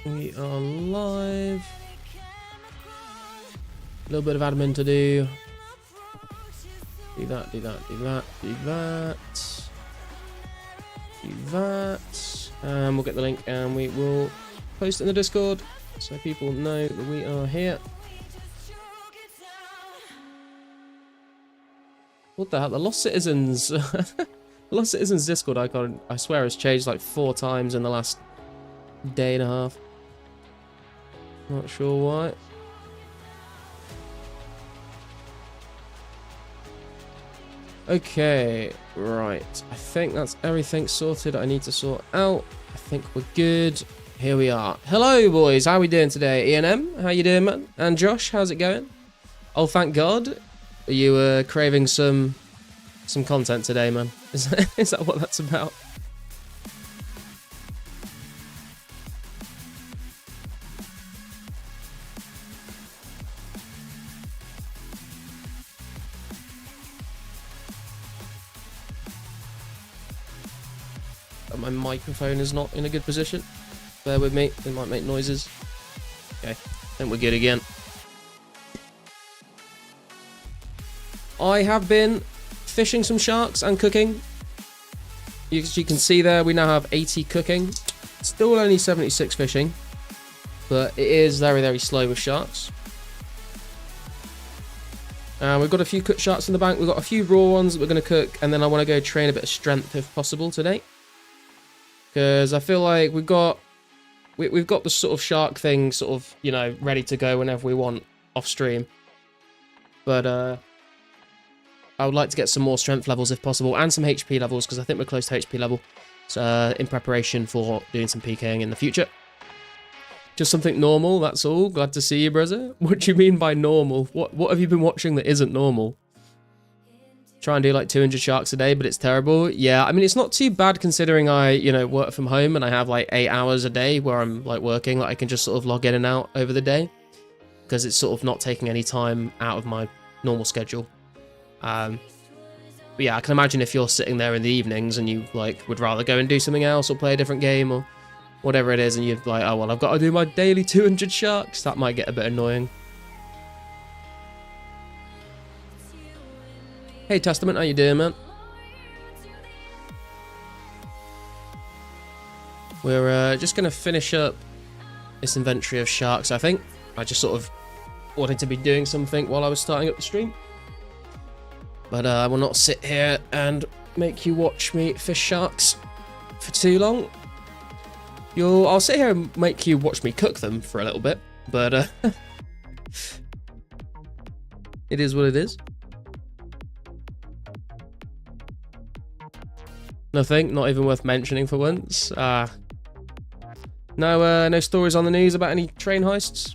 We are live. A little bit of admin to do. Do that, do that, do that, do that. Do that. And we'll get the link and we will post it in the Discord so people know that we are here. What the hell? The Lost Citizens. The Lost Citizens Discord icon, I swear, has changed like 4 times in the last day and a half. Not sure why. Okay, right. I think that's everything sorted I need to sort out. I think we're good. Here we are. Hello, boys. How are we doing today? E&M, how you doing, man? And Josh, how's it going? Oh, thank God. Are you craving some content today, man? Is that what that's about? My microphone is not in a good position. Bear with me, it might make noises. Okay, then we're good again. I have been fishing some sharks and cooking. As you can see there, we now have 80 cooking. Still only 76 fishing, but it is very, very slow with sharks. We've got a few cooked sharks in the bank. We've got a few raw ones that we're going to cook, and then I want to go train a bit of strength if possible today. Because I feel like we've got the sort of shark thing sort of, you know, ready to go whenever we want off stream. But I would like to get some more strength levels if possible, and some HP levels, because I think we're close to HP level. So in preparation for doing some PKing in the future. Just something normal, that's all. Glad to see you, brother. What do you mean by normal? What have you been watching that isn't normal? Try and do like 200 sharks a day, but it's terrible. Yeah, I mean, it's not too bad considering I, you know, work from home and I have like 8 hours a day where I'm like working. Like I can just sort of log in and out over the day because it's sort of not taking any time out of my normal schedule. But yeah, I can imagine if you're sitting there in the evenings and you like would rather go and do something else or play a different game or whatever it is, and you're like, oh well, I've got to do my daily 200 sharks. That might get a bit annoying. Hey Testament, how you doing, man? We're just going to finish up this inventory of sharks, I think. I just sort of wanted to be doing something while I was starting up the stream. But I will not sit here and make you watch me fish sharks for too long. I'll sit here and make you watch me cook them for a little bit, but it is what it is. Nothing, not even worth mentioning for once. No stories on the news about any train heists?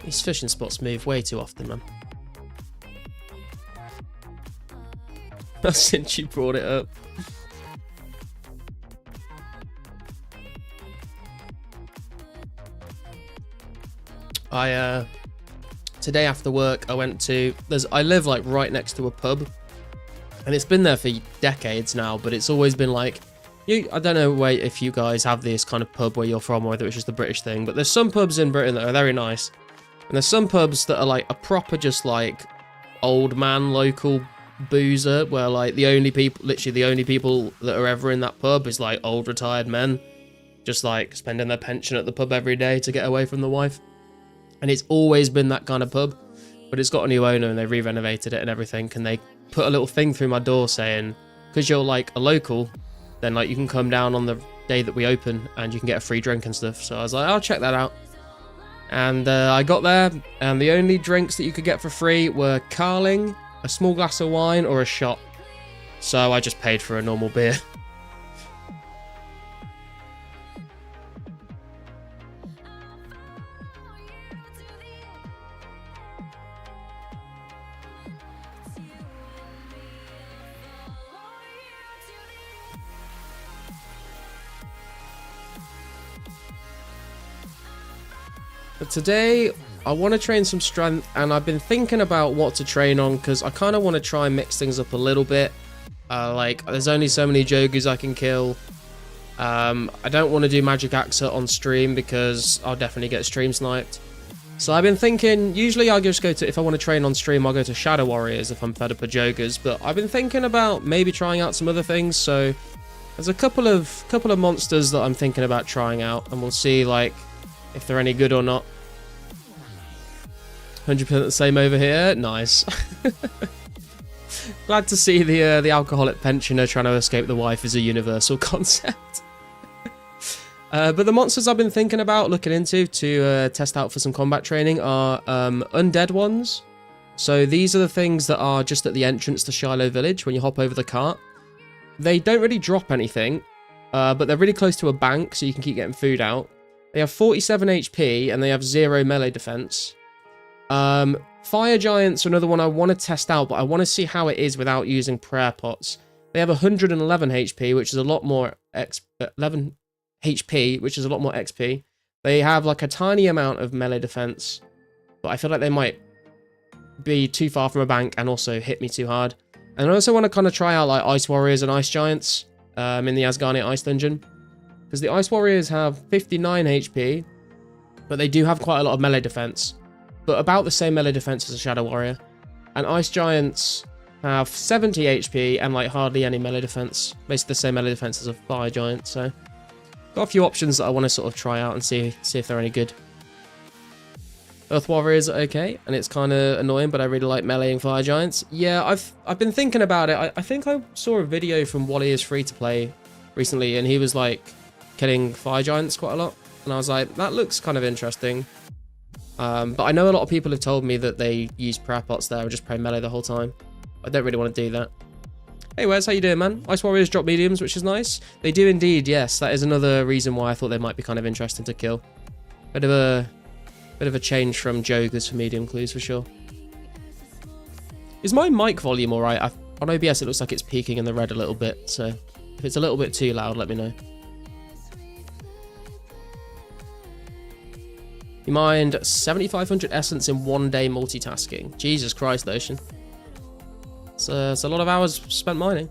These fishing spots move way too often, man. Since you brought it up. Today after work I went to, I live like right next to a pub, and it's been there for decades now, but it's always been like, I don't know if you guys have this kind of pub where you're from, or whether it's just a British thing, but there's some pubs in Britain that are very nice. And there's some pubs that are like a proper just like old man local boozer, where like literally the only people that are ever in that pub is like old retired men, just like spending their pension at the pub every day to get away from the wife. And it's always been that kind of pub, but it's got a new owner and they re-renovated it and everything. And they put a little thing through my door saying, because you're like a local, then like you can come down on the day that we open and you can get a free drink and stuff. So I was like, I'll check that out. And I got there, and the only drinks that you could get for free were Carling, a small glass of wine, or a shot. So I just paid for a normal beer. But today, I want to train some strength, and I've been thinking about what to train on, because I kind of want to try and mix things up a little bit. Like, there's only so many Jogers I can kill. I don't want to do Magic Axa on stream, because I'll definitely get stream sniped. So I've been thinking, usually I'll just go to, if I want to train on stream, I'll go to Shadow Warriors if I'm fed up with Jogers, but I've been thinking about maybe trying out some other things, so there's a couple of monsters that I'm thinking about trying out, and we'll see, like, if they're any good or not. 100% the same over here. Nice. Glad to see the alcoholic pensioner trying to escape the wife is a universal concept. But the monsters I've been thinking about looking into to test out for some combat training are undead ones. So these are the things that are just at the entrance to Shiloh Village when you hop over the cart. They don't really drop anything, but they're really close to a bank, so you can keep getting food out. They have 47 HP, and they have 0 melee defense. Fire Giants are another one I want to test out, but I want to see how it is without using prayer pots. They have 111 HP, which is a lot more 11 HP, which is a lot more XP. They have like a tiny amount of melee defense, but I feel like they might be too far from a bank and also hit me too hard. And I also want to kind of try out like Ice Warriors and Ice Giants in the Asgarnian Ice Dungeon, because the Ice Warriors have 59 HP, but they do have quite a lot of melee defense, but about the same melee defense as a Shadow Warrior. And Ice Giants have 70 HP and like hardly any melee defense, basically the same melee defense as a Fire Giant. So got a few options that I want to sort of try out and see if they're any good. Earth Warriors are okay, and it's kind of annoying, but I really like meleeing Fire Giants. Yeah, I've been thinking about it. I think I saw a video from Wally is Free to Play recently, and he was like killing Fire Giants quite a lot, and I was like, that looks kind of interesting. But I know a lot of people have told me that they use prayer pots there and just pray melee the whole time. I don't really want to do that. Hey Wes, how you doing, man? Ice Warriors drop mediums, which is nice. They do indeed, yes. That is another reason why I thought they might be kind of interesting to kill. Bit of a change from Jogers for medium clues for sure. Is my mic volume alright? On OBS it looks like it's peaking in the red a little bit, so if it's a little bit too loud, let me know. You mind 7,500 essence in 1 day multitasking. Jesus Christ, Ocean. It's a lot of hours spent mining.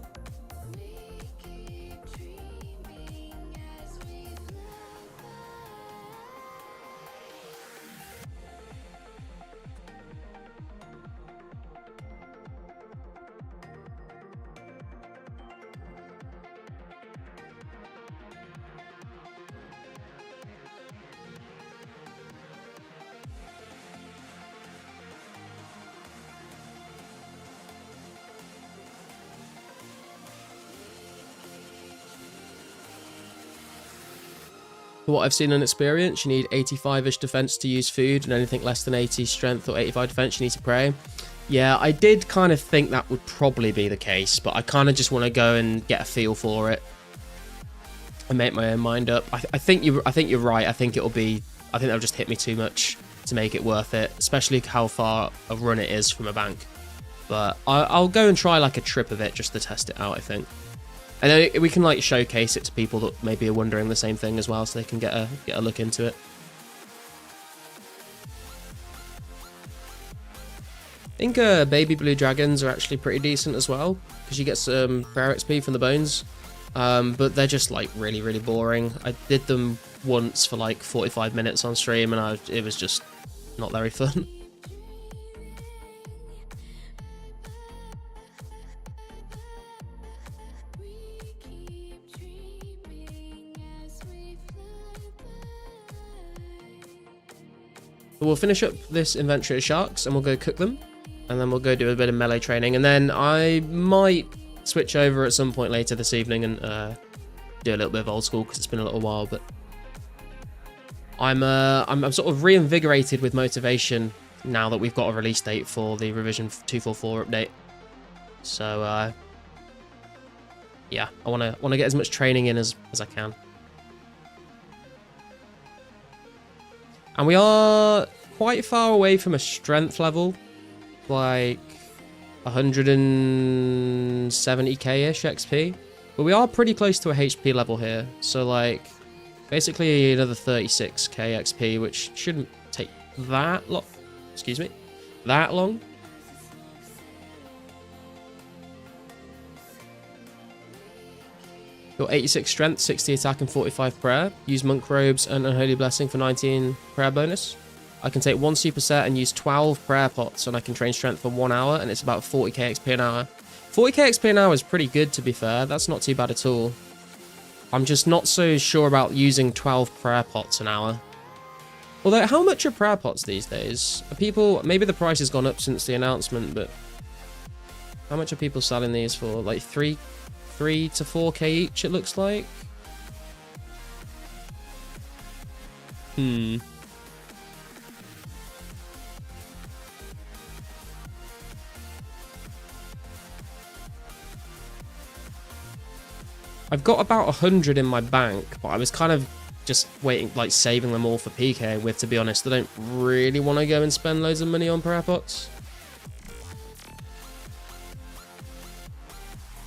For what I've seen and experienced, you need 85-ish defense to use food, and anything less than 80 strength or 85 defense, you need to pray. Yeah, I did kind of think that would probably be the case, but I kind of just want to go and get a feel for it and make my own mind up. I think you're right. I think that'll just hit me too much to make it worth it, especially how far a run it is from a bank. But I'll go and try like a trip of it just to test it out, I think. And then we can like showcase it to people that maybe are wondering the same thing as well, so they can get a look into it. I think baby blue dragons are actually pretty decent as well, because you get some prayer XP from the bones. But they're just like really, really boring. I did them once for like 45 minutes on stream, and it was just not very fun. We'll finish up this inventory of sharks and we'll go cook them, and then we'll go do a bit of melee training, and then I might switch over at some point later this evening and do a little bit of old school, because it's been a little while. But I'm sort of reinvigorated with motivation now that we've got a release date for the revision 244 update. So yeah, I want to get as much training in as I can. And we are quite far away from a strength level, like 170k-ish XP. But we are pretty close to a HP level here. So like, basically another 36k XP, which shouldn't take that long. Excuse me. That long. Got 86 strength, 60 attack, and 45 prayer. Use monk robes and unholy blessing for 19 prayer bonus. I can take 1 super set and use 12 prayer pots, and I can train strength for 1 hour, and it's about 40k XP an hour. 40k XP an hour is pretty good, to be fair. That's not too bad at all. I'm just not so sure about using 12 prayer pots an hour. Although, how much are prayer pots these days? Are people... Maybe the price has gone up since the announcement, but... How much are people selling these for? Like 3 to 4k each, it looks like. I've got about 100 in my bank, but I was kind of just waiting, like saving them all for PK with, to be honest. I don't really want to go and spend loads of money on prayer pots.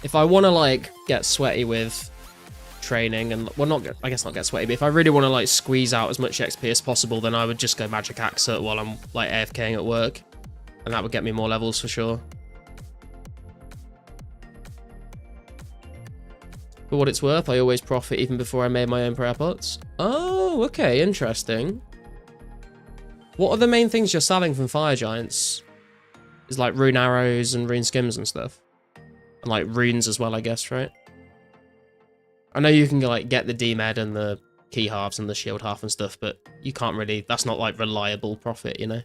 If I want to, like, get sweaty with training and, well, not, I guess not get sweaty, but if I really want to, like, squeeze out as much XP as possible, then I would just go Magic Axe it while I'm, like, AFKing at work. And that would get me more levels for sure. For what it's worth, I always profit even before I made my own prayer pots. Oh, okay, interesting. What are the main things you're selling from Fire Giants? Is like rune arrows and rune skims and stuff. And like runes as well, I guess, right? I know you can like get the D-Med and the key halves and the shield half and stuff, but you can't really, that's not like reliable profit, you know?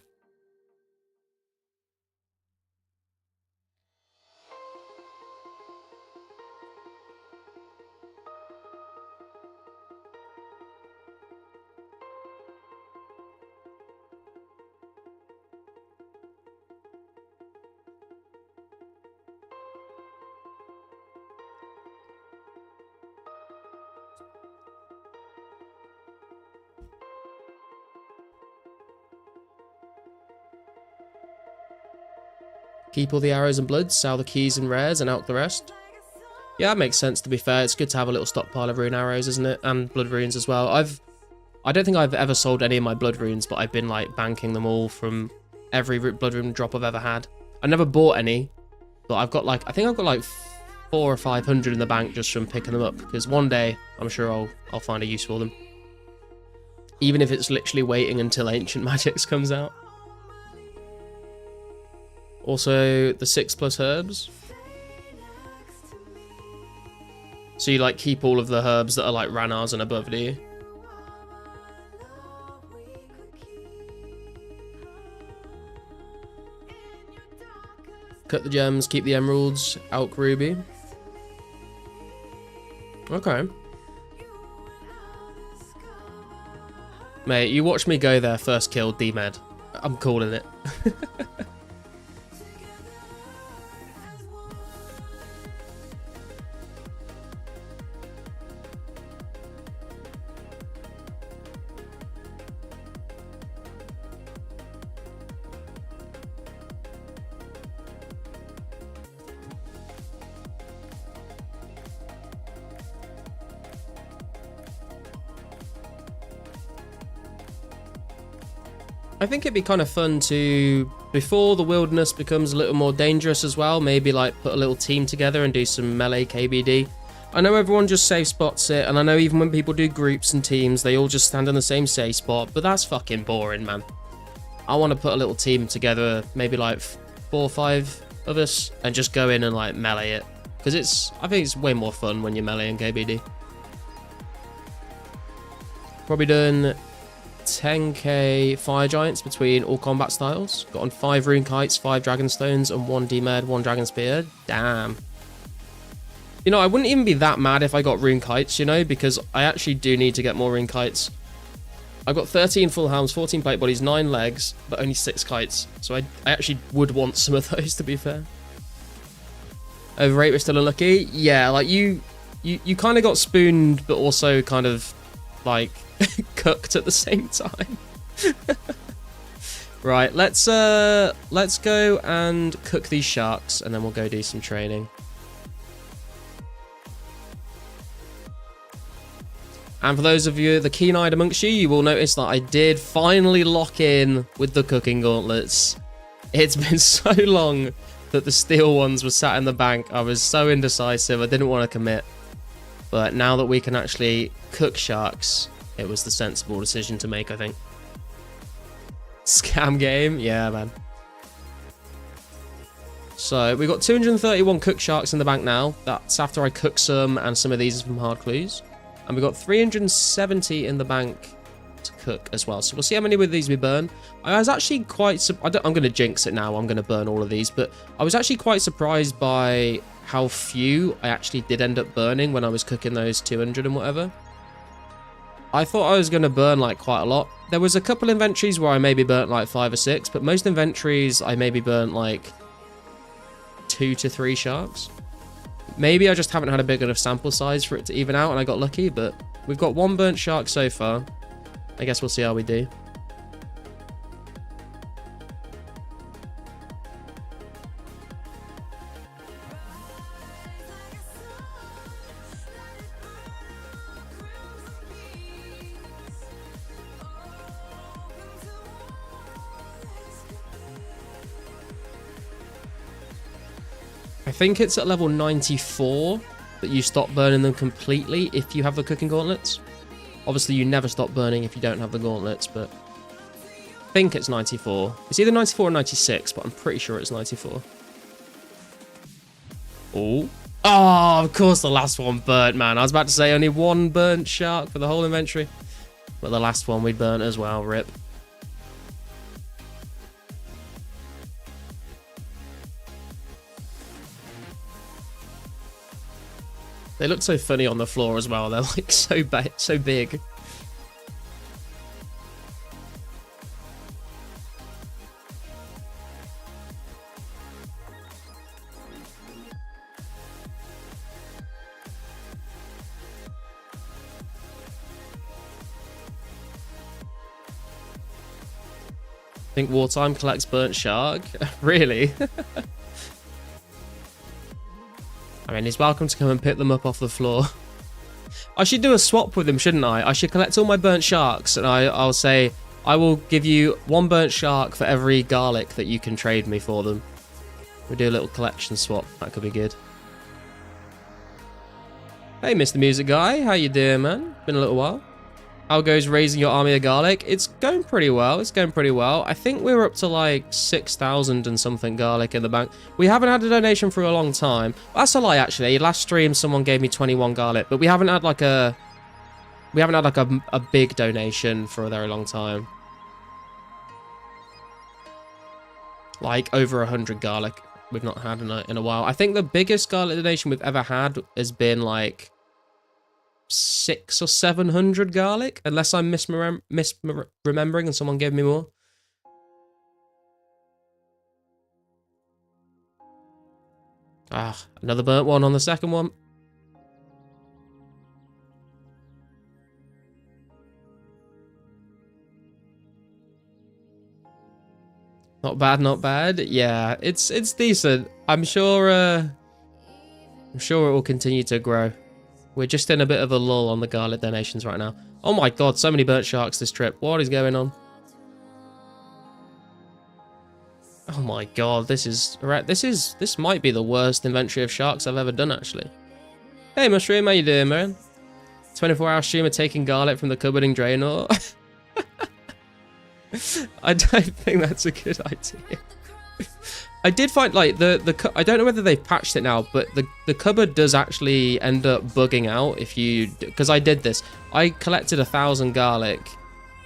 Keep all the arrows and bloods, sell the keys and rares, and out the rest. Yeah, that makes sense, to be fair. It's good to have a little stockpile of rune arrows, isn't it? And blood runes as well. I don't think I've ever sold any of my blood runes, but I've been, like, banking them all from every blood rune drop I've ever had. I never bought any, but I've got, like, I think I've got, like, 400 or 500 in the bank just from picking them up, because one day, I'm sure I'll find a use for them. Even if it's literally waiting until Ancient Magics comes out. Also, the 6+ herbs. So you, like, keep all of the herbs that are, like, Ranars and above, do you? Cut the gems, keep the emeralds, Elk Ruby. Okay. Mate, you watch me go there, first kill, D-Med. I'm calling it. I think it'd be kind of fun to, before the wilderness becomes a little more dangerous as well, maybe like put a little team together and do some melee KBD. I know everyone just safe spots it, and I know even when people do groups and teams, they all just stand in the same safe spot, but that's fucking boring, man. I want to put a little team together, maybe like 4 or 5 of us, and just go in and like melee it. Because I think it's way more fun when you're melee in KBD. Probably done 10k Fire Giants between all combat styles. Got on 5 Rune Kites, 5 Dragon Stones, and 1 D-Med, 1 Dragon Spear. Damn. You know, I wouldn't even be that mad if I got Rune Kites, you know, because I actually do need to get more Rune Kites. I've got 13 full helms, 14 plate bodies, 9 legs, but only 6 kites. So I actually would want some of those, to be fair. Overrate, we're still unlucky. Yeah, like you kind of got spooned, but also kind of like cooked at the same time. Right, let's go and cook these sharks, and then we'll go do some training. And for those of you, the keen-eyed amongst you, you will notice that I did finally lock in with the cooking gauntlets. It's been so long that the steel ones were sat in the bank. I was so indecisive, I didn't want to commit. But now that we can actually cook sharks, it was the sensible decision to make, I think. Scam game? Yeah, man. So, we've got 231 cooked sharks in the bank now. That's after I cook some, and some of these are from hard clues. And we've got 370 in the bank to cook as well. So, we'll see how many of these we burn. I was actually quite... I'm going to jinx it now. I'm going to burn all of these. But I was actually quite surprised by how few I actually did end up burning when I was cooking those 200 and whatever. I thought I was going to burn like quite a lot. There was a couple inventories where I maybe burnt like 5 or 6. But most inventories I maybe burnt like 2 to 3 sharks. Maybe I just haven't had a big enough sample size for it to even out and I got lucky, but we've got 1 burnt shark so far. I guess we'll see how we do. I think it's at level 94 that you stop burning them completely if you have the cooking gauntlets. Obviously, you never stop burning if you don't have the gauntlets, but I think it's 94. It's either 94 or 96, but I'm pretty sure it's 94. Oh. Oh, of course the last one burnt, man. I was about to say only 1 burnt shark for the whole inventory. But the last one we burnt as well, rip. They look so funny on the floor as well. They're like so big. I think wartime collects burnt shark. Really? I mean, he's welcome to come and pick them up off the floor. I should do a swap with him, shouldn't I? I should collect all my burnt sharks, and I'll say, I will give you 1 burnt shark for every garlic that you can trade me for them. We'll do a little collection swap. That could be good. Hey, Mr. Music Guy. How you doing, man? Been a little while. How goes raising your army of garlic? It's going pretty well. It's going pretty well. I think we were up to like 6,000 and something garlic in the bank. We haven't had a donation for a long time. That's a lie, actually. Last stream, someone gave me 21 garlic, but we haven't had like a big donation for a very long time. Like over 100 garlic we've not had in a while. I think the biggest garlic donation we've ever had has been like 600 or 700 garlic, unless I'm misremembering and someone gave me more. Ah, another burnt one on the second one. Not bad, not bad. Yeah, it's decent. I'm sure it will continue to grow. We're just in a bit of a lull on the garlic donations right now. Oh my god, so many burnt sharks this trip. What is going on? Oh my god, this might be the worst inventory of sharks I've ever done, actually. Hey Mushroom, how you doing, man? 24-hour streamer taking garlic from the cupboard in Draenor. I don't think that's a good idea. I did find, like, I don't know whether they've patched it now, but the cupboard does actually end up bugging out if you... Because I did this. I collected 1,000 garlic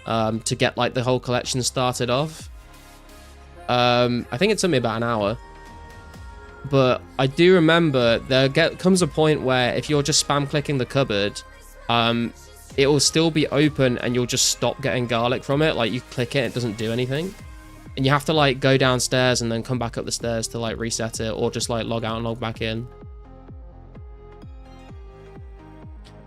to get, like, the whole collection started off. I think it took me about an hour. But I do remember there comes a point where if you're just spam clicking the cupboard, it will still be open and you'll just stop getting garlic from it. Like, you click it, it doesn't do anything. And you have to, like, go downstairs and then come back up the stairs to, like, reset it, or just, like, log out and log back in.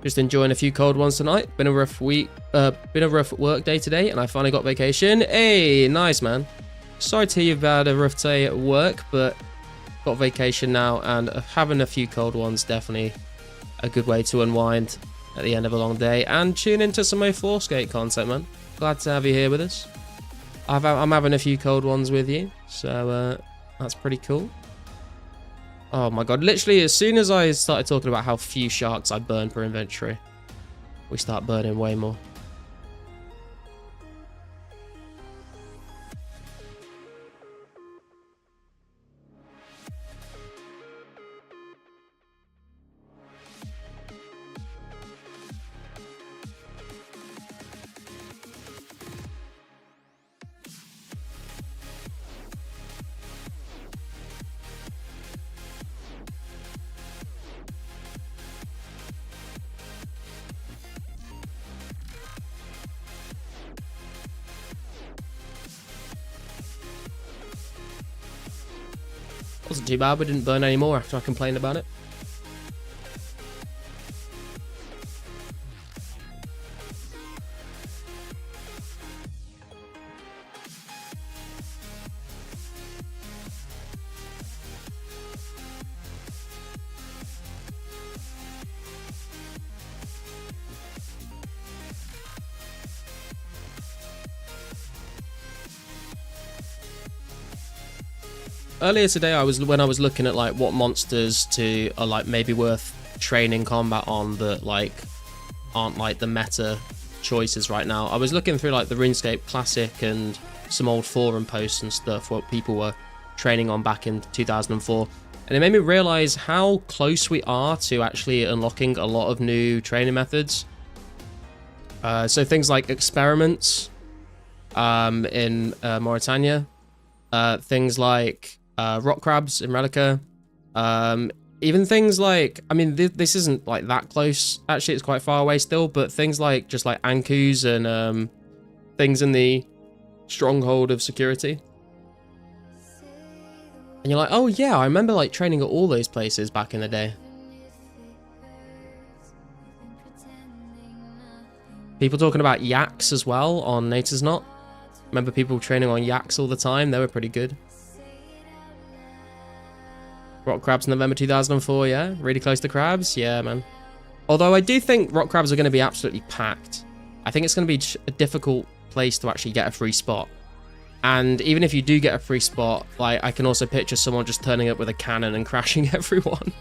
Just enjoying a few cold ones tonight. Been a rough week, been a rough work day today, and I finally got vacation. Hey, nice, man. Sorry to hear you've had a rough day at work, but got vacation now, and having a few cold ones definitely a good way to unwind. at the end of a long day and tune into some more floor skate content, man. Glad to have you here with us. I'm having a few cold ones with you, so that's pretty cool. Oh my god, literally as soon as I started talking about how few sharks I burn per inventory, we start burning way more. Wasn't too bad, we didn't burn any more after I complained about it. Earlier today, when I was looking at like what monsters are like maybe worth training combat on that like aren't like the meta choices right now. I was looking through like the RuneScape Classic and some old forum posts and stuff what people were training on back in 2004, and it made me realize how close we are to actually unlocking a lot of new training methods. So things like experiments in Mauritania, things like rock crabs in Relica, even things like, I mean, this isn't like that close, actually it's quite far away still, but things like just like Ankus and things in the stronghold of security. And you're like, oh yeah, I remember like training at all those places back in the day. People talking about yaks as well on Nature's Knot. Remember people training on yaks all the time, they were pretty good. Rock crabs November 2004, yeah? Really close to crabs? Yeah, man. Although I do think rock crabs are going to be absolutely packed. I think it's going to be a difficult place to actually get a free spot. And even if you do get a free spot, like I can also picture someone just turning up with a cannon and crashing everyone.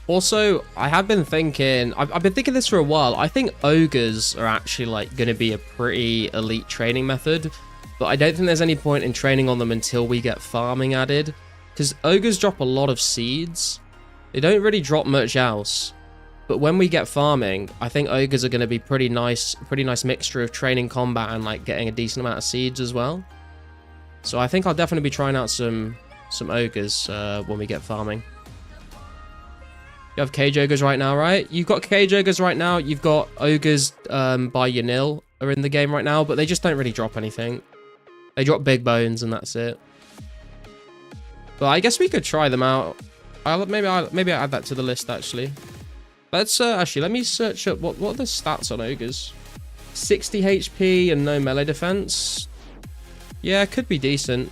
Also, I have been thinking, I've been thinking this for a while. I think ogres are actually like going to be a pretty elite training method, but I don't think there's any point in training on them until we get farming added, because ogres drop a lot of seeds. They don't really drop much else, but when we get farming, I think ogres are going to be pretty nice mixture of training combat and like getting a decent amount of seeds as well. So I think I'll definitely be trying out some ogres when we get farming. You have cage ogres right now, right? You've got cage ogres right now. You've got ogres by Yanil are in the game right now, but they just don't really drop anything. They drop big bones and that's it. But I guess we could try them out. Maybe I'll add that to the list actually. Let's actually let me search up what are the stats on ogres. 60 HP and no melee defense. Yeah, could be decent.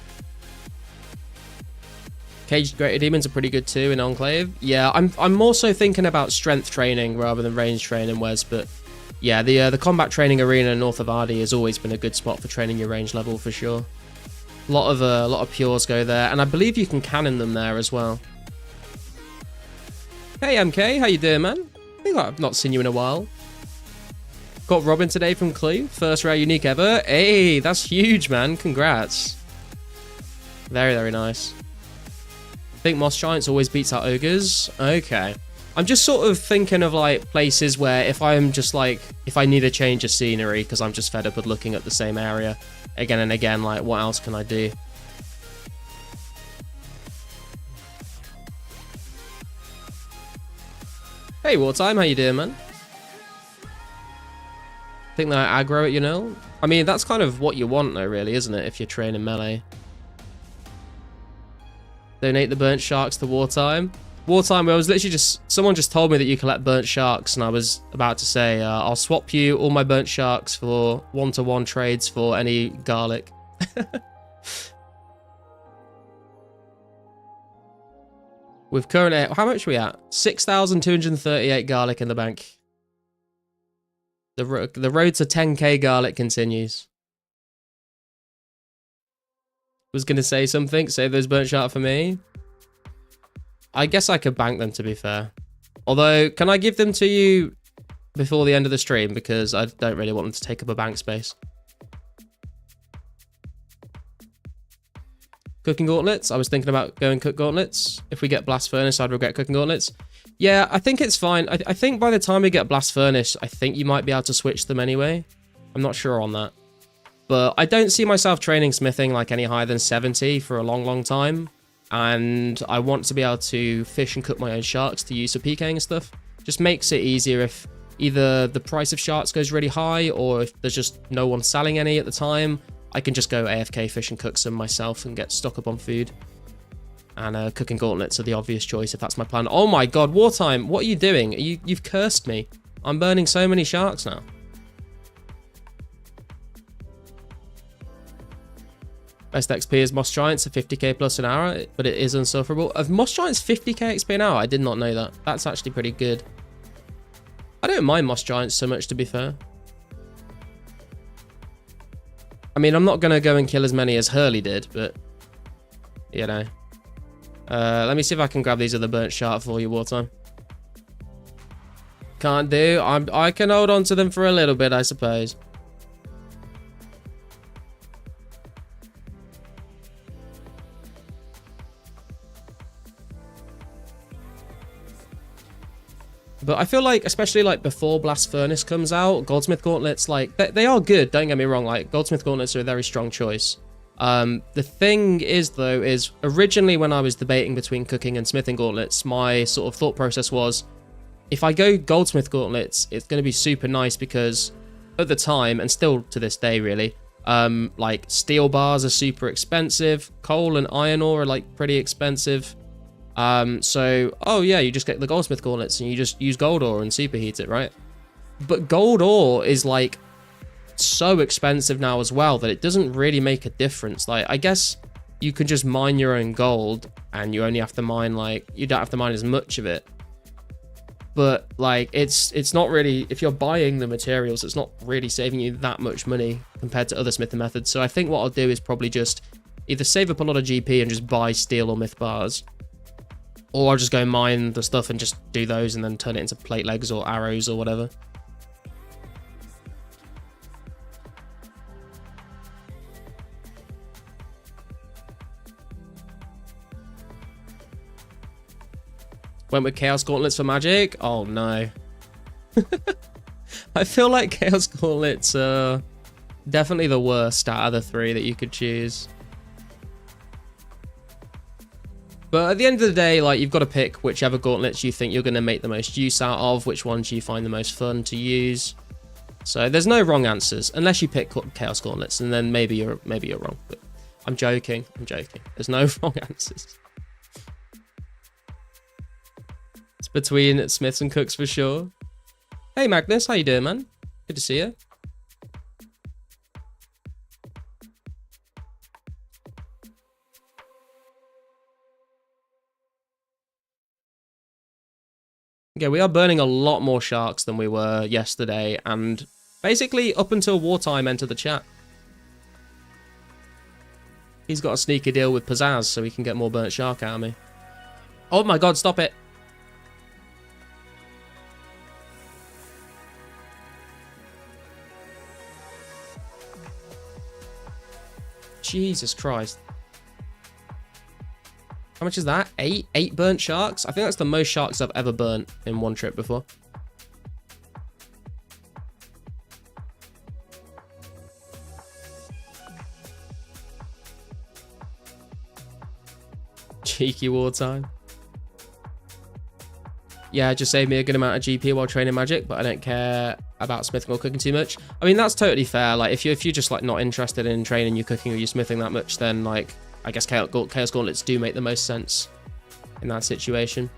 Caged Greater Demons are pretty good too in Enclave. Yeah, I'm more so thinking about strength training rather than range training, Wes, but yeah, the combat training arena north of Ardy has always been a good spot for training your range level for sure. A lot of pures go there, and I believe you can cannon them there as well. Hey MK, how you doing, man? I think I've not seen you in a while. Got Robin today from Clue, first rare unique ever. Hey, that's huge, man. Congrats. Very, very nice. I think Moss Giants always beats out ogres. Okay. I'm just sort of thinking of like places where if I need a change of scenery because I'm just fed up with looking at the same area again and again, like what else can I do? Hey Wartime, how you doing, man? Think that aggro it, you know? I mean, that's kind of what you want though, really, isn't it, if you're training melee? Donate the burnt sharks to Wartime. Wartime, I was literally just... Someone just told me that you collect burnt sharks, and I was about to say, I'll swap you all my burnt sharks for one-to-one trades for any garlic. With current... How much are we at? 6,238 garlic in the bank. The road to 10k garlic continues. Was going to say something. Save those burnt shark for me. I guess I could bank them, to be fair. Although, can I give them to you before the end of the stream? Because I don't really want them to take up a bank space. Cooking gauntlets. I was thinking about going cook gauntlets. If we get blast furnace, I'd regret cooking gauntlets. Yeah, I think it's fine. I think by the time we get blast furnace, I think you might be able to switch them anyway. I'm not sure on that. But I don't see myself training smithing like any higher than 70 for a long, long time. And I want to be able to fish and cook my own sharks to use for PKing and stuff. Just makes it easier if either the price of sharks goes really high or if there's just no one selling any at the time. I can just go AFK fish and cook some myself and get stock up on food. And cooking gauntlets are the obvious choice if that's my plan. Oh my god, Wartime, what are you doing? You've cursed me. I'm burning so many sharks now. Best XP is Moss Giants at 50k plus an hour, but it is unsufferable. Of Moss Giants 50k XP an hour? I did not know that. That's actually pretty good. I don't mind Moss Giants so much, to be fair. I mean, I'm not going to go and kill as many as Hurley did, but, you know. Let me see if I can grab these other burnt shark for you, Wartime. Can't do. I can hold on to them for a little bit, I suppose. But I feel like, especially like before Blast Furnace comes out, Goldsmith Gauntlets, like, they are good, don't get me wrong. Like, Goldsmith Gauntlets are a very strong choice. The thing is, though, is originally when I was debating between cooking and smithing gauntlets, my sort of thought process was, if I go Goldsmith Gauntlets, it's going to be super nice because at the time, and still to this day, really, like, steel bars are super expensive, coal and iron ore are, like, pretty expensive. So, oh yeah, you just get the Goldsmith Gauntlets and you just use gold ore and superheat it, right? But gold ore is like so expensive now as well that it doesn't really make a difference. Like, I guess you can just mine your own gold and you only have to mine, like, you don't have to mine as much of it. But like, it's not really, if you're buying the materials, it's not really saving you that much money compared to other smithing methods. So I think what I'll do is probably just either save up a lot of GP and just buy steel or myth bars, or I'll just go mine the stuff and just do those and then turn it into plate legs or arrows or whatever. Went with Chaos Gauntlets for magic? Oh no. I feel like Chaos Gauntlets are definitely the worst out of the three that you could choose. But at the end of the day, like, you've got to pick whichever gauntlets you think you're going to make the most use out of, which ones you find the most fun to use. So there's no wrong answers, unless you pick Chaos Gauntlets, and then maybe you're wrong. But I'm joking. There's no wrong answers. It's between Smiths and Cooks for sure. Hey Magnus, how you doing, man? Good to see you. Yeah, we are burning a lot more sharks than we were yesterday, and basically up until Wartime entered the chat. He's got a sneaky deal with Pizzazz so he can get more burnt shark out of me. Oh my god, stop it. Jesus Christ. How much is that? 8? 8 burnt sharks? I think that's the most sharks I've ever burnt in one trip before. Cheeky Wartime. Yeah, just saved me a good amount of GP while training magic, but I don't care about smithing or cooking too much. I mean, that's totally fair. Like, if you're just like not interested in training your cooking or your smithing that much, then like, I guess Chaos Gauntlets do make the most sense in that situation.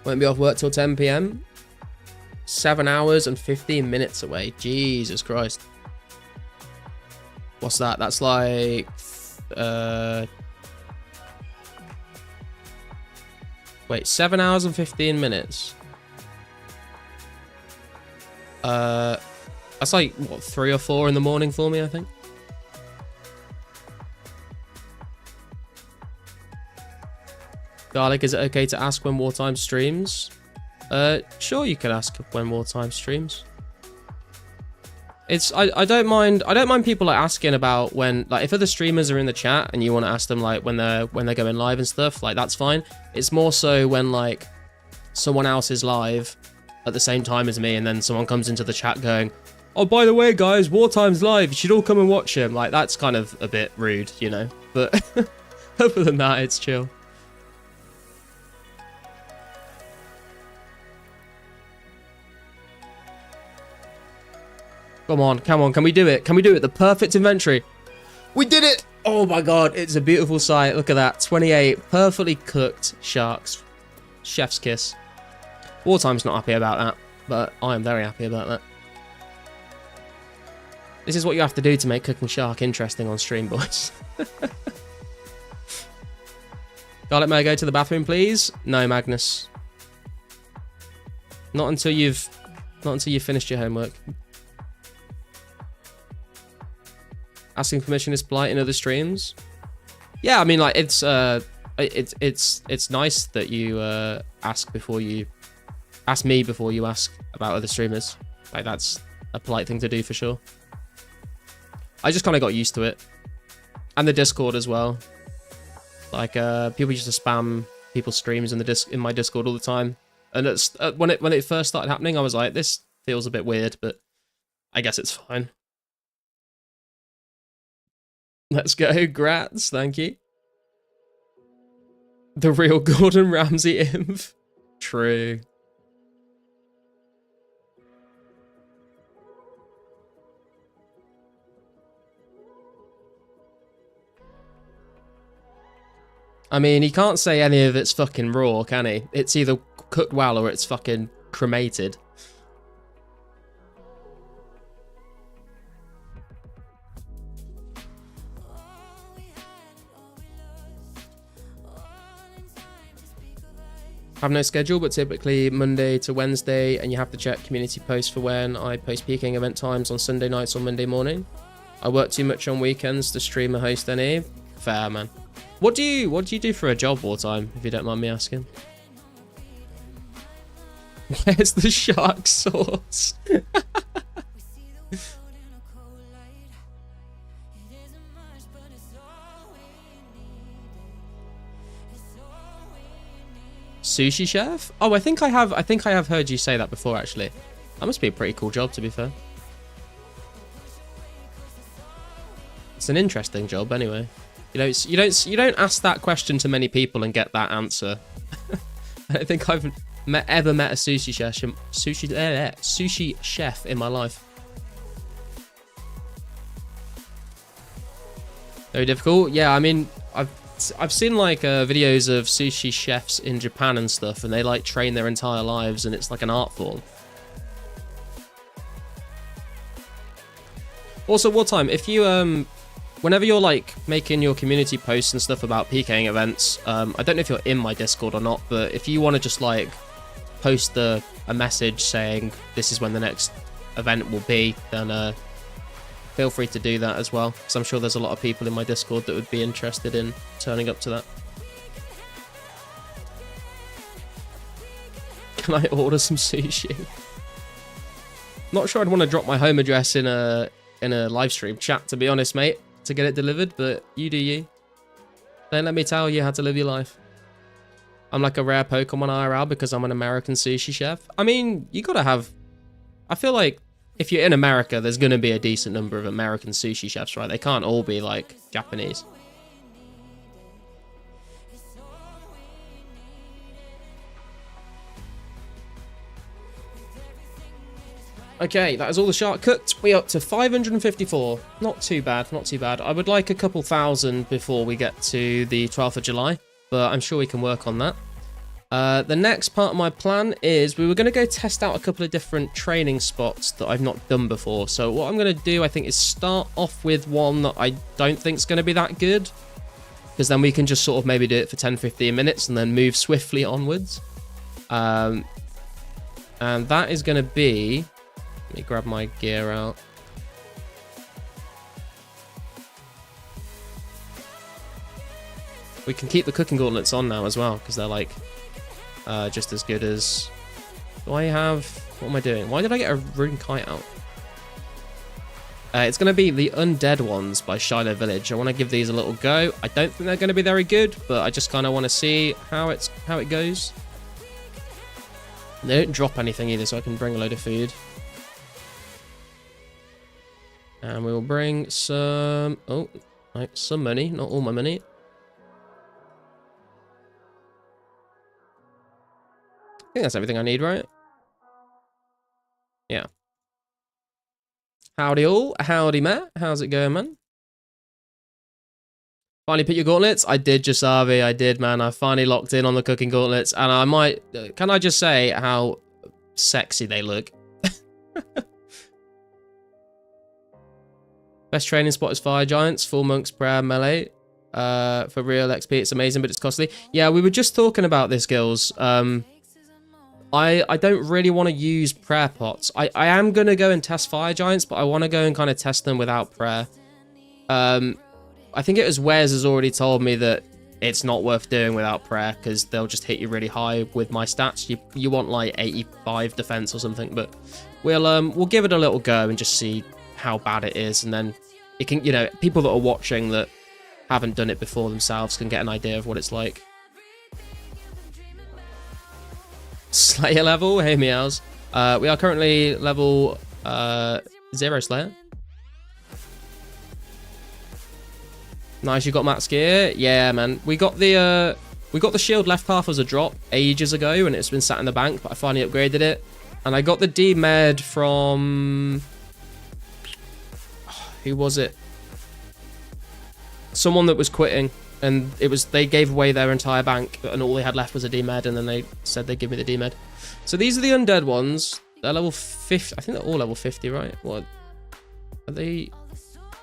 Won't be off work till 10 p.m. 7 hours and 15 minutes away. Jesus Christ. What's that? That's like... Wait, 7 hours and 15 minutes. That's like, what, 3 or 4 in the morning for me, I think. Garlic, is it okay to ask when wartime streams? Sure, you can ask when wartime streams. I don't mind people like asking about when, like, if other streamers are in the chat and you want to ask them like when they're going live and stuff, like that's fine. It's more so when like someone else is live at the same time as me and then someone comes into the chat going, oh, by the way guys, wartime's live, you should all come and watch him. Like that's kind of a bit rude, you know, but other than that, it's chill. Come on, come on, can we do it? Can we do it? The perfect inventory. We did it! Oh my god, it's a beautiful sight. Look at that, 28 perfectly cooked sharks. Chef's kiss. Wartime's not happy about that, but I am very happy about that. This is what you have to do to make cooking shark interesting on stream, boys. Garlic, may I go to the bathroom, please? No, Magnus. Not until you've finished your homework. Asking permission is polite in other streams. Yeah, I mean, like it's nice that you ask me before you ask about other streamers. Like that's a polite thing to do for sure. I just kind of got used to it, and the Discord as well. Like people used to spam people's streams in my Discord all the time, and it's when it first started happening, I was like, this feels a bit weird, but I guess it's fine. Let's go, Grats, thank you. The real Gordon Ramsay imp. True. I mean, he can't say any of it's fucking raw, can he? It's either cooked well or it's fucking cremated. Have no schedule, but typically Monday to Wednesday, and you have to check community posts for when I post peaking event times on Sunday nights or Monday morning. I work too much on weekends to stream or host any. Fair, man. What do you do for a job, Wartime, if you don't mind me asking? Where's the shark sauce? Sushi chef? Oh, I think I have heard you say that before, actually. That must be a pretty cool job, to be fair. It's an interesting job, anyway. You don't ask that question to many people and get that answer. I don't think I've ever met a sushi chef in my life. Very difficult. Yeah, I mean, I've seen like videos of sushi chefs in Japan and stuff, and they like train their entire lives, and it's like an art form. Also, Wartime, if you whenever you're like making your community posts and stuff about PKing events, I don't know if you're in my Discord or not, but if you want to just like post a message saying this is when the next event will be, then feel free to do that as well, because I'm sure there's a lot of people in my Discord that would be interested in turning up to that. Can I order some sushi? Not sure I'd want to drop my home address in a live stream chat, to be honest, mate, to get it delivered, but you do you. Don't let me tell you how to live your life. I'm like a rare Pokemon IRL because I'm an American sushi chef. I mean, you gotta have... I feel like if you're in America, there's gonna be a decent number of American sushi chefs, right? They can't all be like Japanese. Okay, that is all the shark cooked. We're up to 554. Not too bad, not too bad. I would like a couple thousand before we get to the 12th of July, but I'm sure we can work on that. The next part of my plan is we were going to go test out a couple of different training spots that I've not done before. So what I'm going to do, I think, is start off with one that I don't think is going to be that good, because then we can just sort of maybe do it for 10-15 minutes and then move swiftly onwards. And that is going to be... Let me grab my gear out. We can keep the cooking gauntlets on now as well, because they're like just as good as... Do I have... What am I doing? Why did I get a rune kite out? It's going to be the Undead ones by Shiloh Village. I want to give these a little go. I don't think they're going to be very good, but I just kind of want to see how it goes. They don't drop anything either, so I can bring a load of food. And we will bring some... Oh, right, some money, not all my money. I think that's everything I need, right? Yeah. Howdy all. Howdy, Matt. How's it going, man? Finally put your gauntlets? I did, Jasavi. I did, man. I finally locked in on the cooking gauntlets. And I might... Can I just say how sexy they look? Best training spot is Fire Giants. Full Monk's Prayer Melee. For real XP, it's amazing, but it's costly. Yeah, we were just talking about this, girls. I don't really want to use prayer pots. I am going to go and test Fire Giants, but I want to go and kind of test them without prayer. I think it was Wes has already told me that it's not worth doing without prayer, because they'll just hit you really high with my stats. You want like 85 defense or something, but we'll give it a little go and just see how bad it is, and then it can, you know, people that are watching that haven't done it before themselves can get an idea of what it's like. Slayer level, hey meows. We are currently level 0 Slayer. Nice, you got Matt's gear. Yeah, man. We got the shield left half as a drop ages ago, and it's been sat in the bank, but I finally upgraded it. And I got the D-Med from... Who was it? Someone that was quitting. And they gave away their entire bank, and all they had left was a D-Med, and then they said they'd give me the D-Med. So these are the undead ones. They're level 50. I think they're all level 50, right? What? Are they?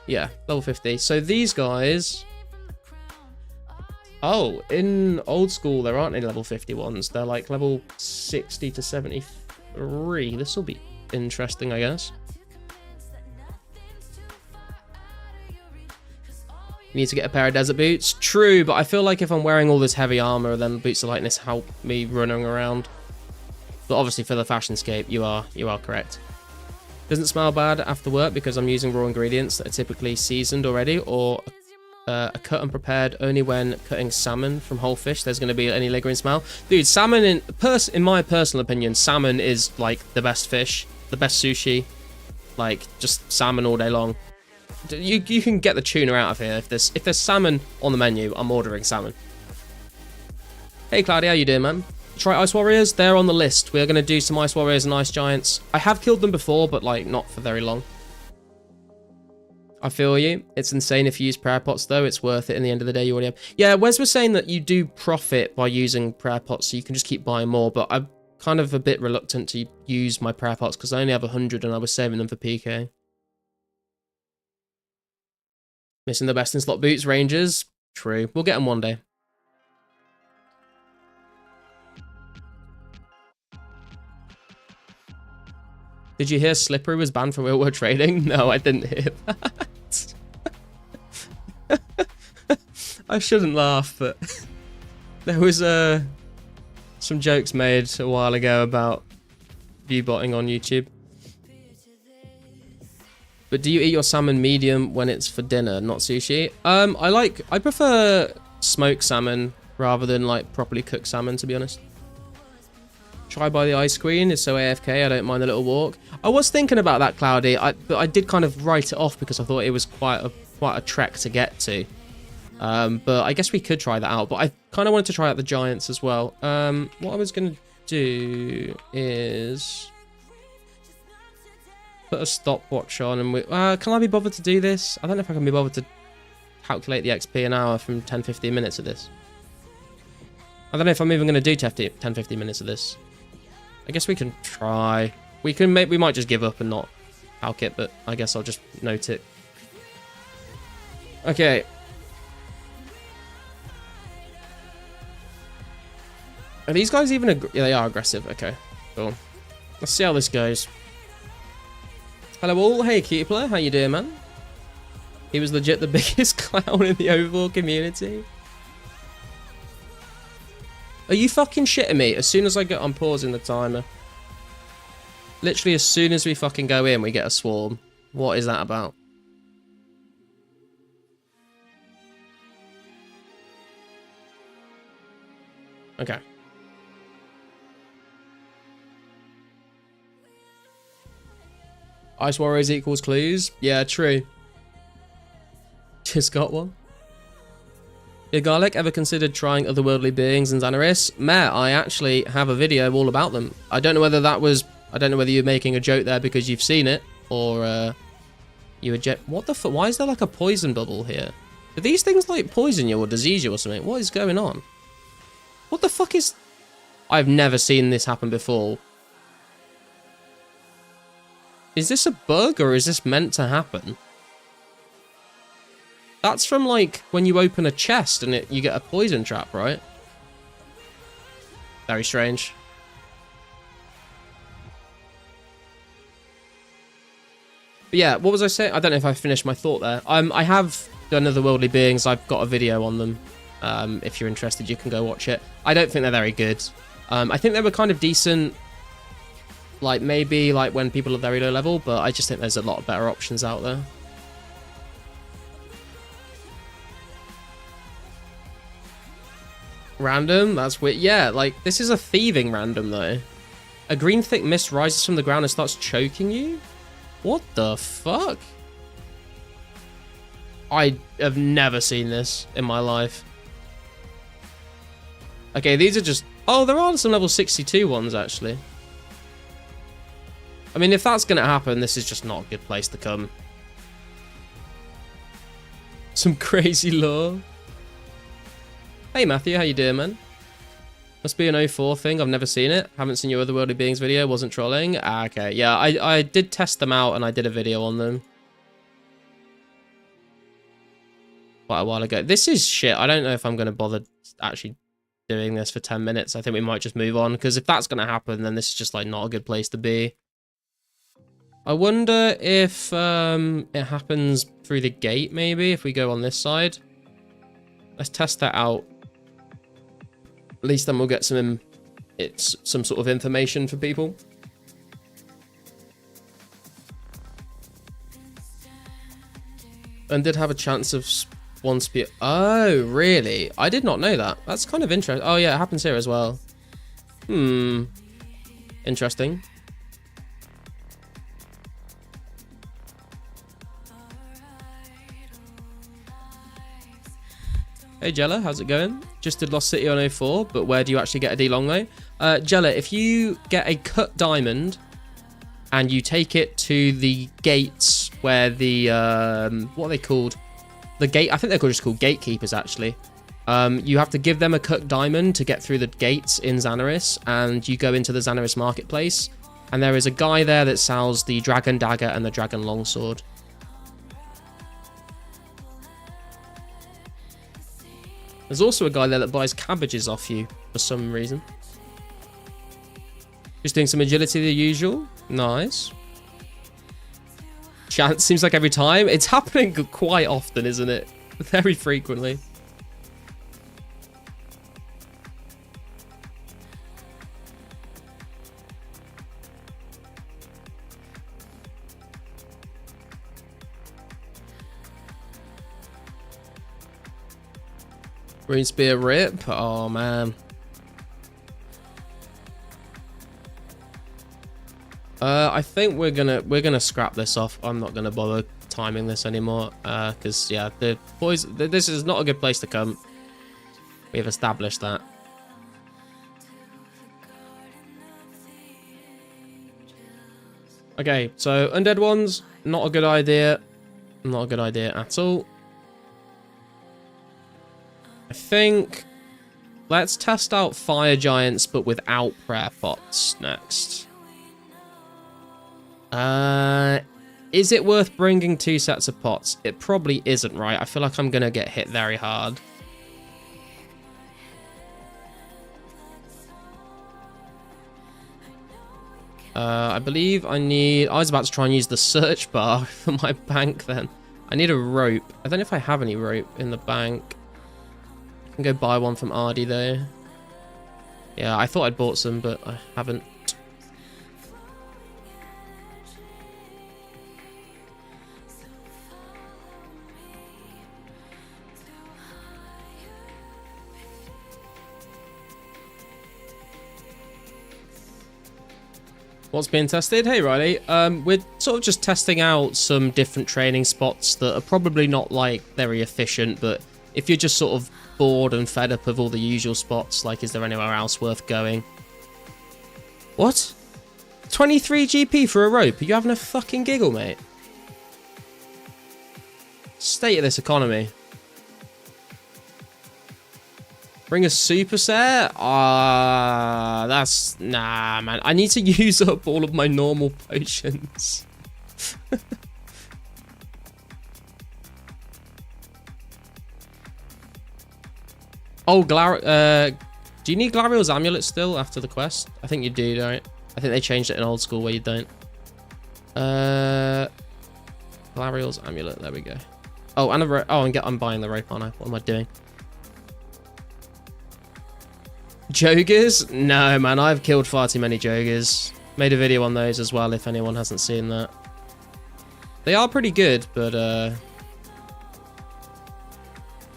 Yeah, level 50. So these guys... Oh, in old school, there aren't any level 50 ones. They're like level 60 to 73. This will be interesting, I guess. You need to get a pair of desert boots. True, but I feel like if I'm wearing all this heavy armor, then boots of lightness help me running around. But obviously for the fashionscape, you are correct. Doesn't smell bad after work because I'm using raw ingredients that are typically seasoned already, or are cut and prepared only when cutting salmon from whole fish. There's going to be any lingering smell. Dude, salmon, in my personal opinion, salmon is like the best fish, the best sushi. Like, just salmon all day long. You can get the tuna out of here. If there's salmon on the menu, I'm ordering salmon. Hey Cloudy, how you doing, man? Try Ice Warriors. They're on the list. We're going to do some Ice Warriors and Ice Giants. I have killed them before, but like not for very long. I feel you. It's insane if you use prayer pots, though. It's worth it in the end of the day. You already have. Yeah, Wes was saying that you do profit by using prayer pots, so you can just keep buying more. But I'm kind of a bit reluctant to use my prayer pots because I only have 100 and I was saving them for PK. Missing the best in slot boots, Rangers. True. We'll get them one day. Did you hear Slippery was banned from real-world trading? No, I didn't hear that. I shouldn't laugh, but there was some jokes made a while ago about viewbotting on YouTube. But do you eat your salmon medium when it's for dinner, not sushi? I prefer smoked salmon rather than like properly cooked salmon, to be honest. Try by the Ice Queen is so AFK, I don't mind the little walk. I was thinking about that, Cloudy, but I did kind of write it off because I thought it was quite a trek to get to. But I guess we could try that out. But I kind of wanted to try out the Giants as well. What I was going to do is put a stopwatch on, and can I be bothered to do this? I don't know if I can be bothered to calculate the XP an hour from 10-15 minutes of this. I don't know if I'm even going to do 10-15 minutes of this. I guess we can try. We might just give up and not calc it, but I guess I'll just note it. Okay. Are these guys even yeah, they are aggressive. Okay, cool. Let's see how this goes. Hello all. Hey, cutie player. How you doing, man? He was legit the biggest clown in the overall community. Are you fucking shitting me? As soon as I get on pausing the timer. Literally as soon as we fucking go in, we get a swarm. What is that about? Okay. Ice Warriors equals clues? Yeah, true. Just got one. Did Garlic ever considered trying otherworldly beings in Xanaris? Meh, I actually have a video all about them. I don't know whether that was... I don't know whether you're making a joke there because you've seen it, or you were what the fuck? Why is there like a poison bubble here? Do these things like poison you or disease you or something? What is going on? What the fuck is... I've never seen this happen before. Is this a bug or is this meant to happen? That's from like when you open a chest and you get a poison trap, right? Very strange. But yeah, what was I saying? I don't know if I finished my thought there. I have done otherworldly beings. I've got a video on them. If you're interested, you can go watch it. I don't think they're very good. I think they were kind of decent, like maybe like when people are very low level, but I just think there's a lot of better options out there. Random? That's weird. Yeah, like this is a thieving random though. A green thick mist rises from the ground and starts choking you? What the fuck? I have never seen this in my life. Okay, these are just... Oh, there are some level 62 ones, actually. I mean, if that's going to happen, this is just not a good place to come. Some crazy lore. Hey, Matthew, how you doing, man? Must be an 04 thing. I've never seen it. Haven't seen your Otherworldly Beings video. Wasn't trolling. Ah, okay. Yeah, I did test them out and I did a video on them. Quite a while ago. This is shit. I don't know if I'm going to bother actually doing this for 10 minutes. I think we might just move on. Because if that's going to happen, then this is just like not a good place to be. I wonder if it happens through the gate, maybe. If we go on this side. Let's test that out. At least then we'll get some sort of information for people. And did have a chance of one spear. Oh, really? I did not know that. That's kind of interesting. Oh, yeah, it happens here as well. Interesting. Hey Jella, how's it going? Just did Lost City on 04, but where do you actually get a D-Long though? Jella, if you get a cut diamond and you take it to the gates where the, what are they called? The gate, I think they're just called gatekeepers actually. You have to give them a cut diamond to get through the gates in Xanaris, and you go into the Xanaris marketplace, and there is a guy there that sells the dragon dagger and the dragon longsword. There's also a guy there that buys cabbages off you for some reason. Just doing some agility, the usual. Nice. Chance seems like every time. It's happening quite often, isn't it? Very frequently. Green spear rip. Oh man. I think we're gonna scrap this off. I'm not gonna bother timing this anymore. Because yeah, the boys, this is not a good place to come. We have established that. Okay, so undead ones, not a good idea. Not a good idea at all. I think Let's test out fire giants, but without prayer pots next. Is it worth bringing 2 sets of pots? It probably isn't, right? I feel like I'm going to get hit very hard. I believe I need... I was about to try and use the search bar for my bank then. I need a rope. I don't know if I have any rope in the bank. I can go buy one from Ardy though. Yeah, I thought I'd bought some, but I haven't. What's being tested? Hey Riley, we're sort of just testing out some different training spots that are probably not like very efficient, but if you're just sort of bored and fed up of all the usual spots, like is there anywhere else worth going? What? 23 GP for a rope? Are you having a fucking giggle, mate? State of this economy. Bring a superset? That's... Nah, man. I need to use up all of my normal potions. Oh, do you need Glariel's amulet still after the quest? I think you do, don't. I think they changed it in old school where you don't. Glariel's amulet. There we go. Oh, and a rope. Oh, I'm buying the rope, aren't I? What am I doing? Jogers? No, man, I've killed far too many Jogers. Made a video on those as well, if anyone hasn't seen that. They are pretty good, but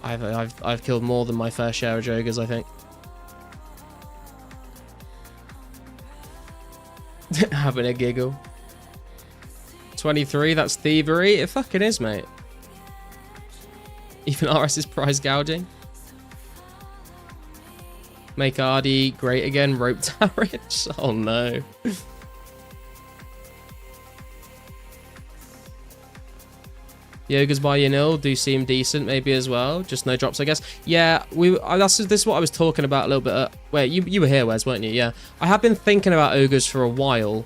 I've killed more than my fair share of Jogers, I think. Having a giggle. 23, that's thievery. It fucking is, mate. Even RS is prize gouging. Make Ardy great again. Rope damage. Oh no. Yogas by Yanil do seem decent, maybe as well. Just no drops, I guess. Yeah, this is what I was talking about a little bit. Wait, you were here, Wes, weren't you? Yeah, I have been thinking about ogres for a while.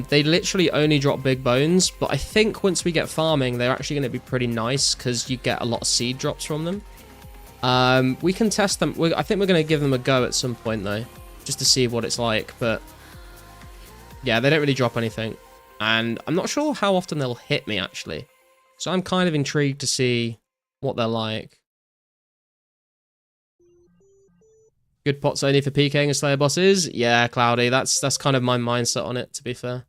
They literally only drop big bones, but I think once we get farming, they're actually going to be pretty nice because you get a lot of seed drops from them. We can test them. I think we're going to give them a go at some point though, just to see what it's like. But yeah, they don't really drop anything, and I'm not sure how often they'll hit me actually. So I'm kind of intrigued to see what they're like. Good pots only for PKing and Slayer bosses. Yeah, Cloudy, that's kind of my mindset on it, to be fair.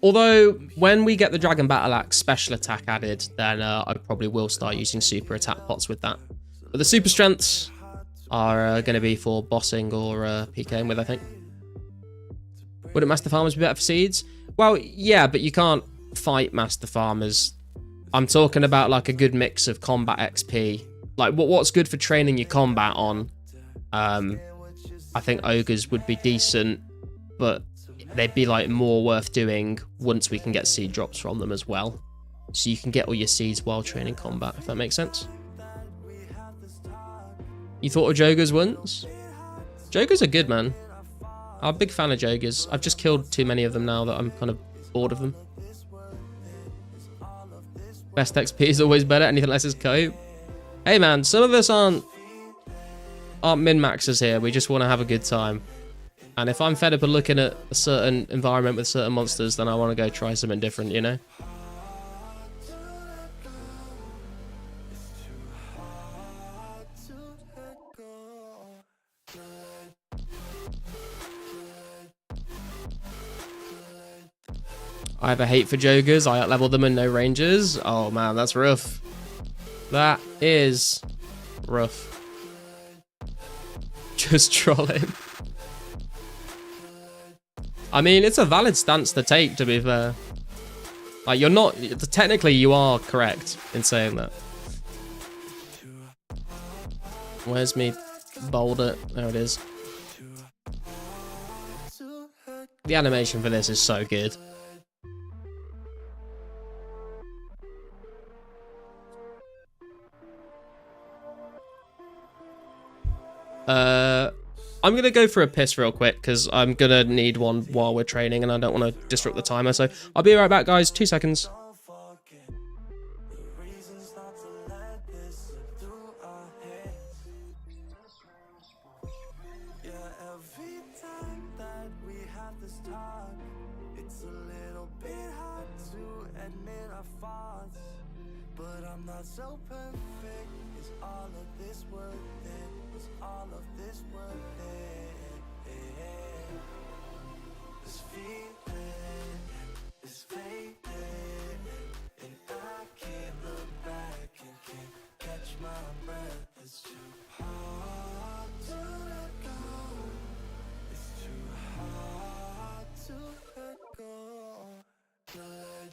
Although, when we get the Dragon Battle Axe special attack added, then I probably will start using super attack pots with that. But the super strengths are going to be for bossing or PKing with, I think. Wouldn't Master Farmers be better for seeds? Well, yeah, but you can't fight Master Farmers. I'm talking about like a good mix of combat XP. Like what's good for training your combat on. I think ogres would be decent, but they'd be like more worth doing once we can get seed drops from them as well. So you can get all your seeds while training combat, if that makes sense. You thought of Jogers once? Jogers are good, man. I'm a big fan of Jogers. I've just killed too many of them now that I'm kind of bored of them. Best XP is always better. Anything less is cope. Hey man, some of us aren't min-maxers here. We just want to have a good time. And if I'm fed up of looking at a certain environment with certain monsters, then I want to go try something different, you know? I have a hate for Jogers. I out-level them and no rangers. Oh man, that's rough. That is rough. Just trolling. I mean, it's a valid stance to take, to be fair. Like, you're not... Technically, you are correct in saying that. Where's me boulder? There it is. The animation for this is so good. I'm going to go for a piss real quick because I'm going to need one while we're training and I don't want to disrupt the timer. So I'll be right back, guys. 2 seconds. But I'm not so perfect. Is all of this worth it? Is all of this worth it? This feeling is fading, and I can't look back and can't catch my breath. It's too hard to let go. It's too hard to let go. To let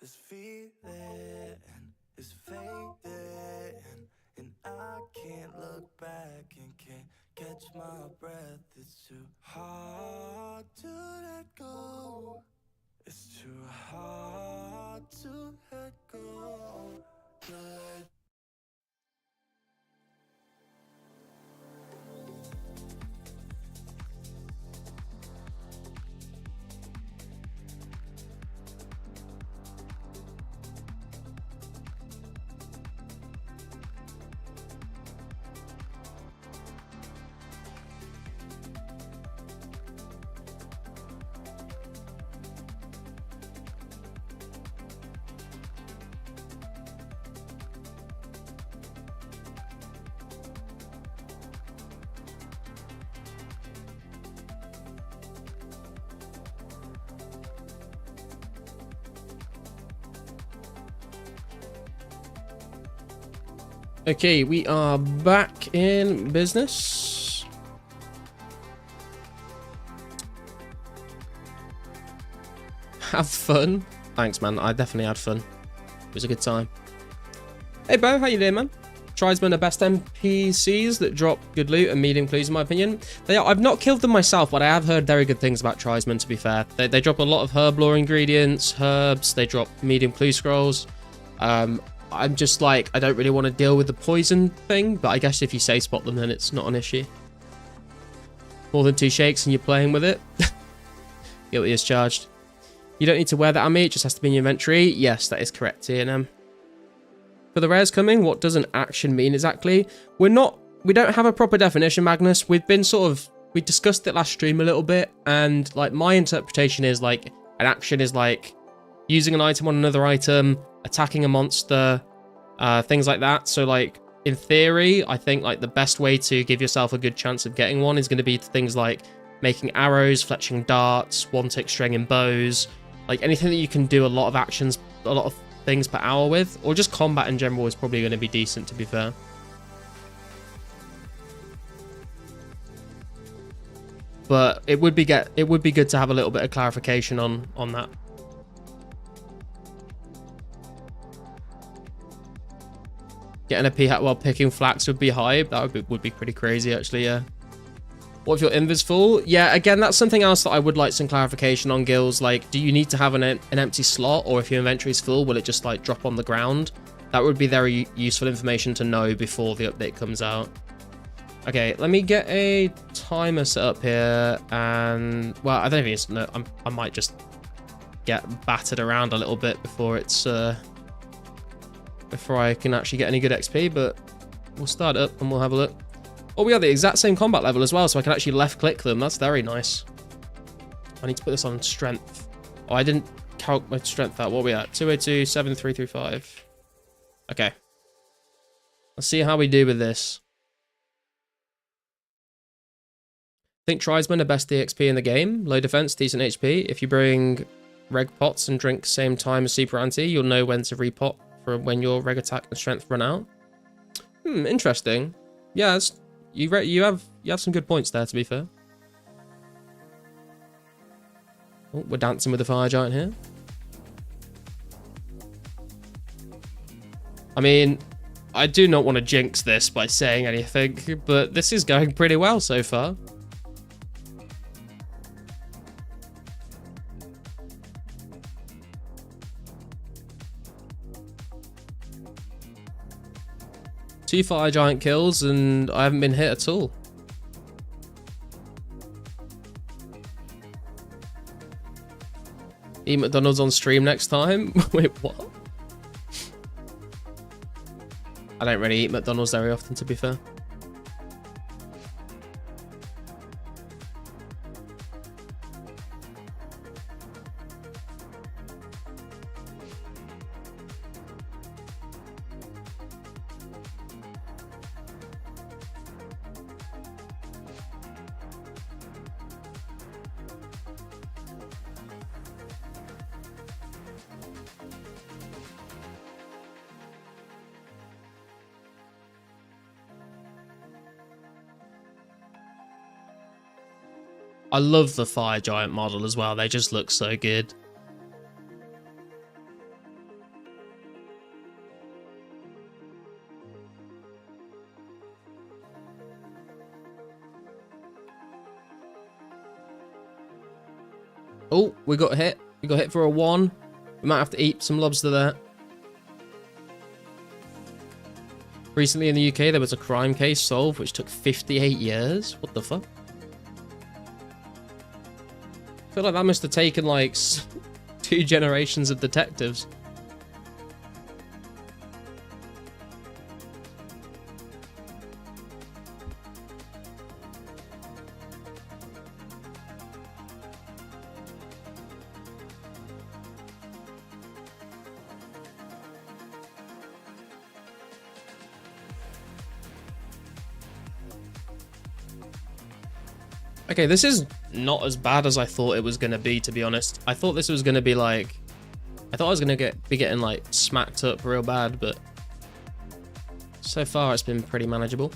this feeling is fading, and I can't look back and can't catch my breath. It's too hard to let go. It's too hard to let go. To let Okay, we are back in business. Have fun. Thanks, man. I definitely had fun. It was a good time. Hey, Bo, how you doing, man? Tribesmen are best NPCs that drop good loot and medium clues, in my opinion. They are. I've not killed them myself, but I have heard very good things about Tribesmen, to be fair. They drop a lot of herb lore ingredients, herbs. They drop medium clue scrolls. I'm just like, I don't really want to deal with the poison thing, but I guess if you say spot them, then it's not an issue. More than 2 shakes and you're playing with it. Guilty as charged. You don't need to wear that on me, it just has to be in your inventory. Yes, that is correct, TNM. For the rares coming, what does an action mean exactly? We don't have a proper definition, Magnus. We discussed it last stream a little bit, and like my interpretation is like, an action is like using an item on another item, attacking a monster, things like that. So like in theory, I think like the best way to give yourself a good chance of getting one is going to be things like making arrows, fletching darts, one-tick stringing bows, like anything that you can do a lot of actions, a lot of things per hour with, or just combat in general is probably going to be decent, to be fair. But it would be good to have a little bit of clarification on that. Getting a p-hat while picking flax would be hype. That would be pretty crazy, actually, yeah. What if your inven's full? Yeah, again, that's something else that I would like some clarification on, Gills. Like, do you need to have an empty slot, or if your inventory's full, will it just, like, drop on the ground? That would be very useful information to know before the update comes out. Okay, let me get a timer set up here, and, well, I don't think it's, no, I might just get battered around a little bit before it's, before I can actually get any good XP, but we'll start it up and we'll have a look. Oh, we are the exact same combat level as well, so I can actually left click them. That's very nice. I need to put this on strength. Oh, I didn't calc my strength out. What are we at? 202, 7335. Okay. Let's see how we do with this. I think Tribesmen are best DXP in the game. Low defense, decent HP. If you bring reg pots and drink same time as super anti, you'll know when to repot for when your reg attack and strength run out. Interesting. Yeah, you have some good points there, to be fair. Oh, we're dancing with the fire giant here. I mean, I do not want to jinx this by saying anything, but this is going pretty well so far. Two fire giant kills and I haven't been hit at all. Eat McDonald's on stream next time? Wait, what? I don't really eat McDonald's very often, to be fair. I love the fire giant model as well. They just look so good. Oh, we got hit. We got hit for a 1. We might have to eat some lobster there. Recently in the UK, there was a crime case solved which took 58 years. What the fuck? I feel like that must have taken like 2 generations of detectives. Okay, this is not as bad as I thought it was going to be honest. I thought this was going to be like... I thought I was going to be getting like smacked up real bad, but... So far it's been pretty manageable.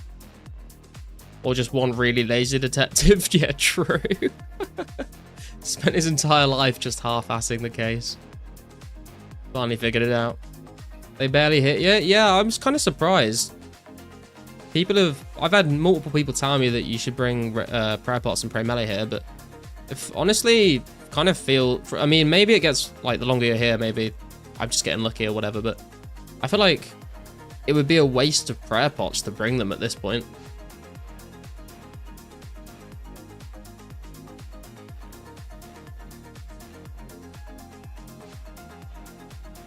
Or just one really lazy detective. Yeah, true. Spent his entire life just half-assing the case. Finally figured it out. They barely hit yet? Yeah, I'm kind of surprised. I've had multiple people tell me that you should bring prayer pots and pray melee here, but honestly, kind of feel, I mean, maybe it gets, like, the longer you're here, maybe I'm just getting lucky or whatever, but I feel like it would be a waste of prayer pots to bring them at this point.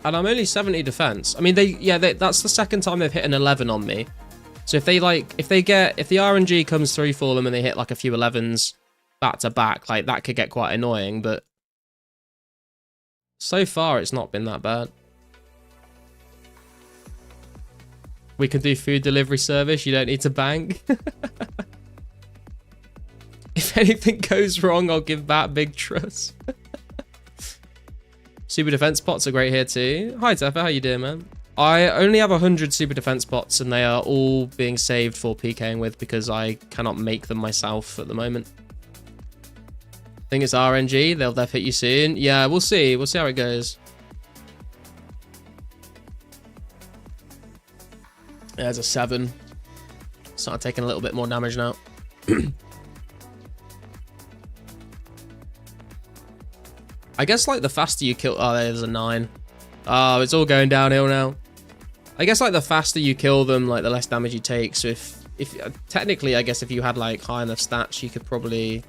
And I'm only 70 defense. I mean, that's the second time they've hit an 11 on me. So if the RNG comes through for them and they hit like a few 11s back to back, like that could get quite annoying, but so far it's not been that bad. We can do food delivery service, you don't need to bank. If anything goes wrong, I'll give that big trust. Super defense pots are great here too. Hi Teffa, how you doing, man? I only have 100 super defense pots and they are all being saved for PKing with because I cannot make them myself at the moment. I think it's RNG. They'll def hit you soon. Yeah, we'll see. We'll see how it goes. There's a 7. Started taking a little bit more damage now. I guess like the faster you kill... Oh, there's a 9. Oh, it's all going downhill now. I guess like the faster you kill them, like the less damage you take. So if technically, I guess if you had like high enough stats, you could probably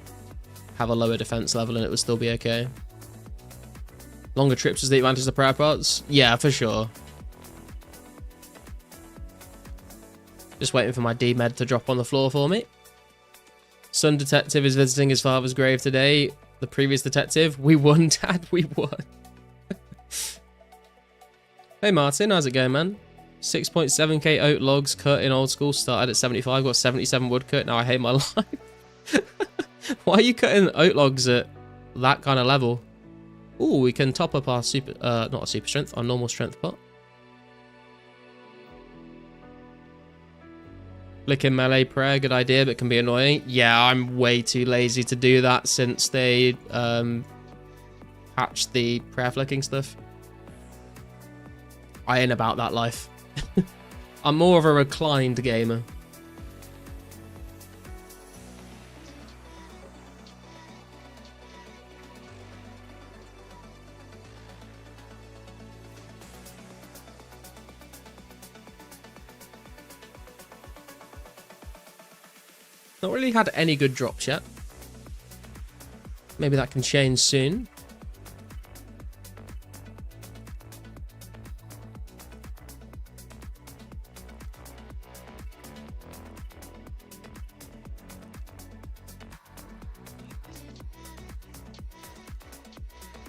have a lower defense level and it would still be okay. Longer trips is the advantage of prayer pots. Yeah, for sure. Just waiting for my D-med to drop on the floor for me. Son detective is visiting his father's grave today. The previous detective, we won, Dad, we won. Hey Martin, how's it going, man? 6.7k oat logs cut in old school, started at 75, got 77 wood cut, now I hate my life. Why are you cutting oat logs at that kind of level? Ooh, we can top up our super, not a super strength, our normal strength pot. Flicking melee prayer, good idea, but can be annoying. Yeah, I'm way too lazy to do that since they patched the prayer flicking stuff. I ain't about that life. I'm more of a reclined gamer. Not really had any good drops yet. Maybe that can change soon.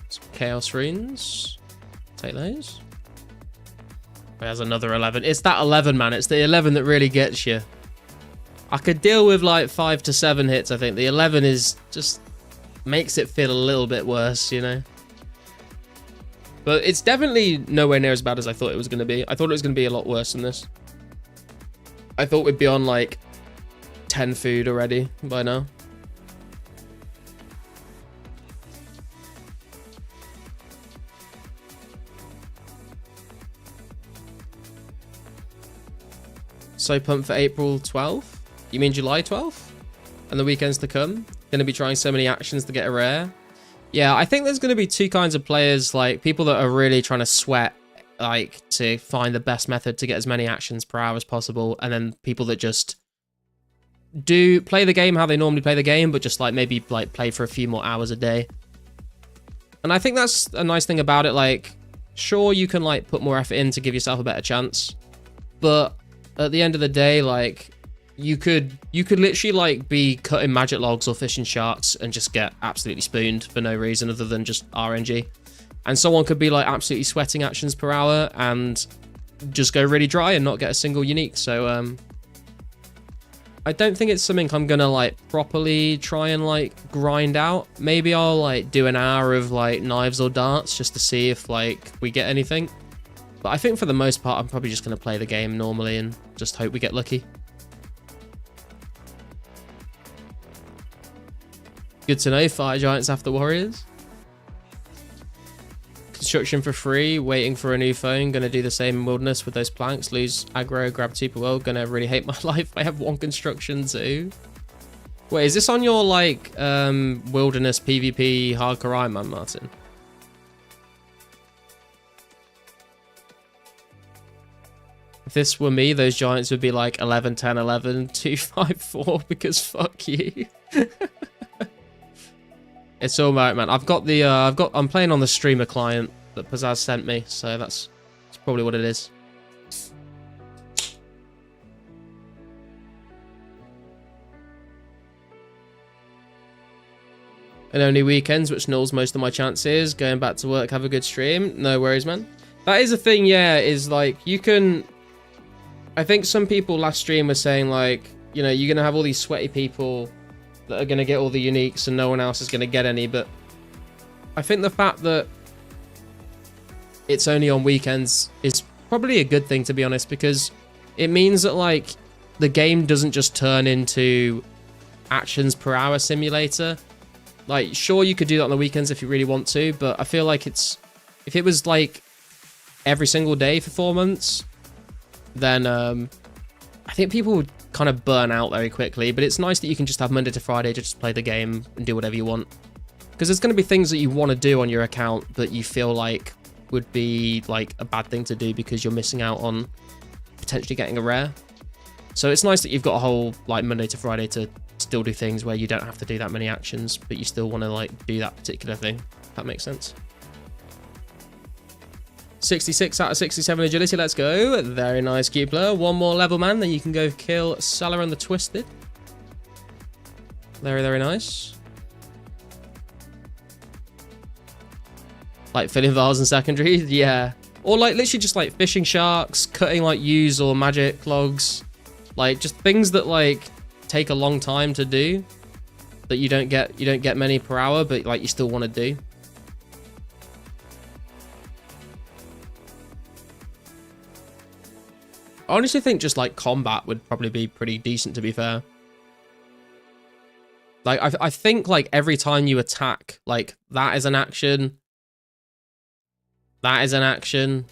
Some Chaos Runes. Take those. There's another 11. It's that 11, man. It's the 11 that really gets you. I could deal with like 5 to 7 hits, I think. The 11 is just makes it feel a little bit worse, you know? But it's definitely nowhere near as bad as I thought it was going to be. I thought it was going to be a lot worse than this. I thought we'd be on like 10 food already by now. So pumped for April 12th? You mean July 12th? And the weekends to come? Gonna be trying so many actions to get a rare. Yeah, I think there's gonna be two kinds of players, like people that are really trying to sweat, like to find the best method to get as many actions per hour as possible, and then people that just do play the game how they normally play the game, but just like maybe like play for a few more hours a day. And I think that's a nice thing about it. Like, sure, you can like put more effort in to give yourself a better chance, but at the end of the day, like you could literally like be cutting magic logs or fishing sharks and just get absolutely spooned for no reason other than just RNG. And someone could be like absolutely sweating actions per hour and just go really dry and not get a single unique. So I don't think it's something I'm gonna like properly try and like grind out. Maybe I'll like do an hour of like knives or darts just to see if like we get anything. But I think for the most part, I'm probably just gonna play the game normally and just hope we get lucky. Good to know, Fire Giants after Warriors. Construction for free, waiting for a new phone. Gonna do the same in Wilderness with those planks. Lose aggro, grab 2 per world. Gonna really hate my life. I have 1 construction too. Wait, is this on your like Wilderness PvP hardcore Ironman, Martin? If this were me, those Giants would be like 11, 10, 11, 2, 5, 4 because fuck you. It's all right, man. I've got the I'm playing on the streamer client that Pizzazz sent me, so that's probably what it is. And only weekends, which nulls most of my chances. Going back to work, have a good stream. No worries, man. That is a thing, yeah, is like you can. I think some people last stream were saying like, you know, you're gonna have all these sweaty people that are going to get all the uniques and no one else is going to get any, but I think the fact that it's only on weekends is probably a good thing, to be honest, because it means that like the game doesn't just turn into actions per hour simulator. Like, sure, you could do that on the weekends if you really want to, but I feel like if it was like every single day for 4 months, then I think people would kind of burn out very quickly. But it's nice that you can just have Monday to Friday to just play the game and do whatever you want, because there's going to be things that you want to do on your account that you feel like would be like a bad thing to do because you're missing out on potentially getting a rare. So it's nice that you've got a whole like Monday to Friday to still do things where you don't have to do that many actions, but you still want to like do that particular thing. If that makes sense. 66 out of 67 agility, let's go. Very nice, Cupler. 1 more level, man, then you can go kill Salah and the Twisted. Very, very nice. Like filling vials and secondaries, yeah. Or like literally just like fishing sharks, cutting like use or magic logs. Like just things that like take a long time to do that you don't get many per hour, but like you still want to do. I honestly think just like combat would probably be pretty decent, to be fair. Like, I think like every time you attack, like that is an action. That is an action.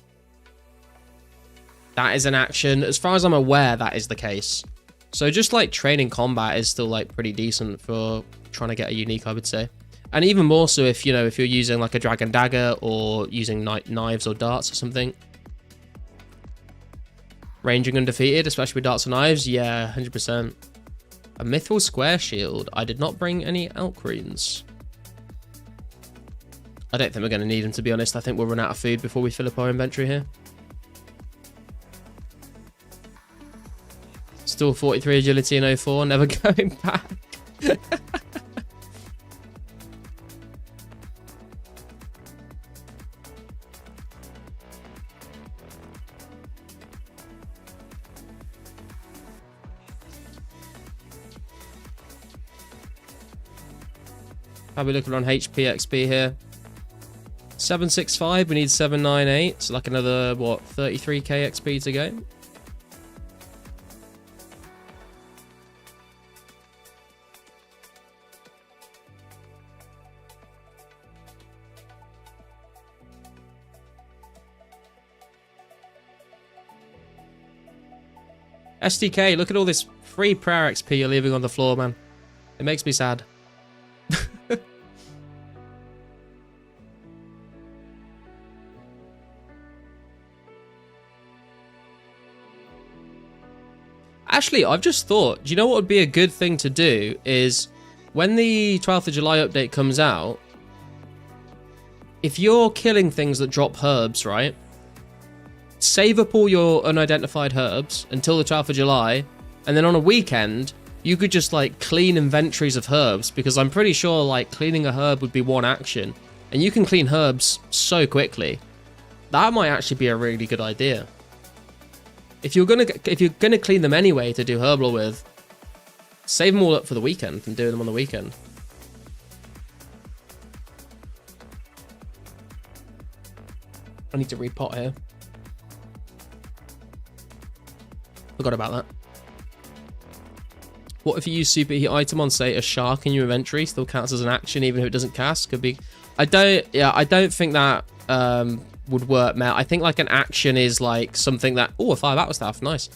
That is an action. As far as I'm aware, that is the case. So just like training combat is still like pretty decent for trying to get a unique, I would say. And even more so if, you know, if you're using like a dragon dagger or using knives or darts or something. Ranging undefeated, especially with darts and knives. Yeah, 100%. A mithril square shield. I did not bring any alcrenes. I don't think we're going to need them, to be honest. I think we'll run out of food before we fill up our inventory here. Still 43 agility and 04, never going back. How are we looking on HP XP here? 765, we need 798, so like another, what, 33k XP to go. SDK, look at all this free prayer XP you're leaving on the floor, man. It makes me sad. Actually, I've just thought, do you know what would be a good thing to do is when the 12th of July update comes out, if you're killing things that drop herbs, right? Save up all your unidentified herbs until the 12th of July, and then on a weekend, you could just like clean inventories of herbs, because I'm pretty sure like cleaning a herb would be one action, and you can clean herbs so quickly. That might actually be a really good idea. If you're gonna clean them anyway to do herbal with, save them all up for the weekend and do them on the weekend. I need to repot here. Forgot about that. What if you use superheat item on, say, a shark in your inventory? Still counts as an action even if it doesn't cast? Could be. I don't think that would work, Mel. I think like an action is like something that... Oh, a 5 battle staff. Nice.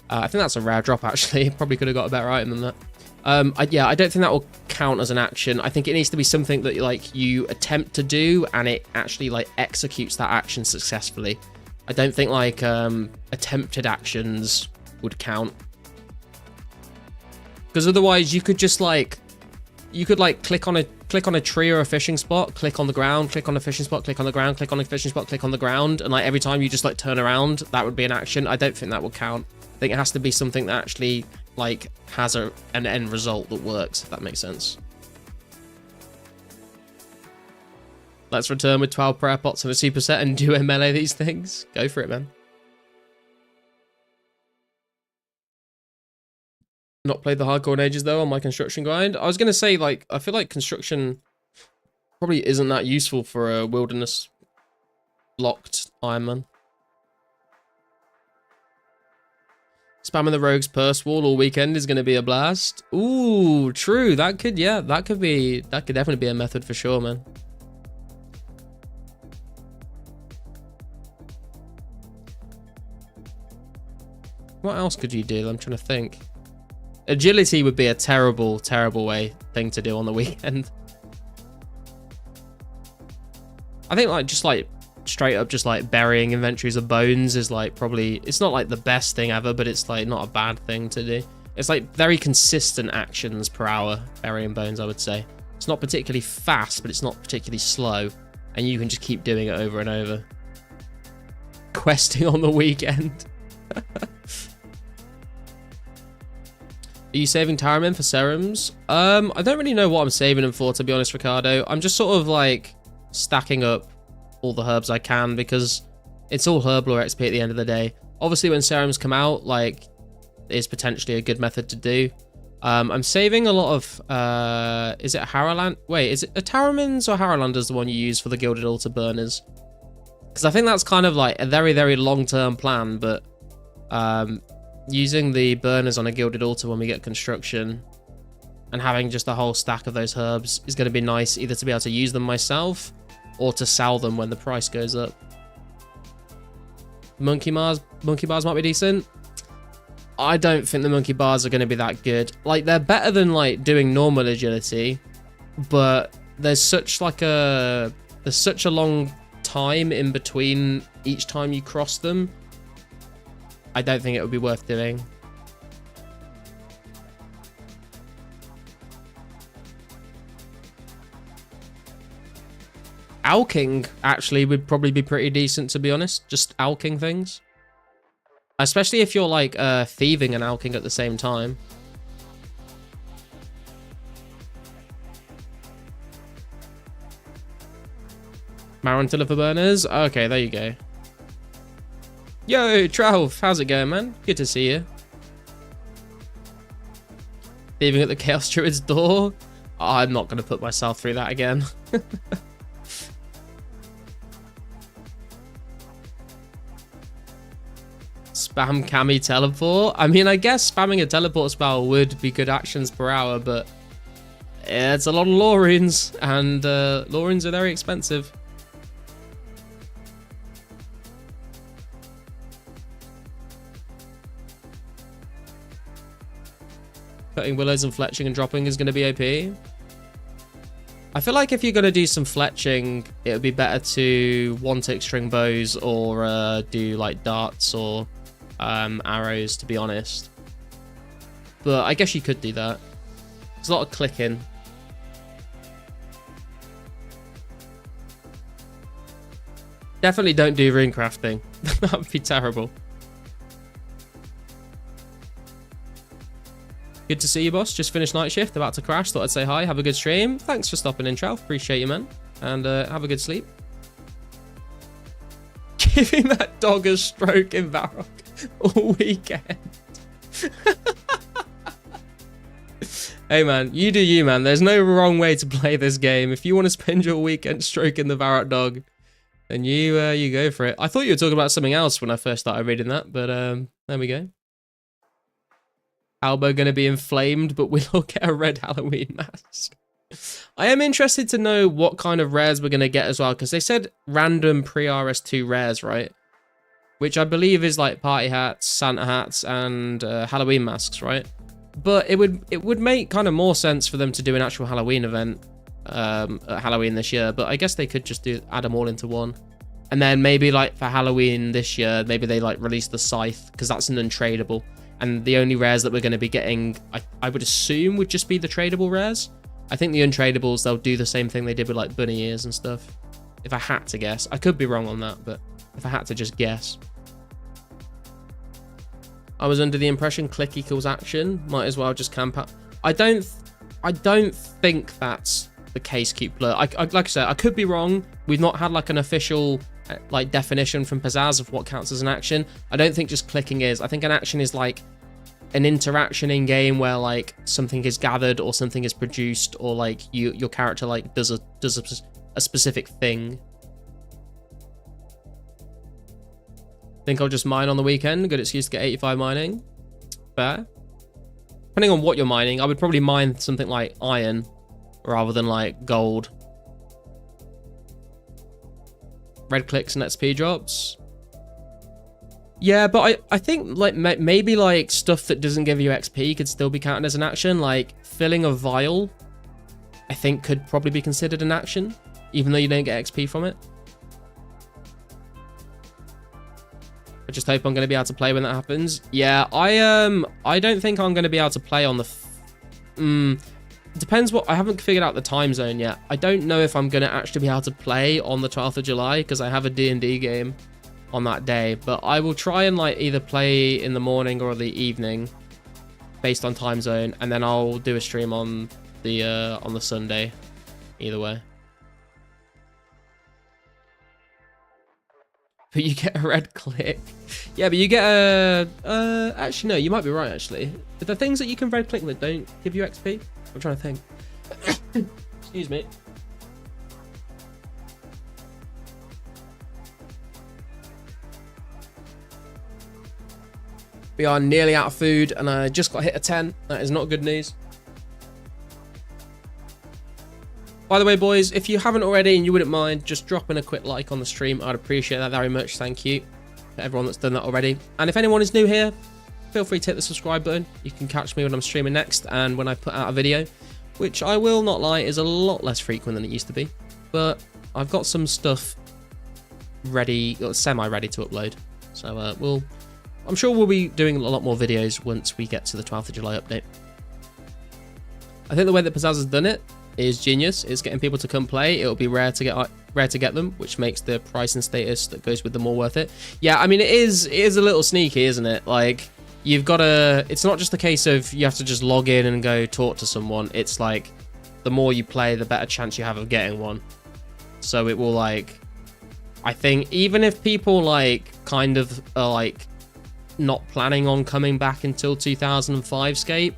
I think that's a rare drop, actually. Probably could have got a better item than that. I don't think that will count as an action. I think it needs to be something that like you attempt to do and it actually like executes that action successfully. I don't think like attempted actions would count. Because otherwise you could just like... You could like click on a tree or a fishing spot, click on the ground, click on a fishing spot, click on the ground, click on a fishing spot, click on the ground, and like every time you just like turn around, that would be an action. I don't think that would count. I think it has to be something that actually like has an end result that works, if that makes sense. Let's return with 12 prayer pots and a superset and do melee these things. Go for it, man. Not played the hardcore in ages though on my construction grind. I was gonna say, like, I feel like construction probably isn't that useful for a wilderness locked Ironman. Spamming the rogue's purse wall all weekend is gonna be a blast. Ooh, true. That could definitely be a method for sure, man. What else could you do? I'm trying to think. Agility would be a terrible, terrible thing to do on the weekend. I think like just like straight up just like burying inventories of bones is like probably, it's not like the best thing ever, but it's like not a bad thing to do. It's like very consistent actions per hour, burying bones, I would say. It's not particularly fast, but it's not particularly slow, and you can just keep doing it over and over. Questing on the weekend. Are you saving Taramin for serums? I don't really know what I'm saving them for, to be honest, Ricardo. I'm just sort of like stacking up all the herbs I can because it's all herbal or XP at the end of the day. Obviously, when serums come out, like, is potentially a good method to do. I'm saving a lot of, is it Harrowland? Wait, is it Taramins or Harrowlanders the one you use for the Gilded Altar burners? Because I think that's kind of like a very, very long-term plan, but Using the burners on a gilded altar when we get construction and having just a whole stack of those herbs is going to be nice, either to be able to use them myself or to sell them when the price goes up. Monkey bars might be decent. I don't think the monkey bars are going to be that good. Like, they're better than like doing normal agility, but there's such a long time in between each time you cross them. I don't think it would be worth doing. Alking actually would probably be pretty decent, to be honest. Just alking things. Especially if you're like thieving and alking at the same time. Marantilla for burners? Okay, there you go. Yo, Tralf, how's it going, man? Good to see you. Thieving at the Chaos Druid's door? Oh, I'm not going to put myself through that again. Spam Cami teleport? I mean, I guess spamming a teleport spell would be good actions per hour, but it's a lot of lore runes, and lore runes are very expensive. Cutting willows and fletching and dropping is going to be OP. I feel like if you're going to do some fletching, it would be better to one-tick string bows or do like darts or arrows, to be honest. But I guess you could do that. There's a lot of clicking. Definitely don't do rune crafting. That would be terrible. Good to see you, boss. Just finished night shift, about to crash. Thought I'd say hi. Have a good stream. Thanks for stopping in, Tralf. Appreciate you, man. And have a good sleep. Giving that dog a stroke in Varrock all weekend. Hey, man. You do you, man. There's no wrong way to play this game. If you want to spend your weekend stroking the Varrock dog, then you go for it. I thought you were talking about something else when I first started reading that, but there we go. Albo gonna be inflamed, but we'll get a red Halloween mask. I am interested to know what kind of rares we're gonna get as well, because they said random pre-RS2 rares, right? Which I believe is like party hats, Santa hats, and Halloween masks, right? But it would make kind of more sense for them to do an actual Halloween event at Halloween this year. But I guess they could just add them all into one. And then maybe like for Halloween this year, maybe they like release the scythe, because that's an untradable. And the only rares that we're going to be getting, I would assume, would just be the tradable rares. I think the untradables, they'll do the same thing they did with like bunny ears and stuff. If I had to guess. I could be wrong on that, but if I had to just guess. I was under the impression click equals action. Might as well just camp out. I don't think that's the case, Cute Blur. Like I said, I could be wrong. We've not had like an official like definition from Pizzazz of what counts as an action. I don't think just clicking is. I think an action is like an interaction in game where like something is gathered or something is produced, or like your character like does a specific thing. Think I'll just mine on the weekend. Good excuse to get 85 mining. Fair. Depending on what you're mining, I would probably mine something like iron rather than like gold. Red clicks and XP drops. Yeah, but I think like maybe like stuff that doesn't give you XP could still be counted as an action. Like filling a vial, I think could probably be considered an action, even though you don't get XP from it. I just hope I'm going to be able to play when that happens. Yeah, I don't think I'm going to be able to play on the... Depends what... I haven't figured out the time zone yet. I don't know if I'm going to actually be able to play on the 12th of July, because I have a D&D game on that day. But I will try and like either play in the morning or the evening based on time zone, and then I'll do a stream on the Sunday. Either way. But you get a red click. Yeah, but you get a... actually, no, you might be right, actually. Are there things that you can red click that don't give you XP? I'm trying to think. Excuse me. We are nearly out of food, and I just got hit a 10. That is not good news. By the way, boys, if you haven't already and you wouldn't mind just dropping a quick like on the stream, I'd appreciate that very much. Thank you to everyone that's done that already. And if anyone is new here, feel free to hit the subscribe button. You can catch me when I'm streaming next and when I put out a video, which I will not lie is a lot less frequent than it used to be. But I've got some stuff ready, semi-ready to upload. So I'm sure we'll be doing a lot more videos once we get to the 12th of July update. I think the way that Pizzazz has done it is genius. It's getting people to come play. It'll be rare to get them, which makes the price and status that goes with them more worth it. Yeah, I mean, it is a little sneaky, isn't it? Like, you've got to, it's not just a case of you have to just log in and go talk to someone. It's like, the more you play, the better chance you have of getting one. So it will, like, I think even if people like kind of are like not planning on coming back until 2005 Scape,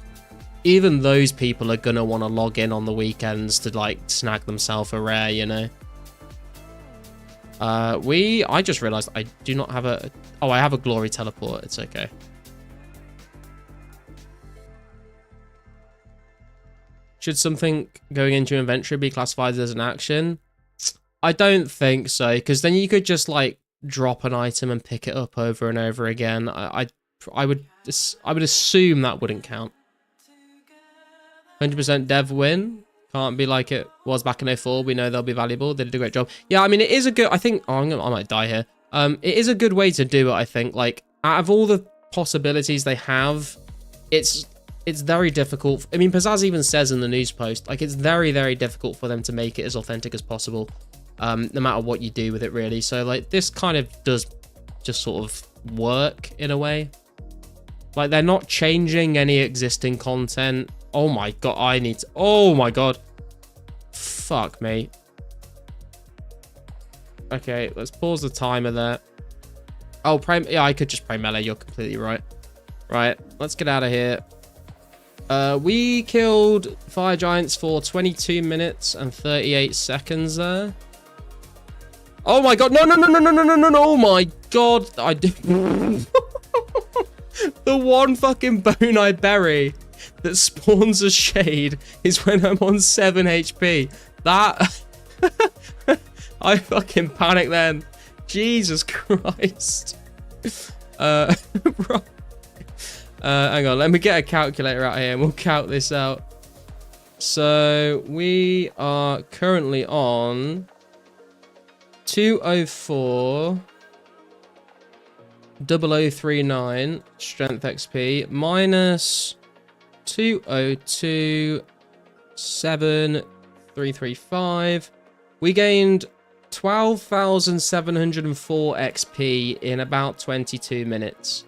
even those people are gonna want to log in on the weekends to like snag themselves a rare, you know. I just realized I do not have a, oh, I have a glory teleport. It's okay. Should something going into your inventory be classified as an action? I don't think so, because then you could just like drop an item and pick it up over and over again. I would assume that wouldn't count. 100% dev win. Can't be like it was back in 04. We know they'll be valuable. They did a great job. Yeah, I mean, it is a good, I think, oh, I might die here. It is a good way to do it, I think. Like, out of all the possibilities they have, it's very difficult. I mean, Pizzazz even says in the news post, like, it's very, very difficult for them to make it as authentic as possible, no matter what you do with it, really. So, like, this kind of does just sort of work in a way. Like, they're not changing any existing content. Oh my god, I need to... Oh my god. Fuck me. Okay, let's pause the timer there. Oh, pray... Yeah, I could just pray melee. You're completely right. Right, let's get out of here. We killed fire giants for 22 minutes and 38 seconds there. Oh my god. No, no, no, no, no, no, no, no, no. Oh my god. I did... The one fucking bone I bury that spawns a shade is when I'm on 7 HP. That... I fucking panicked then. Jesus Christ. Hang on, let me get a calculator out here and we'll count this out. So, we are currently on 204... 0039 strength XP minus 202 7335. We gained 12,704 XP in about 22 minutes.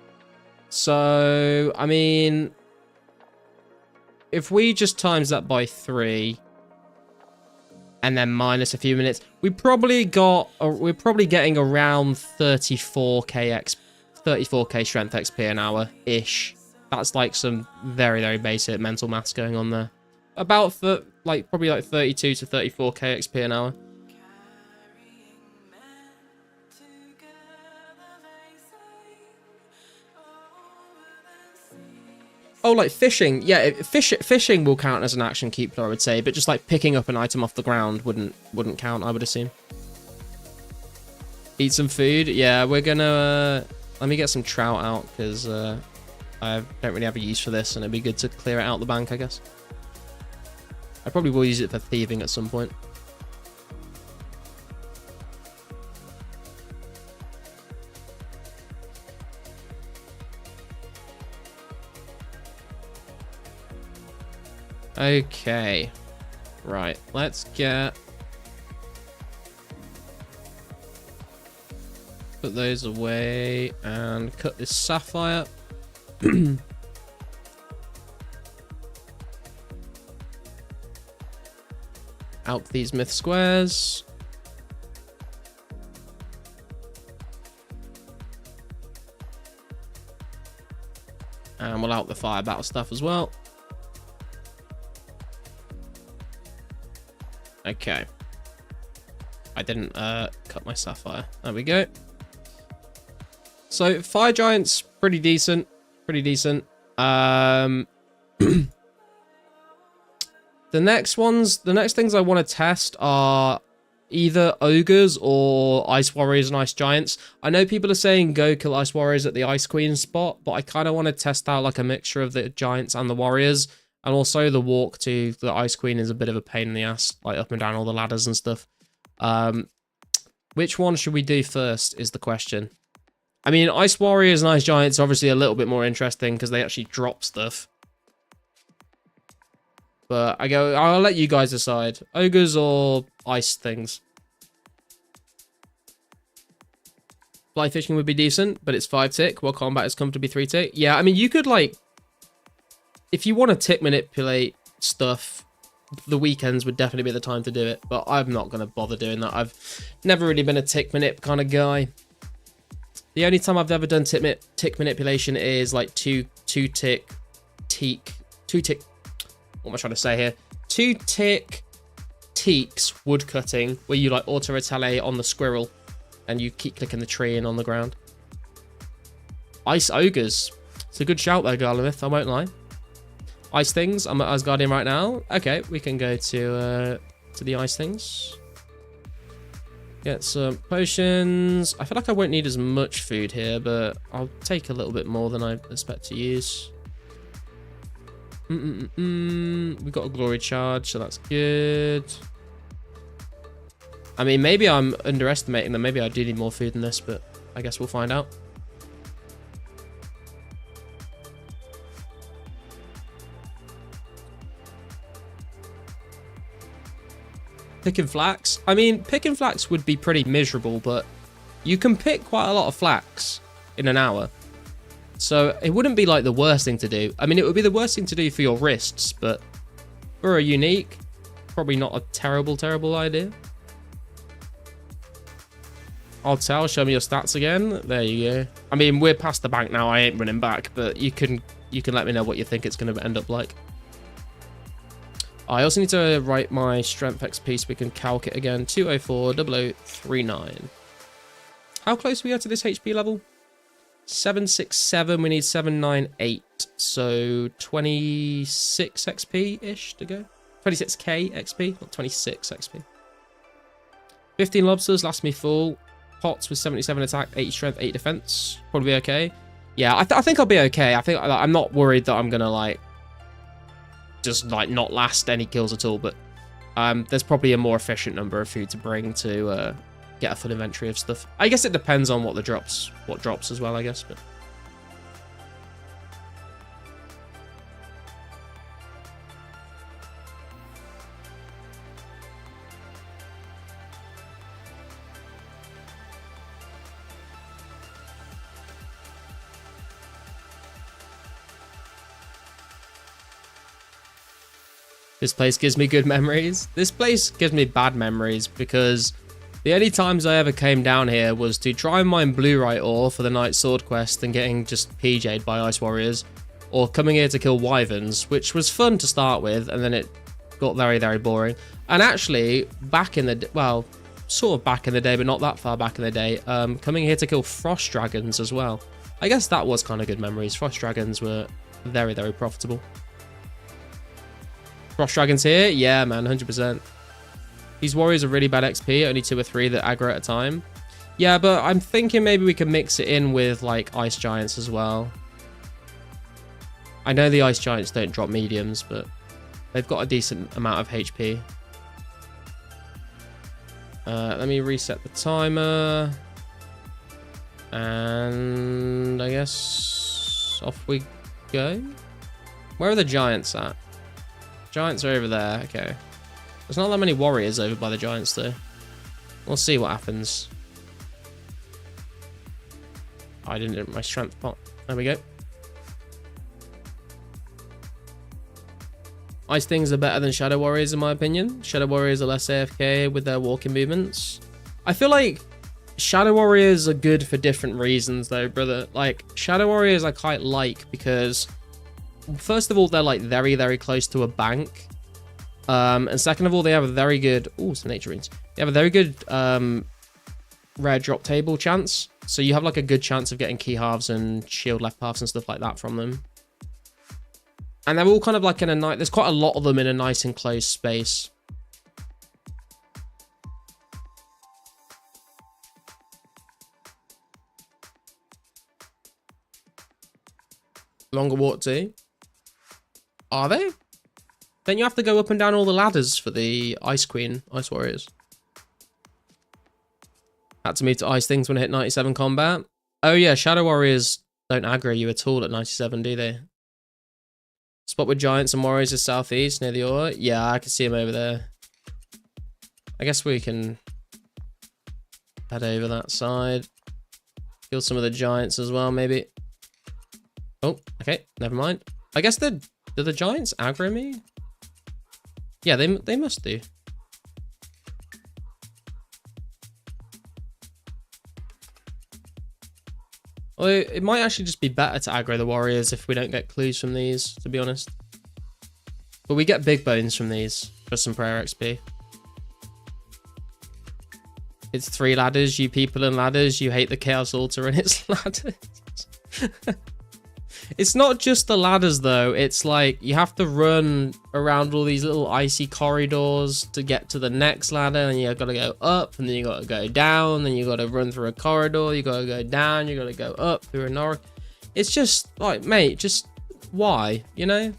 So, I mean, if we just times that by 3 and then minus a few minutes, we're probably getting around 34k strength XP an hour ish. That's like some very, very basic mental maths going on there. About probably like 32 to 34k XP an hour. Oh, like fishing. Yeah, fishing will count as an action keeper, I would say, but just like picking up an item off the ground wouldn't count, I would assume. Eat some food. Yeah, we're gonna let me get some trout out because I don't really have a use for this, and it'd be good to clear it out the bank, I guess. I probably will use it for thieving at some point. Okay, right, let's put those away and cut this sapphire. Out these myth squares. And we'll out the fire battle stuff as well. Okay. I didn't cut my sapphire. There we go. So fire giant's pretty decent. Pretty decent. The next things I want to test are either ogres or ice warriors and ice giants. I know people are saying go kill ice warriors at the ice queen spot, but I kind of want to test out like a mixture of the giants and the warriors. And also the walk to the ice queen is a bit of a pain in the ass, like up and down all the ladders and stuff. Which one should we do first is the question. I mean, ice warriors and ice giants are obviously a little bit more interesting because they actually drop stuff. But I'll let you guys decide. Ogres or ice things. Fly fishing would be decent, but it's 5 tick, while combat is comfortably 3 tick. Yeah, I mean, you could, like, if you want to tick manipulate stuff, the weekends would definitely be the time to do it. But I'm not going to bother doing that. I've never really been a tick manip kind of guy. The only time I've ever done tick manipulation is like 2 tick, what am I trying to say here? 2 tick teaks wood cutting, where you like auto retaliate on the squirrel and you keep clicking the tree and on the ground. Ice ogres. It's a good shout there, Garlemith, I won't lie. Ice things. I'm at Asgardian right now. Okay, we can go to the ice things. Get some potions. I feel like I won't need as much food here, but I'll take a little bit more than I expect to use. We've got a glory charge, so that's good. I mean, maybe I'm underestimating them. Maybe I do need more food than this, but I guess we'll find out. Picking flax. I mean, picking flax would be pretty miserable, but you can pick quite a lot of flax in an hour. So it wouldn't be like the worst thing to do. I mean, it would be the worst thing to do for your wrists, but for a unique, probably not a terrible, terrible idea. I'll tell, show me your stats again. There you go. I mean, we're past the bank now. I ain't running back, but you can let me know what you think it's going to end up like. I also need to write my strength XP so we can calc it again. 2040039. How close are we are to this HP level? 767. We need 798. So 26 XP-ish to go. 26k XP, not 26 XP. 15 lobsters, last me full. Pots with 77 attack, 80 strength, 8 defense. Probably okay. Yeah, I think I'll be okay. I think I'm not worried that I'm gonna like just like not last any kills at all, but there's probably a more efficient number of food to bring to get a full inventory of stuff. I guess it depends on what drops as well, I guess, but this place gives me good memories. This place gives me bad memories because the only times I ever came down here was to try and mine Bluerite ore for the Night Sword quest and getting just PJ'd by Ice Warriors, or coming here to kill Wyverns, which was fun to start with, and then it got very, very boring. And actually, back in the well, sort of back in the day, but not that far back in the day, coming here to kill Frost Dragons as well. I guess that was kind of good memories. Frost Dragons were very, very profitable. Frost Dragons here? Yeah, man, 100%. These warriors are really bad XP, only 2 or 3 that aggro at a time. Yeah, but I'm thinking maybe we can mix it in with, like, ice giants as well. I know the ice giants don't drop mediums, but they've got a decent amount of HP. Let me reset the timer. And I guess off we go. Where are the giants at? Giants are over there, okay. There's not that many warriors over by the giants though. We'll see what happens. I didn't hit my strength pot. There we go. Ice things are better than shadow warriors in my opinion. Shadow warriors are less AFK with their walking movements. I feel like shadow warriors are good for different reasons though, brother. Like, shadow warriors I quite like because first of all, they're like very, very close to a bank. And second of all, they have a very good... Ooh, some nature runes. They have a very good rare drop table chance. So you have like a good chance of getting key halves and shield left halves and stuff like that from them. And they're all kind of like in a nice... There's quite a lot of them in a nice enclosed space. Longer walk too. Are they? Then you have to go up and down all the ladders for the Ice Queen, Ice Warriors. Had to move to ice things when I hit 97 combat. Oh yeah, Shadow Warriors don't aggro you at all at 97, do they? Spot with Giants and Warriors is southeast near the ore. Yeah, I can see him over there. I guess we can head over that side. Kill some of the Giants as well, maybe. Oh, okay, never mind. I guess do the Giants aggro me? Yeah, they must do. Well, it might actually just be better to aggro the Warriors if we don't get clues from these, to be honest. But we get big bones from these for some prayer XP. It's 3 ladders, you people in ladders. You hate the Chaos Altar and its ladders. It's not just the ladders though. It's like you have to run around all these little icy corridors to get to the next ladder, and you got to go up, and then you got to go down, then you got to run through a corridor, you got to go down, you got to go up through an oracle. It's just like, mate, just why, you know?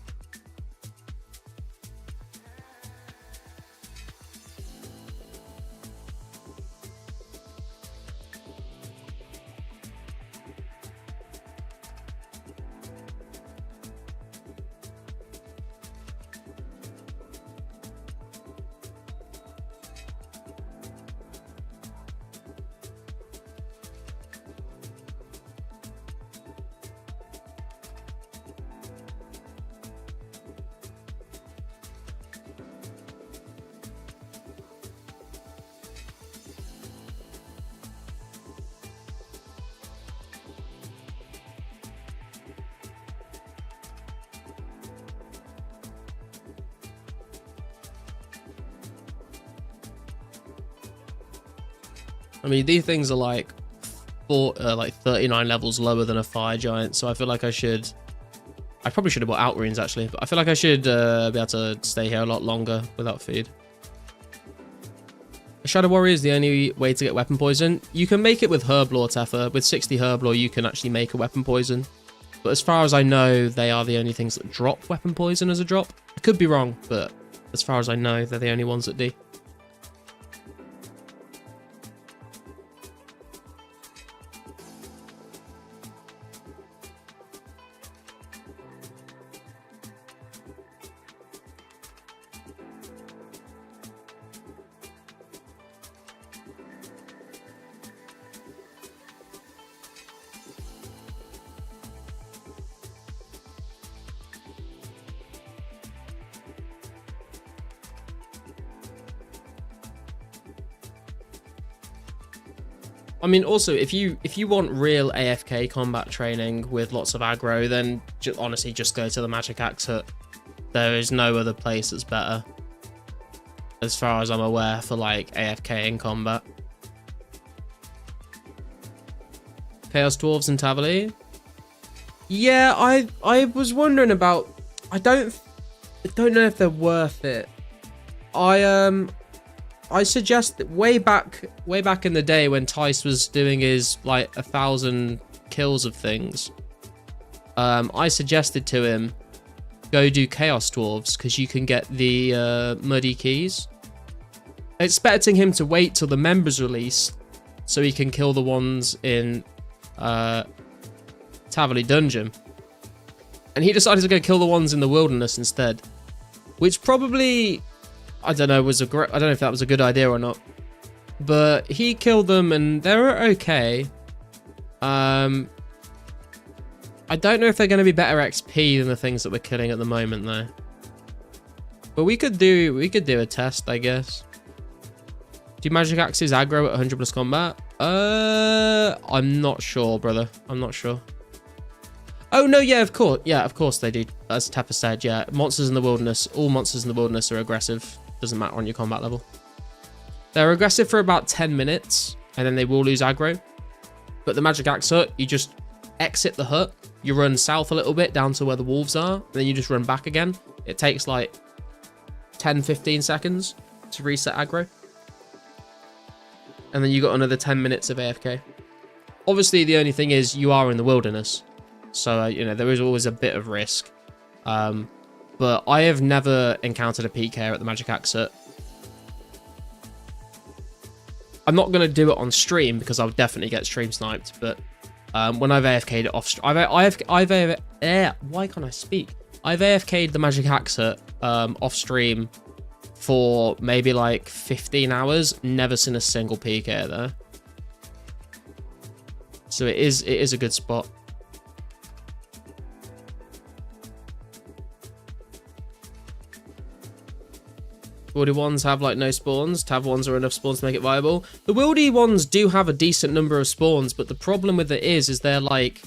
I mean, these things are like 39 levels lower than a fire giant, so I feel like I probably should have bought out runes actually, but I feel like I should be able to stay here a lot longer without food. A Shadow Warrior is the only way to get weapon poison. You can make it with Herblore, Tether. With 60 Herblore, you can actually make a weapon poison. But as far as I know, they are the only things that drop weapon poison as a drop. I could be wrong, but as far as I know, they're the only ones that do. I mean, also, if you want real AFK combat training with lots of aggro, then honestly, just go to the Magic Axe Hut. There is no other place that's better, as far as I'm aware, for like AFK in combat. Chaos Dwarves and Tavali. Yeah, I was wondering about. I don't know if they're worth it. I suggest that way back in the day when Tice was doing his like 1,000 kills of things, I suggested to him go do Chaos Dwarves because you can get the muddy keys. Expecting him to wait till the members release so he can kill the ones in Tavali Dungeon, and he decided to go kill the ones in the wilderness instead, which probably, I don't know if that was a good idea or not, but he killed them and they were okay. I don't know if they're going to be better XP than the things that we're killing at the moment though. But we could do a test, I guess. Do Magic Axes aggro at 100 plus combat? I'm not sure, brother. I'm not sure. Oh no, yeah, of course. Yeah, of course they do. As Tepper said, yeah. Monsters in the wilderness. All monsters in the wilderness are aggressive. Doesn't matter on your combat level. They're aggressive for about 10 minutes, and then they will lose aggro. But the Magic Axe hut, you just exit the hut, you run south a little bit down to where the wolves are, and then you just run back again. It takes like 10-15 seconds to reset aggro. And then you got another 10 minutes of AFK. Obviously, the only thing is you are in the wilderness. So, you know, there is always a bit of risk. But I have never encountered a PK at the Magic Axe hut. I'm not going to do it on stream because I'll definitely get stream sniped. But when I've AFK'd it off... why can't I speak? I've AFK'd the Magic Axe hut off stream for maybe like 15 hours. Never seen a single PK there. So it is a good spot. Wildy ones have like no spawns. Tav ones are enough spawns to make it viable. The wildy ones do have a decent number of spawns, but the problem with it is they're like,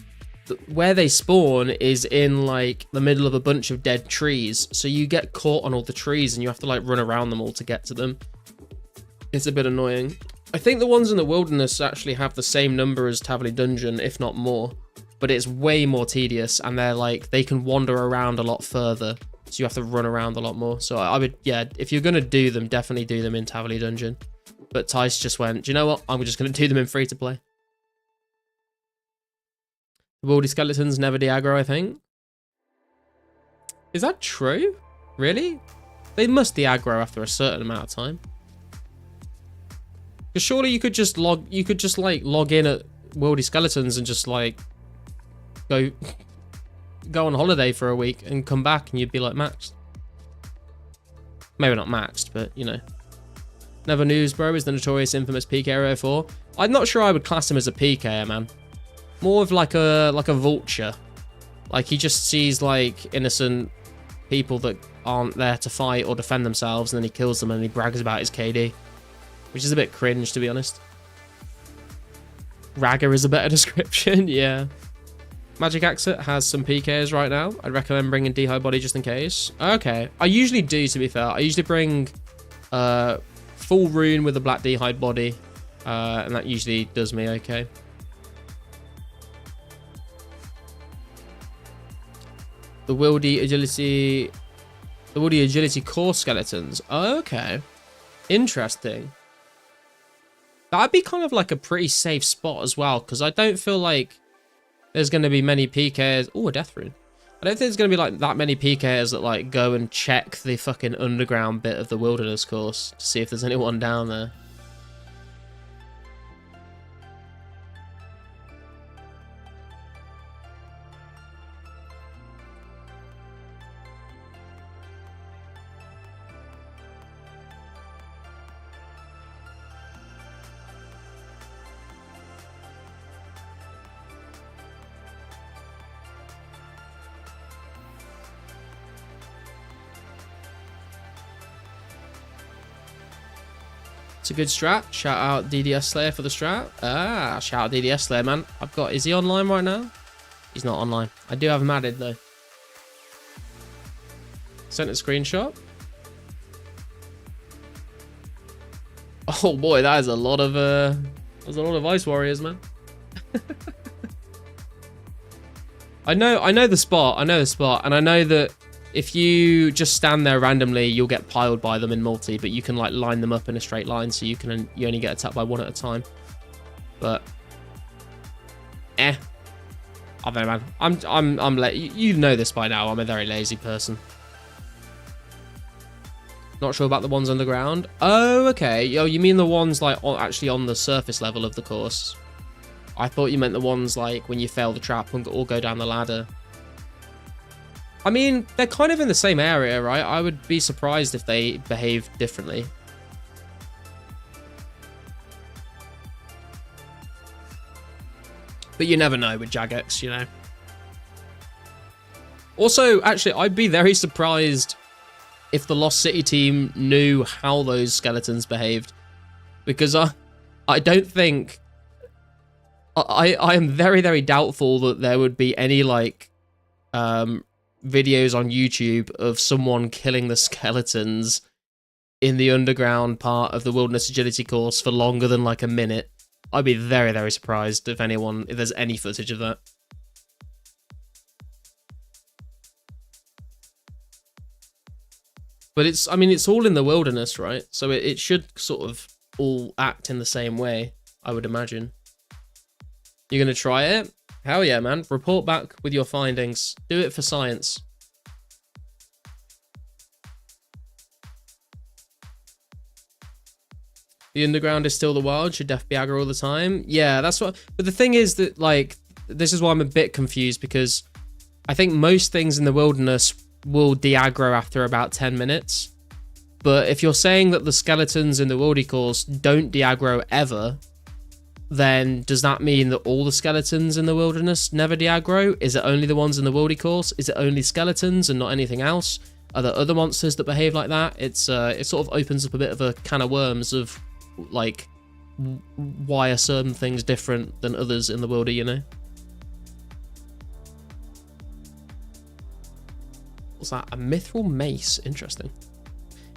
where they spawn is in like the middle of a bunch of dead trees. So you get caught on all the trees and you have to like run around them all to get to them. It's a bit annoying. I think the ones in the wilderness actually have the same number as Tavily Dungeon, if not more, but it's way more tedious and they're like, they can wander around a lot further. So you have to run around a lot more. So I would, yeah, if you're going to do them, definitely do them in Tavily Dungeon. But Tice just went, do you know what? I'm just going to do them in free to play. The wildy skeletons never de-aggro, I think. Is that true? Really? They must de-aggro after a certain amount of time. Because surely you could just log in at wildy skeletons and just like go on holiday for a week and come back and you'd be like maxed. Maybe not maxed, but you know. Never News Bro is the notorious infamous PK 04. I'm not sure I would class him as a PKer, man. More of like a vulture. Like he just sees like innocent people that aren't there to fight or defend themselves and then he kills them and he brags about his KD. Which is a bit cringe, to be honest. Ragger is a better description, yeah. Magic Axe has some PKs right now. I'd recommend bringing D-High Body just in case. Okay. I usually do, to be fair. I usually bring full rune with a black D-High Body. And that usually does me okay. The Wildy Agility Core Skeletons. Okay. Interesting. That'd be kind of like a pretty safe spot as well, because I don't feel like there's going to be many PKs. Oh, a death rune. I don't think there's going to be like that many PKs that like go and check the fucking underground bit of the wilderness course to see if there's anyone down there. It's a good strat. Shout out DDS Slayer for the strat. Ah, shout out DDS Slayer, man. Is he online right now? He's not online. I do have him added though. Sent a screenshot. Oh boy, that is a lot of there's a lot of Ice Warriors, man. I know the spot. And I know that if you just stand there randomly, you'll get piled by them in multi, but you can like line them up in a straight line, so you only get attacked by one at a time. But I don't know, man. I'm you know this by now. I'm a very lazy person. Not sure about the ones underground. Oh, okay. Oh, you mean the ones like actually on the surface level of the course? I thought you meant the ones like when you fail the trap and all go down the ladder. I mean, they're kind of in the same area, right? I would be surprised if they behaved differently. But you never know with Jagex, you know. Also, actually, I'd be very surprised if the Lost City team knew how those skeletons behaved. Because I don't think... I am very, very doubtful that there would be any, like... videos on YouTube of someone killing the skeletons in the underground part of the Wilderness Agility course for longer than like a minute. I'd be very, very surprised if there's any footage of that. But it's all in the wilderness, right? So it should sort of all act in the same way, I would imagine. You're going to try it? Hell yeah, man. Report back with your findings. Do it for science. The underground is still the wild. Should def be aggro all the time? Yeah, that's what... But the thing is that, like, this is why I'm a bit confused, because I think most things in the wilderness will de-aggro after about 10 minutes. But if you're saying that the skeletons in the wildy course don't de-aggro ever, then does that mean that all the skeletons in the wilderness never de-aggro? Is it only the ones in the wildy course? Is it only skeletons and not anything else? Are there other monsters that behave like that? It sort of opens up a bit of a can of worms of, like, why are certain things different than others in the wildy, you know? What's that? A mithril mace. Interesting.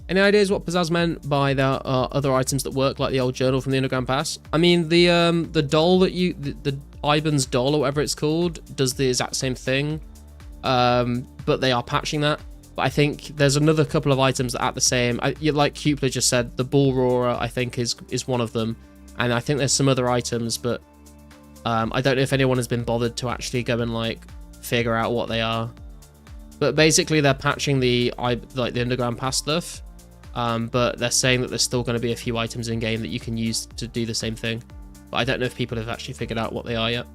Any ideas what Pizzazz meant by there are other items that work, like the old journal from the Underground Pass? I mean, the doll that the Ivan's doll or whatever it's called does the exact same thing, but they are patching that. But I think there's another couple of items that are the same. Like Cupler just said, the bull roarer I think is one of them, and I think there's some other items, but I don't know if anyone has been bothered to actually go and like figure out what they are. But basically, they're patching the Underground Pass stuff. But they're saying that there's still going to be a few items in game that you can use to do the same thing. But I don't know if people have actually figured out what they are yet.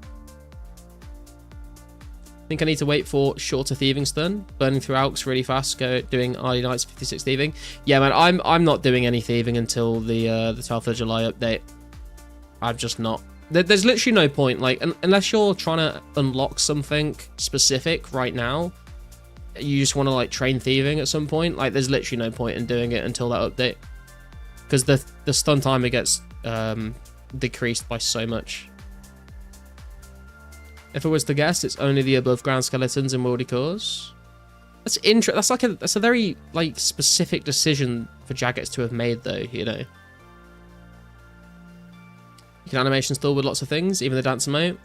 I think I need to wait for shorter thieving stun. Burning through alks really fast, doing Early Nights 56 thieving. Yeah, man, I'm not doing any thieving until the 12th of July update. I'm just not. There's literally no point, like, unless you're trying to unlock something specific right now. You just want to like train thieving at some point, like there's literally no point in doing it until that update, because the stun timer gets decreased by so much. If I was to guess, it's only the above ground skeletons in Wildy Cores. That's interesting. That's a very like specific decision for Jagex to have made, though, you know. You can animation still with lots of things, even the dancer mode.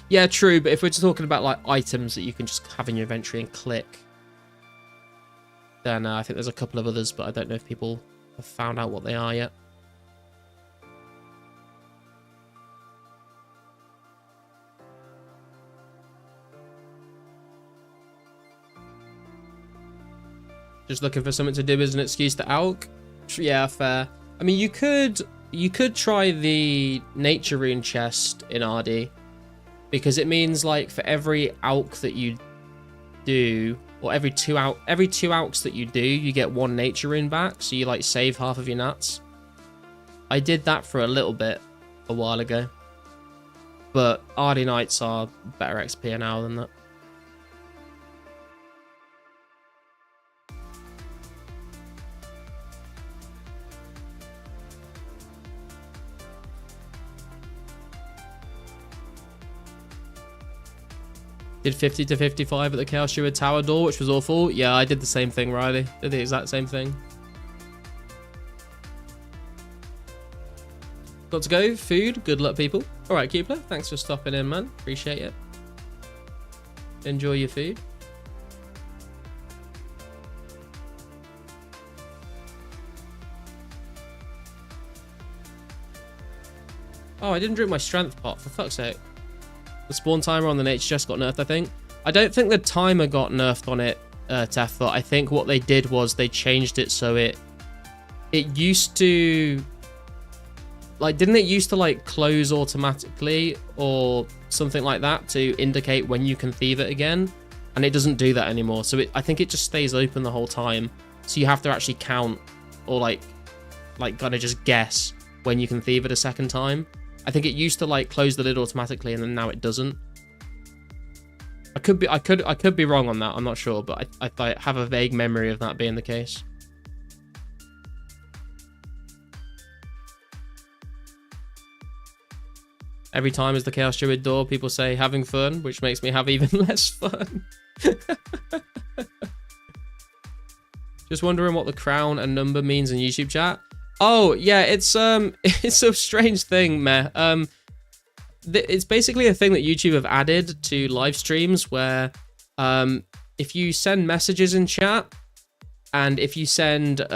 Yeah, true, but if we're just talking about like items that you can just have in your inventory and click, then I think there's a couple of others, but I don't know if people have found out what they are yet. Just looking for something to do as an excuse to alk? Yeah, fair. I mean, you could try the nature rune chest in RD, because it means like for every alk that you do, or every two alks that you do, you get one nature rune back, so you like save half of your nuts. I did that for a little bit a while ago, but RD Nights are better XP now than that. Did 50 to 55 at the Chaos Steward Tower door, which was awful. Yeah, I did the same thing, Riley. Did the exact same thing. Got to go. Food. Good luck, people. All right, Keepler. Thanks for stopping in, man. Appreciate it. Enjoy your food. Oh, I didn't drink my strength pot, for fuck's sake. The spawn timer on the nature chest got nerfed, I think. I don't think the timer got nerfed on it, Tef, I think what they did was they changed it so it used to... Like, didn't it used to, like, close automatically or something like that to indicate when you can thieve it again? And it doesn't do that anymore. So I think it just stays open the whole time. So you have to actually count or, like kind of just guess when you can thieve it a second time. I think it used to like close the lid automatically, and then now it doesn't. I could be wrong on that. I'm not sure, but I have a vague memory of that being the case. Every time as the Chaos Druid door, people say having fun, which makes me have even less fun. Just wondering what the crown and number means in YouTube chat. Oh, yeah, it's a strange thing, meh. it's basically a thing that YouTube have added to live streams where if you send messages in chat and if you send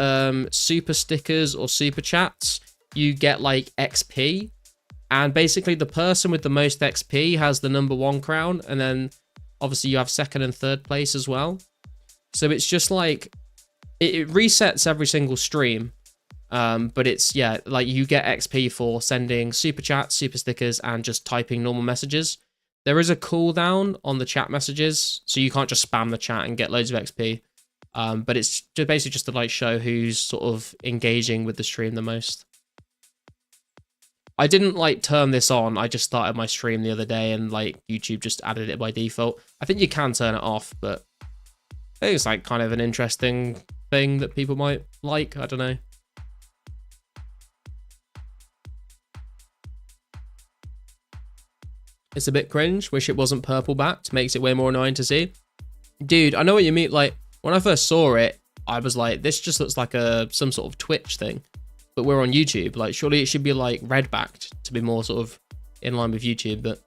super stickers or super chats, you get like XP. And basically the person with the most XP has the #1 crown, and then obviously you have second and third place as well. So it's just like it resets every single stream. But it's, yeah, like you get XP for sending super chats, super stickers, and just typing normal messages. There is a cooldown on the chat messages, so you can't just spam the chat and get loads of XP. But it's just basically just to like show who's sort of engaging with the stream the most. I didn't like turn this on. I just started my stream the other day and like YouTube just added it by default. I think you can turn it off, but I think it's like kind of an interesting thing that people might like. I don't know. It's a bit cringe. Wish it wasn't purple backed. Makes it way more annoying to see. Dude, I know what you mean. Like, when I first saw it, I was like, this just looks like some sort of Twitch thing. But we're on YouTube. Like, surely it should be like red backed to be more sort of in line with YouTube. But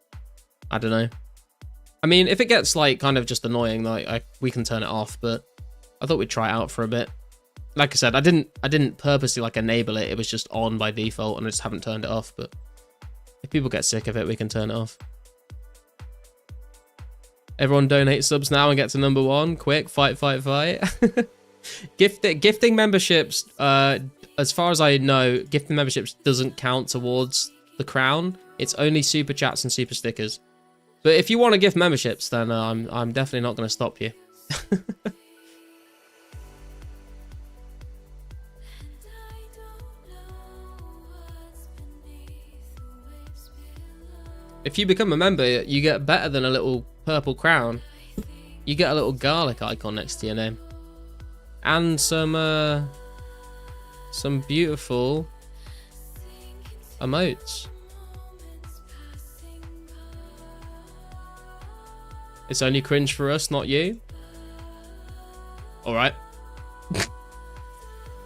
I don't know. I mean, if it gets like kind of just annoying, like we can turn it off. But I thought we'd try it out for a bit. Like I said, I didn't purposely like enable it. It was just on by default, and I just haven't turned it off. But if people get sick of it, we can turn it off. Everyone donate subs now and get to #1. Quick, fight. Gifting memberships, as far as I know, gifting memberships doesn't count towards the crown. It's only super chats and super stickers. But if you want to gift memberships, then I'm definitely not going to stop you. If you become a member, you get better than a little purple crown. You get a little garlic icon next to your name. And some beautiful emotes. It's only cringe for us, not you. All right.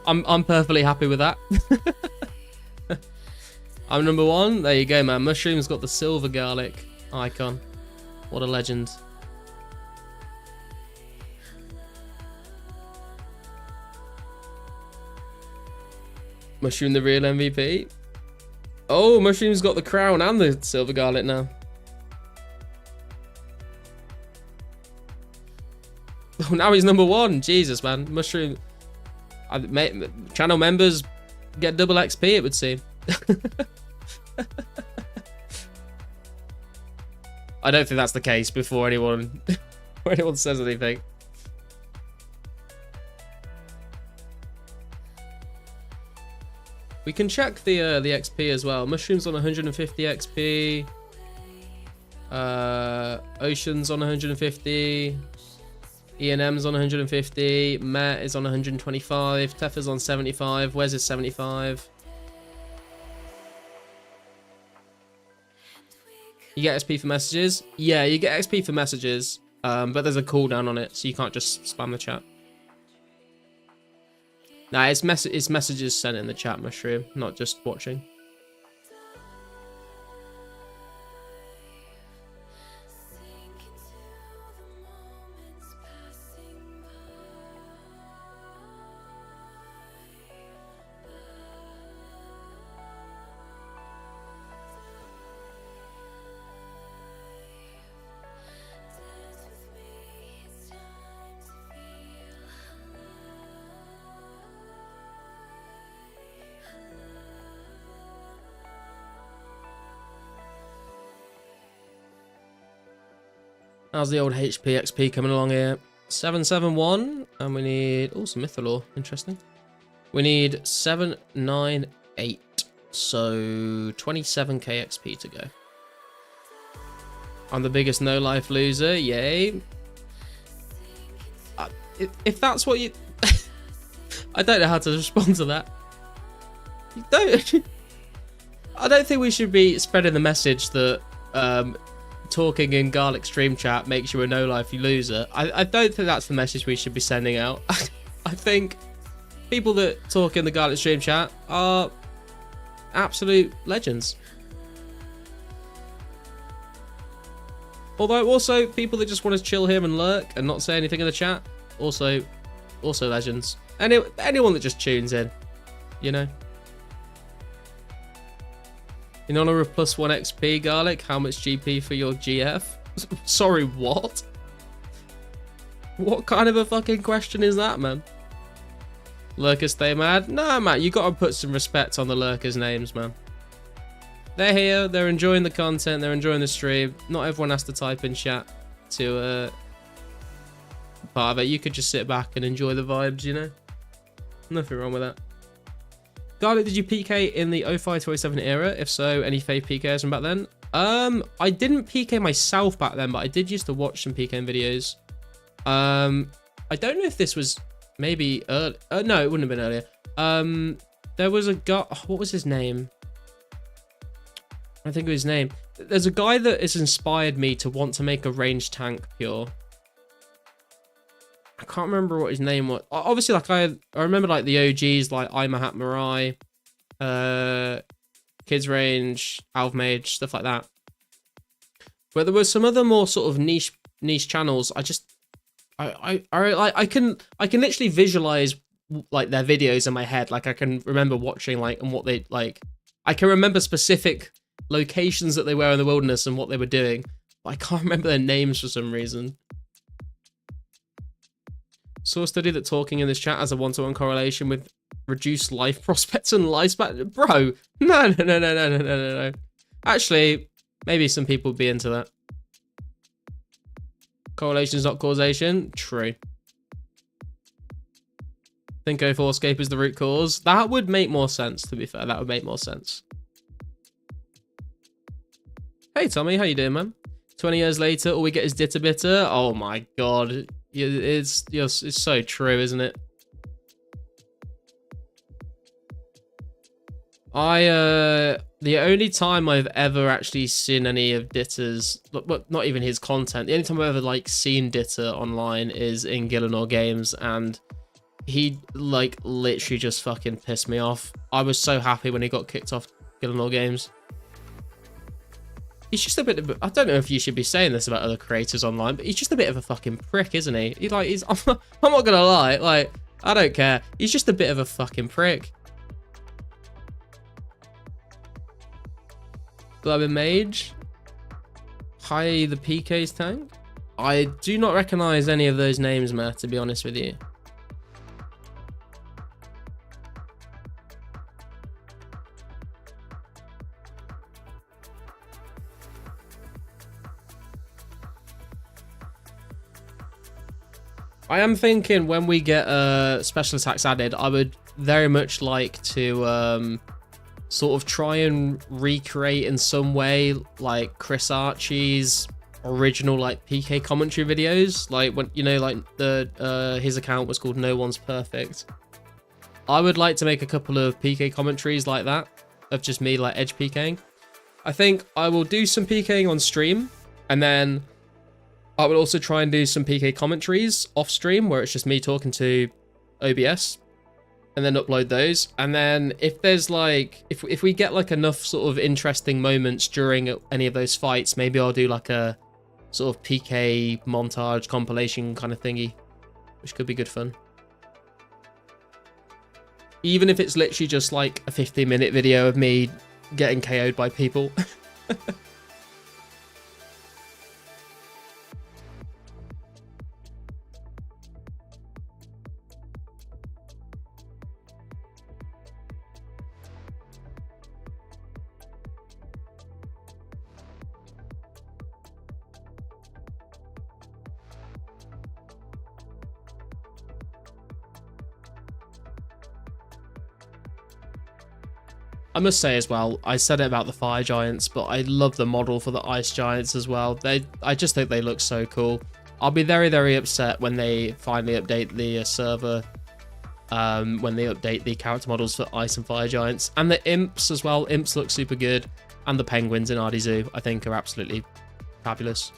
I'm perfectly happy with that. I'm #1. There you go, man. Mushroom's got the silver garlic icon. What a legend. Mushroom the real MVP. Oh, Mushroom's got the crown and the silver garlic now. Oh, now he's #1. Jesus, man. Mushroom. Channel members get double XP, it would seem. I don't think that's the case before anyone says anything. We can check the XP as well. Mushrooms on 150 XP. Ocean's on 150. E&M's on 150. Met is on 125. Teffa's on 75. Wes is 75. You get XP for messages? Yeah, you get XP for messages, but there's a cooldown on it, so you can't just spam the chat. Nah, it's messages sent in the chat, Mushroom, not just watching. How's the old HP XP coming along here? 771, and we need... Oh, some Mythalore. Interesting. We need 798, so 27k XP to go. I'm the biggest no-life loser, yay. If that's what you... I don't know how to respond to that. You don't... I don't think we should be spreading the message that... talking in garlic stream chat makes you a no-life loser. I don't think that's the message we should be sending out. I think people that talk in the garlic stream chat are absolute legends. Although also people that just want to chill here and lurk and not say anything in the chat, also legends. Anyone that just tunes in, you know. In honor of +1 XP, Garlic, how much GP for your GF? Sorry, what? What kind of a fucking question is that, man? Lurkers stay mad? Nah, man, you gotta put some respect on the lurkers' names, man. They're here, they're enjoying the content, they're enjoying the stream. Not everyone has to type in chat to part of it. You could just sit back and enjoy the vibes, you know? Nothing wrong with that. Garlic, did you PK in the 05-07 era? If so, any fake PKs from back then? I didn't PK myself back then, but I did used to watch some PKing videos. I don't know if this was maybe early. No, it wouldn't have been earlier. There was a guy. Oh, what was his name? I think of his name. There's a guy that has inspired me to want to make a ranged tank pure. I can't remember what his name was. Obviously, like I remember like the OGs like Imahat Mirai, Kids Range, Alv Mage, stuff like that. But there were some other more sort of niche channels. I can literally visualize like their videos in my head. Like I can remember watching like and what they like. I can remember specific locations that they were in the wilderness and what they were doing. But I can't remember their names for some reason. Saw a study that talking in this chat has a 1-to-1 correlation with reduced life prospects and lifespan. Bro, no. Actually, maybe some people would be into that. Correlation is not causation. True. Think 04 escape is the root cause. That would make more sense, to be fair. That would make more sense. Hey, Tommy. How you doing, man? 20 years later, all we get is Ditter Bitter. Oh, my God. It's so true, isn't it? The only time I've ever actually seen any of Ditter's, but not even his content, the only time I've ever like seen Ditter online is in Gillinor Games, and he like literally just fucking pissed me off. I was so happy when he got kicked off Gillinor Games. He's just a bit of, I don't know if you should be saying this about other creators online, but he's just a bit of a fucking prick, isn't he? I'm not gonna lie, like, I don't care. He's just a bit of a fucking prick. Globin Mage. Hi, the PK's tank. I do not recognize any of those names, Matt, to be honest with you. I am thinking when we get special attacks added, I would very much like to sort of try and recreate in some way like Chris Archie's original like PK commentary videos, like when you know like the his account was called No One's Perfect. I would like to make a couple of PK commentaries like that of just me like edge PKing. I think I will do some PKing on stream, and then I will also try and do some PK commentaries off stream where it's just me talking to OBS, and then upload those. And then if there's like, if we get like enough sort of interesting moments during any of those fights, maybe I'll do like a sort of PK montage compilation kind of thingy, which could be good fun. Even if it's literally just like a 15-minute video of me getting KO'd by people. I must say as well, I said it about the fire giants, but I love the model for the ice giants as well. I just think they look so cool. I'll be very, very upset when they finally update the server, when they update the character models for ice and fire giants. And the imps as well. Imps look super good. And the penguins in RD Zoo, I think, are absolutely fabulous.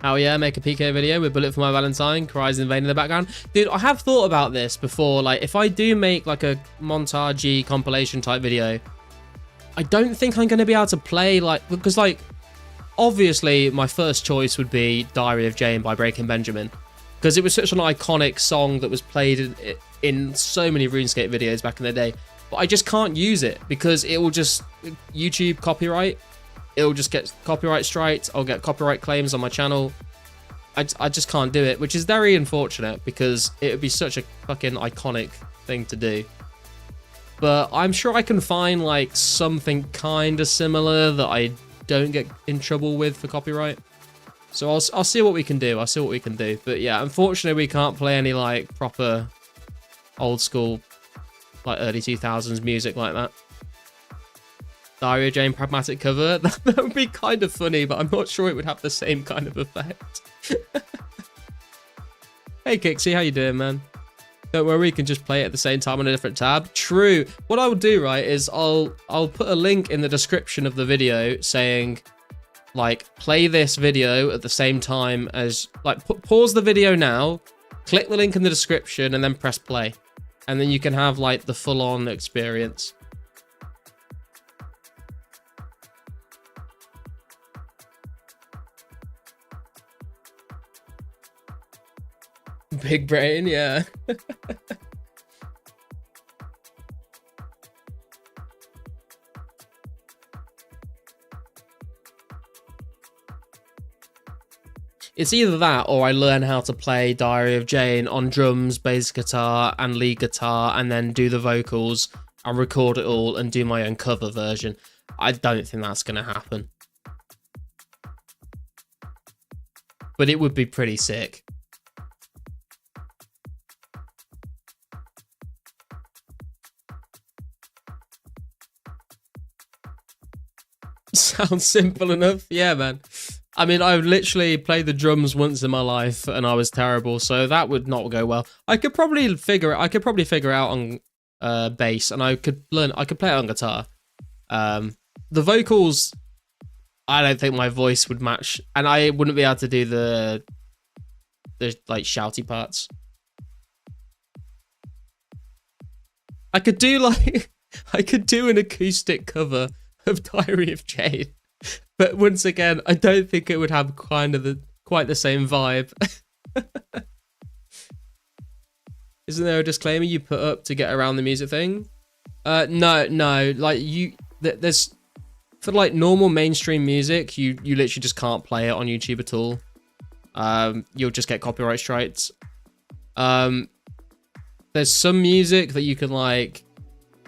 Oh yeah, make a PK video with Bullet for My Valentine, cries in vain in the background. Dude, I have thought about this before. Like, if I do make like a montage compilation type video, I don't think I'm going to be able to play, like, because, like, obviously my first choice would be Diary of Jane by Breaking Benjamin, because it was such an iconic song that was played in so many RuneScape videos back in the day. But I just can't use it because it will just YouTube copyright. It'll just get copyright strikes. I'll get copyright claims on my channel. I just can't do it, which is very unfortunate because it would be such a fucking iconic thing to do. But I'm sure I can find like something kind of similar that I don't get in trouble with for copyright. So I'll see what we can do. I'll see what we can do. But yeah, unfortunately we can't play any like proper old school, like early 2000s music like that. Diary of Jane pragmatic cover. That would be kind of funny, but I'm not sure it would have the same kind of effect. Hey Kixie, how you doing, man? Don't worry, we can just play it at the same time on a different tab. True. What I will do, right, is I'll put a link in the description of the video saying, like, play this video at the same time as, like, pause the video now, click the link in the description, and then press play. And then you can have, like, the full-on experience. Big brain, yeah. It's either that or I learn how to play Diary of Jane on drums, bass guitar, and lead guitar, and then do the vocals and record it all and do my own cover version. I don't think that's going to happen. But it would be pretty sick. Sounds simple enough. Yeah, man. I mean, I've literally played the drums once in my life and I was terrible, so that would not go well. I could probably figure out on bass, and I could play it on guitar. The vocals, I don't think my voice would match, and I wouldn't be able to do the like shouty parts. I could do an acoustic cover of Diary of Jane, but once again, I don't think it would have quite the same vibe. Isn't there a disclaimer you put up to get around the music thing? No. Like there's for like normal mainstream music, you literally just can't play it on YouTube at all. You'll just get copyright strikes. There's some music that you can like,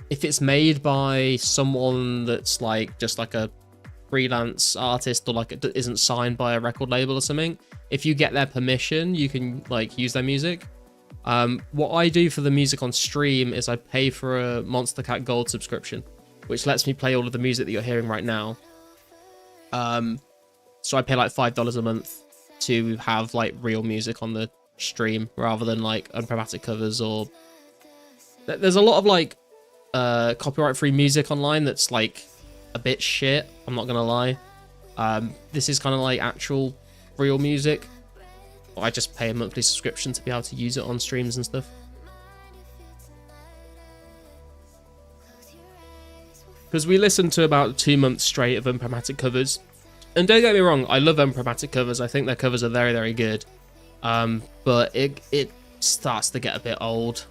if it's made by someone that's like just like a freelance artist or like it isn't signed by a record label or something, if you get their permission, you can like use their music. What I do for the music on stream is I pay for a Monster Cat Gold subscription, which lets me play all of the music that you're hearing right now. So I pay like $5 a month to have like real music on the stream rather than like unproductive covers, or there's a lot of like copyright free music online that's like a bit shit, I'm not gonna lie. This is kind of like actual real music. I just pay a monthly subscription to be able to use it on streams and stuff. Because we listened to about 2 months straight of unproductive covers, and don't get me wrong, I love unproductive covers. I think their covers are very, very good. But it starts to get a bit old.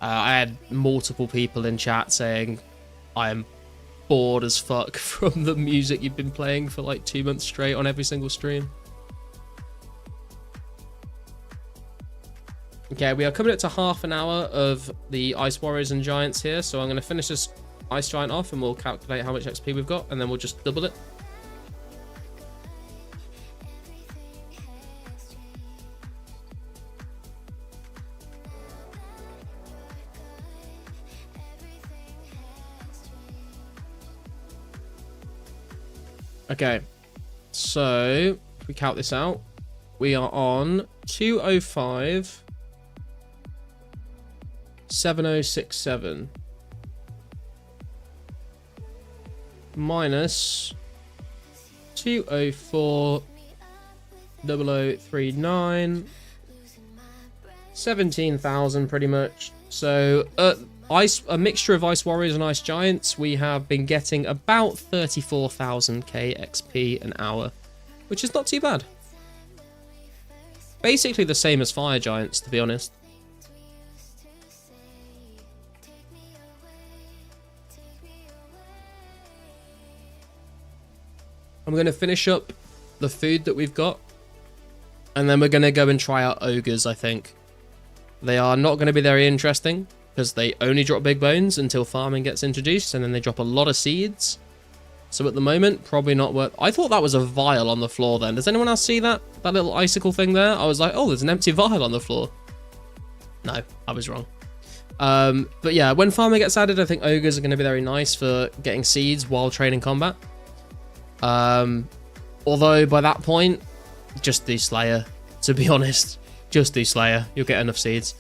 I had multiple people in chat saying I am bored as fuck from the music you've been playing for like 2 months straight on every single stream. Okay, we are coming up to half an hour of the Ice Warriors and Giants here, so I'm going to finish this Ice Giant off and we'll calculate how much XP we've got, and then we'll just double it. Okay, so if we count this out, we are on 205, 7067 minus 204, 0039, 17,000 pretty much. So a mixture of Ice Warriors and Ice Giants, we have been getting about 34,000k XP an hour, which is not too bad. Basically the same as Fire Giants, to be honest. I'm going to finish up the food that we've got, and then we're going to go and try out Ogres, I think. They are not going to be very interesting, because they only drop big bones until farming gets introduced, and then they drop a lot of seeds. So at the moment, probably not worth... I thought that was a vial on the floor then. Does anyone else see that? That little icicle thing there? I was like, oh, there's an empty vial on the floor. No, I was wrong. But yeah, when farming gets added, I think Ogres are going to be very nice for getting seeds while training combat. Although by that point, just do Slayer, to be honest. Just do Slayer. You'll get enough seeds.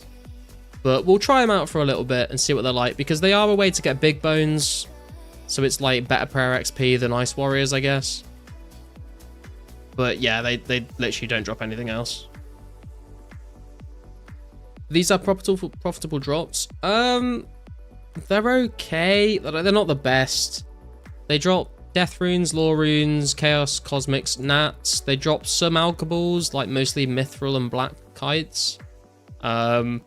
But we'll try them out for a little bit and see what they're like, because they are a way to get big bones. So it's like better prayer XP than Ice Warriors, I guess. But yeah, they literally don't drop anything else. These are profitable drops. They're okay. They're not the best. They drop Death Runes, Law Runes, Chaos, Cosmics, Nats. They drop some Alkaballs, like mostly Mithril and Black Kites. The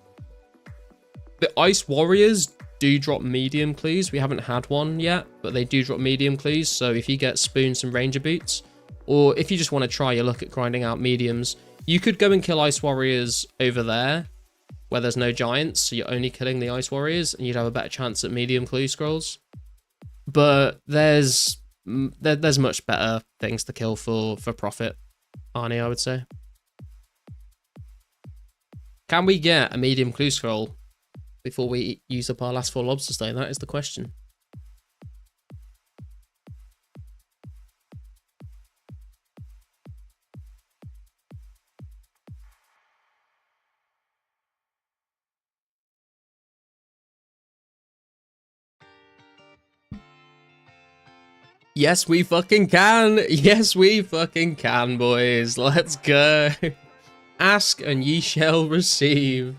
Ice Warriors do drop medium clues. We haven't had one yet, but they do drop medium clues. So if you get Spoons and Ranger Boots, or if you just want to try your luck at grinding out mediums, you could go and kill Ice Warriors over there, where there's no giants, so you're only killing the Ice Warriors, and you'd have a better chance at medium clue scrolls. But there's much better things to kill for profit, Arnie, I would say. Can we get a medium clue scroll before we use up our last 4 lobster stone? That is the question. Yes, we fucking can. Yes, we fucking can, boys. Let's go. Ask and ye shall receive.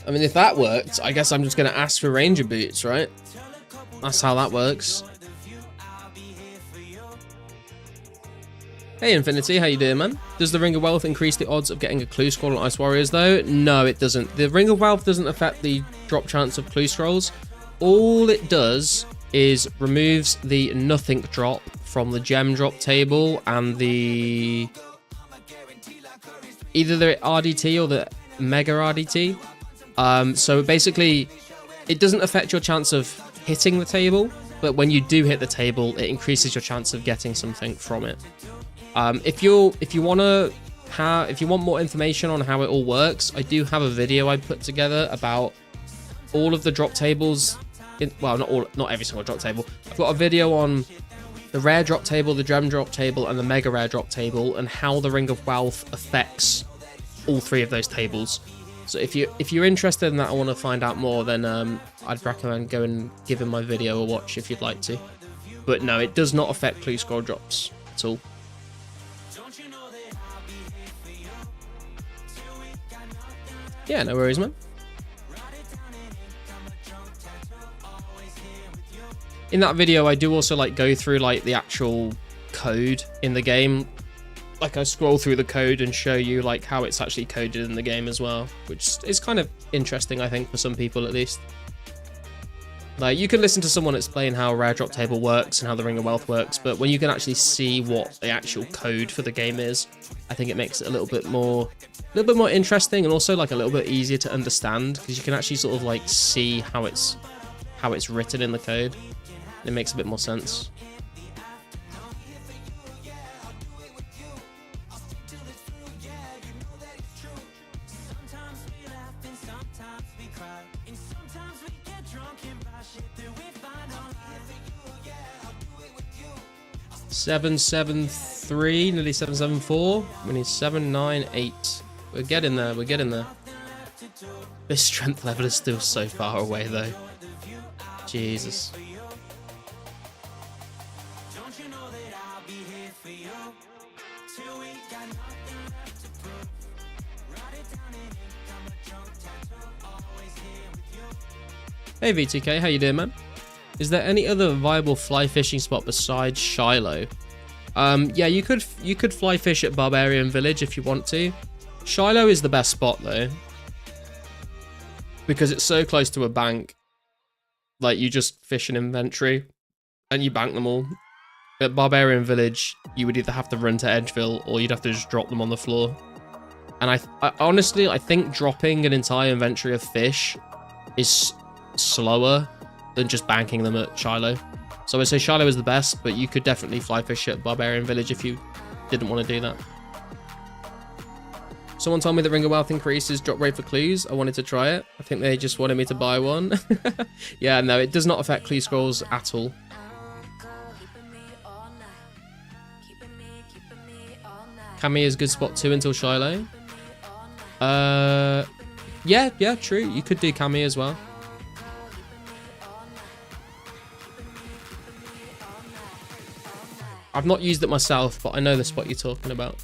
I mean, if that worked, I guess I'm just going to ask for Ranger Boots, right? That's how that works. Hey, Infinity, how you doing, man? Does the Ring of Wealth increase the odds of getting a clue scroll on Ice Warriors, though? No, it doesn't. The Ring of Wealth doesn't affect the drop chance of clue scrolls. All it does is removes the nothing drop from the gem drop table and the... either the RDT or the Mega RDT. So basically, it doesn't affect your chance of hitting the table, but when you do hit the table, it increases your chance of getting something from it. If you want more information on how it all works, I do have a video I put together about all of the drop tables. Well, not every single drop table. I've got a video on the rare drop table, the gem drop table, and the mega rare drop table, and how the Ring of Wealth affects all 3 of those tables. So if you're interested in that, I want to find out more, then I'd recommend go and giving my video a watch if you'd like to. But no, it does not affect clue scroll drops at all. Yeah, no worries, man. In that video, I do also like go through like the actual code in the game. Like I scroll through the code and show you like how it's actually coded in the game as well, which is kind of interesting, I think, for some people at least. Like you can listen to someone explain how a rare drop table works and how the Ring of Wealth works, but when you can actually see what the actual code for the game is, I think it makes it a little bit more interesting, and also like a little bit easier to understand, because you can actually sort of like see how it's written in the code. It makes a bit more sense. $773, nearly $774. We need 798. We're getting there. We're getting there. This strength level is still so far away, though. Jesus. Hey VTK, how you doing, man? Is there any other viable fly fishing spot besides Shiloh? Yeah, you could fly fish at Barbarian Village if you want to. Shiloh is the best spot though, because it's so close to a bank. Like, you just fish an inventory and you bank them all. At Barbarian Village, you would either have to run to Edgeville or you'd have to just drop them on the floor. And I honestly, I think dropping an entire inventory of fish is slower than just banking them at Shiloh. So I'd say Shiloh is the best, but you could definitely fly fish at Barbarian Village if you didn't want to do that. Someone told me that Ring of Wealth increases drop rate for clues. I wanted to try it. I think they just wanted me to buy one. Yeah, no, it does not affect clue scrolls at all. Cami is a good spot too until Shiloh. Yeah, true. You could do Cami as well. I've not used it myself, but I know the spot you're talking about.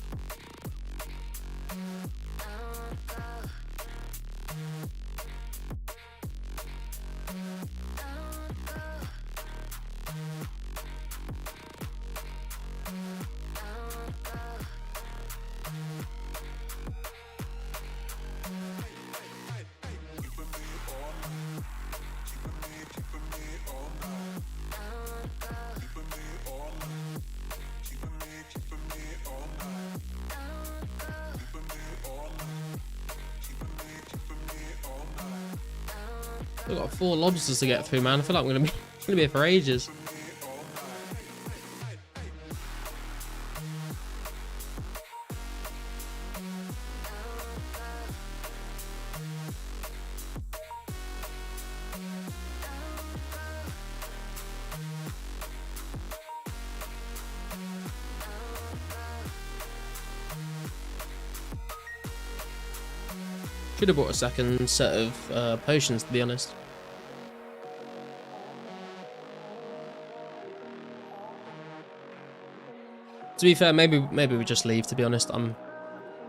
We've got 4 lobsters to get through, man. I feel like I'm gonna be here for ages. Should have bought a second set of potions, to be honest. To be fair, maybe we just leave, to be honest. I don't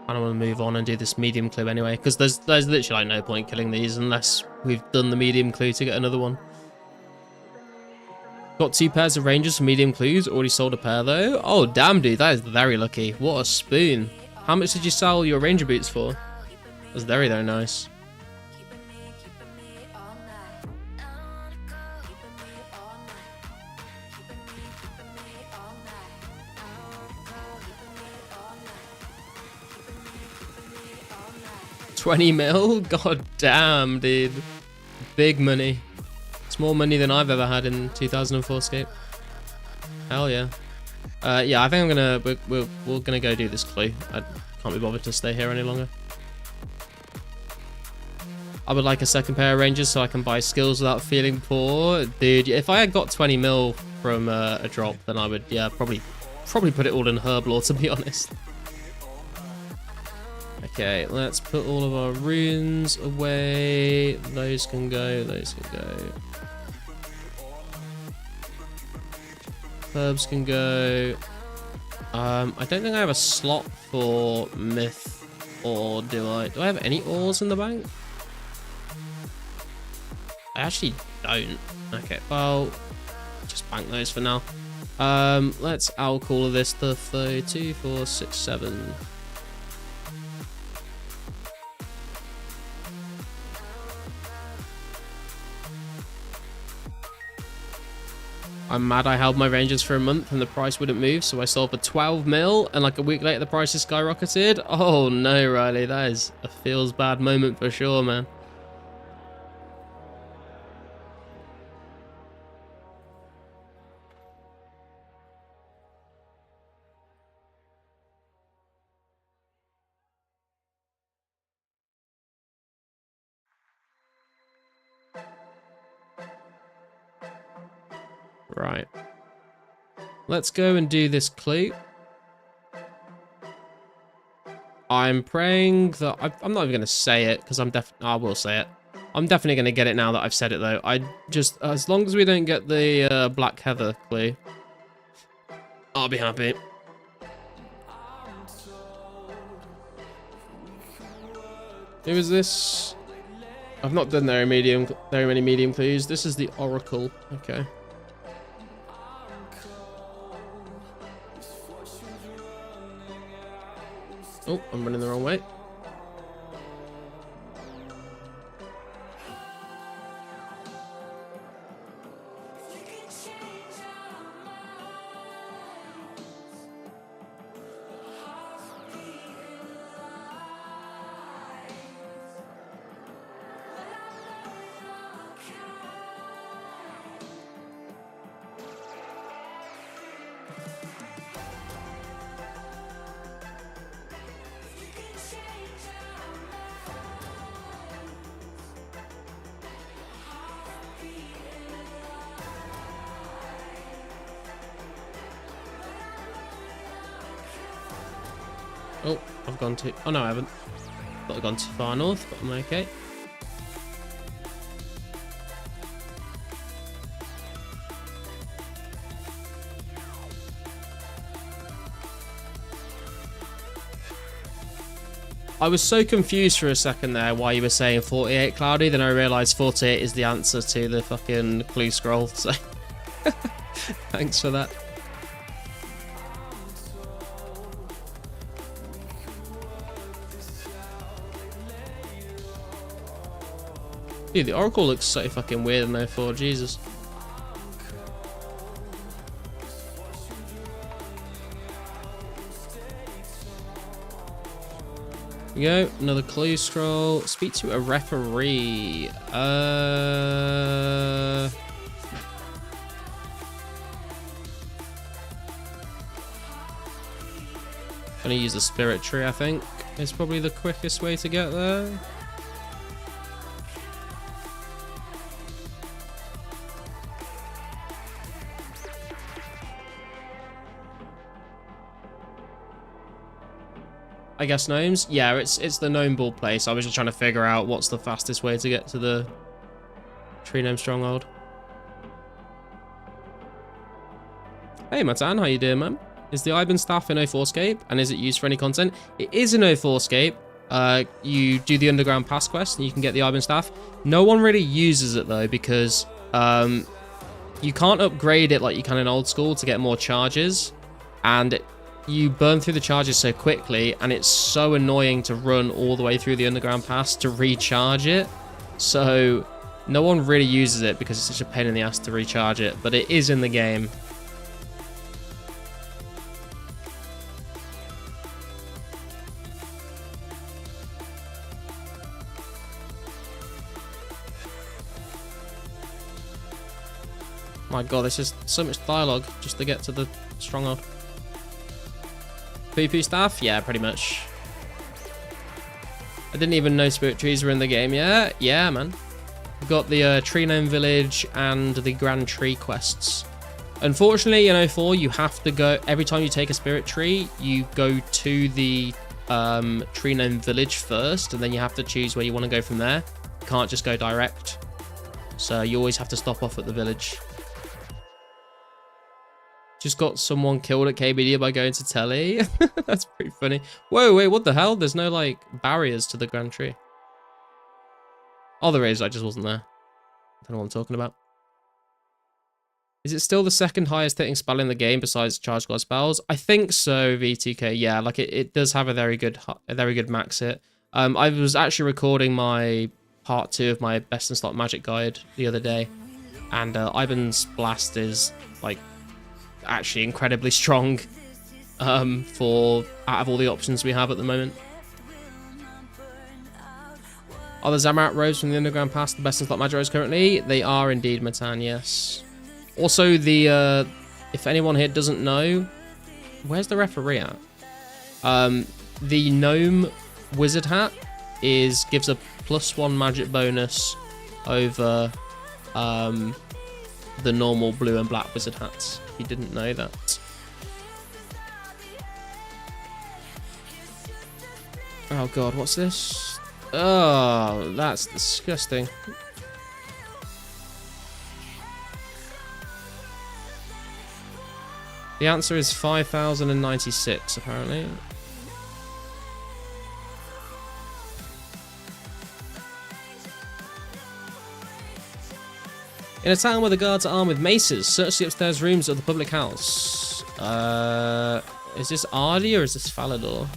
want to move on and do this medium clue anyway, because there's literally like no point killing these unless we've done the medium clue to get another one. Got 2 pairs of rangers for medium clues. Already sold a pair though. Oh damn, dude, that is very lucky. What a spoon. How much did you sell your ranger boots for? That's very, very nice. $20 mil? God damn, dude. Big money. It's more money than I've ever had in 2004 Scape. Hell yeah. Yeah, I think we're gonna go do this clue. I can't be bothered to stay here any longer. I would like a second pair of rangers so I can buy skills without feeling poor. Dude, if I had got 20 mil from a drop, then I would, yeah, probably put it all in Herblore, to be honest. Okay, let's put all of our runes away. Those can go, those can go. Herbs can go. I don't think I have a slot for myth, or do I? Do I have any ores in the bank? I actually don't. Okay, well, just bank those for now. Let's alch all of this stuff though. 2, 4, 6, 7. I'm mad I held my rangers for a month and the price wouldn't move, so I sold for 12 mil, and like a week later the price has skyrocketed. Oh no, Riley, that is a feels bad moment for sure, man. Right. Let's go and do this clue. I'm praying that... I'm not even going to say it, because I will say it. I'm definitely going to get it now that I've said it, though. As long as we don't get the Black Heather clue, I'll be happy. Who is this? I've not done very many medium clues. This is the Oracle. Okay. Oh, I'm running the wrong way. Oh, I've gone too... Oh, no, I haven't. Thought I've gone too far north, but I'm okay. I was so confused for a second there why you were saying 48 Cloudy, then I realised 48 is the answer to the fucking clue scroll, so... Thanks for that. Dude, the Oracle looks so fucking weird in 04, Jesus. Here we go, another clue scroll. Speak to a referee. Gonna use the spirit tree, I think. Is probably the quickest way to get there. I guess gnomes? Yeah, it's the gnome ball place. I was just trying to figure out what's the fastest way to get to the tree gnome stronghold. Hey Matan, how you doing, man? Is the Iban staff in 04 scape and is it used for any content? It is in 04 scape. You do the underground pass quest and you can get the Iban staff. No one really uses it though because you can't upgrade it like you can in old school to get more charges, and you burn through the charges so quickly, and it's so annoying to run all the way through the underground pass to recharge it. So no one really uses it because it's such a pain in the ass to recharge it, but it is in the game. My god, there's just so much dialogue just to get to the stronghold. Poo-poo staff? Yeah, pretty much. I didn't even know spirit trees were in the game. Yeah, man. We've got the Tree Gnome Village and the Grand Tree quests. Unfortunately, in 04, you have to go... Every time you take a spirit tree, you go to the Tree Gnome Village first, and then you have to choose where you want to go from there. You can't just go direct. So you always have to stop off at the village. Just got someone killed at KBD by going to telly. That's pretty funny. Whoa, wait, what the hell? There's no, like, barriers to the Grand Tree. Oh, there is. I just wasn't there. I don't know what I'm talking about. Is it still the second highest hitting spell in the game besides Charge God spells? I think so, VTK. Yeah, like, it does have a very good max hit. I was actually recording my part 2 of my best in slot magic guide the other day. And Iban's Blast is, like, actually incredibly strong for out of all the options we have at the moment. Are the Zamarat robes from the underground pass the best in slot magic robes currently? They are indeed, Matan, yes. Also, the if anyone here doesn't know, where's the referee at? The gnome wizard hat gives a +1 magic bonus over the normal blue and black wizard hats. If you didn't know that. Oh god, what's this? Oh, that's disgusting. The answer is 5,096, apparently. In a town where the guards are armed with maces, search the upstairs rooms of the public house. Is this Ardy or is this Falador?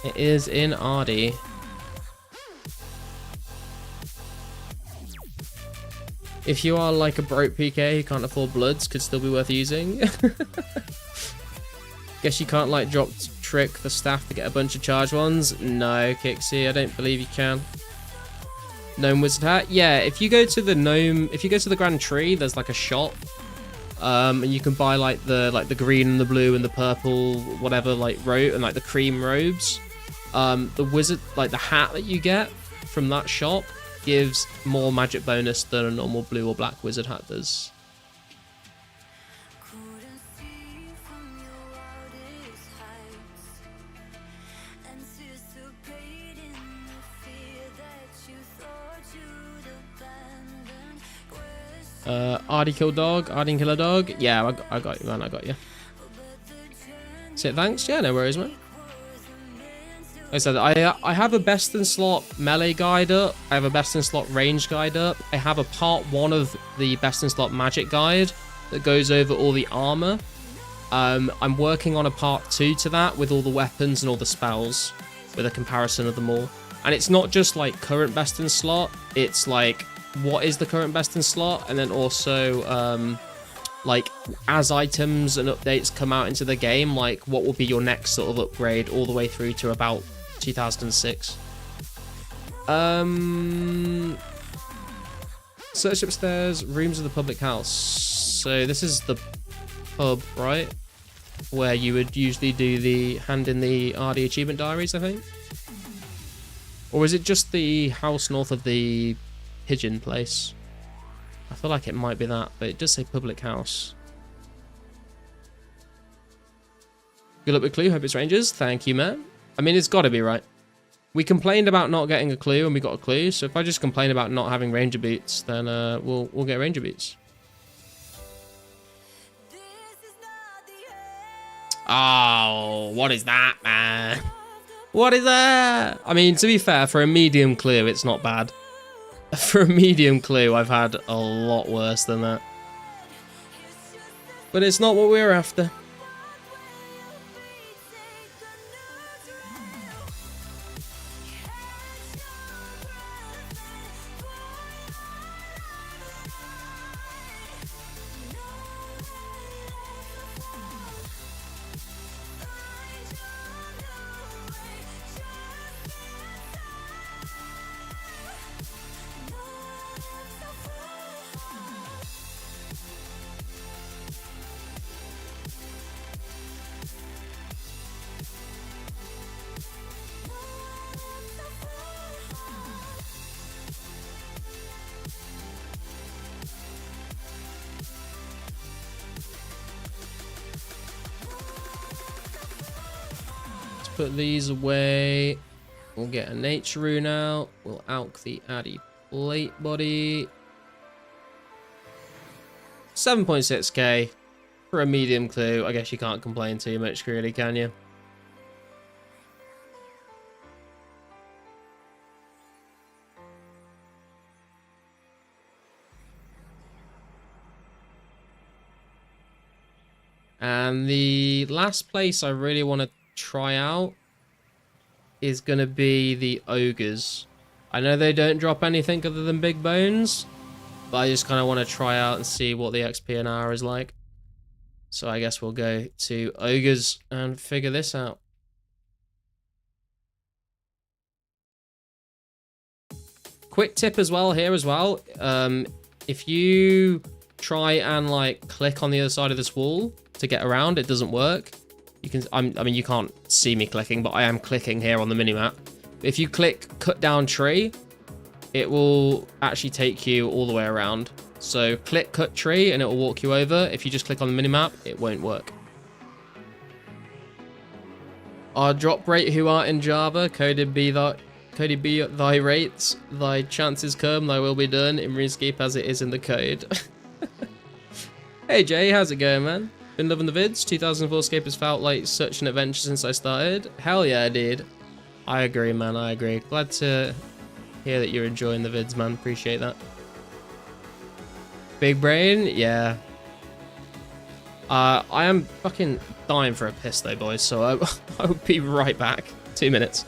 It is in Ardy. If you are like a broke PK who can't afford bloods, could still be worth using. Guess you can't like drop trick the staff to get a bunch of charged ones. No, Kixie, I don't believe you can. Gnome wizard hat. Yeah, if you go to the gnome, if you go to the Grand Tree, there's like a shop, and you can buy like the green and the blue and the purple, whatever, like robe and like the cream robes. The wizard, like the hat that you get from that shop, gives more magic bonus than a normal blue or black wizard hat does. Ardy kill dog, Ardy kill a dog. Yeah, I got you, man. I got you. Say thanks. Yeah, no worries, man. Like I said, I have a best in slot melee guide up. I have a best in slot range guide up. I have a part 1 of the best in slot magic guide that goes over all the armor. I'm working on a part 2 to that with all the weapons and all the spells, with a comparison of them all. And it's not just like current best in slot. It's like what is the current best in slot, and then also like as items and updates come out into the game, like what will be your next sort of upgrade all the way through to about 2006. Search upstairs, rooms of the public house. So this is the pub, right? Where you would usually do the hand in the RD achievement diaries, I think. Or is it just the house north of the pigeon place? I feel like it might be that, but it does say public house. Good luck with clue, hope it's Rangers. Thank you, man. I mean, it's got to be right. We complained about not getting a clue and we got a clue, so if I just complain about not having ranger boots, then we'll get ranger boots. Oh, what is that, man? What is that? I mean, to be fair, for a medium clue, it's not bad. For a medium clue, I've had a lot worse than that. But it's not what we're after. Put these away. We'll get a nature rune out. We'll alch the Addy plate body. 7.6k for a medium clue. I guess you can't complain too much, really, can you? And the last place I really want to try out is gonna be the ogres. I know they don't drop anything other than big bones, but I just kind of want to try out and see what the XP an hour is like. So I guess we'll go to ogres and figure this out. Quick tip as well here as well. If you try and like click on the other side of this wall to get around, it doesn't work. You can, I mean, you can't see me clicking, but I am clicking here on the minimap. If you click cut down tree, it will actually take you all the way around. So click cut tree and it will walk you over. If you just click on the minimap, it won't work. Our drop rate who art in Java, coded be thy rates, thy chances come, thy will be done in RuneScape as it is in the code. Hey Jay, how's it going, man? Been loving the vids. 2004 Scape has felt like such an adventure since I started. Hell yeah, dude. I agree, man. I agree. Glad to hear that you're enjoying the vids, man. Appreciate that. Big brain? Yeah. I am fucking dying for a piss though, boys, so I will be right back. 2 minutes.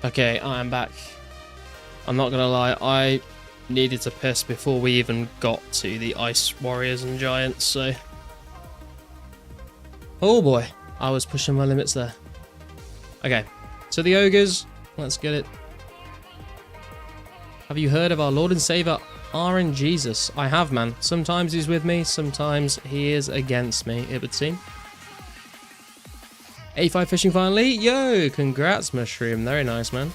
Okay, I am back. I'm not gonna lie, I needed to piss before we even got to the ice warriors and giants, so... Oh boy, I was pushing my limits there. Okay, so the ogres, let's get it. Have you heard of our Lord and Savior, RN Jesus? I have, man. Sometimes he's with me, sometimes he is against me, it would seem. 85 fishing finally. Yo, congrats, Mushroom. Very nice, man.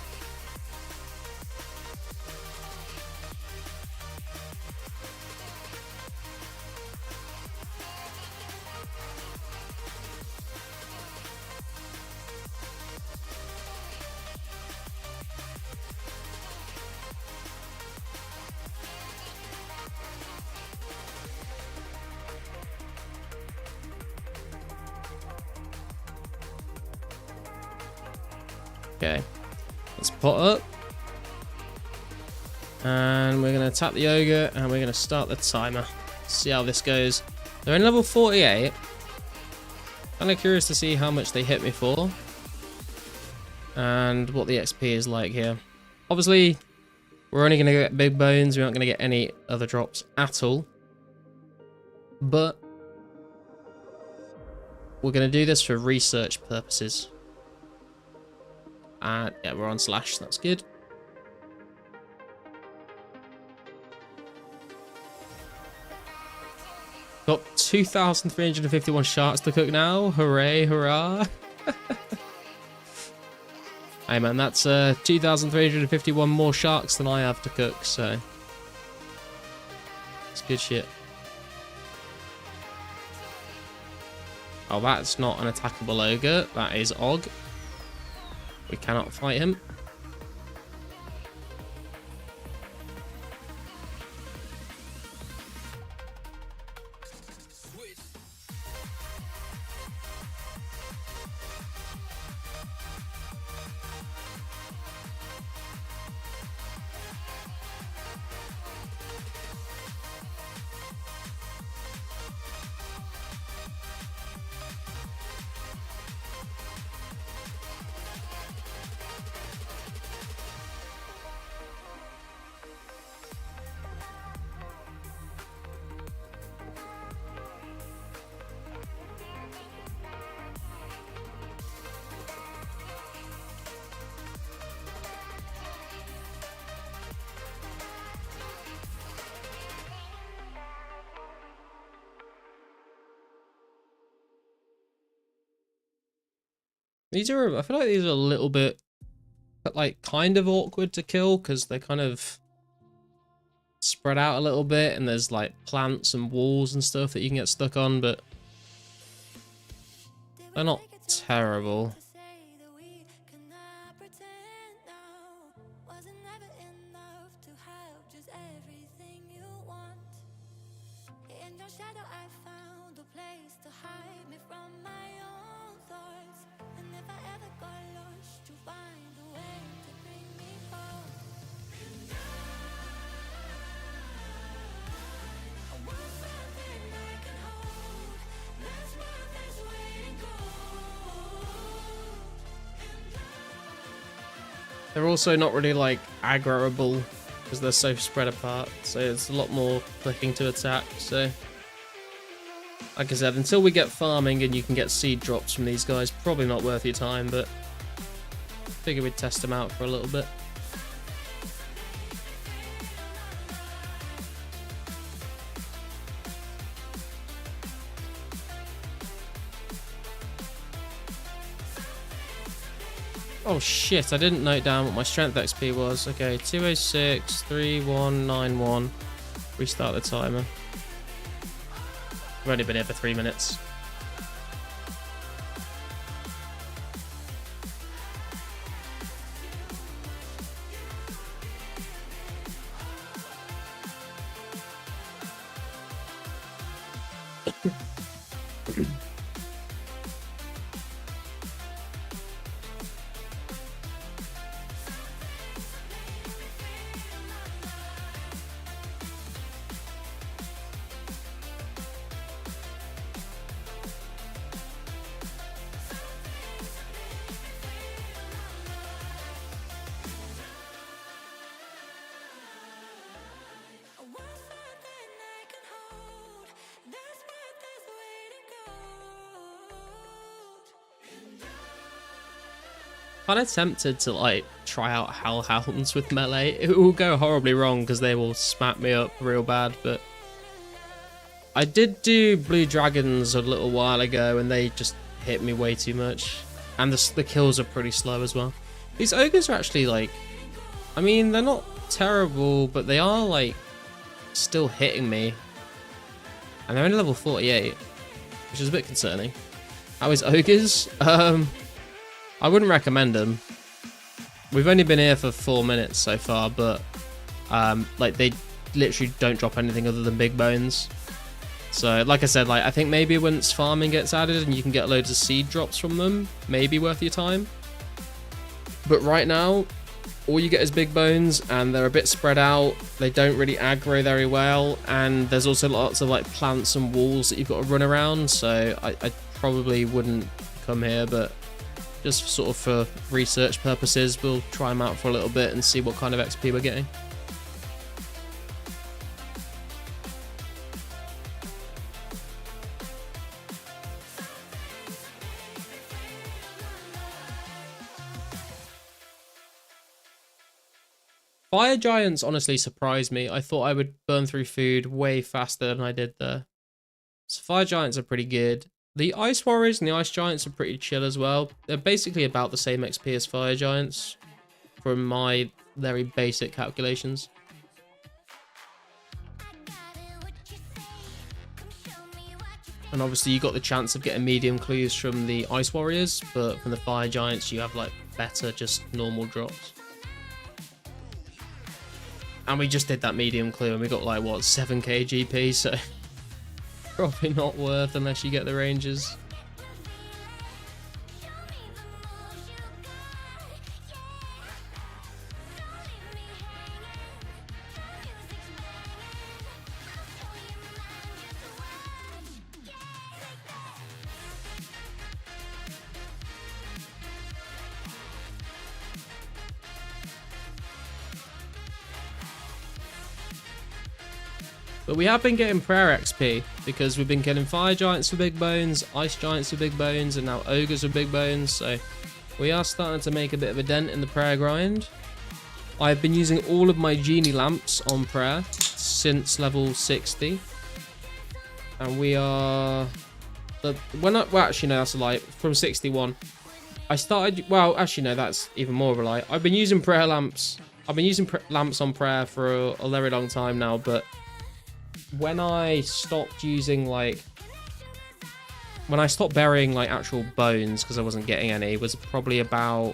Okay, let's pot up. And we're going to tap the Ogre, and we're going to start the timer. See how this goes. They're in level 48. Kind of curious to see how much they hit me for. And what the XP is like here. Obviously, we're only going to get big bones. We're not going to get any other drops at all. But we're going to do this for research purposes. And yeah, we're on slash. That's good. Got 2,351 sharks to cook now. Hooray, hurrah. Hey man, that's 2,351 more sharks than I have to cook, so it's good shit. Oh, that's not an attackable ogre. That is Og. We cannot fight him. These are, I feel like these are a little bit, like, kind of awkward to kill because they're kind of spread out a little bit and there's like plants and walls and stuff that you can get stuck on, but they're not terrible. They're also not really like aggroable because they're so spread apart, so it's a lot more clicking to attack. So like I said, until we get farming and you can get seed drops from these guys, probably not worth your time, but figure we'd test them out for a little bit. Oh shit, I didn't note down what my strength XP was. Okay, 206, 3191. Restart the timer. I've only been here for 3 minutes. Kind of tempted to like try out hellhounds with melee. It will go horribly wrong because they will smack me up real bad, but I did do blue dragons a little while ago and they just hit me way too much, and the kills are pretty slow as well. These ogres are actually like, I mean, they're not terrible, but they are like still hitting me, and they're only level 48, which is a bit concerning. How is ogres? I wouldn't recommend them. We've only been here for 4 minutes so far, but like they literally don't drop anything other than big bones. So like I said, like I think maybe once farming gets added and you can get loads of seed drops from them, maybe worth your time. But right now, all you get is big bones, and they're a bit spread out. They don't really aggro very well, and there's also lots of like plants and walls that you've got to run around. So I probably wouldn't come here, but just sort of for research purposes, we'll try them out for a little bit and see what kind of XP we're getting. Fire giants honestly surprised me. I thought I would burn through food way faster than I did there. So fire giants are pretty good. The ice warriors and the ice giants are pretty chill as well. They're basically about the same XP as fire giants from my very basic calculations. And obviously you got the chance of getting medium clues from the ice warriors, but from the fire giants you have like better just normal drops. And we just did that medium clue and we got like, what, 7k GP, so probably not worth unless you get the ranges. But we have been getting prayer XP because we've been killing fire giants for big bones, ice giants for big bones, and now ogres for big bones. So we are starting to make a bit of a dent in the prayer grind. I've been using all of my genie lamps on prayer since level 60. And we are... well, actually, no, that's a lie. From 61. I started... Well, actually, no, that's even more of a lie. I've been using prayer lamps. I've been using lamps on prayer for a very long time now, but when I stopped using, like... When I stopped burying, like, actual bones, because I wasn't getting any, was probably about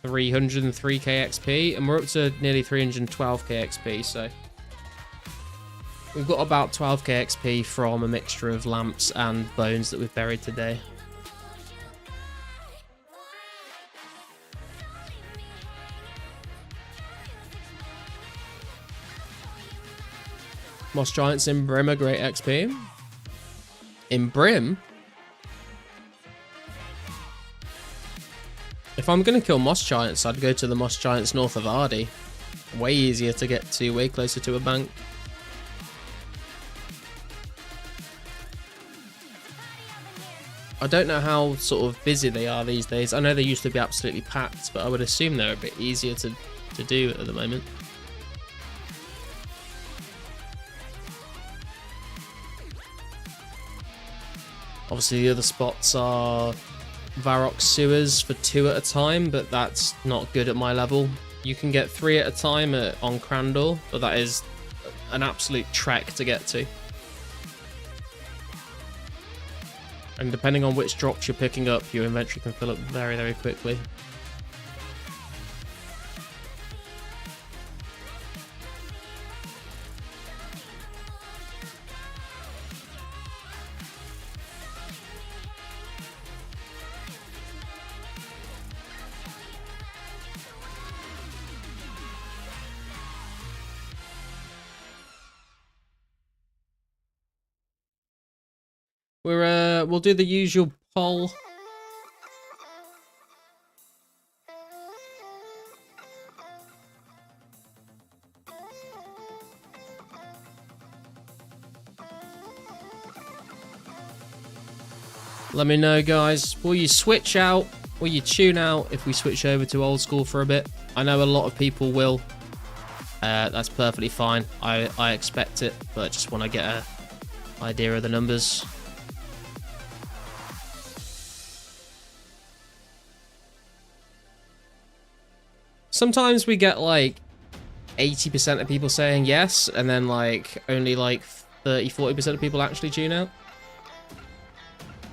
303k XP, and we're up to nearly 312k XP, so... We've got about 12k XP from a mixture of lamps and bones that we've buried today. Moss Giants in Brim are great XP. In Brim? If I'm going to kill Moss Giants, I'd go to the Moss Giants north of Ardy. Way easier to get to, way closer to a bank. I don't know how sort of busy they are these days. I know they used to be absolutely packed, but I would assume they're a bit easier to do at the moment. Obviously, the other spots are Varrock sewers for 2 at a time, but that's not good at my level. You can get 3 at a time on Crandor, but that is an absolute trek to get to. And depending on which drops you're picking up, your inventory can fill up very, very quickly. We'll do the usual poll. Let me know, guys. Will you switch out? Will you tune out if we switch over to old school for a bit? I know a lot of people will. That's perfectly fine. I expect it, but I just want to get an idea of the numbers. Sometimes we get like 80% of people saying yes, and then like only like 30-40% of people actually tune out.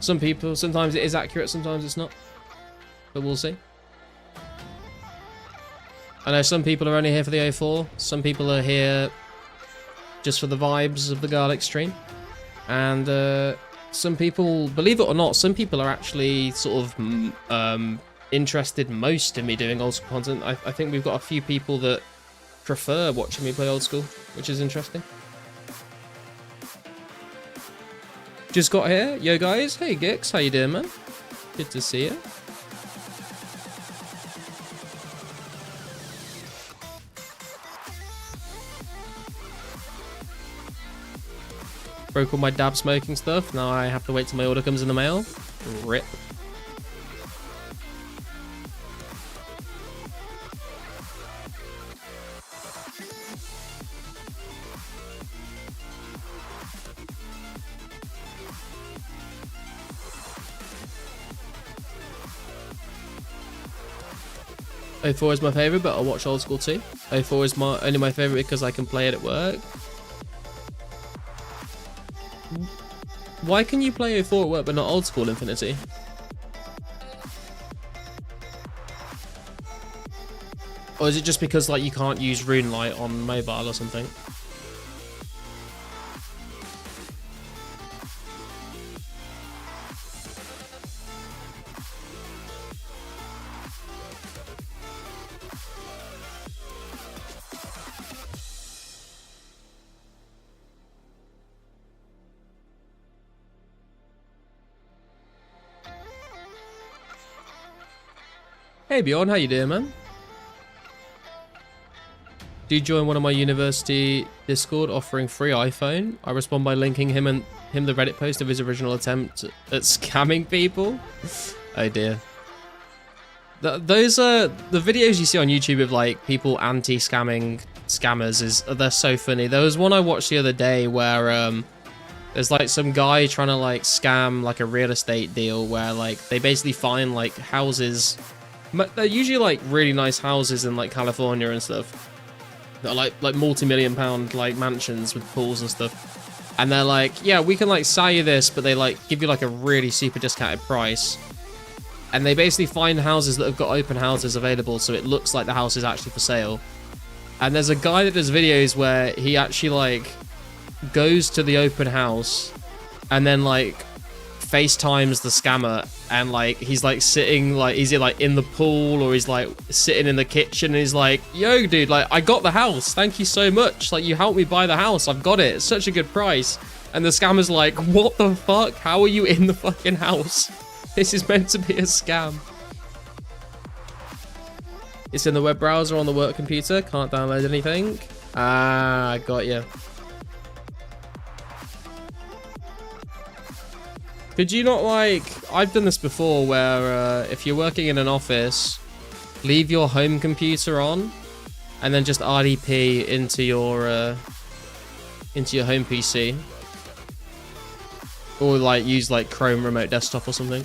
Some people, sometimes it is accurate, sometimes it's not. But we'll see. I know some people are only here for the 04. Some people are here just for the vibes of the garlic stream. And some people, believe it or not, some people are actually sort of interested most in me doing old school content. I think we've got a few people that prefer watching me play old school, which is interesting. Just got here. Yo guys, hey Gix, how you doing, man? Good to see you. Broke all my dab smoking stuff. Now I have to wait till my order comes in the mail. Rip. O4 is my favorite, but I'll watch old school too. O4 is only my favorite because I can play it at work. Why can you play O4 at work but not old school Infinity? Or is it just because like you can't use Rune Light on mobile or something? Hey Bjorn, how you doing, man? Do you join one of my university Discord offering free iPhone? I respond by linking him the Reddit post of his original attempt at scamming people. Oh dear. Those are the videos you see on YouTube of like people anti-scamming scammers. They're so funny. There was one I watched the other day where there's like some guy trying to like scam like a real estate deal where like they basically find like houses. They're usually like really nice houses in like California and stuff. They're like multi-million-pound like mansions with pools and stuff. And they're like, yeah, we can like sell you this, but they like give you like a really super discounted price. And they basically find houses that have got open houses available, so it looks like the house is actually for sale. And there's a guy that does videos where he actually like goes to the open house and then like FaceTimes the scammer, and like he's like sitting like he's like in the pool or he's like sitting in the kitchen and he's like, yo dude, like I got the house, thank you so much, like you helped me buy the house, I've got it, it's such a good price. And the scammer's like, what the fuck, how are you in the fucking house? This is meant to be a scam. It's in the web browser on the work computer, can't download anything. Ah, I got you. Could you not like, I've done this before where if you're working in an office, leave your home computer on and then just RDP into your home PC. Or like use like Chrome remote desktop or something.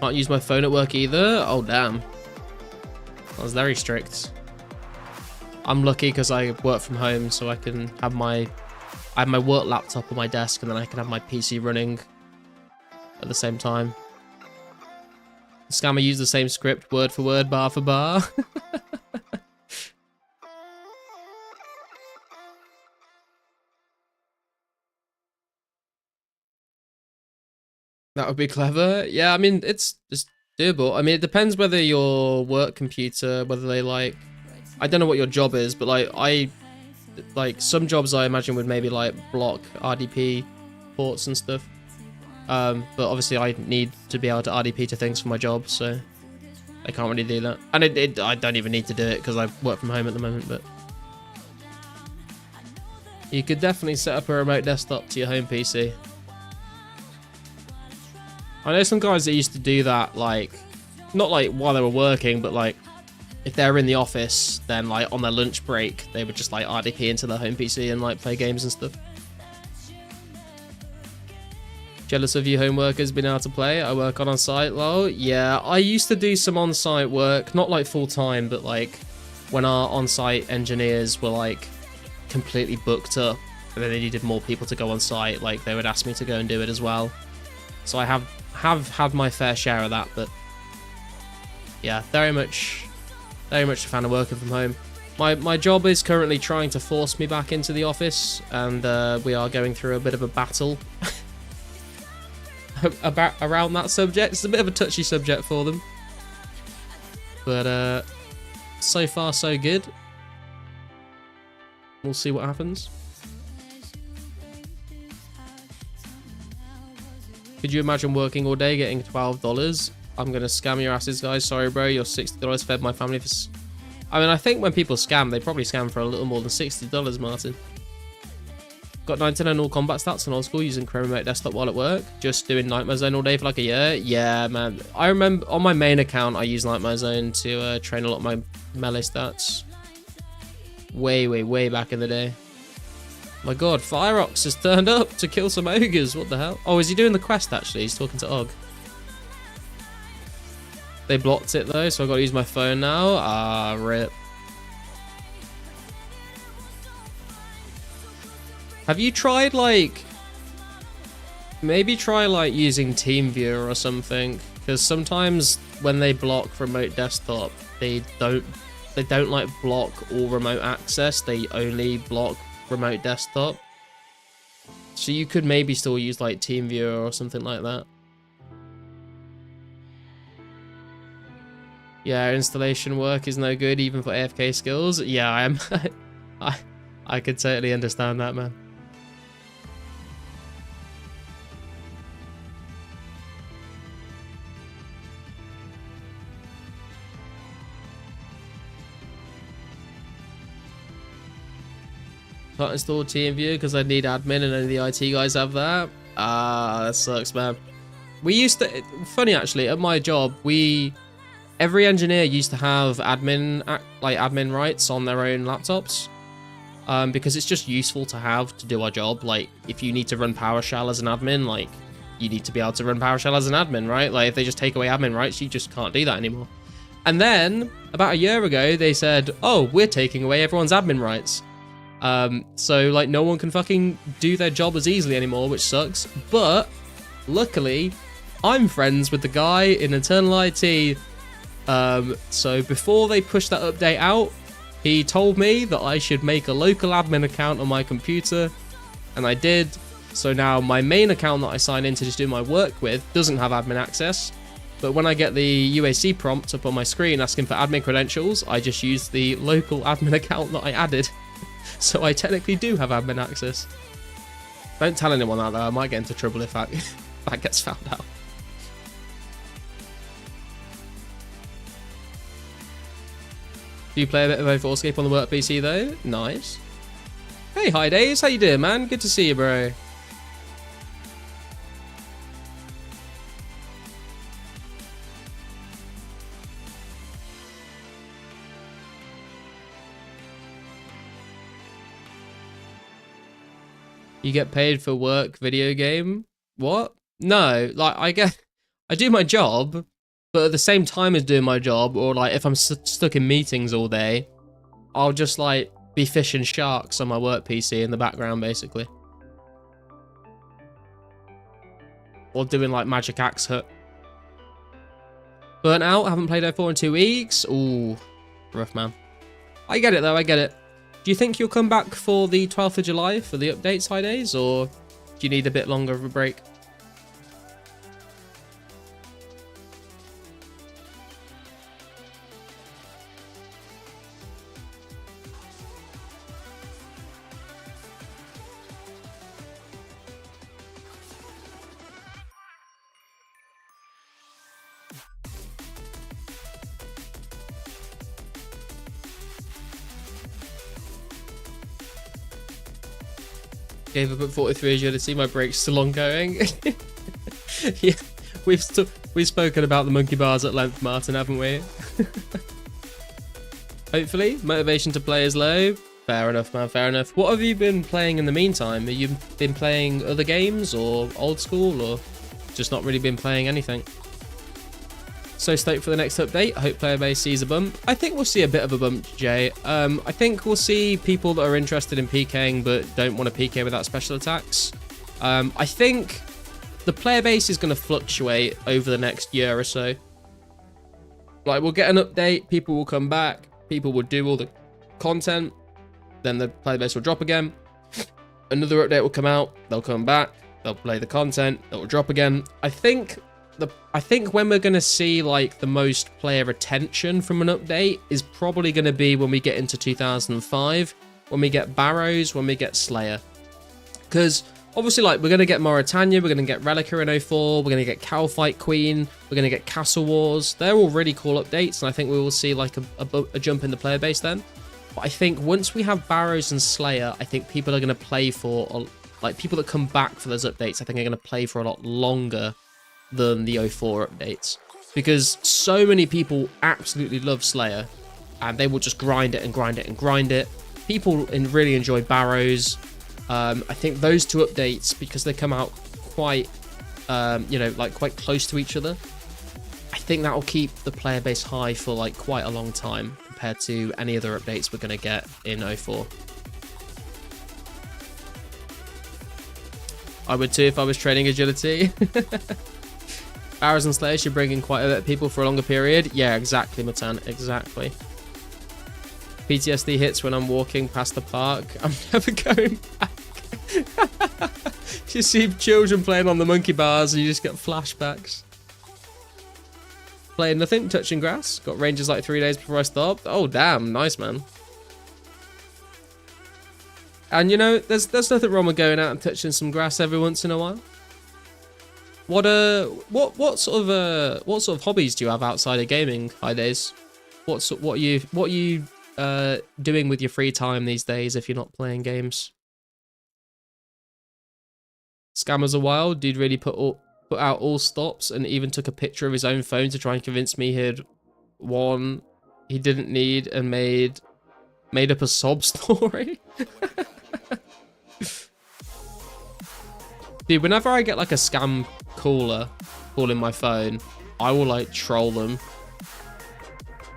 Can't use my phone at work either? Oh damn. That was very strict. I'm lucky because I work from home, so I can have my work laptop on my desk, and then I can have my PC running at the same time. The scammer used the same script, word for word, bar for bar. That would be clever. Yeah, I mean, it's doable. I mean, it depends whether your work computer, whether they like... I don't know what your job is, but like some jobs I imagine would maybe like block RDP ports and stuff. But obviously I need to be able to RDP to things for my job, so I can't really do that. And I don't even need to do it because I work from home at the moment, but you could definitely set up a remote desktop to your home PC. I know some guys that used to do that, like, not like while they were working, but like if they're in the office, then like on their lunch break, they would just like RDP into their home PC and like play games and stuff. Jealous of you home workers being able to play. I work on site, lol. Yeah, I used to do some on-site work, not like full time, but like when our on-site engineers were like completely booked up and then they needed more people to go on site, like they would ask me to go and do it as well. So I have had my fair share of that, but yeah, very much a fan of working from home. My job is currently trying to force me back into the office, and we are going through a bit of a battle. about around that subject. It's a bit of a touchy subject for them, but so far so good. We'll see what happens. Could you imagine working all day getting $12? I'm gonna scam your asses, guys. Sorry, bro. Your $60 fed my family for. I mean, I think when people scam, they probably scam for a little more than $60, Martin. Got 99 all combat stats on old school using Chrome Remote Desktop while at work. Just doing Nightmare Zone all day for like a year. Yeah, man. I remember on my main account, I use Nightmare Zone to train a lot of my melee stats. Way back in the day. My god, Fireox has turned up to kill some ogres. What the hell? Oh, is he doing the quest actually? He's talking to Og. They blocked it though, so I've got to use my phone now. Ah, rip. Have you tried like... Maybe try like using TeamViewer or something. Because sometimes when they block remote desktop, they don't like block all remote access. They only block remote desktop. So you could maybe still use like TeamViewer or something like that. Yeah, installation work is no good even for AFK skills. Yeah, I am. I could totally understand that, man. Can't install TeamViewer because I need admin and only the IT guys have that. Ah, that sucks, man. We used to... Funny, actually, at my job, every engineer used to have admin rights on their own laptops. Because it's just useful to have to do our job. Like, if you need to run PowerShell as an admin, like, you need to be able to run PowerShell as an admin, right? Like, if they just take away admin rights, you just can't do that anymore. And then, about a year ago, they said, oh, we're taking away everyone's admin rights. So like no one can fucking do their job as easily anymore, which sucks. But luckily, I'm friends with the guy in Eternal IT. So before they pushed that update out, he told me that I should make a local admin account on my computer, and I did. So now my main account that I sign in to just do my work with doesn't have admin access. But when I get the UAC prompt up on my screen asking for admin credentials, I just use the local admin account that I added. So I technically do have admin access. Don't tell anyone that though, I might get into trouble if that gets found out. Do you play a bit of O4Escape on the work PC though? Nice. Hey, hi Days, how you doing, man? Good to see you, bro. You get paid for work video game? What? No, like I do my job, but at the same time as doing my job, or like if I'm stuck in meetings all day, I'll just like be fishing sharks on my work PC in the background basically. Or doing like Magic Axe Hut. Burnt out, haven't played O4 in 2 weeks. Ooh, rough, man. I get it though, I get it. Do you think you'll come back for the 12th of July for the updates, high days, or do you need a bit longer of a break? Gave up at 43 agility, my break's still ongoing. Yeah, we've spoken about the monkey bars at length, Martin, haven't we? Hopefully, motivation to play is low. Fair enough, man, fair enough. What have you been playing in the meantime? Have you been playing other games or old school, or just not really been playing anything? So stoked for the next update. I hope player base sees a bump. I think we'll see a bit of a bump, Jay. I think we'll see people that are interested in PKing but don't want to PK without special attacks. I think the player base is going to fluctuate over the next year or so. Like, we'll get an update, people will come back, people will do all the content, then the player base will drop again. Another update will come out, they'll come back, they'll play the content, it will drop again. I think when we're gonna see like the most player attention from an update is probably gonna be when we get into 2005, when we get Barrows, when we get Slayer. Because obviously, like, we're gonna get Mauritania, we're gonna get Relica in 04, we're gonna get Cowfight Queen, we're gonna get Castle Wars. They're all really cool updates, and I think we will see like a jump in the player base then. But I think once we have Barrows and Slayer, I think people are gonna play for, like, people that come back for those updates, I think are gonna play for a lot longer than the 04 updates. Because so many people absolutely love Slayer, and they will just grind it and grind it and grind it. People really enjoy Barrows. I think those two updates, because they come out quite, you know, like quite close to each other, I think that will keep the player base high for like quite a long time compared to any other updates we're going to get in 04. I would too if I was training agility. Barrows and Slayer should bring in quite a bit of people for a longer period. Yeah, exactly, Matan, exactly. PTSD hits when I'm walking past the park. I'm never going back. You see children playing on the monkey bars and you just get flashbacks. Playing nothing, touching grass. Got ranges like 3 days before I stopped. Oh, damn. Nice, man. And, you know, there's nothing wrong with going out and touching some grass every once in a while. What sort of hobbies do you have outside of gaming, High Days? What are you doing with your free time these days if you're not playing games? Scammers are wild. Dude really put out all stops and even took a picture of his own phone to try and convince me he had one he didn't need and made up a sob story. Dude, whenever I get like a scam caller calling my phone, I will like troll them.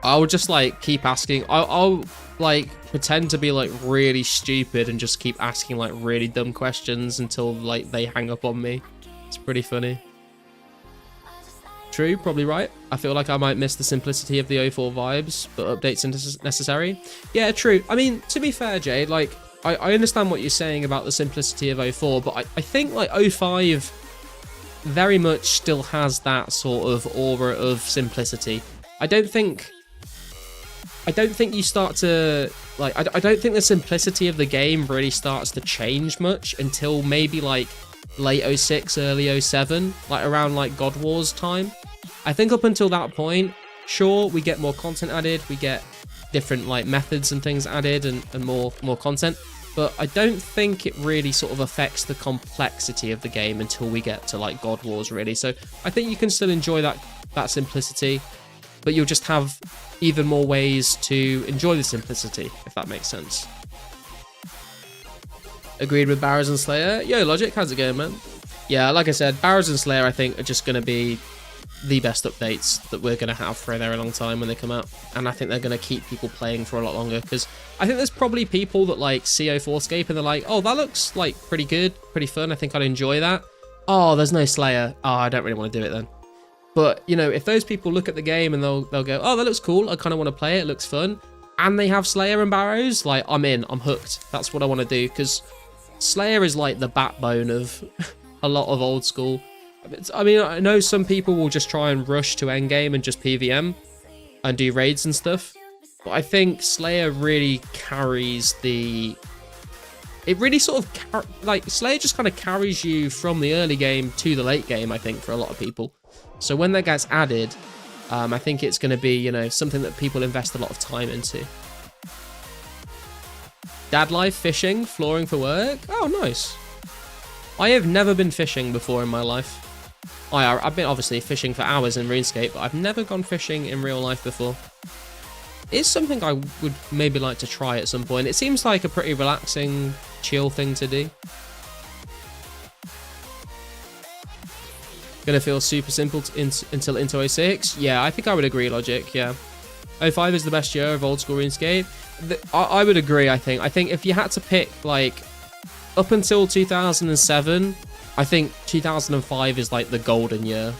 I'll just like keep asking. I'll like pretend to be like really stupid and just keep asking like really dumb questions until like they hang up on me. It's pretty funny. True, probably right. I feel like I might miss the simplicity of the 04 vibes, but updates are necessary. Yeah, true. I mean, to be fair, Jade, like I understand what you're saying about the simplicity of 04, but I think like 05 very much still has that sort of aura of simplicity. I don't think you start to, like, I don't think the simplicity of the game really starts to change much until maybe, like, late 06, early 07, like, around, like, God Wars time. I think up until that point, sure, we get more content added, we get different, like, methods and things added and more content, but I don't think it really sort of affects the complexity of the game until we get to, like, God Wars, really. So I think you can still enjoy that simplicity, but you'll just have even more ways to enjoy the simplicity, if that makes sense. Agreed with Barrows and Slayer. Yo, Logic, how's it going, man? Yeah, like I said, Barrows and Slayer, I think, are just going to be the best updates that we're going to have for a very long time when they come out. And I think they're going to keep people playing for a lot longer, because I think there's probably people that like see 04scape and they're like, oh, that looks like pretty good, pretty fun. I think I'd enjoy that. Oh, there's no Slayer. Oh, I don't really want to do it then. But, you know, if those people look at the game and they'll go, oh, that looks cool, I kind of want to play it, it looks fun, and they have Slayer and Barrows, like, I'm in, I'm hooked. That's what I want to do, because Slayer is, like, the backbone of a lot of old school. I mean, I know some people will just try and rush to endgame and just PVM and do raids and stuff, but I think Slayer really carries the... It really sort of, like, Slayer just kind of carries you from the early game to the late game, I think, for a lot of people. So when that gets added, I think it's going to be, you know, something that people invest a lot of time into. Dad life, fishing, flooring for work. Oh, nice. I have never been fishing before in my life. I've been obviously fishing for hours in RuneScape, but I've never gone fishing in real life before. It's something I would maybe like to try at some point. It seems like a pretty relaxing, chill thing to do. Gonna feel super simple until into 06. Yeah, I think I would agree, Logic. Yeah, 05 is the best year of old school RuneScape. I would agree. I think if you had to pick, like, up until 2007, I think 2005 is like the golden year.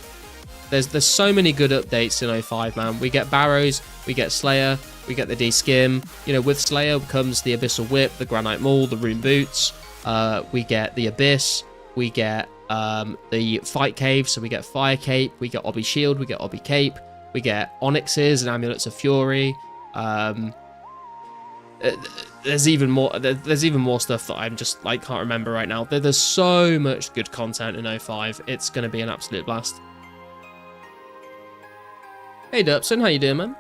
There's so many good updates in 05, man. We get Barrows, we get Slayer, we get the D-Skim. You know, with Slayer comes the Abyssal Whip, the Granite Maul, the Rune Boots. We get the Abyss. We get the fight cave, so we get fire cape, we get obby shield, we get obby cape, we get onyxes and amulets of fury. There's even more stuff that I'm just like can't remember right now. There's so much good content in 05. It's going to be an absolute blast. Hey Derpson, how you doing, man?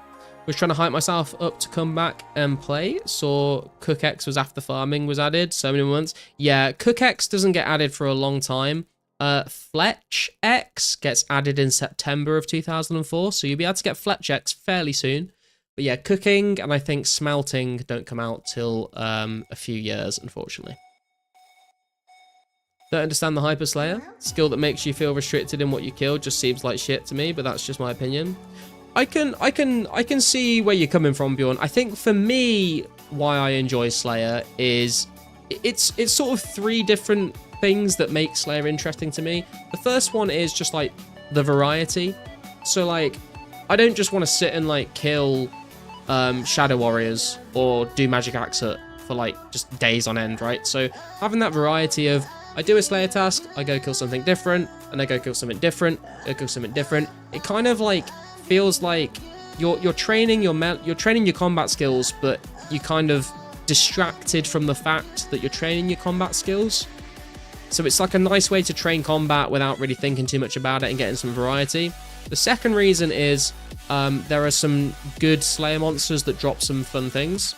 Was trying to hype myself up to come back and play. Saw Cook X was after farming was added so many months. Yeah, Cook X doesn't get added for a long time. Fletch X gets added in September of 2004, so you'll be able to get Fletch X fairly soon. But yeah, cooking and I think smelting don't come out till a few years, unfortunately. Don't understand the Hyper Slayer. Skill that makes you feel restricted in what you kill just seems like shit to me, but that's just my opinion. I can see where you're coming from, Bjorn. I think for me, why I enjoy Slayer is it's sort of three different things that make Slayer interesting to me. The first one is just like the variety. So like, I don't just want to sit and like kill Shadow Warriors or do Magic Axe for like just days on end, right? So having that variety of I do a Slayer task, I go kill something different, and I go kill something different, go kill something different. It kind of like feels like you're training your combat skills, but you kind of distracted from the fact that you're training your combat skills. So it's like a nice way to train combat without really thinking too much about it and getting some variety. The second reason is there are some good Slayer monsters that drop some fun things.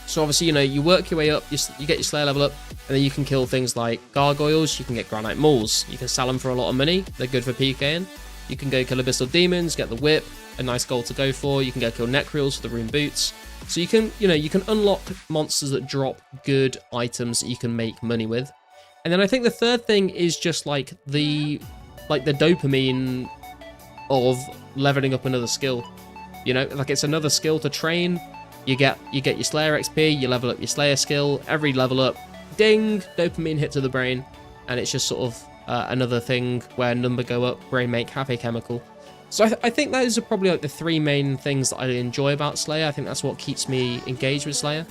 So obviously, you know, you work your way up, you get your Slayer level up, and then you can kill things like gargoyles, you can get granite mauls, you can sell them for a lot of money, they're good for PKing. You can go kill abyssal demons, get the whip, a nice goal to go for, you can go kill necreals for the rune boots. So you can unlock monsters that drop good items that you can make money with. And then I think the third thing is just like the dopamine of leveling up another skill. You know, like it's another skill to train. You get your Slayer XP, you level up your Slayer skill, every level up, ding, dopamine hit to the brain, and it's just sort of another thing where number go up, brain make happy chemical. So I think those are probably like the three main things that I enjoy about Slayer. I think that's what keeps me engaged with Slayer.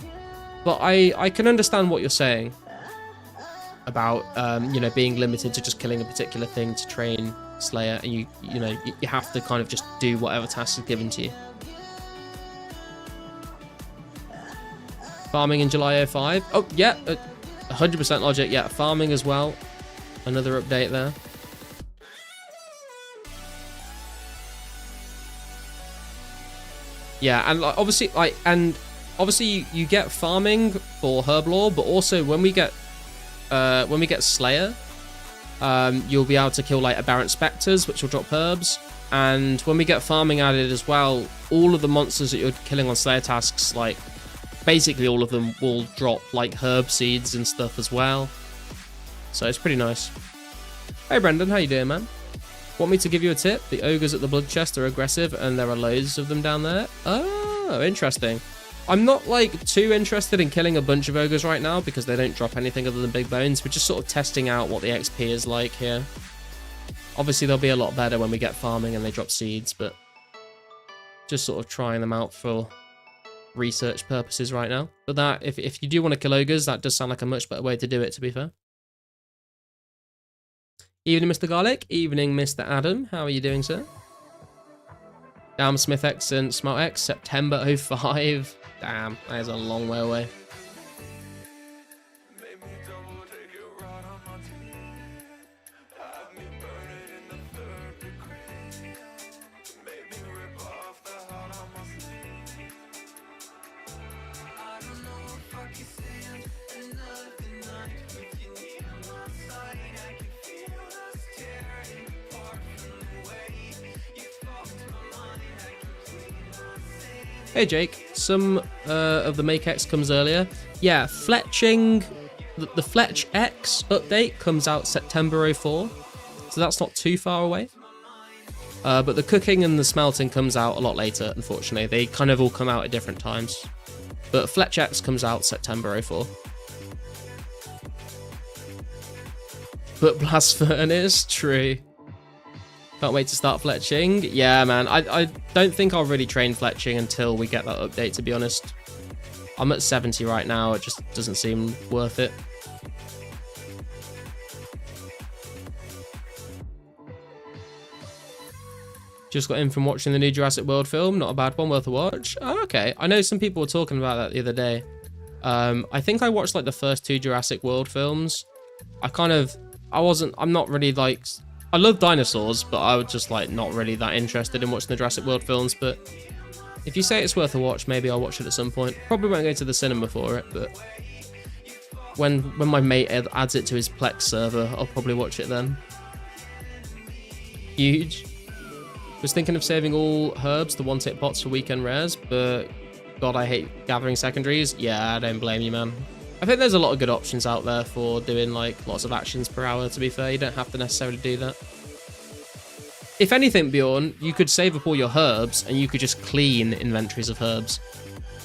But I can understand what you're saying about you know, being limited to just killing a particular thing to train Slayer, and you have to kind of just do whatever task is given to you. Farming in July 05. Oh yeah, 100% logic. Yeah, farming as well. Another update there. Yeah, and obviously you get farming for Herblore, but also when we get Slayer, you'll be able to kill like aberrant specters, which will drop herbs. And when we get farming added as well, all of the monsters that you're killing on Slayer tasks, like basically all of them will drop like herb seeds and stuff as well. So it's pretty nice. Hey Brendan, how you doing, man? Want me to give you a tip? The ogres at the blood chest are aggressive and there are loads of them down there. Oh, interesting. I'm not like too interested in killing a bunch of ogres right now because they don't drop anything other than big bones. We're just sort of testing out what the XP is like here. Obviously they'll be a lot better when we get farming and they drop seeds, but just sort of trying them out for research purposes right now. But that, if you do want to kill ogres, that does sound like a much better way to do it, to be fair. Evening, Mr. Garlic. Evening, Mr. Adam. How are you doing, sir? Damn, Smith X and Smart X, September 05. Damn, that is a long way away. Hey Jake, some of the Make X comes earlier. Yeah, fletching, the Fletch X update comes out September 04, so that's not too far away. But the cooking and the smelting comes out a lot later, unfortunately. They kind of all come out at different times. But Fletch X comes out September 04. But Blast Furnace, true. Can't wait to start fletching. Yeah, man. I don't think I'll really train fletching until we get that update, to be honest. I'm at 70 right now. It just doesn't seem worth it. Just got in from watching the new Jurassic World film. Not a bad one, worth a watch. Oh, okay. I know some people were talking about that the other day. I think I watched like the first 2 Jurassic World films. I'm not really like, I love dinosaurs, but I was just like not really that interested in watching the Jurassic World films. But if you say it's worth a watch, maybe I'll watch it at some point. Probably won't go to the cinema for it, but when my mate adds it to his Plex server, I'll probably watch it then. Huge. Was thinking of saving all herbs, the one-tip pots for weekend rares, but God, I hate gathering secondaries. Yeah, I don't blame you, man. I think there's a lot of good options out there for doing like lots of actions per hour, to be fair. You don't have to necessarily do that. If anything, Bjorn, you could save up all your herbs and you could just clean inventories of herbs.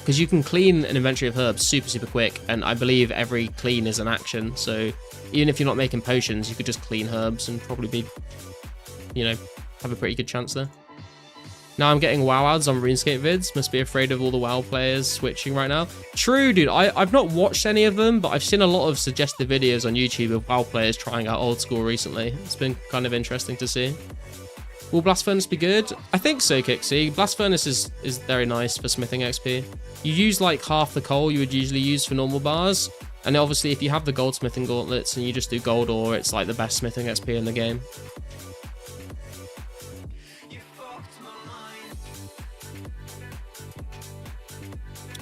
Because you can clean an inventory of herbs super, super quick, and I believe every clean is an action. So even if you're not making potions, you could just clean herbs and probably be, you know, have a pretty good chance there. Now I'm getting WoW ads on RuneScape vids. Must be afraid of all the WoW players switching right now. True, dude. I've not watched any of them, but I've seen a lot of suggested videos on YouTube of WoW players trying out old school recently. It's been kind of interesting to see. Will Blast Furnace be good? I think so, Kixie. Blast Furnace is very nice for smithing XP. You use like half the coal you would usually use for normal bars. And obviously if you have the goldsmithing gauntlets and you just do gold ore, it's like the best smithing XP in the game.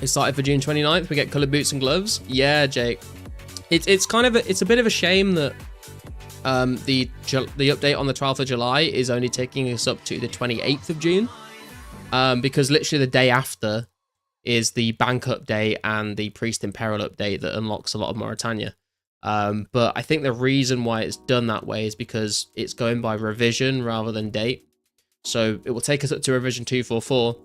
It started for June 29th. We get coloured boots and gloves. Yeah, Jake. It's kind of it's a bit of a shame that the update on the 12th of July is only taking us up to the 28th of June. Because literally the day after is the bank update and the Priest in Peril update that unlocks a lot of Mauritania. But I think the reason why it's done that way is because it's going by revision rather than date. So it will take us up to revision 244.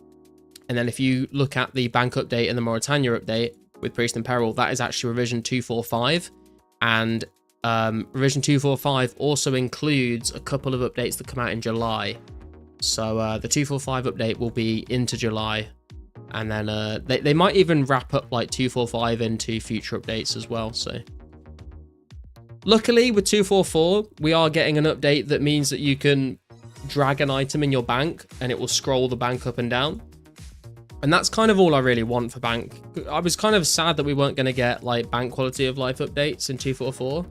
And then if you look at the bank update and the Mauritania update with Priest in Peril, that is actually revision 245. And revision 245 also includes a couple of updates that come out in July. So the 245 update will be into July. And then they might even wrap up like 245 into future updates as well. So luckily with 244, we are getting an update that means that you can drag an item in your bank and it will scroll the bank up and down. And that's kind of all I really want for bank. I was kind of sad that we weren't going to get like bank quality of life updates in 244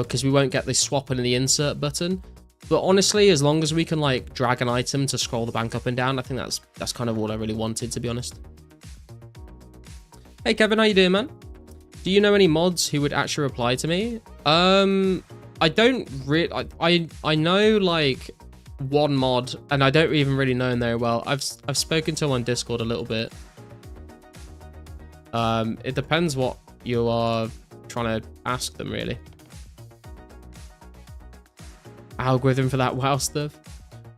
because we won't get the swap and the insert button. But honestly, as long as we can like drag an item to scroll the bank up and down, I think that's kind of all I really wanted, to be honest. Hey Kevin, how you doing, man? Do you know any mods who would actually reply to me? I don't really. I know like one mod, and I don't even really know him very well. I've spoken to him on Discord a little bit. It depends what you are trying to ask them, really. Algorithm for that WoW stuff.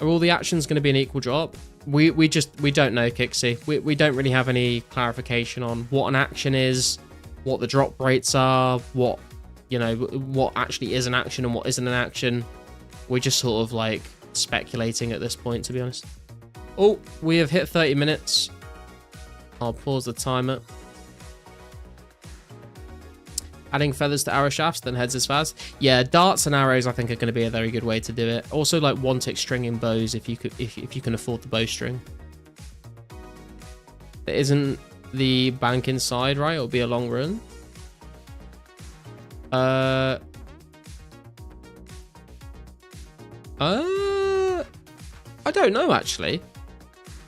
Are all the actions going to be an equal drop? We don't know, Kixie. We don't really have any clarification on what an action is, what the drop rates are, what, you know, what actually is an action and what isn't an action. We're just sort of like speculating at this point, to be honest. Oh, we have hit 30 minutes. I'll pause the timer. Adding feathers to arrow shafts, then heads as fast. Yeah, darts and arrows I think are going to be a very good way to do it. Also like one tick stringing bows if you can afford the bowstring. There isn't the bank inside, right? It'll be a long run. I don't know, actually.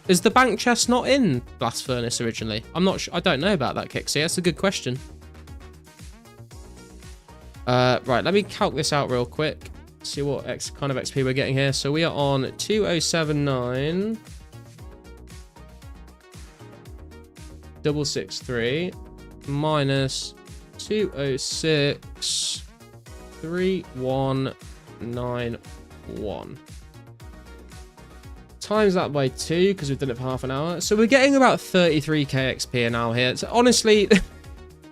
Is the bank chest not in Blast Furnace originally? I'm not sure. I don't know about that, Kixie. That's a good question. Right, let me calc this out real quick. See what kind of XP we're getting here. So we are on 2079 663 minus 206 3191. Times that by 2 because we've done it for half an hour. So we're getting about 33k XP an hour here. So honestly,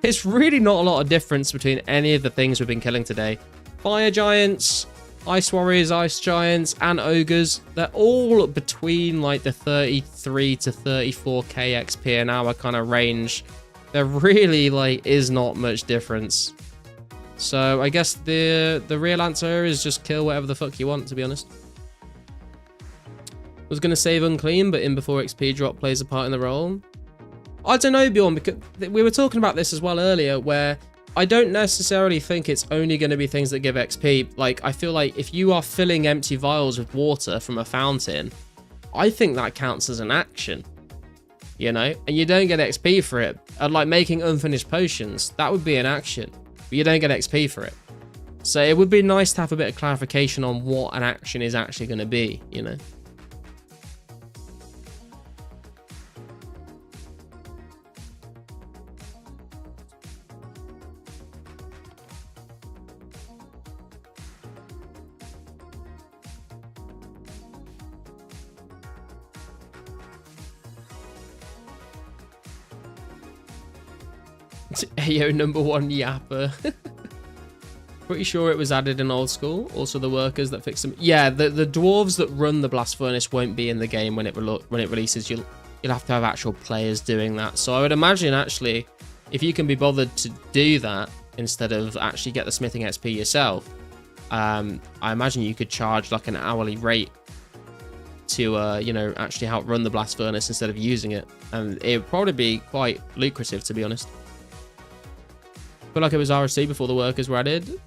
it's really not a lot of difference between any of the things we've been killing today. Fire giants, ice warriors, ice giants, and ogres. They're all between like the 33 to 34k XP an hour kind of range. There really like is not much difference. So I guess the real answer is just kill whatever the fuck you want, to be honest. Was going to save unclean, but in before XP drop plays a part in the role. I don't know, Bjorn, because we were talking about this as well earlier, where I don't necessarily think it's only going to be things that give XP. Like, I feel like if you are filling empty vials with water from a fountain, I think that counts as an action, you know? And you don't get XP for it. And like making unfinished potions, that would be an action, but you don't get XP for it. So it would be nice to have a bit of clarification on what an action is actually going to be, you know? Ayo #1 yapper. Pretty sure it was added in old school. Also the workers that fix them. Yeah, the dwarves that run the blast furnace won't be in the game when it releases. You'll have to have actual players doing that. So I would imagine actually, if you can be bothered to do that instead of actually get the smithing XP yourself, I imagine you could charge like an hourly rate to you know, actually outrun the blast furnace instead of using it, and it would probably be quite lucrative, to be honest. I feel like it was RSC before the workers were added.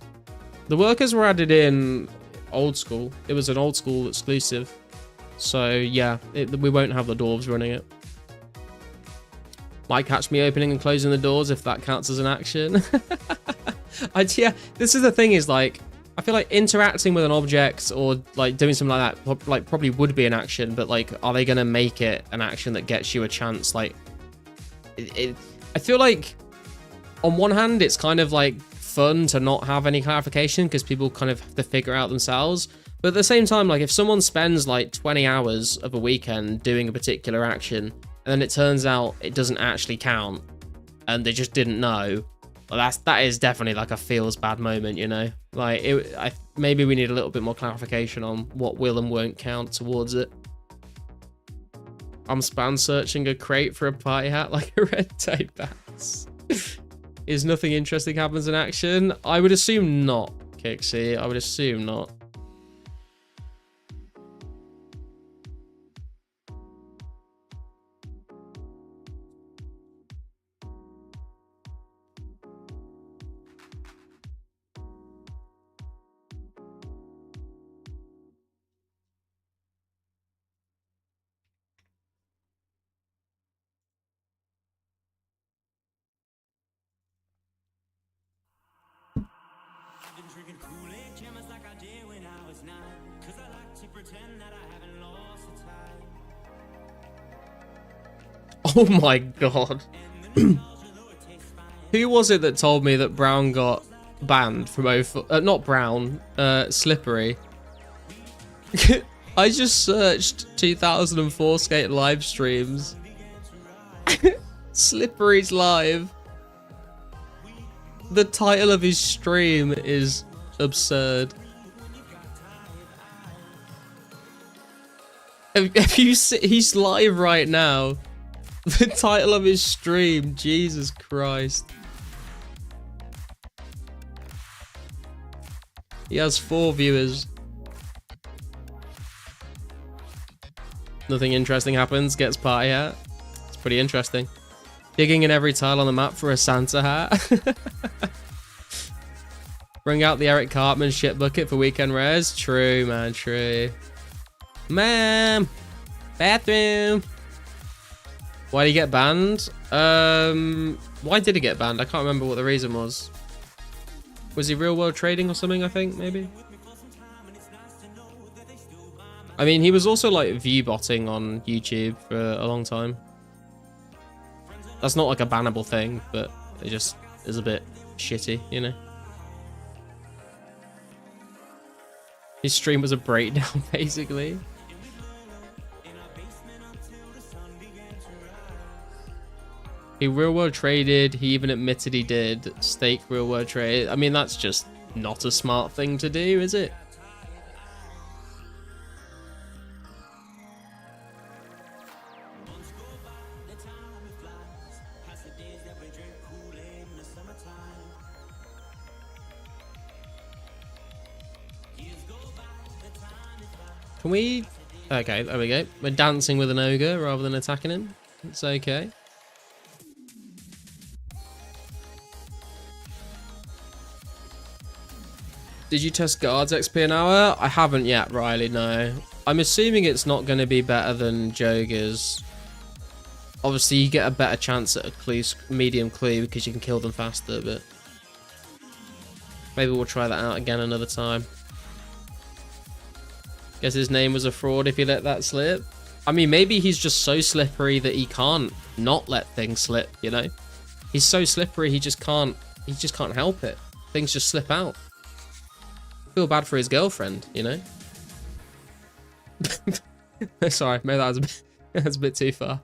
The workers were added in old school. It was an old school exclusive. So yeah, we won't have the dwarves running it. Might catch me opening and closing the doors if that counts as an action. Yeah, this is the thing, is like, I feel like interacting with an object or like doing something like that like probably would be an action, but like, are they going to make it an action that gets you a chance? Like, I feel like on one hand, it's kind of like fun to not have any clarification because people kind of have to figure out themselves. But at the same time, like if someone spends like 20 hours of a weekend doing a particular action and then it turns out it doesn't actually count and they just didn't know, well, that is definitely like a feels bad moment, you know? Like maybe we need a little bit more clarification on what will and won't count towards it. I'm spam searching a crate for a party hat like a red tape axe. Is nothing interesting happens in action? I would assume not, Kixie. I would assume not. Drinking Kool-Aid jammers like I did when I was 9, 'cause I like to pretend that I haven't lost the time. Oh my god. Who was it that told me that Brown got banned from not Brown, Slippery? I just searched 2004 skate live streams. Slippery's live. The title of his stream is absurd. Have you seen? He's live right now. The title of his stream, Jesus Christ. He has 4 viewers. Nothing interesting happens, gets party hat. It's pretty interesting. Digging in every tile on the map for a Santa hat. Bring out the Eric Cartman shit bucket for weekend rares. True, man, true. Ma'am, bathroom. Why did he get banned? Why did he get banned? I can't remember what the reason was. Was he real world trading or something, I think, maybe? I mean, he was also like view botting on YouTube for a long time. That's not like a bannable thing, but it just is a bit shitty, you know? His stream was a breakdown, basically. He real world traded. He even admitted he did stake real world trade. I mean, that's just not a smart thing to do, is it? Can we Okay, there we go. We're dancing with an ogre rather than attacking him. It's okay. Did you test guards XP an hour? I haven't yet, Riley, no. I'm assuming it's not going to be better than Joger's. Obviously, you get a better chance at a medium clue because you can kill them faster, but maybe we'll try that out again another time. Guess his name was a fraud if he let that slip. I mean, maybe he's just so slippery that he can't not let things slip, you know? He's so slippery, he just can't help it. Things just slip out. I feel bad for his girlfriend, you know? Sorry, maybe that's a bit too far.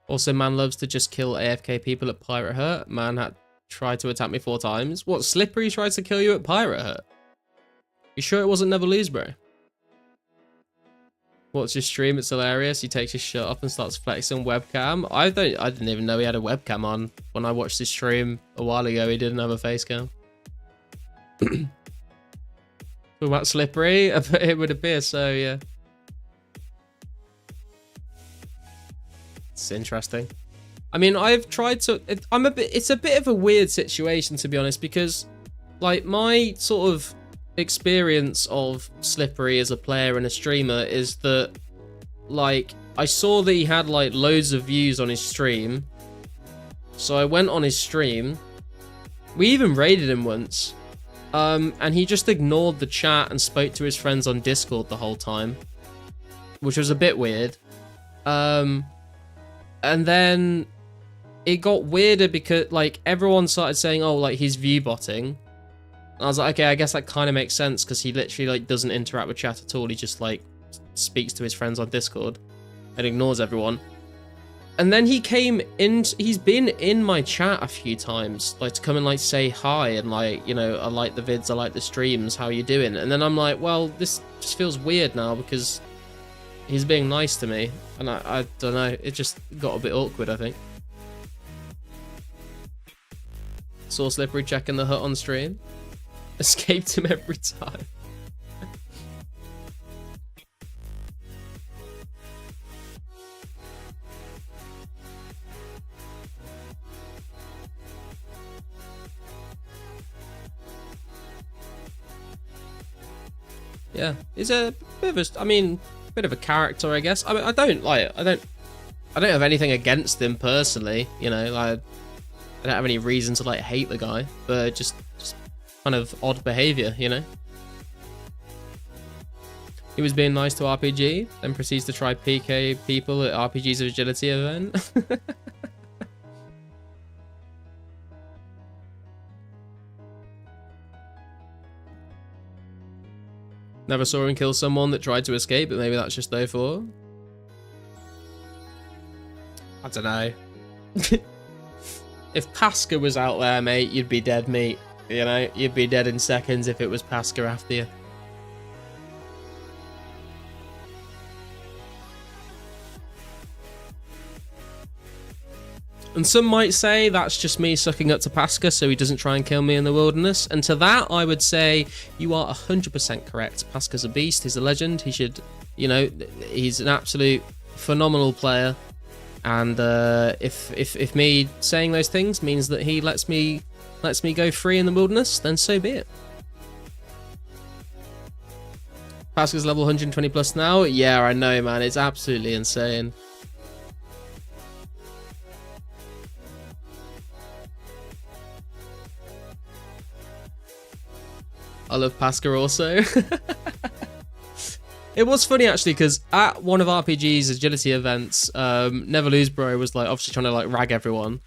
Also, man loves to just kill AFK people at Pirate Hurt. Man had tried to attack me 4 times. What, Slippery tried to kill you at Pirate Hurt? You sure it wasn't Never Lose, bro? Watch his stream, it's hilarious. He takes his shirt off and starts flexing webcam. I didn't even know he had a webcam on. When I watched his stream a while ago, he didn't have a face cam. Talking about Slippery, it would appear so, yeah. It's interesting. I mean, I've tried to... It's a bit of a weird situation, to be honest, because, like, my sort of experience of Slippery as a player and a streamer is that, like, I saw that he had, like, loads of views on his stream. So I went on his stream. We even raided him once. And he just ignored the chat and spoke to his friends on Discord the whole time, which was a bit weird. And then it got weirder because, like, everyone started saying, oh, like, he's view botting. And I was like, okay, I guess that kind of makes sense because he literally, like, doesn't interact with chat at all. He just, like, speaks to his friends on Discord and ignores everyone. And then he came in, he's been in my chat a few times, like, to come and, like, say hi and, like, you know, I like the vids, I like the streams, how you doing? And then I'm like, well, this just feels weird now because he's being nice to me, and I don't know, it just got a bit awkward, I think. Saw Slippery checking the hut on stream. Escaped him every time. Yeah, he's a bit of a, I mean, bit of a character, I guess. I mean, I don't have anything against him personally, you know, like, I don't have any reason to, like, hate the guy, but just kind of odd behavior, you know. He was being nice to RPG, then proceeds to try PK people at RPG's agility event. Never saw him kill someone that tried to escape, but maybe that's just O4. I don't know. If Pasca was out there, mate, you'd be dead meat. You know, you'd be dead in seconds if it was Pasca after you. And some might say that's just me sucking up to Pasca so he doesn't try and kill me in the wilderness. And to that, I would say you are 100% correct. Pasca's a beast. He's a legend. He should, you know, he's an absolute phenomenal player. And if me saying those things means that he lets me go free in the wilderness, then so be it. Pasca's level 120 plus now. Yeah, I know, man. It's absolutely insane. I love Pasca also. It was funny actually because at one of RPG's agility events, Never Lose Bro was like obviously trying to like rag everyone,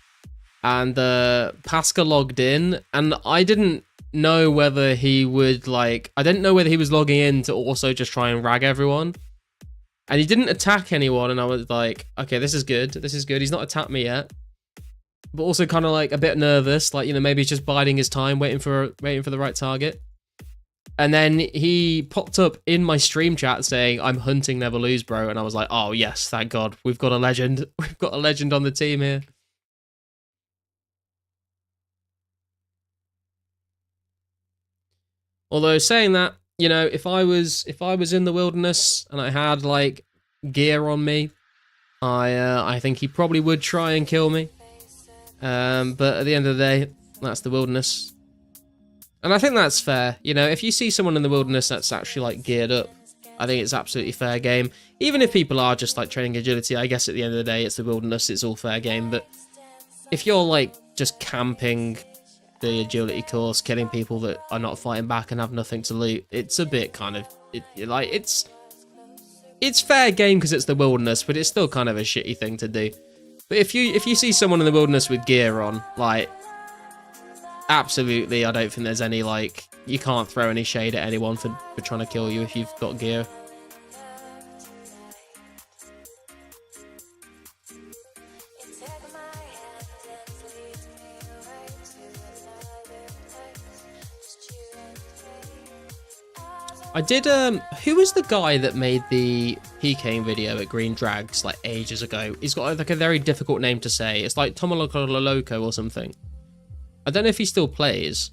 and Pasca logged in, and I didn't know whether he would like, I didn't know whether he was logging in to also just try and rag everyone, and he didn't attack anyone, and I was like, okay, this is good, he's not attacked me yet. but also kind of like a bit nervous, like, you know, maybe he's just biding his time, waiting for the right target. And then he popped up in my stream chat saying, "I'm hunting, never lose, bro." And I was like, oh yes, thank God, we've got a legend. We've got a legend on the team here. Although saying that, you know, if I was in the wilderness and I had like gear on me, I think he probably would try and kill me. But at the end of the day, that's the wilderness. And I think that's fair. You know, if you see someone in the wilderness that's actually like geared up, I think it's absolutely fair game. Even if people are just like training agility, I guess at the end of the day, it's the wilderness, it's all fair game. But if you're like just camping the agility course, killing people that are not fighting back and have nothing to loot, it's a bit kind of, it's fair game because it's the wilderness, but it's still kind of a shitty thing to do. But if you see someone in the wilderness with gear on, like, absolutely, I don't think there's any, like, you can't throw any shade at anyone for trying to kill you if you've got gear. I did, who was the guy that made the PKing video at Green Drags, like, ages ago? He's got, like, a very difficult name to say. It's like Tomoloko or something. I don't know if he still plays.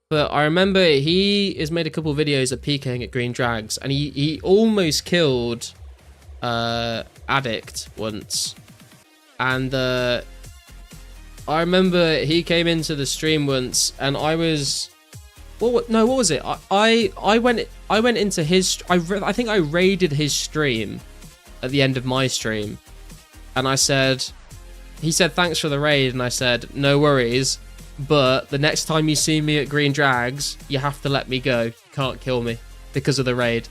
But I remember he has made a couple of videos of PKing at Green Drags, and he almost killed Addict once. And I remember he came into the stream once, and I was... what was it? I went into his... I think I raided his stream at the end of my stream. And I said... He said, "Thanks for the raid." And I said, "No worries. But the next time you see me at Green Drags, you have to let me go. You can't kill me because of the raid."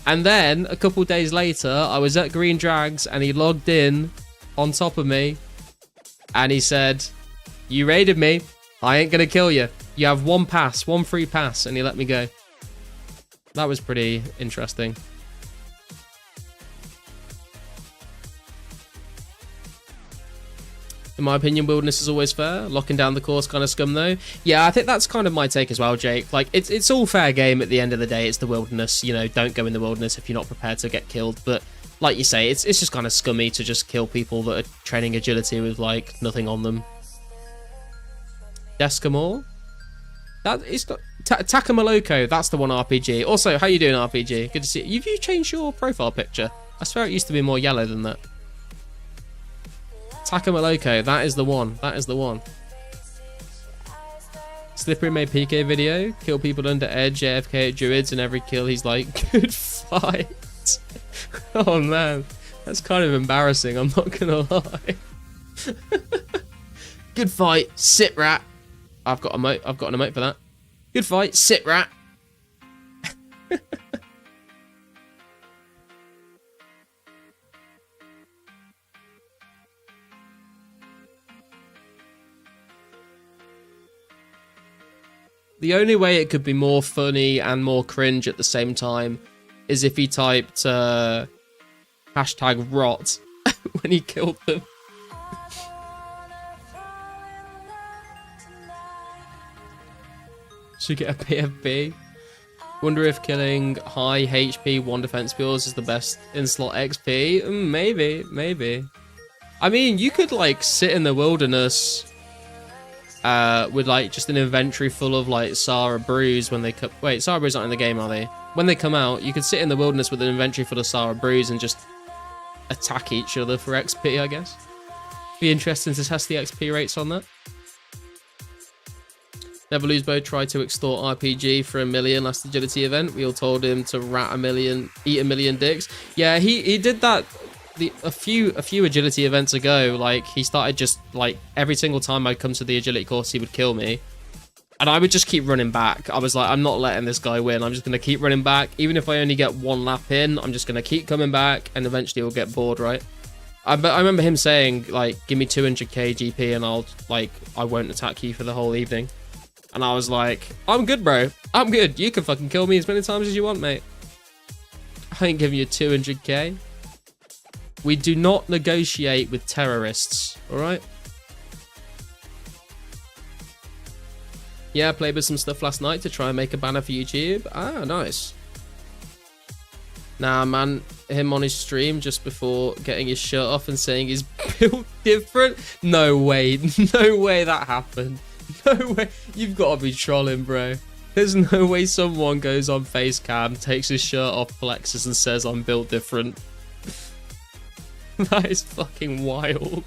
And then a couple days later, I was at Green Drags and he logged in on top of me. And he said, "You raided me. I ain't going to kill you. You have one free pass." And he let me go. That was pretty interesting. In my opinion, wilderness is always fair. Locking down the course kind of scum though. Yeah, I think that's kind of my take as well, Jake. Like, it's all fair game at the end of the day. It's the wilderness. You know, don't go in the wilderness if you're not prepared to get killed. But like you say, it's just kind of scummy to just kill people that are training agility with like nothing on them. Deskamore? That is not... Takamaloko, that's the one RPG. Also, how you doing, RPG? Good to see you. Have you changed your profile picture? I swear it used to be more yellow than that. Takamaloko, that is the one. That is the one. Slippery made PK video. Kill people under edge, AFK at druids, and every kill he's like, "Good fight." Oh man, that's kind of embarrassing, I'm not gonna lie. Good fight, sit rat. I've got an emote for that. Good fight, sit rat. The only way it could be more funny and more cringe at the same time is if he typed hashtag rot when he killed them. Should get a PFB. Wonder if killing high HP 1 defense bills is the best in slot XP. Maybe. I mean, you could like sit in the wilderness with like just an inventory full of like Sarah Brews when they come. Wait, Sarah Brews aren't in the game, are they? When they come out, you could sit in the wilderness with an inventory full of Sarah Brews and just attack each other for XP, I guess. Be interesting to test the XP rates on that. Never Lose Bo tried to extort RPG for $1 million last agility event. We all told him to rat 1 million, eat 1 million dicks. Yeah, he did that a few agility events ago. Like, he started just like every single time I'd come to the agility course, he would kill me. And I would just keep running back. I was like, I'm not letting this guy win. I'm just going to keep running back. Even if I only get 1 lap in, I'm just going to keep coming back and eventually he'll get bored, right? But I remember him saying, like, give me 200k GP and I won't attack you for the whole evening. And I was like, I'm good, bro. I'm good. You can fucking kill me as many times as you want, mate. I ain't giving you 200k. We do not negotiate with terrorists, all right? Yeah, I played with some stuff last night to try and make a banner for YouTube. Ah, nice. Nah, man, him on his stream just before getting his shirt off and saying he's built different. No way. No way that happened. No way. You've got to be trolling, bro. There's no way someone goes on face cam, takes his shirt off, flexes and says I'm built different. That is fucking wild.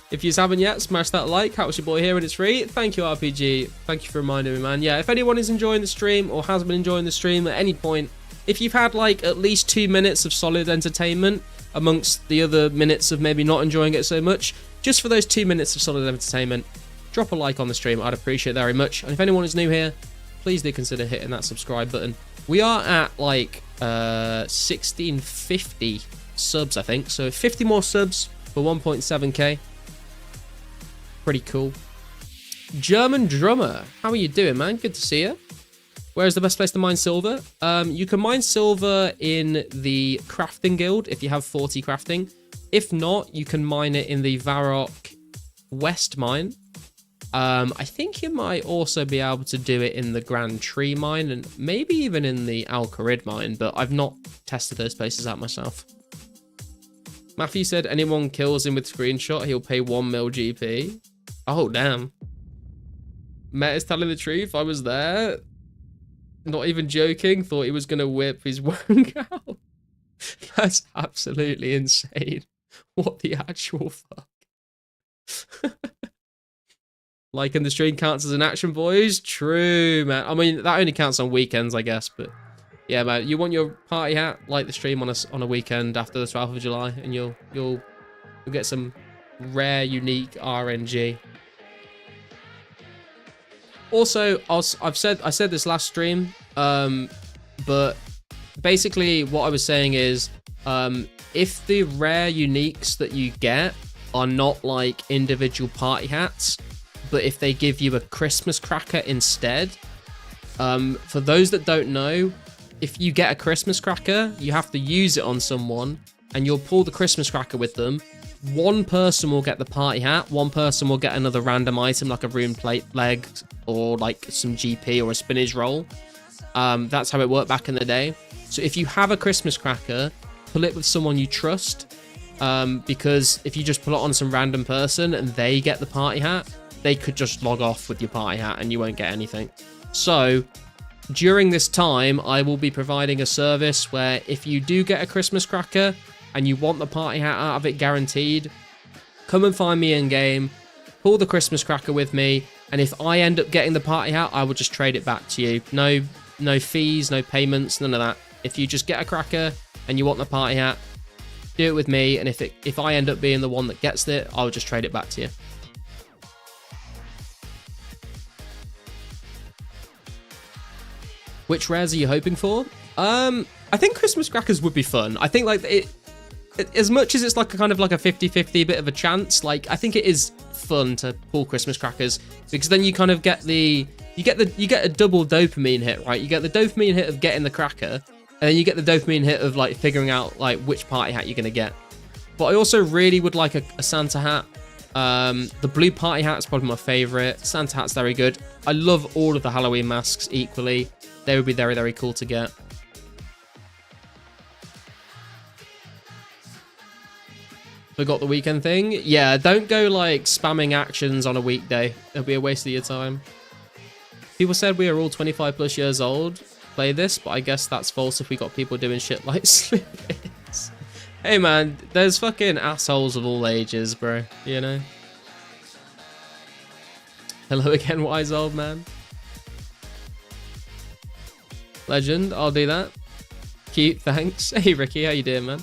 If you haven't yet, smash that like. How was your boy here and it's free? Thank you, RPG. Thank you for reminding me, man. Yeah, if anyone is enjoying the stream or has been enjoying the stream at any point, if you've had like at least 2 minutes of solid entertainment amongst the other minutes of maybe not enjoying it so much, just for those 2 minutes of solid entertainment, drop a like on the stream. I'd appreciate it very much. And if anyone is new here, please do consider hitting that subscribe button. We are at like 1650 subs, I think. So 50 more subs for 1.7k. Pretty cool. German Drummer, how are you doing, man? Good to see you. Where is the best place to mine silver? You can mine silver in the crafting guild if you have 40 crafting. If not, you can mine it in the Varrock West mine. I think you might also be able to do it in the Grand Tree mine and maybe even in the Al Kharid mine, but I've not tested those places out myself. Matthew said anyone kills him with screenshot, he'll pay 1 mil GP. Oh, damn. Matt is telling the truth. I was there. Not even joking. Thought he was going to whip his wang out. That's absolutely insane. What the actual fuck? Liking the stream counts as an action, boys. True, man. I mean, that only counts on weekends, I guess. But yeah, man. You want your party hat? Like the stream on a weekend after the 12th of July, and you'll get some rare, unique RNG. Also, I said this last stream, but basically what I was saying is, if the rare uniques that you get are not like individual party hats, but if they give you a Christmas cracker instead, for those that don't know, if you get a Christmas cracker, you have to use it on someone, and you'll pull the Christmas cracker with them. One person will get the party hat, one person will get another random item like a rune plate leg or like some GP or a spinach roll. That's how it worked back in the day. So if you have a Christmas cracker, pull it with someone you trust, because if you just pull it on some random person and they get the party hat, they could just log off with your party hat and you won't get anything. So during this time, I will be providing a service where if you do get a Christmas cracker and you want the party hat out of it guaranteed, come and find me in game, pull the Christmas cracker with me, and if I end up getting the party hat, I will just trade it back to you. No fees, no payments, none of that. If you just get a cracker and you want the party hat, do it with me, and if I end up being the one that gets it, I'll just trade it back to you. Which rares are you hoping for? I think Christmas crackers would be fun. I think like it as much as it's like a kind of like a 50-50 bit of a chance, like I think it is fun to pull Christmas crackers because then you kind of get you get a double dopamine hit, right? You get the dopamine hit of getting the cracker, and then you get the dopamine hit of like figuring out like which party hat you're gonna get. But I also really would like a Santa hat. The blue party hat is probably my favorite. Santa hat's very good. I love all of the Halloween masks equally. They would be very, very cool to get. Forgot the weekend thing? Yeah, don't go like spamming actions on a weekday. It'll be a waste of your time. People said we are all 25 plus years old. Play this, but I guess that's false if we got people doing shit like slippers. Hey man, there's fucking assholes of all ages, bro. You know? Hello again, wise old man. Legend, I'll do that. Cute, thanks. Hey Ricky, how you doing, man?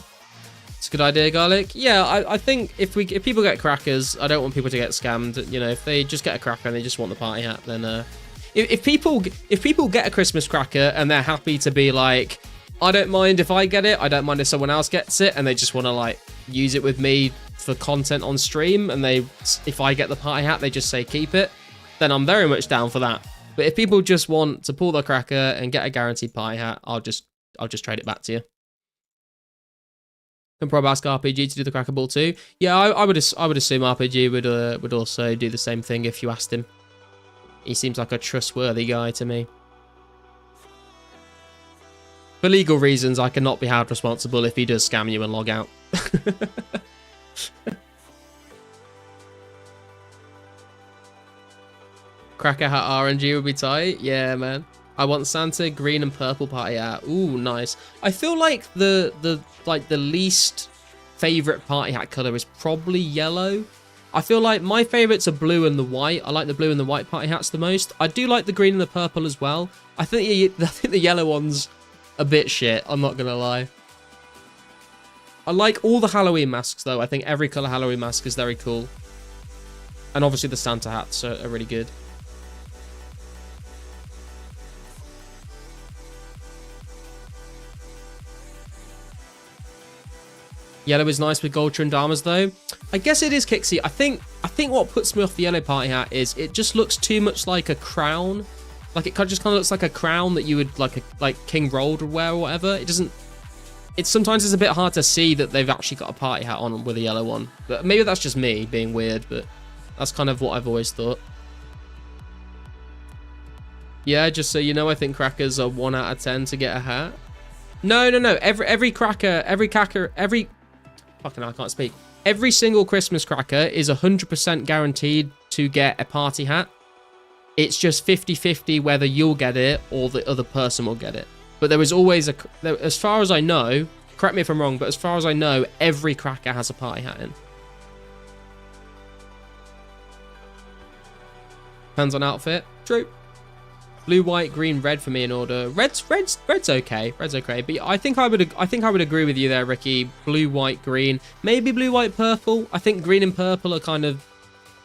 It's a good idea, Garlic. Yeah, I think if people get crackers, I don't want people to get scammed. You know, if they just get a cracker and they just want the party hat, then if people get a Christmas cracker and they're happy to be like, I don't mind if I get it, I don't mind if someone else gets it, and they just want to like use it with me for content on stream, and if I get the party hat, they just say keep it, then I'm very much down for that. But if people just want to pull their cracker and get a guaranteed party hat, I'll just trade it back to you. Can probably ask RPG to do the cracker ball too. Yeah, I would assume RPG would also do the same thing if you asked him. He seems like a trustworthy guy to me. For legal reasons, I cannot be held responsible if he does scam you and log out. Cracker hat RNG would be tight. Yeah, man. I want Santa green and purple party hat. Ooh, nice. I feel like the least favorite party hat color is probably yellow. I feel like my favorites are blue and the white. I like the blue and the white party hats the most. I do like the green and the purple as well. I think the yellow one's a bit shit. I'm not gonna lie. I like all the Halloween masks though. I think every color Halloween mask is very cool. And obviously the Santa hats are really good. Yellow is nice with gold trimmed armors though. I guess it is Kixie. I think what puts me off the yellow party hat is it just looks too much like a crown. Like it just kind of looks like a crown that you would like King Rold would wear or whatever. It doesn't. Sometimes it's a bit hard to see that they've actually got a party hat on with a yellow one. But maybe that's just me being weird. But that's kind of what I've always thought. Yeah, just so you know, I think crackers are 1 out of 10 to get a hat. No. Every cracker. Fucking hell, I can't speak. Every single Christmas cracker is 100% guaranteed to get a party hat. It's just 50-50 whether you'll get it or the other person will get it. But there is always as far as I know, correct me if I'm wrong, but as far as I know, every cracker has a party hat in. Depends on outfit. True. Blue, white, green, red for me in order. Red's okay. Red's okay. But I think I would agree with you there, Ricky. Blue, white, green. Maybe blue, white, purple. I think green and purple are kind of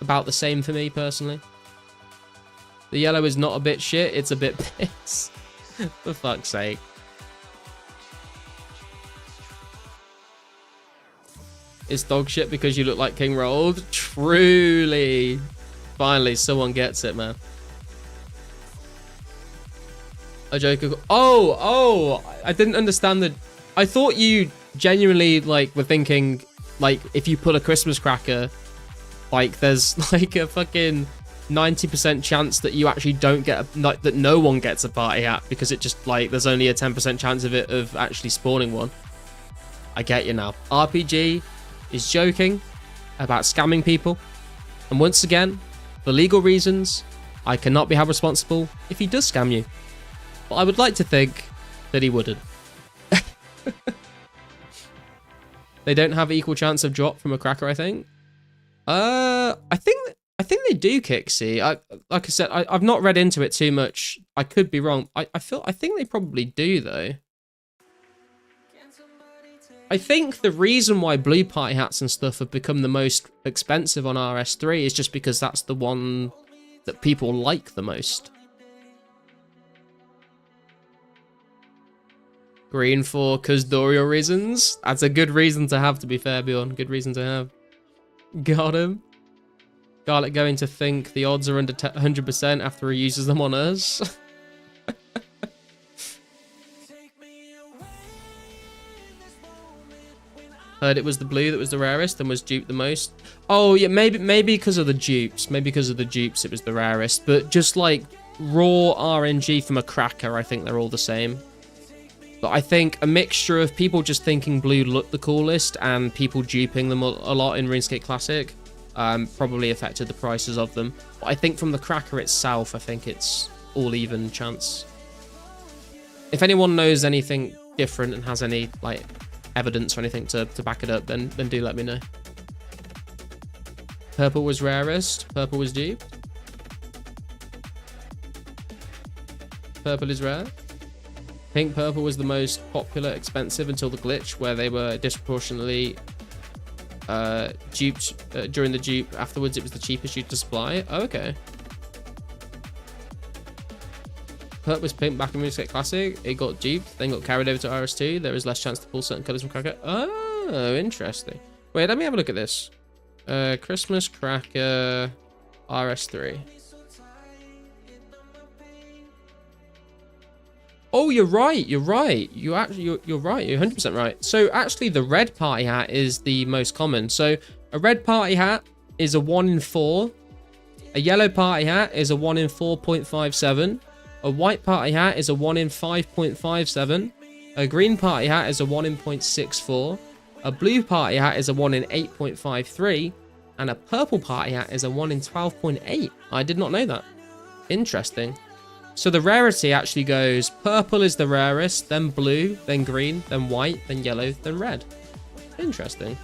about the same for me personally. The yellow is not a bit shit. It's a bit piss. For fuck's sake. It's dog shit because you look like King Rold. Truly. Finally, someone gets it, man. A Joker. Oh, I didn't understand the. I thought you genuinely like were thinking like if you put a Christmas cracker, like there's like a fucking 90% chance that you actually don't get that no one gets a party hat because it just like there's only a 10% chance of it of actually spawning one. I get you now. RPG is joking about scamming people, and once again, for legal reasons, I cannot be held responsible if he does scam you. But I would like to think that he wouldn't. They don't have equal chance of drop from a cracker, I think. I think they do, Kixie. Like I said, I've not read into it too much. I could be wrong. I think they probably do though. I think the reason why blue party hats and stuff have become the most expensive on RS3 is just because that's the one that people like the most. Green for custodial reasons. That's a good reason to have, to be fair, Bjorn. Good reason to have. Got him. Garlic going to think the odds are under 100% after he uses them on us. Heard it was the blue that was the rarest and was duped the most. Oh yeah, maybe because of the dupes. Maybe because of the dupes it was the rarest. But just like raw RNG from a cracker, I think they're all the same. But I think a mixture of people just thinking blue looked the coolest and people duping them a lot in RuneScape Classic probably affected the prices of them. But I think from the cracker itself, I think it's all even chance. If anyone knows anything different and has any like evidence or anything to back it up, then do let me know. Purple was rarest. Purple was duped. Purple is rare. Pink purple was the most popular, expensive until the glitch, where they were disproportionately duped during the dupe. Afterwards, it was the cheapest due to supply. Oh, okay. Purple was pink back in RuneScape Classic. It got duped, then got carried over to RS2. There is less chance to pull certain colors from Cracker. Oh, interesting. Wait, let me have a look at this. Christmas Cracker RS3. Oh, you're right. You're right. You're right. You're 100% right. So actually, the red party hat is the most common. So a red party hat is a 1 in 4. A yellow party hat is a 1 in 4.57. A white party hat is a 1 in 5.57. A green party hat is a 1 in 0.64. A blue party hat is a 1 in 8.53. And a purple party hat is a 1 in 12.8. I did not know that. Interesting. So the rarity actually goes, purple is the rarest, then blue, then green, then white, then yellow, then red. Interesting.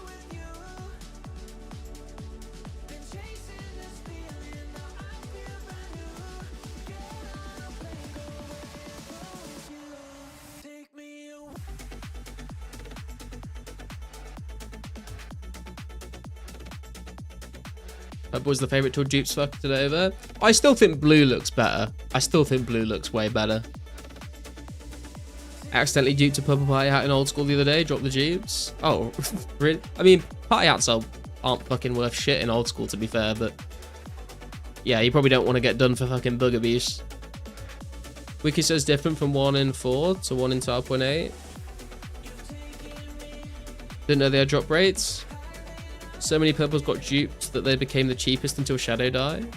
That was the favorite tool dupes fucked it over. I still think blue looks better. I still think blue looks way better. Accidentally duped a purple party hat in old school the other day. Dropped the dupes. Oh, really? I mean, party hats aren't fucking worth shit in old school, to be fair, but yeah, you probably don't want to get done for fucking bug abuse. Wiki says different from 1 in 4 to 1 in 12.8. Didn't know they had drop rates. So many purples got duped that they became the cheapest until Shadow died.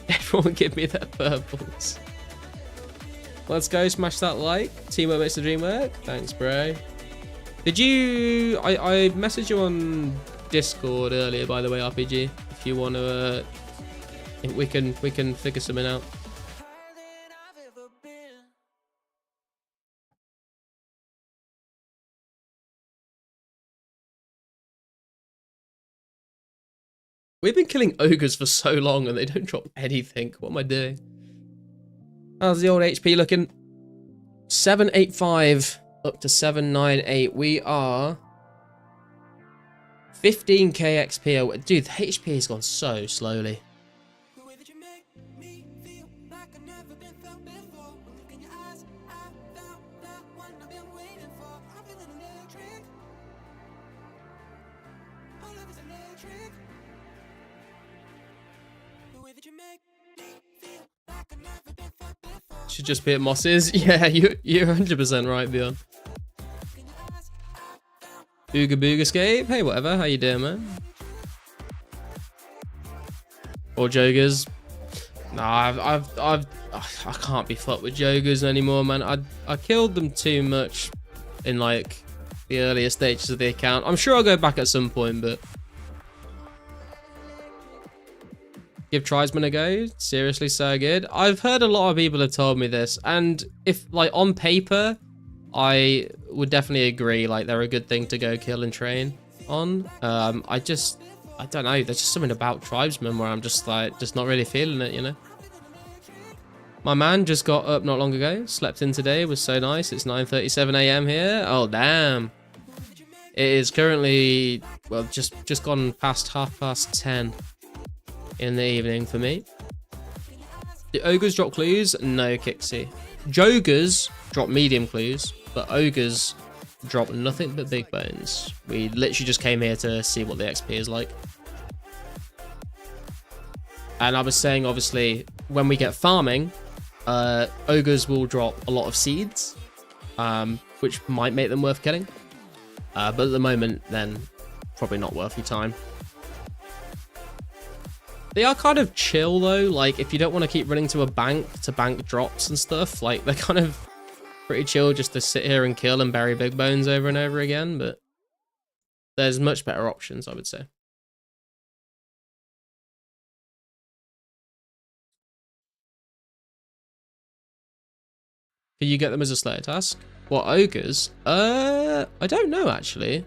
Everyone give me their purples. Let's go, smash that like. Teamwork makes the dream work. Thanks, bro. Did you... I messaged you on Discord earlier, by the way, RPG. If you want to... we can figure something out. We've been killing ogres for so long and they don't drop anything. What am I doing? How's the old HP looking? 785 up to 798. We are 15k XP. Dude, the HP has gone so slowly. Should just be at Moss's. Yeah, you're 100% right, Bjorn. Ooga Booga Escape. Hey, whatever. How you doing, man? Or Jogers. Nah, I can't be fucked with Jogers anymore, man. I killed them too much in like the earlier stages of the account. I'm sure I'll go back at some point, but give Tribesman a go. Seriously, so good. I've heard a lot of people have told me this, and if like on paper, I would definitely agree. Like they're a good thing to go kill and train on. I don't know. There's just something about Tribesman where I'm just not really feeling it, you know. My man just got up not long ago. Slept in today. Was so nice. It's 9:37 a.m. here. Oh damn. It is currently, well, just gone past 10:30 in the evening for me. The ogres drop clues? No, Kixie. Jogers drop medium clues, but ogres drop nothing but big bones. We literally just came here to see what the XP is like. And I was saying, obviously, when we get farming, ogres will drop a lot of seeds, which might make them worth killing. But at the moment, then, probably not worth your time. They are kind of chill though, like if you don't want to keep running to a bank to bank drops and stuff, like they're kind of pretty chill just to sit here and kill and bury big bones over and over again, but there's much better options, I would say. Can you get them as a Slayer task? What, ogres? I don't know actually.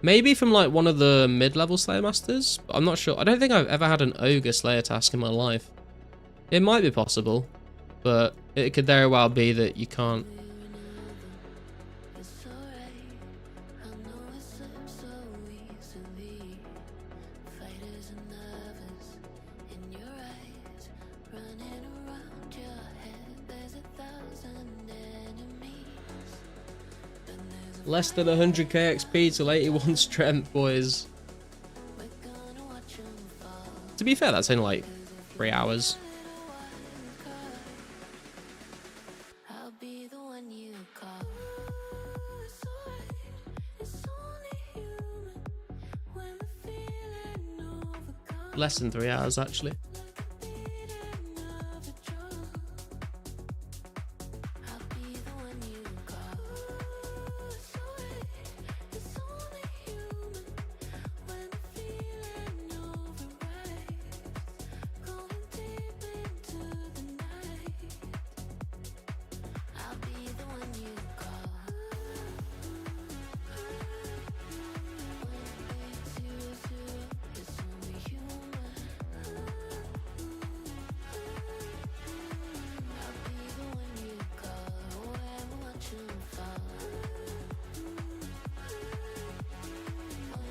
Maybe from like one of the mid-level Slayer Masters, but I'm not sure. I don't think I've ever had an Ogre Slayer task in my life. It might be possible, but it could very well be that you can't. Less than 100k XP till 81 strength, boys. To be fair, that's only like 3 hours. less than 3 hours actually.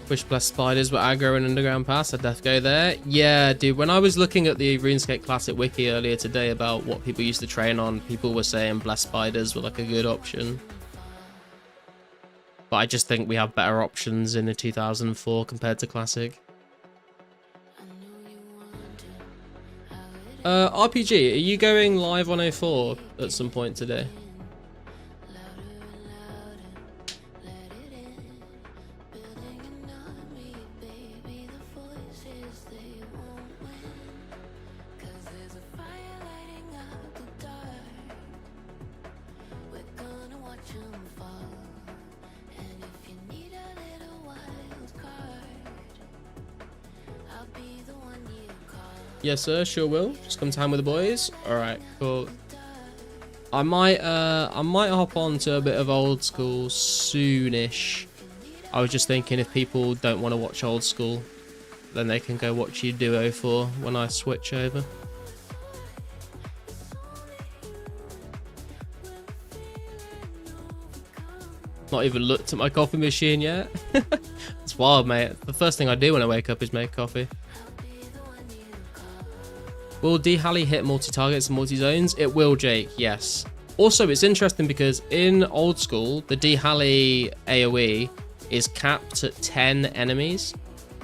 Wish Blessed Spiders were aggro and underground pass. I'd death go there. Yeah, dude, when I was looking at the RuneScape Classic wiki earlier today about what people used to train on, people were saying Blessed Spiders were like a good option. But I just think we have better options in the 2004 compared to Classic. RPG, are you going live on 04 at some point today? Yes, sir. Sure will. Just come time with the boys. All right, cool. I might hop on to a bit of old school soonish. I was just thinking if people don't want to watch old school, then they can go watch you do 04 when I switch over. Not even looked at my coffee machine yet. It's wild, mate. The first thing I do when I wake up is make coffee. Will D-Halley hit multi-targets and multi-zones? It will, Jake, yes. Also, it's interesting because in old school, the D-Halley AoE is capped at 10 enemies.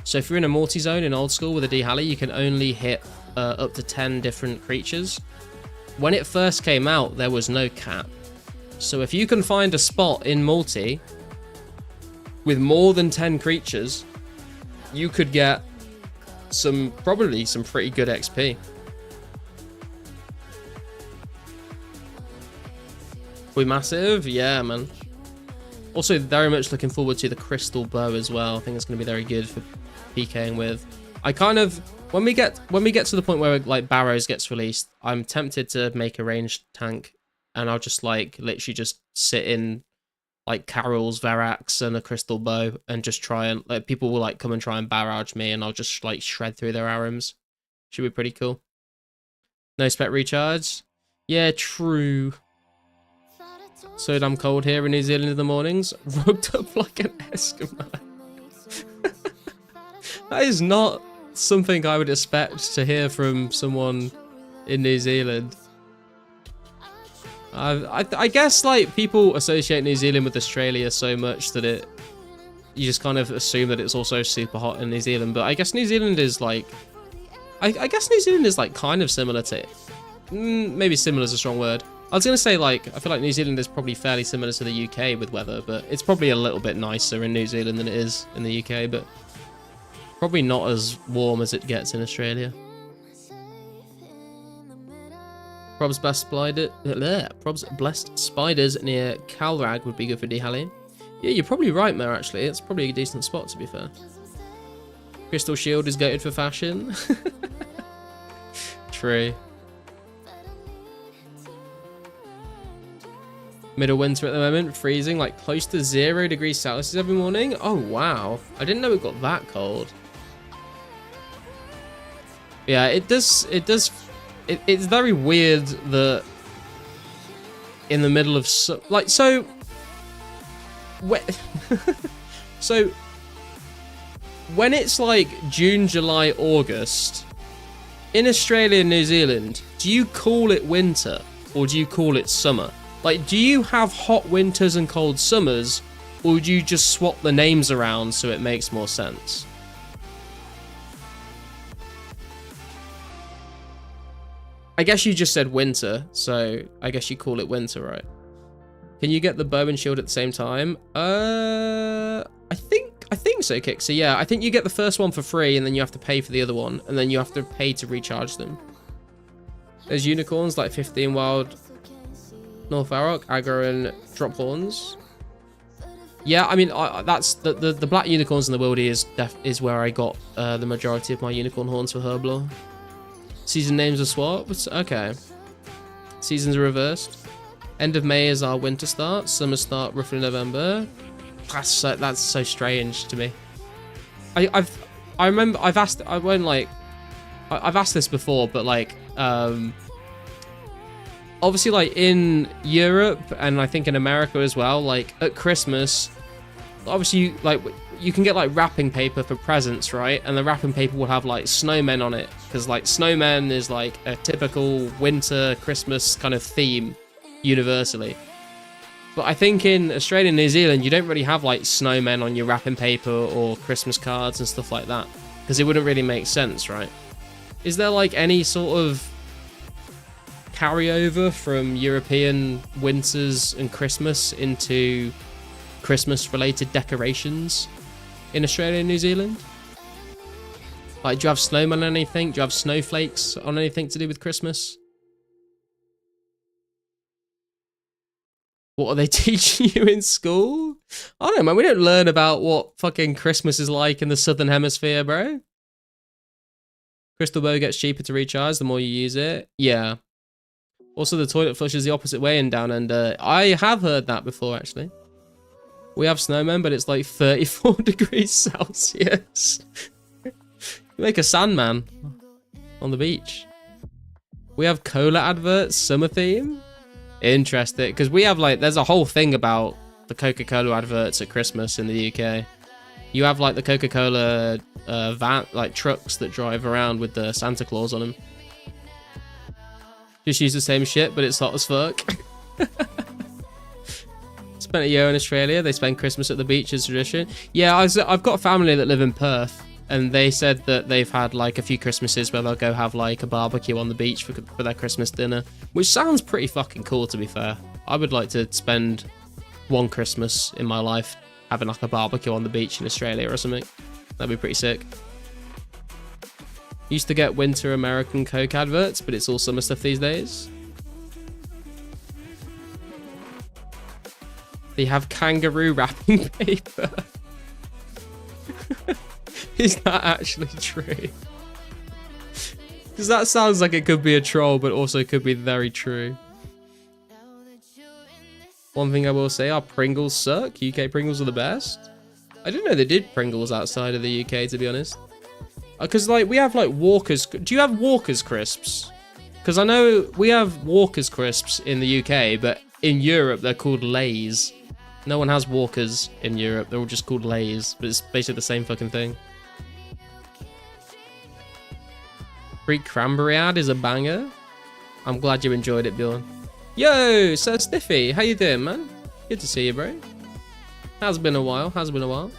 So if you're in a multi-zone in old school with a D-Halley, you can only hit up to 10 different creatures. When it first came out, there was no cap. So if you can find a spot in multi with more than 10 creatures, you could get probably some pretty good XP. We massive? Yeah, man. Also, very much looking forward to the crystal bow as well. I think it's going to be very good for PKing with. I kind of, when we get to the point where like Barrows gets released, I'm tempted to make a ranged tank, and I'll just like literally just sit in like Carol's Verax and a crystal bow and just try and like people will like come and try and barrage me, and I'll just like shred through their ARMs. Should be pretty cool. No spec recharge. Yeah, true. So damn cold here in New Zealand in the mornings. Rugged up like an Eskimo. That is not something I would expect to hear from someone in New Zealand. I guess like people associate New Zealand with Australia so much that you just kind of assume that it's also super hot in New Zealand. But I guess New Zealand is like, I guess New Zealand is like kind of similar to, maybe similar is a strong word. I was going to say, like, I feel like New Zealand is probably fairly similar to the UK with weather, but it's probably a little bit nicer in New Zealand than it is in the UK, but probably not as warm as it gets in Australia. Probs Blessed Spiders near Calrag would be good for D-Halley. Yeah, you're probably right, Mer, actually. It's probably a decent spot, to be fair. Crystal Shield is goated for fashion. True. Middle winter at the moment, freezing, like close to 0 degrees Celsius every morning. Oh, wow. I didn't know it got that cold. Yeah, it's very weird that in the middle of, so when it's like June, July, August, in Australia and New Zealand, do you call it winter or do you call it summer? Like, do you have hot winters and cold summers, or do you just swap the names around so it makes more sense? I guess you just said winter, so I guess you call it winter, right? Can you get the bow and shield at the same time? I think think so, Kixie. Yeah, I think you get the first one for free, and then you have to pay for the other one, and then you have to pay to recharge them. There's unicorns, like 15 wild North Arrock, aggro, and drop horns. Yeah, I mean, that's the black unicorns in the wildy is where I got the majority of my unicorn horns for Herblore. Season names are swapped. Okay. Seasons are reversed. End of May is our winter start. Summer start roughly November. That's so strange to me. I remember I've asked this before, but like obviously like in Europe and I think in America as well, like at Christmas, obviously you can get like wrapping paper for presents, right? And the wrapping paper will have like snowmen on it, because like snowmen is like a typical winter Christmas kind of theme universally. But I think in Australia and New Zealand you don't really have like snowmen on your wrapping paper or Christmas cards and stuff like that, because it wouldn't really make sense, right? Is there like any sort of carryover from European winters and Christmas into Christmas related decorations in Australia and New Zealand? Like, do you have snowmen on anything? Do you have snowflakes on anything to do with Christmas? What are they teaching you in school? I don't know, man. We don't learn about what fucking Christmas is like in the Southern Hemisphere, bro. Crystal bow gets cheaper to recharge the more you use it. Yeah. Also, the toilet flushes the opposite way in Down Under. I have heard that before, actually. We have snowmen, but it's like 34 degrees Celsius. You make a Sandman on the beach. We have cola adverts, summer theme. Interesting, because we have like, there's a whole thing about the Coca-Cola adverts at Christmas in the UK. You have like the Coca-Cola van, like trucks that drive around with the Santa Claus on them. Just use the same shit, but it's hot as fuck. Spent a year in Australia. They spend Christmas at the beach as tradition. Yeah, I've got family that live in Perth, and they said that they've had like a few Christmases where they'll go have like a barbecue on the beach for their Christmas dinner, which sounds pretty fucking cool, to be fair. I would like to spend one Christmas in my life having like a barbecue on the beach in Australia or something. That'd be pretty sick. Used to get winter American Coke adverts, but it's all summer stuff these days. They have kangaroo wrapping paper. Is that actually true? Because that sounds like it could be a troll, but also could be very true. One thing I will say, our Pringles suck. UK Pringles are the best. I didn't know they did Pringles outside of the UK, to be honest. Because like we have like Walker's. Do you have Walker's crisps? Because I know we have Walker's crisps in the UK, but in Europe they're called Lay's. No one has Walkers in Europe. They're all just called Lay's, but it's basically the same fucking thing. Free cranberry ad is a banger. I'm glad you enjoyed it, Bjorn. Yo, Sir Stiffy, how you doing, man? Good to see you, bro. Has been a while.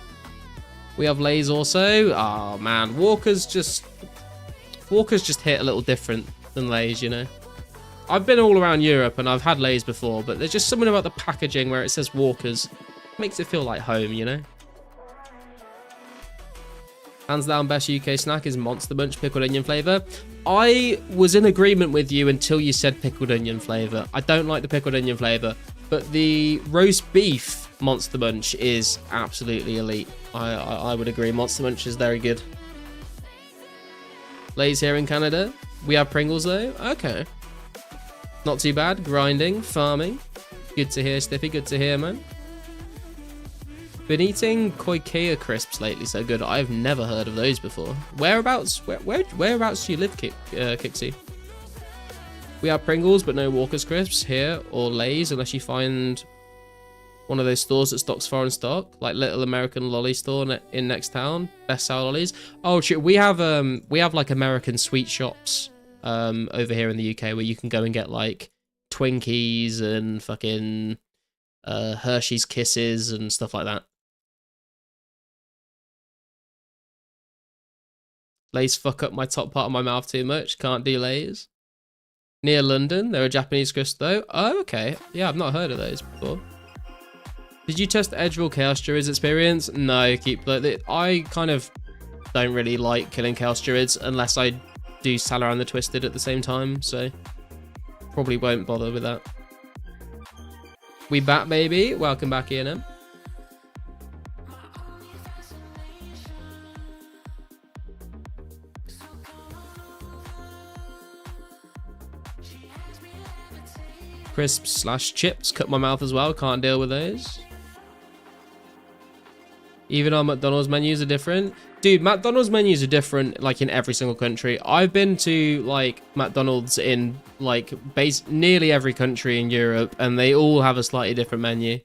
We have Lay's also. Oh man, Walkers just hit a little different than Lay's, you know. I've been all around Europe and I've had Lay's before, but there's just something about the packaging where it says Walkers. Makes it feel like home, you know? Hands down best UK snack is Monster Munch pickled onion flavour. I was in agreement with you until you said pickled onion flavour. I don't like the pickled onion flavour, but the roast beef Monster Munch is absolutely elite. I would agree. Monster Munch is very good. Lay's here in Canada. We have Pringles though. Okay. Not too bad. Grinding, farming. Good to hear, Stiffy. Good to hear, man. Been eating Koikea crisps lately, so good. I've never heard of those before. Whereabouts? Whereabouts do you live, Kixie? We have Pringles, but no Walker's crisps here or Lay's, unless you find one of those stores that stocks foreign stock, like Little American Lolly Store in next town. Best sell lollies. Oh shit, we have like American sweet shops over here in the UK where you can go and get like Twinkies and fucking Hershey's Kisses and stuff like that. Lay's fuck up my top part of my mouth too much. Can't do Lay's. Near London, there are Japanese crisps though. Oh, okay. Yeah, I've not heard of those before. Did you test Edgeville Chaos Druids experience? No, I kind of don't really like killing Chaos Druids unless I do Salaran the Twisted at the same time, so probably won't bother with that. We back, baby. Welcome back, Ian. Crisps / chips cut my mouth as well. Can't deal with those. Even our McDonald's menus are different. Dude, McDonald's menus are different like in every single country. I've been to like McDonald's in like nearly every country in Europe, and they all have a slightly different menu.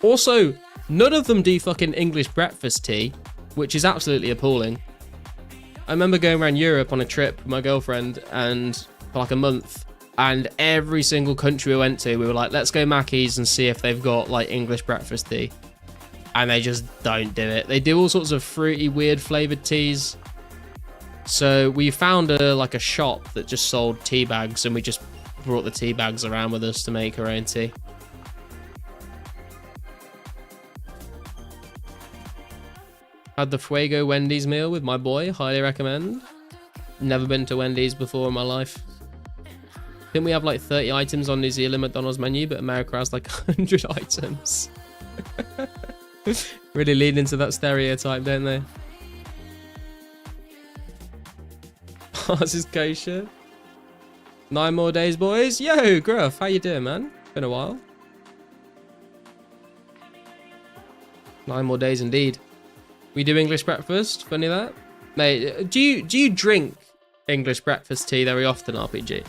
Also, none of them do fucking English breakfast tea, which is absolutely appalling. I remember going around Europe on a trip with my girlfriend and for like a month, and every single country we went to, we were like, let's go Mackey's and see if they've got like English breakfast tea. And they just don't do it. They do all sorts of fruity, weird flavored teas. So we found a shop that just sold tea bags, and we just brought the tea bags around with us to make our own tea. Had the Fuego Wendy's meal with my boy. Highly recommend. Never been to Wendy's before in my life. Didn't we have like 30 items on New Zealand McDonald's menu, but America has like 100 items? Really lean into that stereotype, don't they? Ours is kosher. 9 more days, boys. Yo, Gruff, how you doing, man? Been a while. 9 more days indeed. We do English breakfast. Funny that, mate. Do you drink English breakfast tea very often, RPG?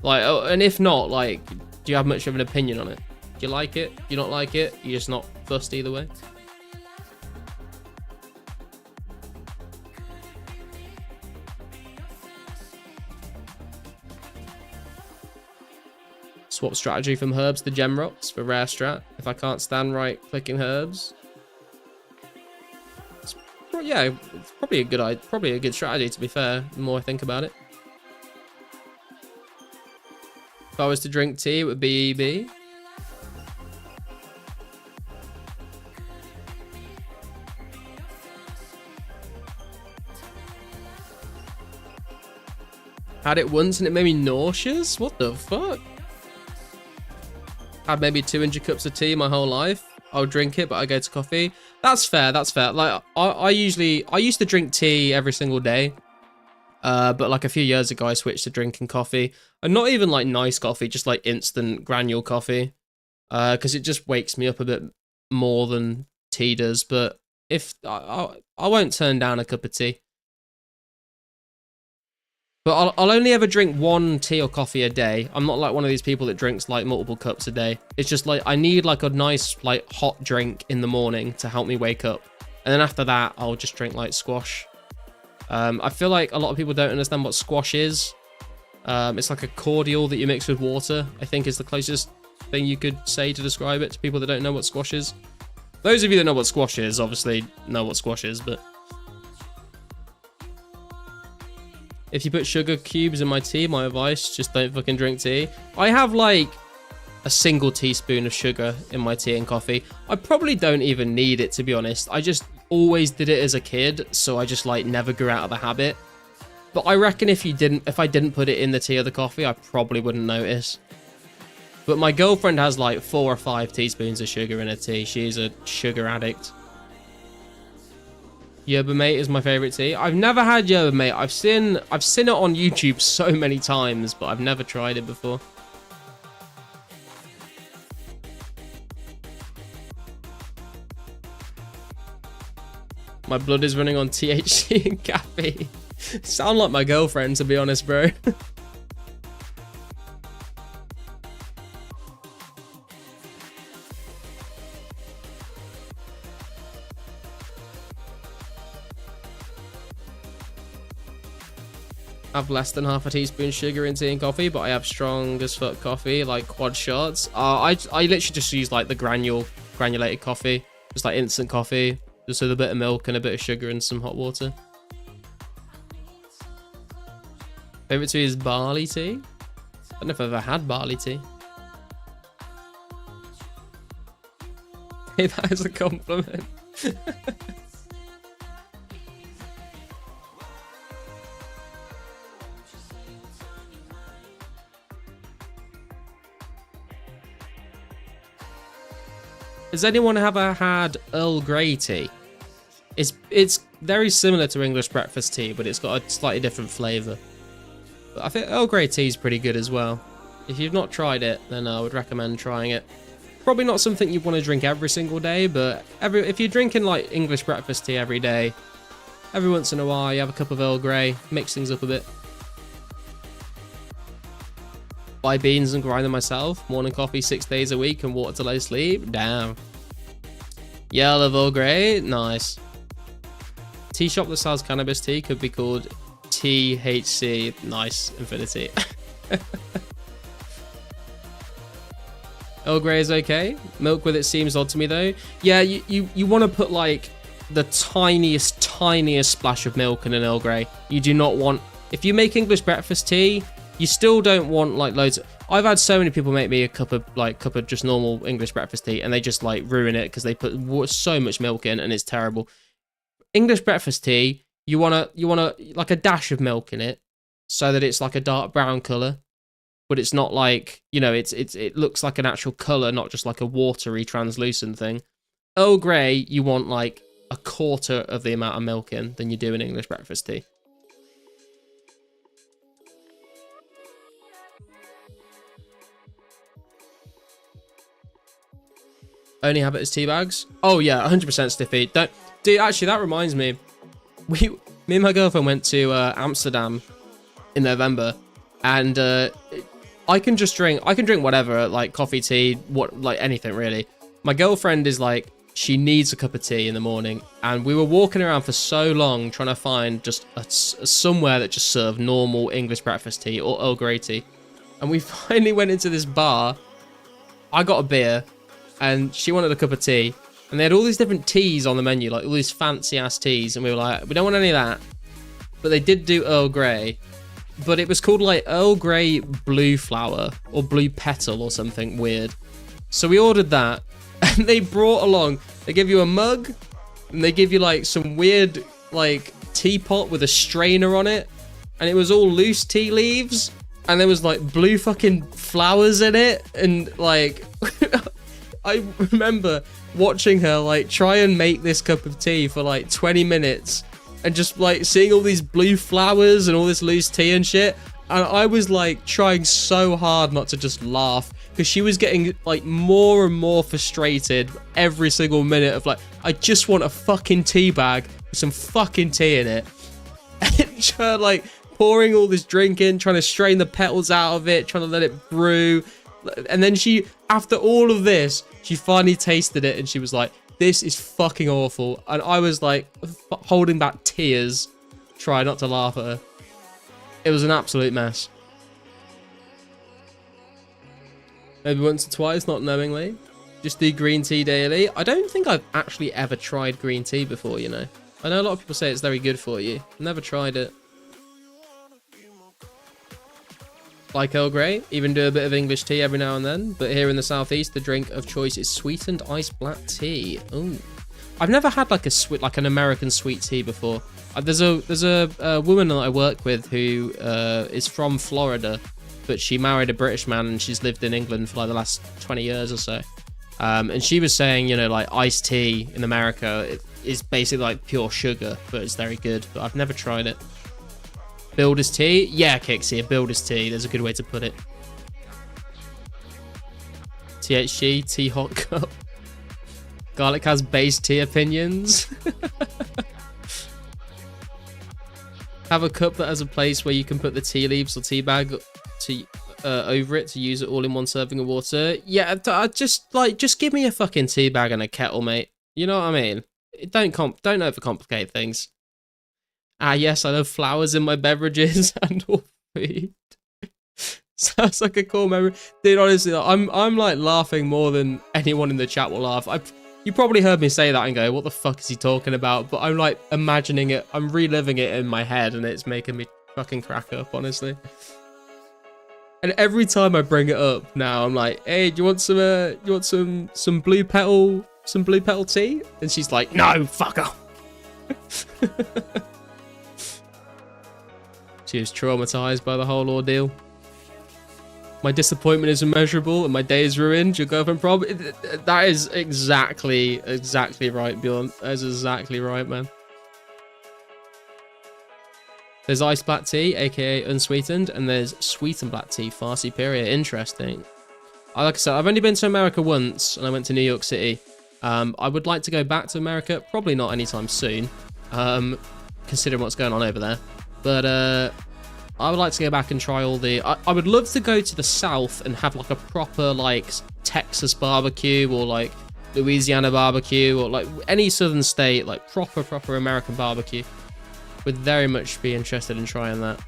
Like, and if not, like, do you have much of an opinion on it? Do you like it? Do you not like it? You're just not fussed either way. Swap strategy from herbs to gem rocks for rare strat. If I can't stand right clicking herbs. Yeah, it's probably a good strategy, to be fair, the more I think about it. If I was to drink tea, it would be EB. Had it once and it made me nauseous? What the fuck? Had maybe 200 cups of tea my whole life. I'll drink it, but I go to coffee. That's fair, that's fair. Like, I used to drink tea every single day. But like a few years ago, I switched to drinking coffee. And not even like nice coffee, just like instant granule coffee. Because it just wakes me up a bit more than tea does. But if I won't turn down a cup of tea. But I'll only ever drink 1 tea or coffee a day. I'm not like one of these people that drinks like multiple cups a day. It's just like I need like a nice like hot drink in the morning to help me wake up. And then after that, I'll just drink like squash. I feel like a lot of people don't understand what squash is. It's like a cordial that you mix with water, I think is the closest thing you could say to describe it to people that don't know what squash is. Those of you that know what squash is, obviously know what squash is, but... If you put sugar cubes in my tea, my advice, just don't fucking drink tea. I have like a single teaspoon of sugar in my tea and coffee. I probably don't even need it, to be honest. I just always did it as a kid, so I just like never grew out of the habit. But I reckon if I didn't put it in the tea or the coffee, I probably wouldn't notice. But my girlfriend has like 4 or 5 teaspoons of sugar in her tea. She's a sugar addict. Yerba mate is my favorite tea. I've never had yerba mate. I've seen it on YouTube so many times, but I've never tried it before. My blood is running on THC and caffeine. Sound like my girlfriend, to be honest, bro. I have less than half a teaspoon sugar in tea and coffee, but I have strong as fuck coffee, like quad shots. I literally just use like the granulated coffee, just like instant coffee, just with a bit of milk and a bit of sugar and some hot water. Favorite tea is barley tea. I don't know if I've ever had barley tea. take that as a compliment. Has anyone ever had Earl Grey tea? It's very similar to English breakfast tea, but it's got a slightly different flavour. But I think Earl Grey tea is pretty good as well. If you've not tried it, then I would recommend trying it. Probably not something you want to drink every single day, but if you're drinking like English breakfast tea every day, every once in a while you have a cup of Earl Grey, mix things up a bit. Buy beans and grind them myself. Morning coffee 6 days a week and water till I sleep. Damn. Yeah, I love Earl Grey. Nice. Tea shop that sells cannabis tea could be called THC. Nice. Infinity. Earl Grey is okay. Milk with it seems odd to me though. Yeah, you want to put like the tiniest splash of milk in an Earl Grey. You do not want... If you make English breakfast tea, you still don't want like loads of... I've had so many people make me a cup of just normal English breakfast tea and they just like ruin it because they put so much milk in and it's terrible. English breakfast tea, you want to like a dash of milk in it so that it's like a dark brown color, but it's not like, you know, it looks like an actual color, not just like a watery translucent thing. Earl Grey, you want like a quarter of the amount of milk in than you do in English breakfast tea. Only habit is tea bags. Oh yeah, 100% Stiffy. Dude, actually that reminds me. Me and my girlfriend went to Amsterdam in November, and I can drink whatever, like coffee, tea, like anything really. My girlfriend is like, she needs a cup of tea in the morning, and we were walking around for so long trying to find just somewhere that just served normal English breakfast tea or Earl Grey tea, and we finally went into this bar. I got a beer and she wanted a cup of tea, and they had all these different teas on the menu, like all these fancy ass teas, and we were like, we don't want any of that, but they did do Earl Grey, but it was called like Earl Grey blue flower or blue petal or something weird. So we ordered that, and they brought along, they give you a mug, and they give you like some weird like teapot with a strainer on it, and it was all loose tea leaves, and there was like blue fucking flowers in it, and like I remember watching her like try and make this cup of tea for like 20 minutes and just like seeing all these blue flowers and all this loose tea and shit, and I was like trying so hard not to just laugh because she was getting like more and more frustrated every single minute of like, I just want a fucking tea bag with some fucking tea in it. And her like pouring all this drink in, trying to strain the petals out of it, trying to let it brew. And then she, after all of this, she finally tasted it and she was like, this is fucking awful. And I was like holding back tears, trying not to laugh at her. It was an absolute mess. Maybe once or twice, not knowingly. Just do green tea daily. I don't think I've actually ever tried green tea before, you know. I know a lot of people say it's very good for you. I've never tried it. Like Earl Grey, even do a bit of English tea every now and then. But here in the southeast, the drink of choice is sweetened iced black tea. Ooh, I've never had like an American sweet tea before. There's a woman that I work with who is from Florida, but she married a British man and she's lived in England for like the last 20 years or so. And she was saying, you know, like iced tea in America is basically like pure sugar, but it's very good. But I've never tried it. Builder's tea? Yeah, Kixie, a builder's tea. There's a good way to put it. THG, tea hot cup. Garlic has base tea opinions. Have a cup that has a place where you can put the tea leaves or tea bag to over it to use it all in one serving of water. Yeah, just give me a fucking tea bag and a kettle, mate. You know what I mean? Don't overcomplicate things. Ah, yes, I love flowers in my beverages and all food. Sounds like a cool memory. Dude, honestly, I'm like laughing more than anyone in the chat will laugh. You probably heard me say that and go, what the fuck is he talking about? But I'm like imagining it. I'm reliving it in my head and it's making me fucking crack up, honestly. And every time I bring it up now, I'm like, hey, do you want some blue petal some blue petal tea? And she's like, no, fuck off. She was traumatized by the whole ordeal. My disappointment is immeasurable and my day is ruined. Your girlfriend probably... That is exactly right, Bjorn. That is exactly right, man. There's iced black tea, aka unsweetened, and there's sweetened black tea, far superior. Interesting. Like I said, I've only been to America once, and I went to New York City. I would like to go back to America, probably not anytime soon, considering what's going on over there. But I would like to go back and try all the... I would love to go to the South and have like a proper like Texas barbecue or like Louisiana barbecue or like any southern state, like proper American barbecue. Would very much be interested in trying that.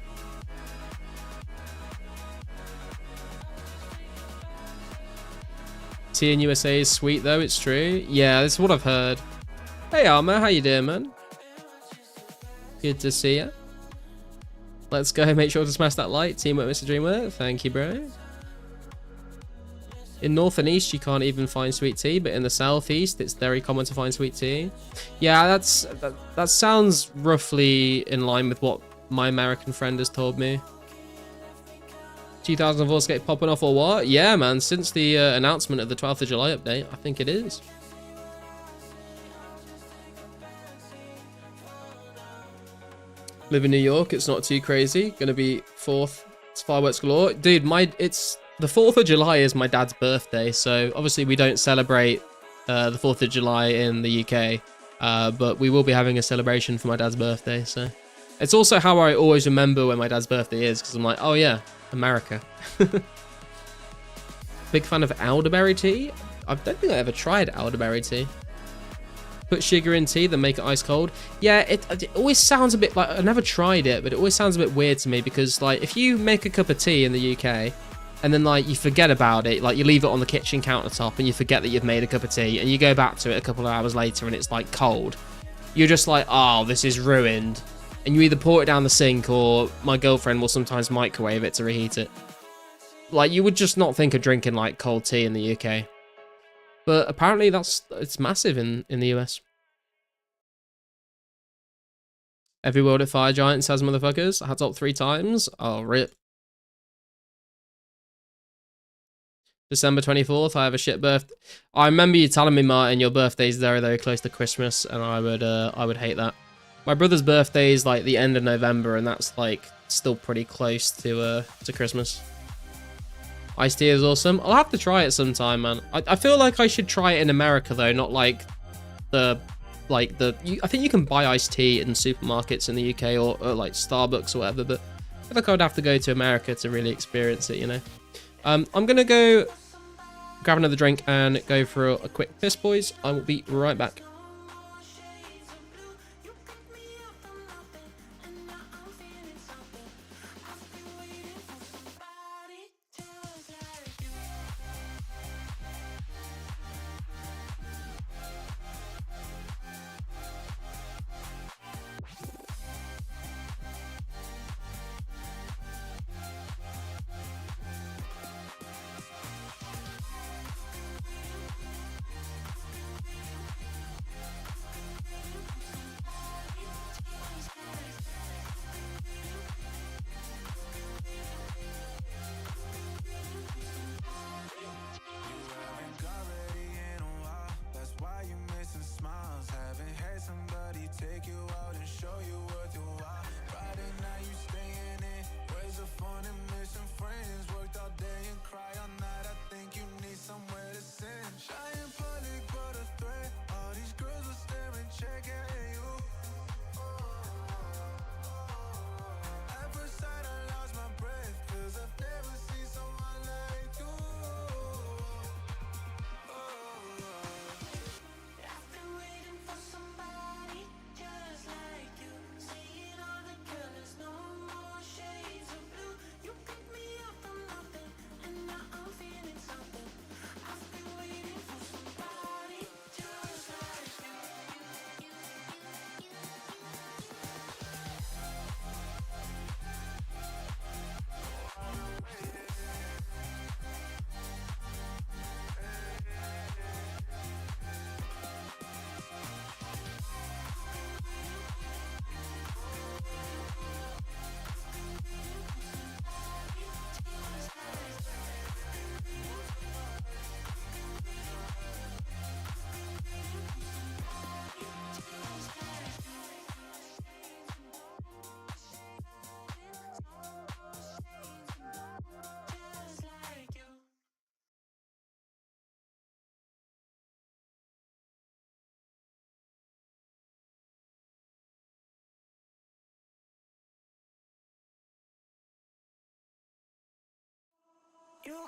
Tea in USA is sweet though, it's true. Yeah, that's what I've heard. Hey Armour, how you doing, man? Good to see ya. Let's go, make sure to smash that like. Teamwork, Mr. Dreamwork. Thank you, bro. In North and East, you can't even find sweet tea, but in the Southeast, it's very common to find sweet tea. Yeah, that sounds roughly in line with what my American friend has told me. 2004 skate popping off or what? Yeah, man, since the announcement of the 12th of July update, I think it is. Live in New York, it's not too crazy. Gonna be 4th, it's fireworks galore. Dude, it's the 4th of July is my dad's birthday, so obviously we don't celebrate the 4th of July in the UK, but we will be having a celebration for my dad's birthday, so. It's also how I always remember when my dad's birthday is, because I'm like, oh yeah, America. Big fan of elderberry tea? I don't think I ever tried elderberry tea. Put sugar in tea, then make it ice cold. Yeah, it always sounds a bit like, I never tried it, but it always sounds a bit weird to me because like if you make a cup of tea in the UK and then like you forget about it, like you leave it on the kitchen countertop and you forget that you've made a cup of tea and you go back to it a couple of hours later and it's like cold, you're just like, oh, this is ruined. And you either pour it down the sink or my girlfriend will sometimes microwave it to reheat it. Like you would just not think of drinking like cold tea in the UK. But apparently it's massive in the US. Every world at Fire Giant says motherfuckers. I had top 3 times. Oh, rip. December 24th, I have a shit birthday. I remember you telling me, Martin, your birthday's very close to Christmas, and I would hate that. My brother's birthday is like the end of November, and that's like still pretty close to Christmas. Iced tea is awesome. I'll have to try it sometime, man. I feel like I should try it in America though, not like I think you can buy iced tea in supermarkets in the UK or like Starbucks or whatever, but I feel like I would have to go to America to really experience it, you know. I'm gonna go grab another drink and go for a quick piss, boys. I will be right back.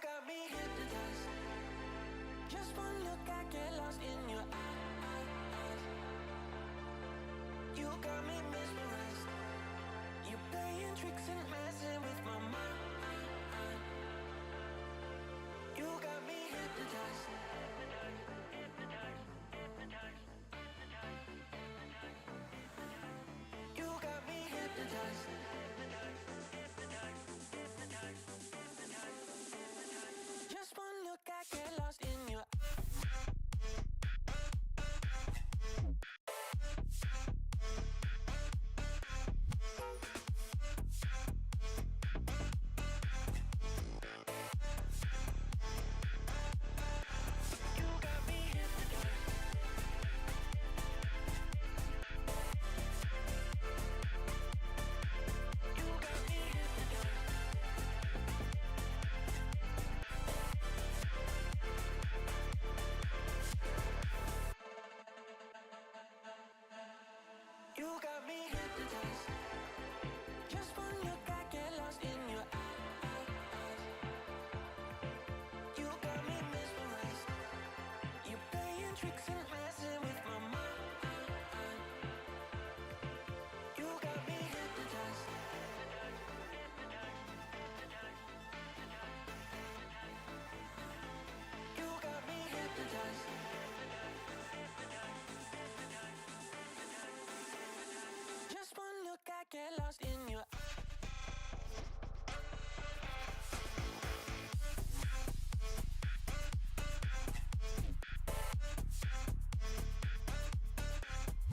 got me hypnotized. Just one look, I get lost in your eyes. You got me mesmerized. You playing tricks and messing with my mind. You got me hypnotized. You got me hypnotized. Just one look, I get lost in your You got me hypnotized. Just one look, I get lost in your eyes. You got me mesmerized. You playing tricks and messing with my mind. You got me hypnotized. You got me hypnotized. Just one look, I get lost in your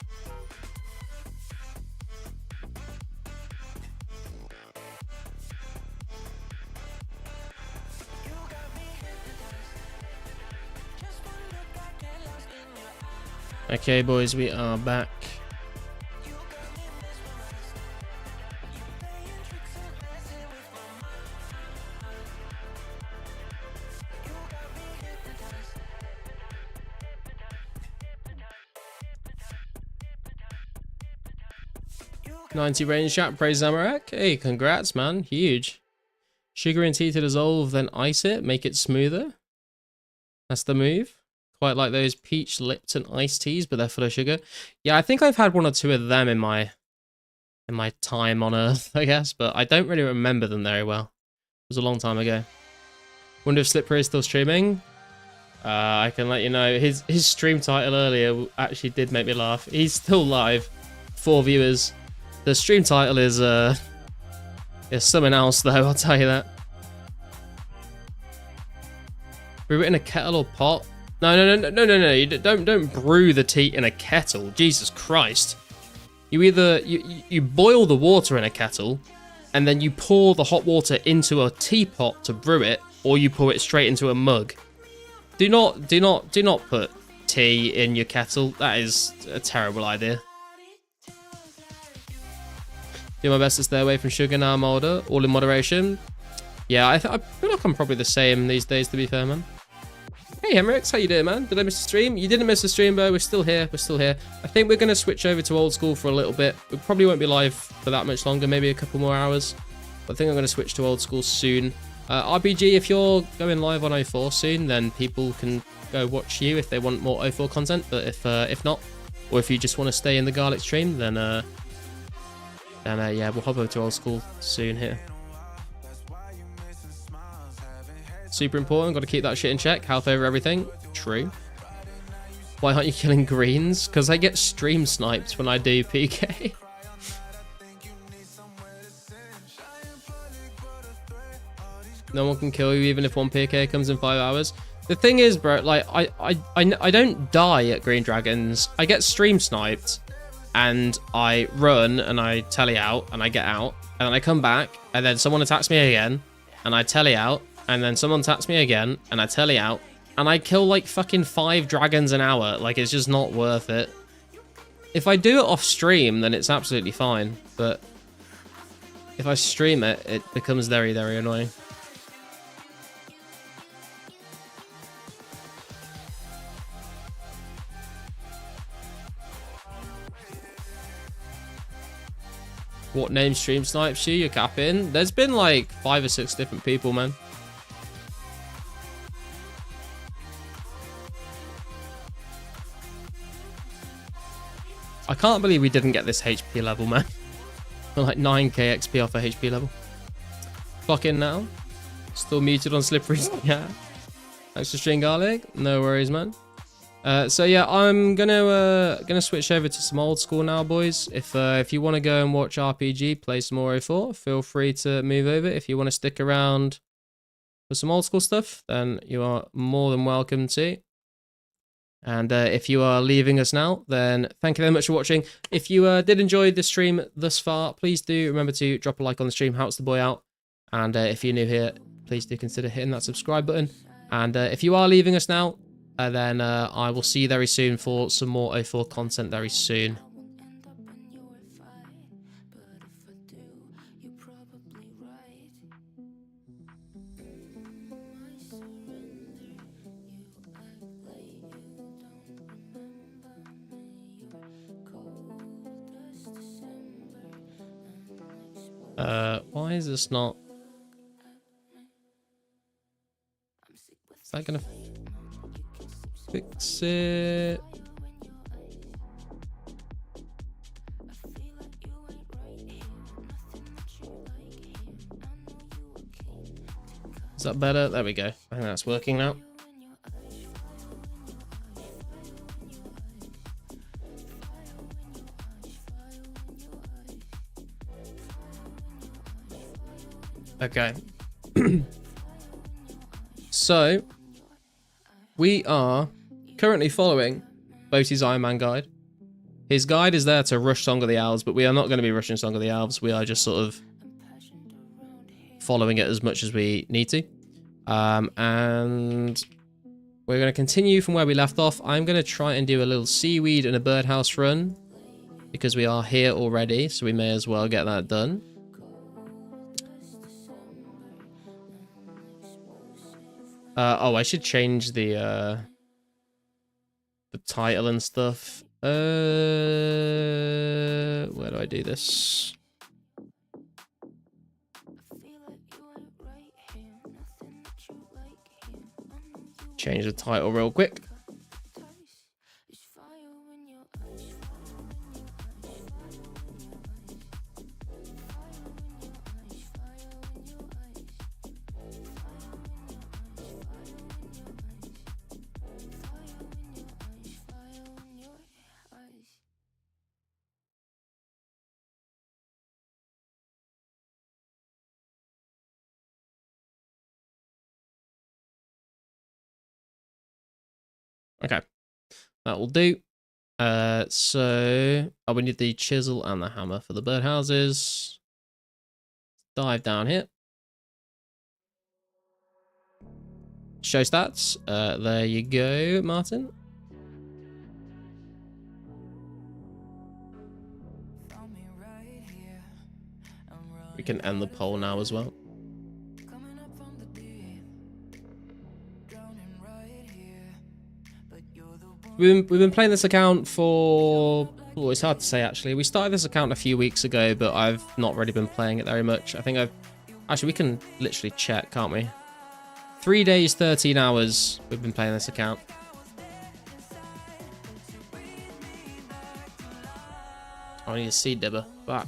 You got me hypnotized. Just one look, I get lost in your eyes. Okay, boys, we are back. You got me mesmerized. You playing tricks and messing with my mind. You got me hypnotized. 90 range chat, praise Zamorak. Hey, congrats, man. Huge. Sugar and tea to dissolve, then ice it, make it smoother. That's the move. Quite like those peach Lipton iced teas, but they're full of sugar. Yeah, I think I've had one or two of them in my time on Earth, I guess, but I don't really remember them very well. It was a long time ago. Wonder if Slippery is still streaming. I can let you know. His stream title earlier actually did make me laugh. He's still live. 4 viewers. The stream title is something else though, I'll tell you that. Brew it in a kettle or pot? No. You don't brew the tea in a kettle. Jesus Christ. You either you boil the water in a kettle, and then you pour the hot water into a teapot to brew it, or you pour it straight into a mug. Do not put tea in your kettle. That is a terrible idea. Do my best to stay away from sugar now I'm older, all in moderation. Yeah, I feel like I'm probably the same these days, to be fair, man. Hey, Hemrix, how you doing, man? Did I miss the stream? You didn't miss the stream, bro. We're still here. We're still here. I think we're going to switch over to old school for a little bit. We probably won't be live for that much longer, maybe a couple more hours. But I think I'm going to switch to old school soon. RBG, if you're going live on 04 soon, then people can go watch you if they want more 04 content. But if not, or if you just want to stay in the Garlic stream, then yeah, we'll hop over to old school soon here. Super important, got to keep that shit in check. Health over everything. True. Why aren't you killing greens? Because I get stream sniped when I do PK. No one can kill you even if one PK comes in 5 hours. The thing is, bro, like, I don't die at green dragons. I get stream sniped, and I run, and I telly out, and I get out, and then I come back, and then someone attacks me again, and I telly out, and then someone attacks me again, and I telly out, and I kill like fucking 5 dragons an hour. Like, it's just not worth it. If I do it off stream, then it's absolutely fine, but if I stream it, it becomes very, very annoying. What name stream snipes you? You're capping. There's been like 5 or 6 different people, man. I can't believe we didn't get this HP level, man. We're like 9k XP off a HP level. Clock in now. Still muted on slippery. Yeah. Thanks for string garlic. No worries, man. So yeah, I'm gonna switch over to some old school now, boys. If you want to go and watch RPG, play some more 04, feel free to move over. If you want to stick around for some old school stuff, then you are more than welcome to. And if you are leaving us now, then thank you very much for watching. If you did enjoy the stream thus far, please do remember to drop a like on the stream, helps the boy out. And if you're new here, please do consider hitting that subscribe button. And if you are leaving us now, then I will see you very soon for some more 04 content very soon. Why is this not? Is that gonna fix it? Is that better? There we go. I think that's working now. Okay. So, we are currently following Boaty's Ironman guide. His guide is there to rush Song of the Elves, but we are not going to be rushing Song of the Elves. We are just sort of following it as much as we need to. And we're going to continue from where we left off. I'm going to try and do a little seaweed and a birdhouse run because we are here already, so we may as well get that done. Oh, I should change the title and stuff. Where do I do this? Change the title real quick. Okay, that will do. So we need the chisel and the hammer for the birdhouses. Dive down here. Show stats. There you go, Martin. We can end the poll now as well. We've been playing this account for... Oh, it's hard to say, actually. We started this account a few weeks ago, but I've not really been playing it very much. I think I've... Actually, we can literally check, can't we? 3 days, 13 hours we've been playing this account. I need a seed dibber. Back.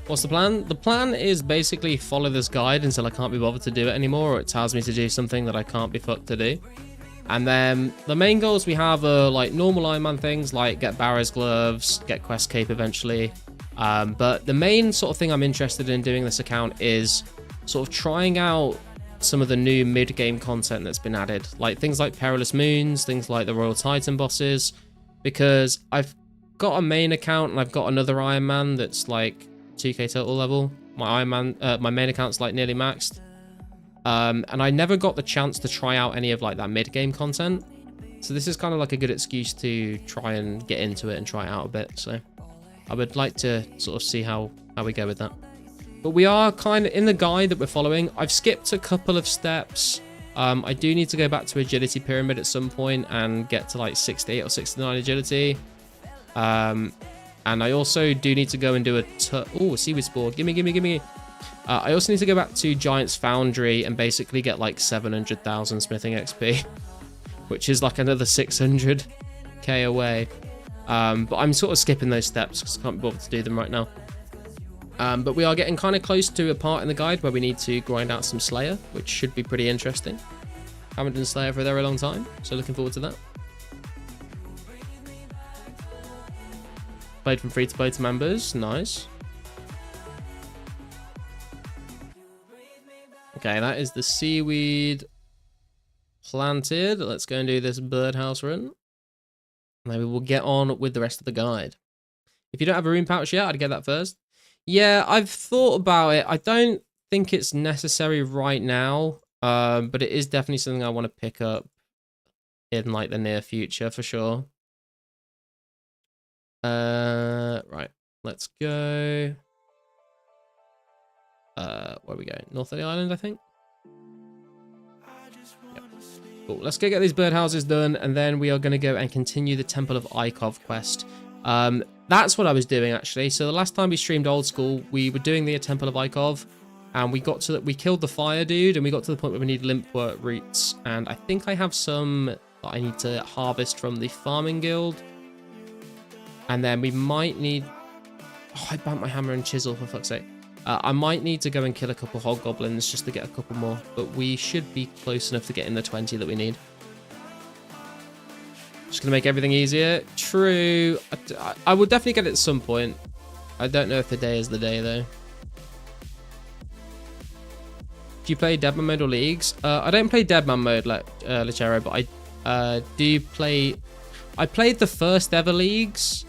What's the plan? The plan is basically follow this guide until I can't be bothered to do it anymore, or it tells me to do something that I can't be fucked to do. And then the main goals we have are like normal Ironman things, like get Barra's gloves, get quest cape eventually. But the main sort of thing I'm interested in doing this account is sort of trying out some of the new mid-game content that's been added, like things like Perilous Moons, things like the Royal Titan bosses, because I've got a main account and I've got another Ironman that's like 2k total level. My Ironman, my main account's like nearly maxed. And I never got the chance to try out any of like that mid-game content. So this is kind of like a good excuse to try and get into it and try it out a bit. So I would like to sort of see how we go with that. But we are kind of in the guide that we're following. I've skipped a couple of steps. I do need to go back to agility pyramid at some point and get to like 68 or 69 agility. And I also do need to go and do a... Oh, seaweed spore. Gimme. I also need to go back to Giant's Foundry and basically get like 700,000 smithing XP, which is like another 600k away. But I'm sort of skipping those steps because I can't be bothered to do them right now. But we are getting kind of close to a part in the guide where we need to grind out some Slayer, which should be pretty interesting. Haven't done Slayer for a very long time, so looking forward to that. Played from free-to-play to members, nice. Okay, that is the seaweed planted. Let's go and do this birdhouse run. And then we will get on with the rest of the guide. If you don't have a rune pouch yet, I'd get that first. Yeah, I've thought about it. I don't think it's necessary right now, but it is definitely something I want to pick up in like the near future for sure. Right, let's go. Where are we going? North of the island, I think. Yep. Cool. Let's go get these birdhouses done, and then we are going to go and continue the Temple of Ikov quest. That's what I was doing actually. So the last time we streamed Old School, we were doing the Temple of Ikov, and we killed the fire dude, and we got to the point where we need limpwort roots, and I think I have some that I need to harvest from the farming guild, and then we might need. Oh, I burnt my hammer and chisel for fuck's sake. I might need to go and kill a couple hobgoblins just to get a couple more, but we should be close enough to getting the 20 that we need. Just gonna make everything easier. True. I will definitely get it at some point. I don't know if the day is the day though. Do you play Deadman mode or leagues? I don't play Deadman mode like Lechero, but I do play. I played the first ever leagues,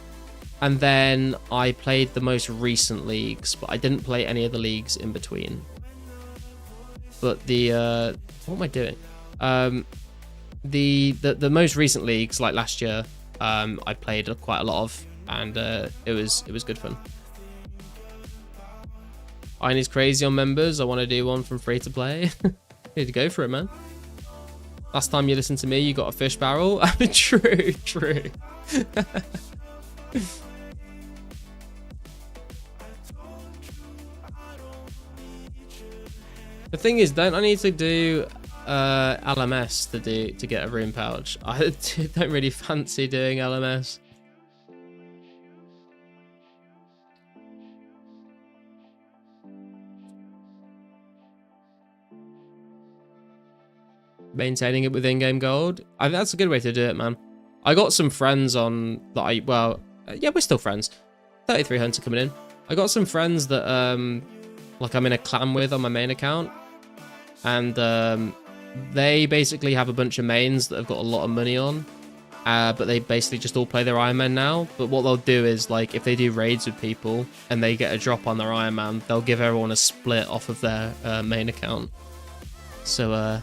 and then I played the most recent leagues, but I didn't play any of the leagues in between. But the what am I doing? The most recent leagues, like last year, I played quite a lot of, and it was good fun. Iron's crazy on members. I want to do one from free to play. Need to go for it, man. Last time you listened to me, you got a fish barrel. True. The thing is, don't I need to do LMS to get a rune pouch? I don't really fancy doing LMS. Maintaining it with in-game gold. I think that's a good way to do it, man. I got some friends on that yeah, we're still friends. 33 Hunter coming in. I got some friends that like I'm in a clan with on my main account, and they basically have a bunch of mains that have got a lot of money on, but they basically just all play their Ironman now. But what they'll do is, like, if they do raids with people and they get a drop on their Ironman, they'll give everyone a split off of their main account. So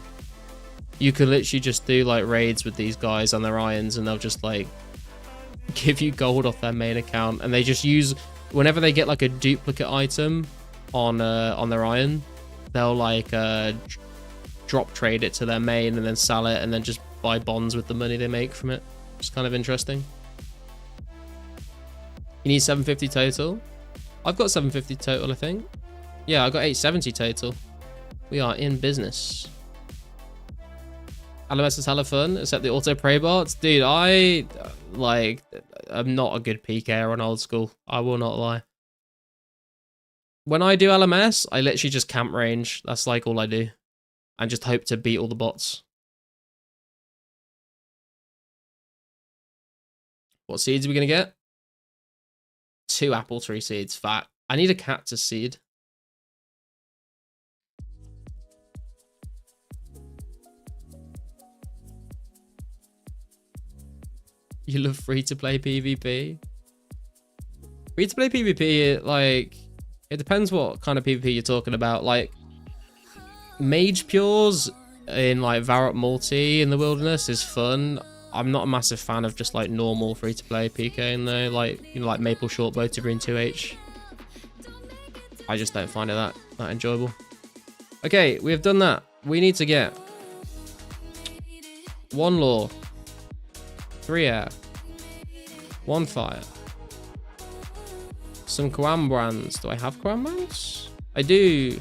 you can literally just do like raids with these guys on their irons, and they'll just like give you gold off their main account, and they just use, whenever they get like a duplicate item on their iron, they'll like drop trade it to their main and then sell it, and then just buy bonds with the money they make from it. It's kind of interesting. You need 750 total. I've got 750 total, I think. Yeah, I got 870 total. We are in business. LMS is hella fun, except the auto prey bots. Dude, I'm not a good PKer on Old School. I will not lie. When I do LMS, I literally just camp range. That's like all I do. And just hope to beat all the bots. What seeds are we going to get? 2 apple tree seeds. Fat. I need a cactus seed. You love free-to-play PvP? Free-to-play PvP, like, it depends what kind of PvP you're talking about. Like, Mage Pures in, like, Varrock Multi in the Wilderness is fun. I'm not a massive fan of just, like, normal free-to-play PKing, though. Like, you know, like Maple Shortbow to Green 2H. I just don't find it that enjoyable. Okay, we have done that. We need to get 1 lore, 3 air, 1 fire, some Quam brands. Do I have Quam brands? I do.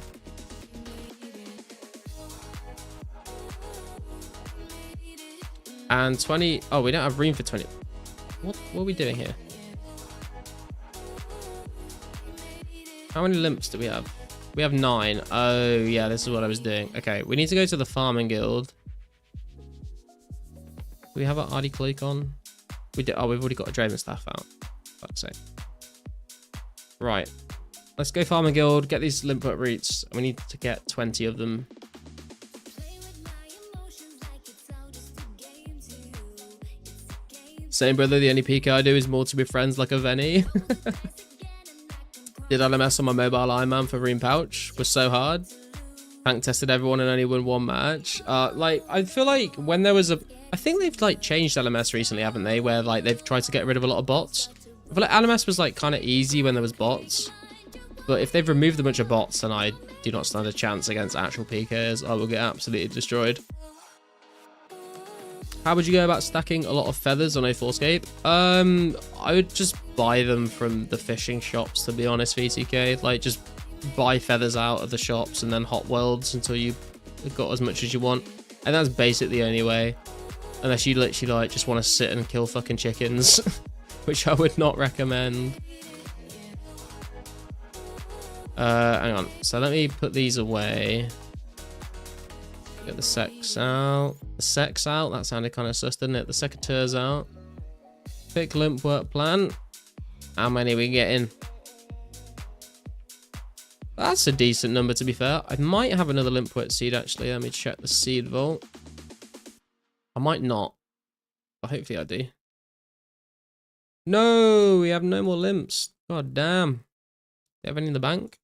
And 20. Oh, we don't have room for 20. What are we doing here? How many limps do we have? We have 9. Oh, yeah, this is what I was doing. Okay, we need to go to the farming guild. Do we have our RD cloak on? We did. Oh, we've already got a Draven staff out. Fuck's sake. Right. Let's go farming guild, get these limpet roots. We need to get 20 of them. Same, brother. The only PK I do is more to be friends like a Venny. Did LMS on my mobile Ironman for Rune Pouch. Was so hard. Tank tested everyone and only won 1 match. Like, I feel like when there was a... I think they've, like, changed LMS recently, haven't they? Where, like, they've tried to get rid of a lot of bots. I feel like LMS was, like, kind of easy when there was bots. But if they've removed a bunch of bots, then I do not stand a chance against actual PKs. I will get absolutely destroyed. How would you go about stacking a lot of feathers on a Forescape? I would just buy them from the fishing shops, to be honest, VTK. Like, just buy feathers out of the shops and then hot welds until you've got as much as you want. And that's basically the only way. Unless you literally, like, just want to sit and kill fucking chickens. Which I would not recommend. Hang on. So let me put these away. Get the sex out. The sex out. That sounded kind of sus, didn't it? The secateurs out. Pick limp work plan. How many are we getting? That's a decent number, to be fair. I might have another limp work seed, actually. Let me check the seed vault. I might not. But hopefully I do. No, we have no more limps. God damn. Do you have any in the bank?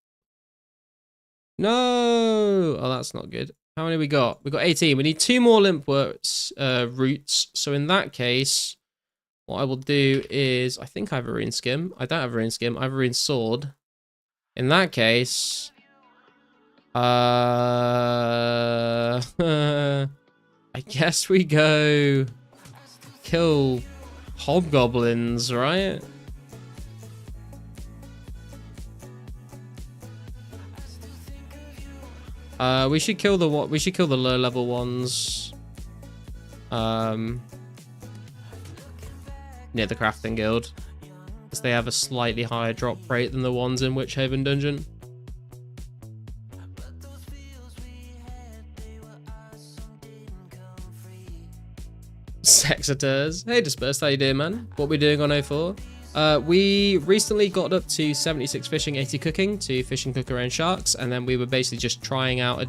No. Oh, that's not good. How many we got? We got 18. We need 2 more limp works roots. So in that case, what I will do is, I think I have a rune skim. I don't have a rune skim. I have a rune sword. In that case, I guess we go kill hobgoblins, right? We should kill the low level ones. Near the crafting guild, because they have a slightly higher drop rate than the ones in Witchhaven Dungeon. Sexators. Hey Dispersed, how you doing, man? What we doing on 04? We recently got up to 76 fishing, 80 cooking to fish and cook our own sharks, and then we were basically just trying out a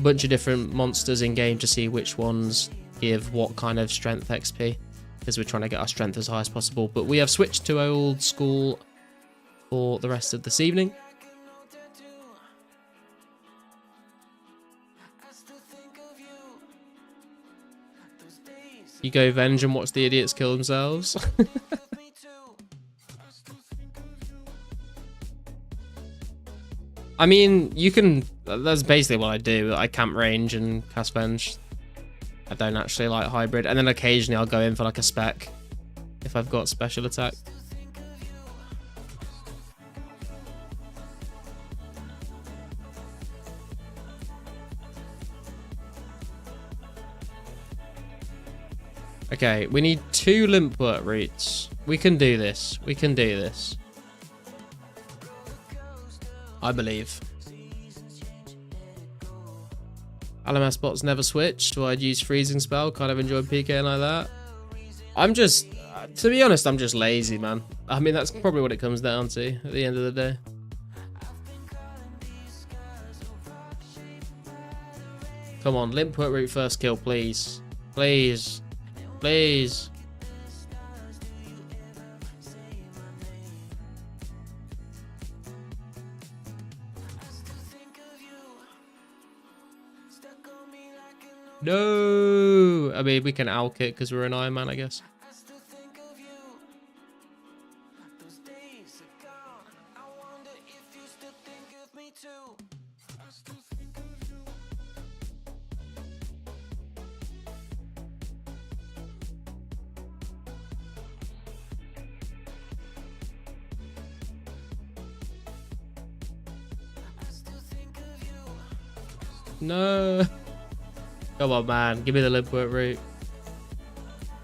bunch of different monsters in game to see which ones give what kind of strength XP, because we're trying to get our strength as high as possible. But we have switched to old school for the rest of this evening. You go venge and watch the idiots kill themselves. I mean, you can... That's basically what I do. I camp range and cast venge. I don't actually like hybrid. And then occasionally I'll go in for like a spec if I've got special attack. Okay, we need 2 limpwort roots. We can do this. We can do this. I believe. LMS bots never switched, so I'd use freezing spell. Kind of enjoyed PKing like that. I'm just, to be honest, I'm just lazy, man. I mean, that's probably what it comes down to at the end of the day. Come on, limpwort root first kill, please. Please. Please. No! I mean, we can owl kick because we're an Iron Man, I guess. No. Come on, man. Give me the limp work route.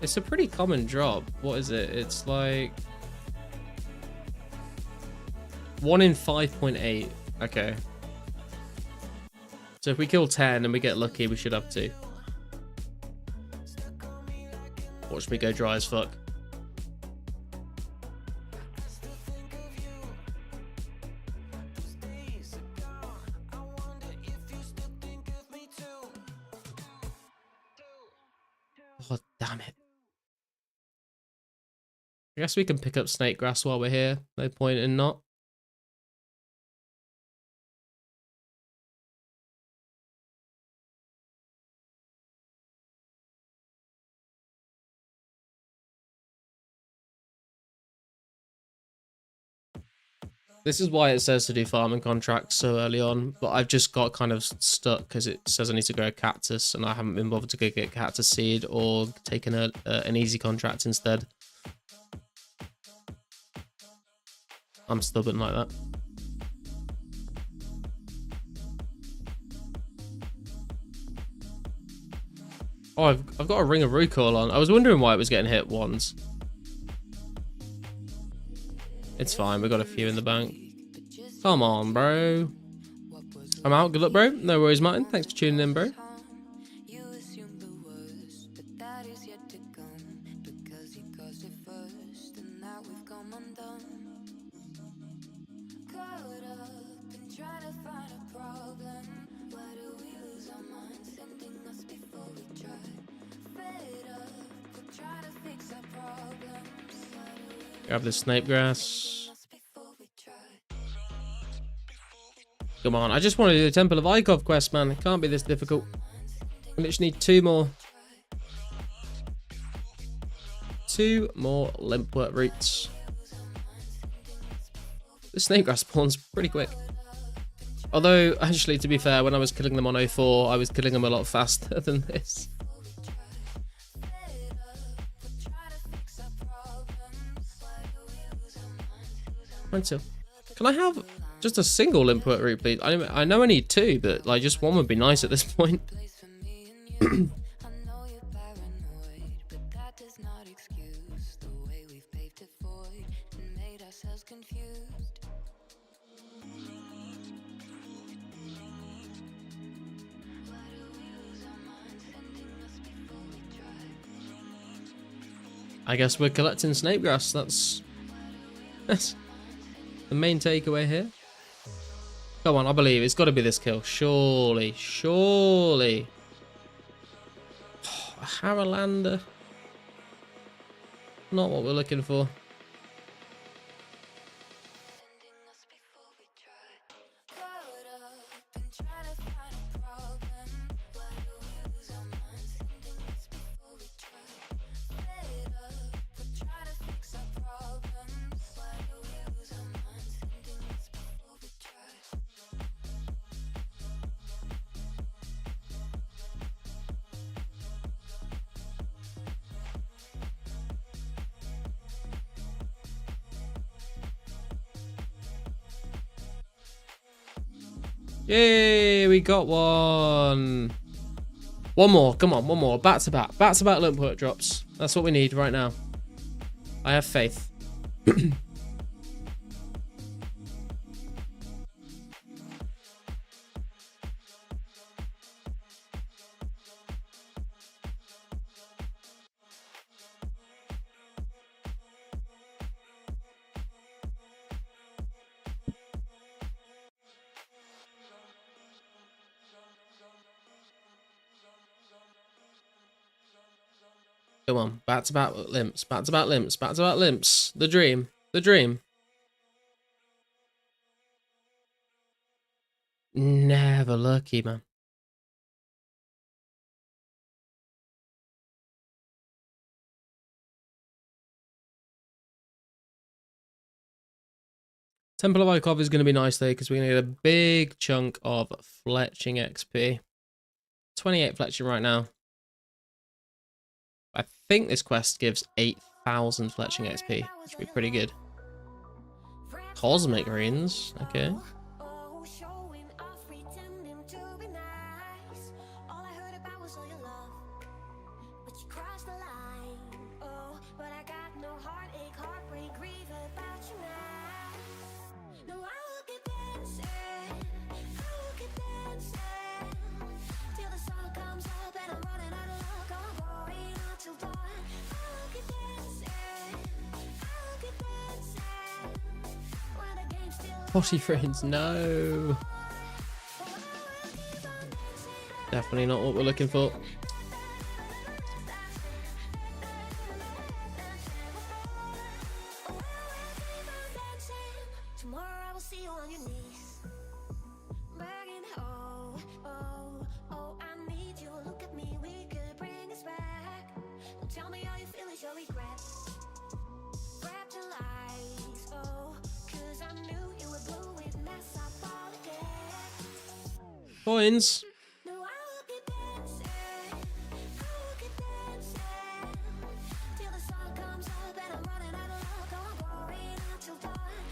It's a pretty common drop. What is it? It's like 1 in 5.8. Okay. So if we kill 10 and we get lucky, we should have 2. Watch me go dry as fuck. Oh, damn it. I guess we can pick up snake grass while we're here. No point in not. This is why it says to do farming contracts so early on, but I've just got kind of stuck because it says I need to grow a cactus and I haven't been bothered to go get cactus seed or taken an easy contract instead. I'm stubborn like that. Oh, I've got a ring of recoil on. I was wondering why it was getting hit once. It's fine, we got a few in the bank. Come on, bro. I'm out. Good luck, bro. No worries, Martin. Thanks for tuning in, bro. Grab the snape grass. Come on, I just want to do the Temple of Ikov quest, man. It can't be this difficult. I literally need 2 more. 2 more limpwork roots. The snake grass spawns pretty quick. Although, actually, to be fair, when I was killing them on 04, I was killing them a lot faster than this. Can I have just a single limpwork root, please? I know I need 2, but like just 1 would be nice at this point. I guess we're collecting snape grass. That's the main takeaway here. Come on, I believe it's got to be this kill. Surely, surely. A Haralander. Not what we're looking for. Yay, we got one. One more, come on, one more. Back to back. Back to back limpwork drops. That's what we need right now. I have faith. Come on, back to back limps, back to back limps, back to back limps. The dream, the dream. Never lucky, man. Temple of Ikov is going to be nice though, because we're going to get a big chunk of fletching XP. 28 fletching right now. I think this quest gives 8,000 fletching XP, which would be pretty good. Cosmic runes, okay. body fiends, no. Definitely not what we're looking for. Coins.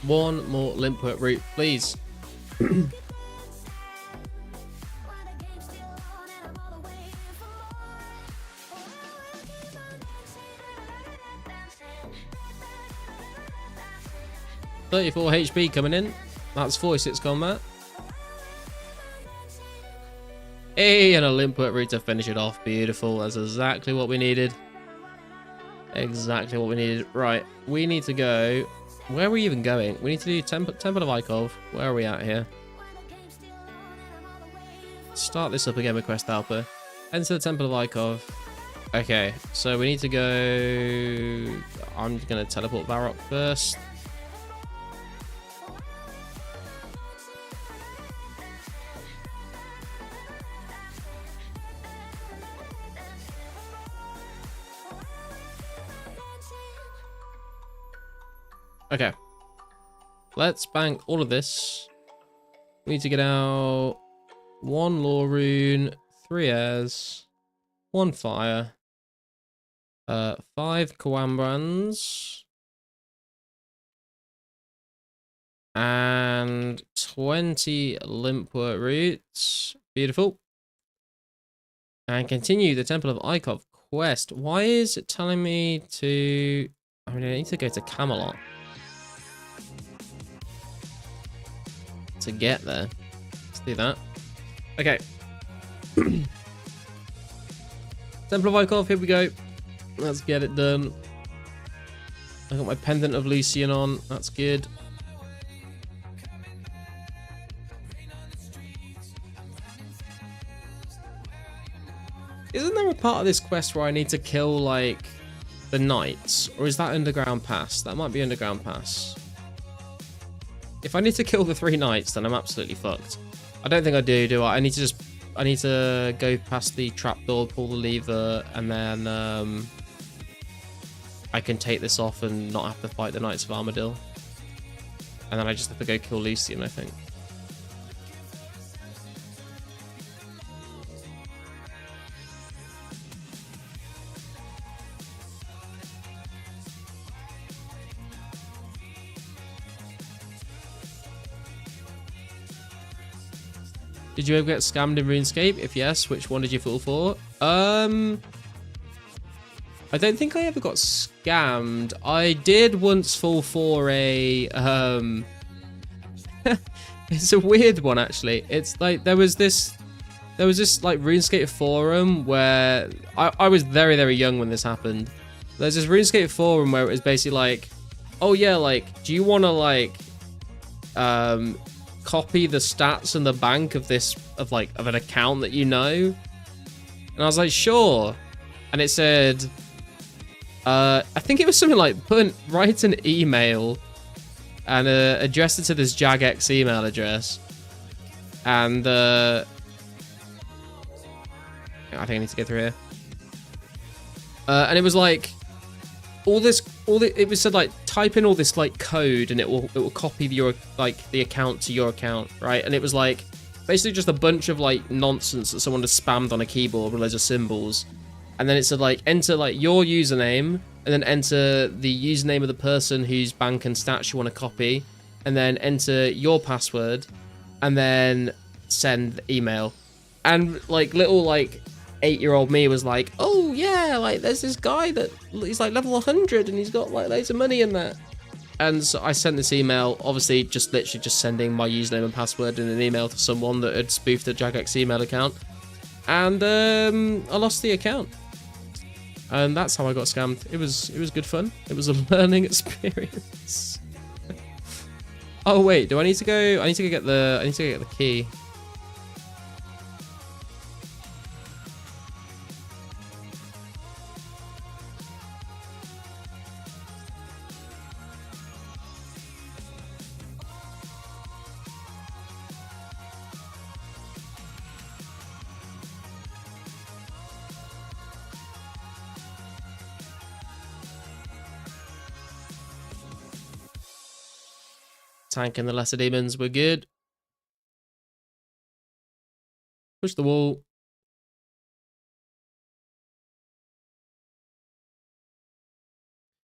One more limpet route, please. $34 HP coming in. That's 46 combat. Hey, and a limpet route to finish it off. Beautiful. That's exactly what we needed. Exactly what we needed. Right, we need to go. Where are we even going? We need to do Temple of Ikov. Where are we at here? Start this up again with Quest Alpha. Enter the Temple of Ikov. Okay, so we need to go... I'm going to teleport Varrock first. Okay, let's bank all of this. We need to get out 1 Law Rune, 3 Airs, 1 Fire, 5 Coambrans, and 20 Limpwort Roots. Beautiful. And continue the Temple of Ikov quest. Why is it telling me to... I mean, I need to go to Camelot to get there. Let's do that. Okay. Temple of Ikov, here we go. Let's get it done. I got my pendant of Lucian on. That's good. Isn't there a part of this quest where I need to kill, like, the knights? Or is that Underground Pass? That might be Underground Pass. If I need to kill the 3 knights, then I'm absolutely fucked. I don't think I do I? I need to go past the trapdoor, pull the lever, and then I can take this off and not have to fight the Knights of Armadillo. And then I just have to go kill Lucian, I think. Did you ever get scammed in RuneScape? If yes, which one did you fall for? I don't think I ever got scammed. I did once fall for a it's a weird one actually. It's like there was this like RuneScape forum where I was very, very young when this happened. There's this RuneScape forum where it was basically like, oh yeah, like, do you want to like copy the stats in the bank of an account that you know? And I was like, sure. And it said, I think it was something like write an email and address it to this jagex email address. And I think I need to go through here. And it was like it was said like type in all this like code and it will copy your like the account to your account, right? And it was like basically just a bunch of like nonsense that someone has spammed on a keyboard with loads of symbols. And then it said like enter like your username and then enter the username of the person whose bank and stats you want to copy, and then enter your password and then send the email. And like little like 8-year-old me was like, oh yeah, like there's this guy that he's like level 100 and he's got like loads of money in there. And so I sent this email, obviously literally just sending my username and password in an email to someone that had spoofed a jagex email account. And I lost the account. And that's how I got scammed. It was good fun. It was a learning experience. Oh wait, do I need to go? I need to go get the. I need to go get the key. Tank and the lesser demons, we're good. Push the wall.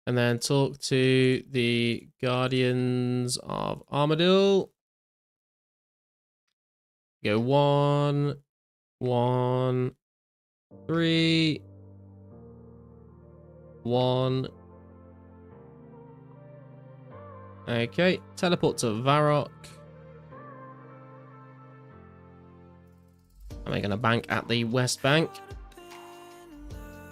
And then talk to the Guardians of Armadillo. Go 1, 1, 3, 1. Okay, teleport to Varrock. I'm making a bank at the West Bank.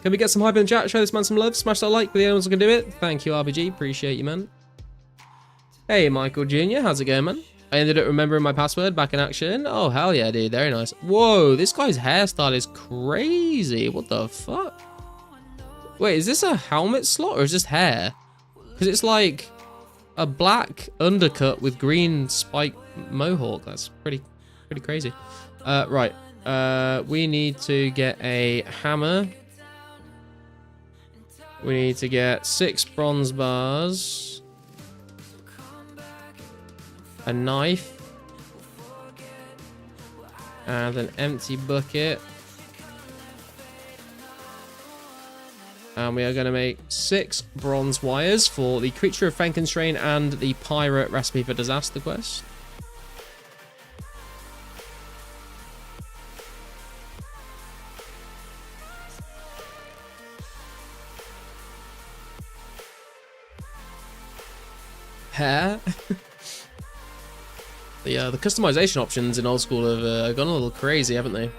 Can we get some hype in the chat? Show this man some love. Smash that like for the only ones who can do it. Thank you, RBG. Appreciate you, man. Hey, Michael Jr. How's it going, man? I ended up remembering my password. Back in action. Oh, hell yeah, dude. Very nice. Whoa, this guy's hairstyle is crazy. What the fuck? Wait, is this a helmet slot or is this hair? Because it's like a black undercut with green spike mohawk. That's pretty crazy. Right. We need to get a hammer. We need to get 6 bronze bars. A knife. And an empty bucket. And we are going to make 6 bronze wires for the Creature of Frankenstein and the Pirate Recipe for Disaster quest. Hair. The customization options in old school have gone a little crazy, haven't they?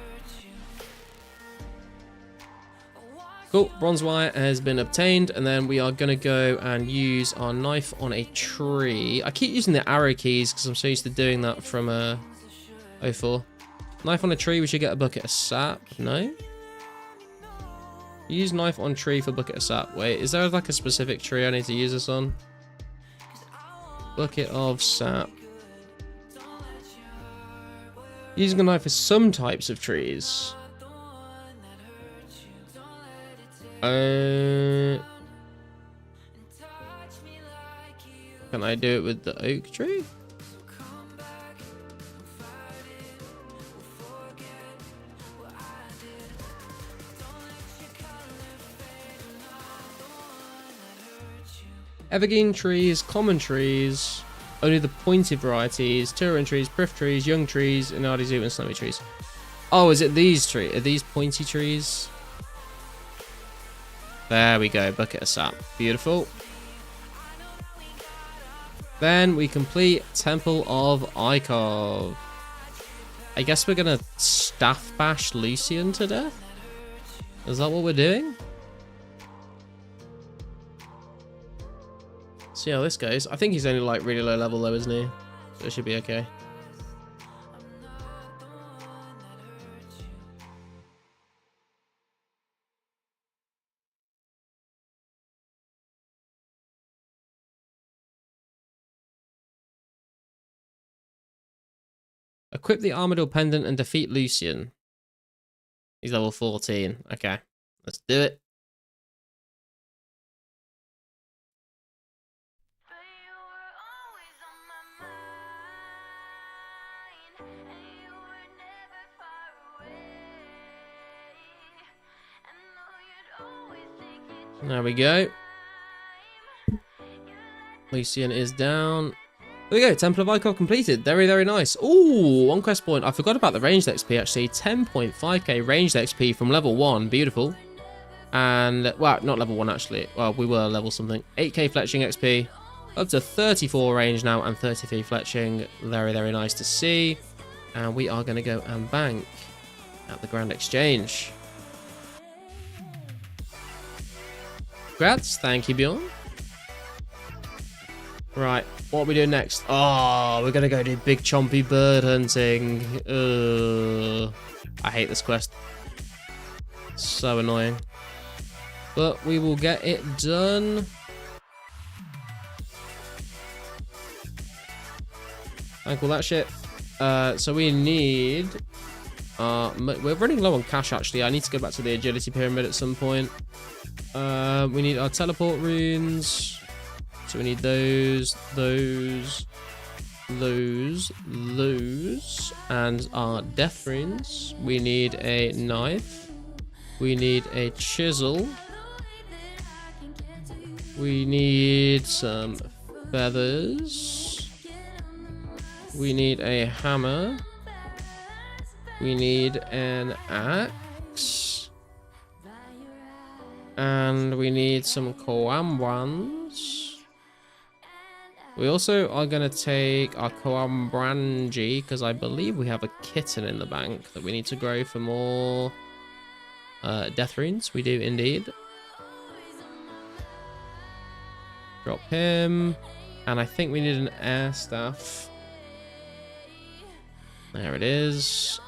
Cool, bronze wire has been obtained, and then we are going to go and use our knife on a tree. I keep using the arrow keys because I'm so used to doing that from 04. Knife on a tree, we should get a bucket of sap. No? Use knife on tree for bucket of sap. Wait, is there like a specific tree I need to use this on? Bucket of sap. Using a knife for some types of trees. Can I do it with the oak tree? Evergreen trees, common trees, only the pointed varieties, Turin trees, priff trees, young trees, Inardi and slimy trees. Oh, is it these trees? Are these pointy trees? There we go, bucket of sap. Beautiful. Then we complete Temple of Ikov. I guess we're gonna staff bash Lucian to death? Is that what we're doing? See how this goes. I think he's only like really low level though, isn't he? So it should be okay. Equip the Armadillo Pendant and defeat Lucian. He's level 14. Okay, let's do it. There we go. Lucian is down. There we go, Temple of Ikov completed. Very, very nice. Ooh, 1 quest point. I forgot about the ranged XP actually. 10.5k ranged XP from level 1. Beautiful. And, well, not level 1 actually. Well, we were level something. 8k fletching XP. Up to 34 range now and 33 fletching. Very, very nice to see. And we are going to go and bank at the Grand Exchange. Congrats. Thank you, Bjorn. Right, what are we doing next? Oh, we're gonna go do big chompy bird hunting. I hate this quest. So annoying. But we will get it done. Thank all that shit. So we need... we're running low on cash, actually. I need to go back to the agility pyramid at some point. We need our teleport runes. So we need those, and our death runes. We need a knife. We need a chisel. We need some feathers. We need a hammer. We need an axe. And we need some coambrans. We also are going to take our coambrangi, because I believe we have a kitten in the bank that we need to grow for more death runes. We do indeed. Drop him. And I think we need an air staff. There it is.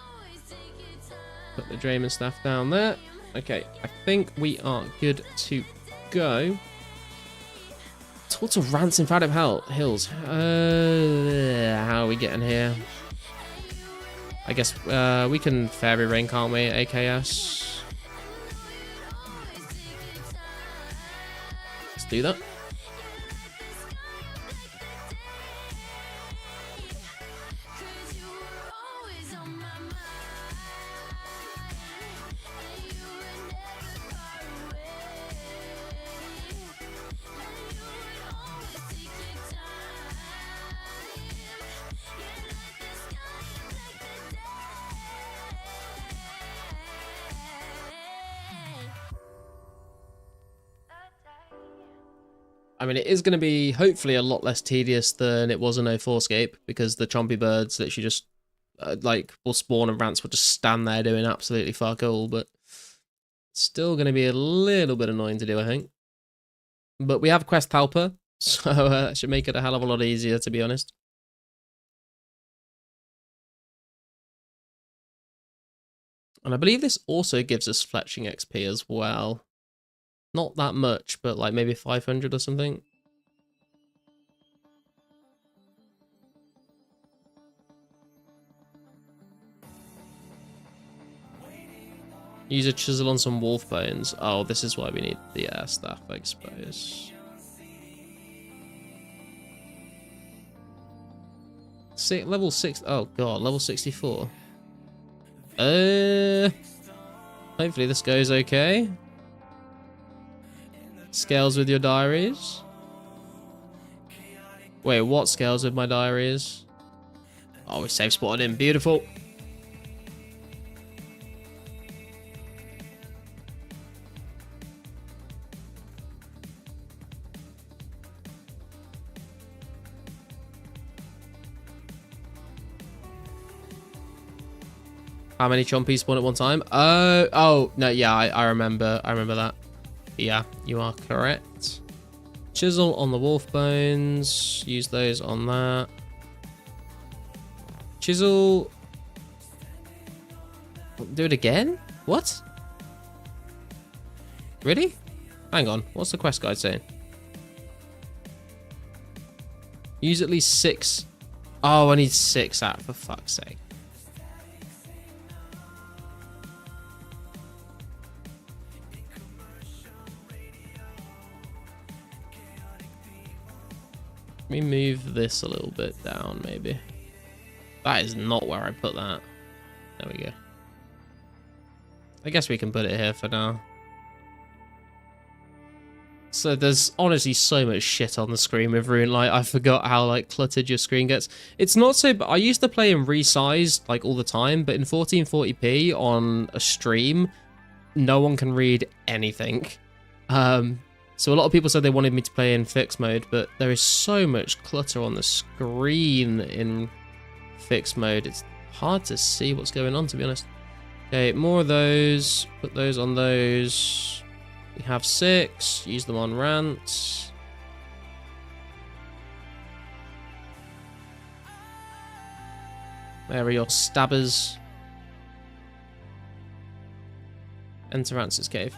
Put the Draymond staff down there. Okay, I think we are good to go. Towards of Rants in Fadip Hills. How are we getting here? I guess we can Fairy Rain, can't we? AKS. Let's do that. I mean, it is going to be hopefully a lot less tedious than it was in 04scape, because the chompy birds literally just like will spawn and Rants will just stand there doing absolutely fuck all, but still going to be a little bit annoying to do, I think. But we have Quest Helper, so that should make it a hell of a lot easier, to be honest. And I believe this also gives us fletching XP as well. Not that much, but like maybe 500 or something. Use a chisel on some wolf bones. Oh, this is why we need the air staff, I suppose. Level 6. Oh god, level 64. Hopefully this goes okay. Scales with your diaries. Wait, what scales with my diaries? Oh, we safe spotted him. Beautiful. How many chompies spawn at one time? Oh, no, yeah, I remember. I remember that. Yeah, you are correct. Chisel on the wolf bones. Use those on that. Chisel. Do it again? What? Really? Hang on. What's the quest guide saying? Use at least 6. Oh, I need 6 out, for fuck's sake. Let me move this a little bit down, maybe. That is not where I put that. There we go. I guess we can put it here for now. So there's honestly so much shit on the screen with Rune Light. I forgot how like cluttered your screen gets. It's not so, but I used to play in resized like all the time, but in 1440p on a stream, no one can read anything. So a lot of people said they wanted me to play in fixed mode, but there is so much clutter on the screen in fixed mode. It's hard to see what's going on, to be honest. Okay, more of those. Put those on those. We have 6. Use them on Rants. There are your stabbers. Enter Rance's cave.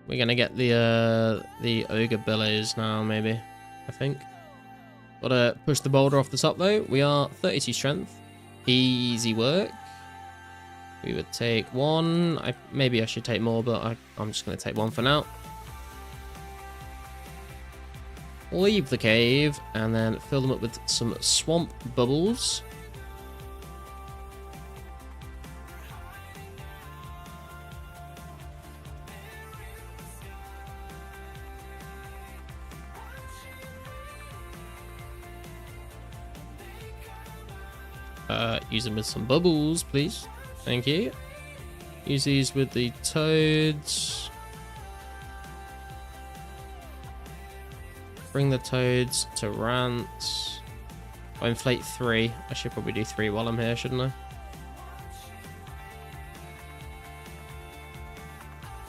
We're gonna get the ogre billows now, maybe. I think. Gotta push the boulder off the top though. We are 32 strength. Easy work. We would take one. Maybe I should take more, but I'm just gonna take one for now. Leave the cave and then fill them up with some swamp bubbles. Use them with some bubbles, please. Thank you. Use these with the toads. Bring the toads to Rance. I'll inflate 3. I should probably do 3 while I'm here, shouldn't I?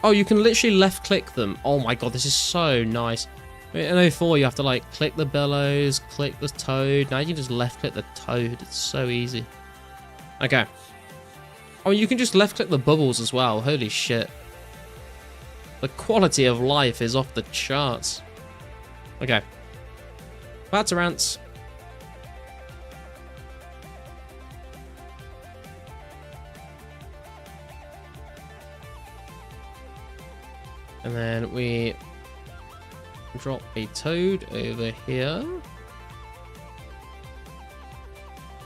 Oh, you can literally left click them. Oh my god, this is so nice. In O4, you have to like click the bellows, click the toad. Now you can just left click the toad. It's so easy. Okay. Oh, you can just left click the bubbles as well. Holy shit. The quality of life is off the charts. Okay. Back to Rance. And then we drop a toad over here.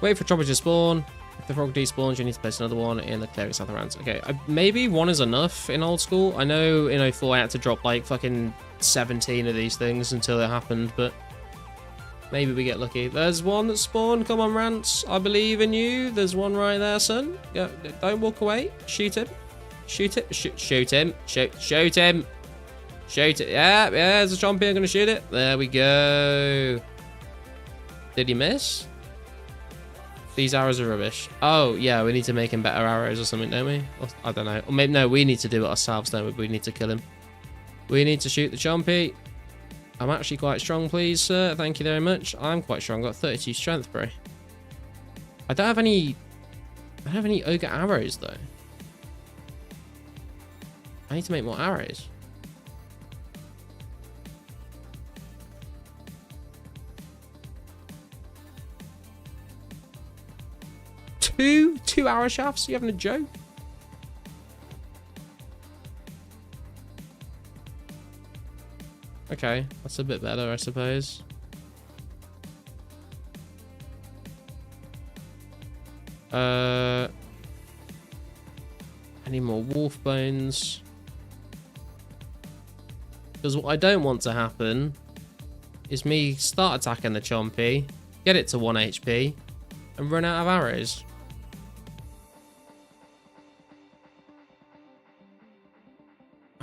Wait for Chopper to spawn. If the frog despawns, you need to place another one in the clearing south of Rance. Okay, maybe one is enough in old school. I know in O4 I had to drop like fucking 17 of these things until it happened, but maybe we get lucky. There's one that spawned. Come on, Rance. I believe in you. There's one right there, son. Yeah, don't walk away. Shoot him. Shoot it. Shoot him. Shoot him. Shoot it. Yeah, there's a chompy. I'm going to shoot it. There we go. Did he miss? These arrows are rubbish. Oh, yeah, we need to make him better arrows or something, don't we? Or, I don't know. Or maybe, no, we need to do it ourselves, don't we? We need to kill him. We need to shoot the chompy. I'm actually quite strong, please, sir. Thank you very much. I'm quite strong. I've got 32 strength, bro. I don't have any ogre arrows, though. I need to make more arrows. Two arrow shafts? You having a joke? Okay, that's a bit better, I suppose. I need more wolf bones. Because what I don't want to happen is me start attacking the chompy, get it to 1 HP, and run out of arrows.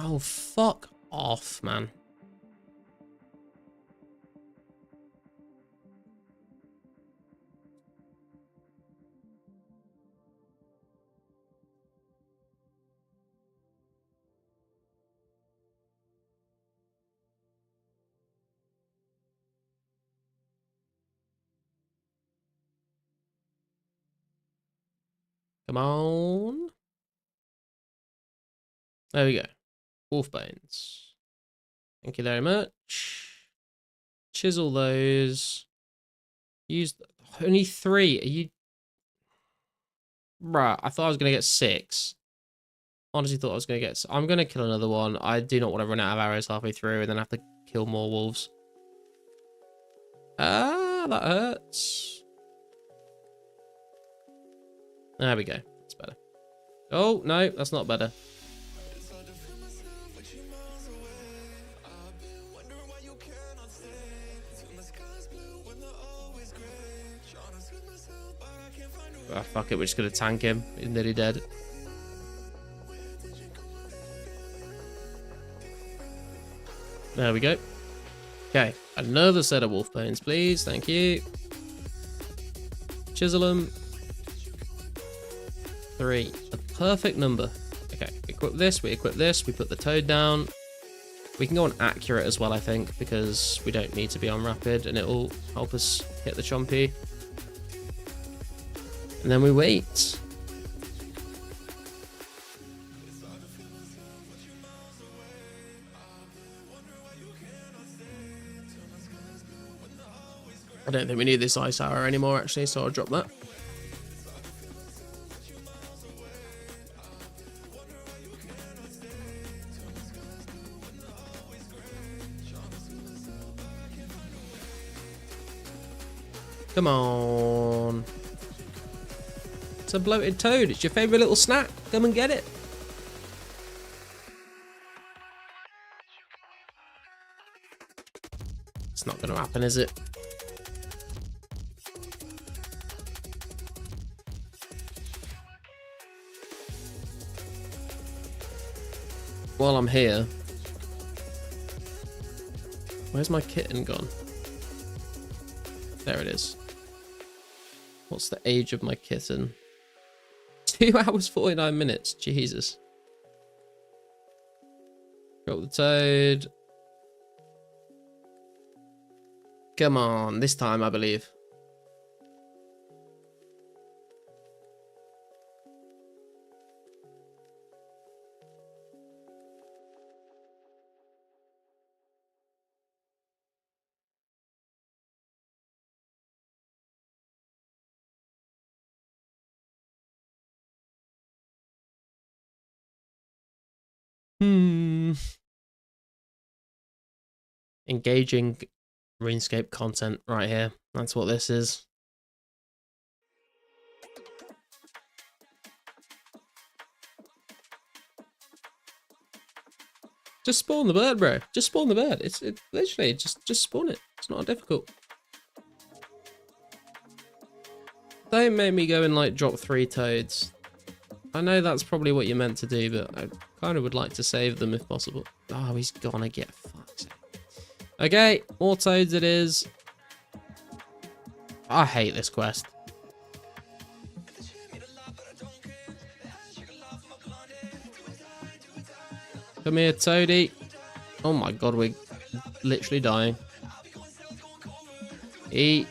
Oh, fuck off, man. Come on. There we go. Wolf bones. Thank you very much. Chisel those. Use only 3. Are you? Right. I thought I was gonna get 6. Honestly, thought I was gonna get. I'm gonna kill another one. I do not want to run out of arrows halfway through and then have to kill more wolves. Ah, that hurts. There we go. That's better. Oh no, that's not better. Oh, fuck it, we're just gonna tank him. He's nearly dead. There we go. Okay, another set of wolf bones, please. Thank you. Chisel them. 3. The perfect number. Okay, equip this, we put the toad down. We can go on accurate as well, I think, because we don't need to be on rapid, and it will help us hit the chompy. And then we wait. I don't think we need this ice hour anymore, actually, so I'll drop that. Come on. It's a bloated toad. It's your favourite little snack. Come and get it. It's not going to happen, is it? While I'm here, where's my kitten gone? There it is. What's the age of my kitten? 2 hours 49 minutes. Jesus. Drop the toad. Come on, this time I believe. Engaging RuneScape content right here. That's what this is. Just spawn the bird, bro. Just spawn the bird. It's literally just spawn it. It's not difficult. Don't make me go and like drop 3 toads. I know that's probably what you're meant to do, but I kind of would like to save them if possible. Oh, he's gonna get fucked. Okay, more toads it is. I hate this quest. Come here, toady. Oh my god, we're literally dying. Eat.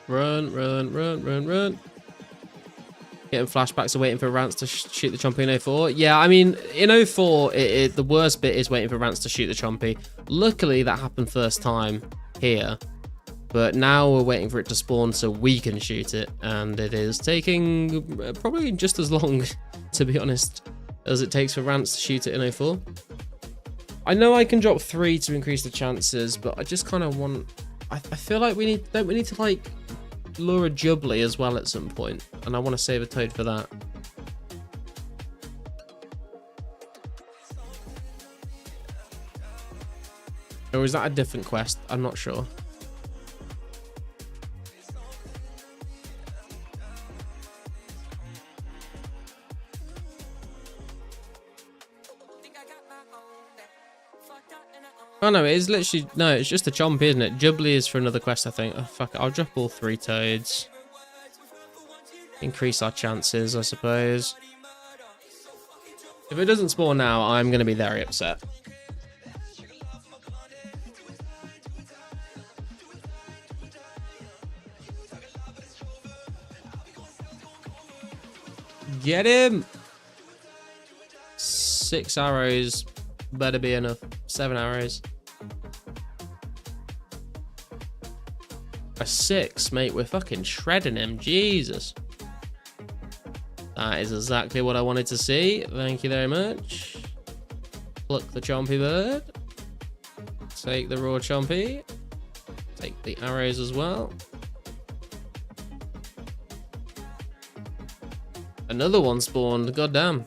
Run, run, run, run, run. Getting flashbacks of waiting for Rance to shoot the Chompy in 04. Yeah, I mean, in 04, the worst bit is waiting for Rance to shoot the Chompy. Luckily, that happened first time here. But now we're waiting for it to spawn so we can shoot it. And it is taking probably just as long, to be honest, as it takes for Rance to shoot it in 04. I know I can drop 3 to increase the chances, but I just kind of want... I feel like don't we need to, like, lure a Jubbly as well at some point, and I want to save a toad for that. Or is that a different quest? I'm not sure. Oh no, it is literally, no, it's just a chomp, isn't it? Jubbly is for another quest, I think. Oh fuck it, I'll drop all 3 toads. Increase our chances, I suppose. If it doesn't spawn now, I'm going to be very upset. Get him! 6 arrows. Better be enough. 7 arrows. A 6, mate. We're fucking shredding him. Jesus. That is exactly what I wanted to see. Thank you very much. Pluck the chompy bird. Take the raw chompy. Take the arrows as well. Another one spawned. God damn.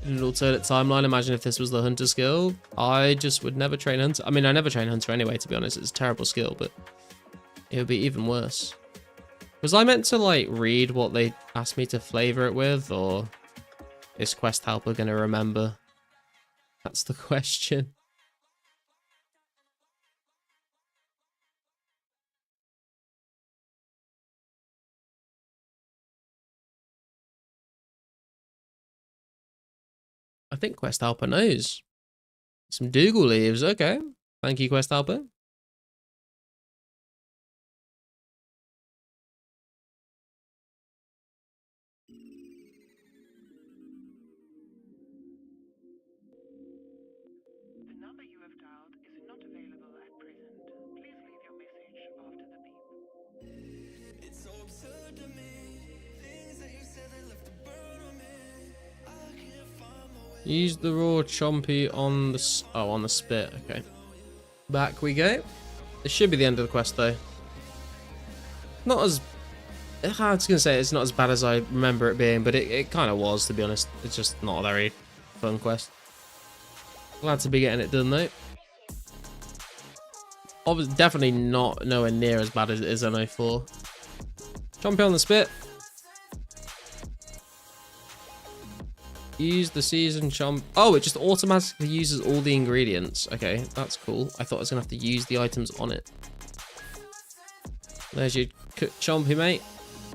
An alternate timeline. Imagine if this was the hunter skill. I just would never train hunter. I mean, I never train hunter anyway, to be honest. It's a terrible skill, but it would be even worse. Was I meant to, like, read what they asked me to flavor it with, or is Quest Helper going to remember? That's the question. I think Quest Helper knows. Some Dougal leaves, okay. Thank you, Quest Helper. The number you have dialed is not available at present. Please leave your message after the beep. It's so absurd to me. Things that you said they left a burn on me. I can't find my way. Use the raw chompy on the on the spit. Okay, back we go. This should be the end of the quest though. Not as I was gonna say it's not as bad as I remember it being, but it kind of was, to be honest. It's just not a very fun quest. Glad to be getting it done though. Obviously, definitely not nowhere near as bad as it is on 04. Chompy on the spit. Use the seasoned chomp. Oh, it just automatically uses all the ingredients. Okay, that's cool. I thought I was gonna have to use the items on it. There's your cooked chompy, mate.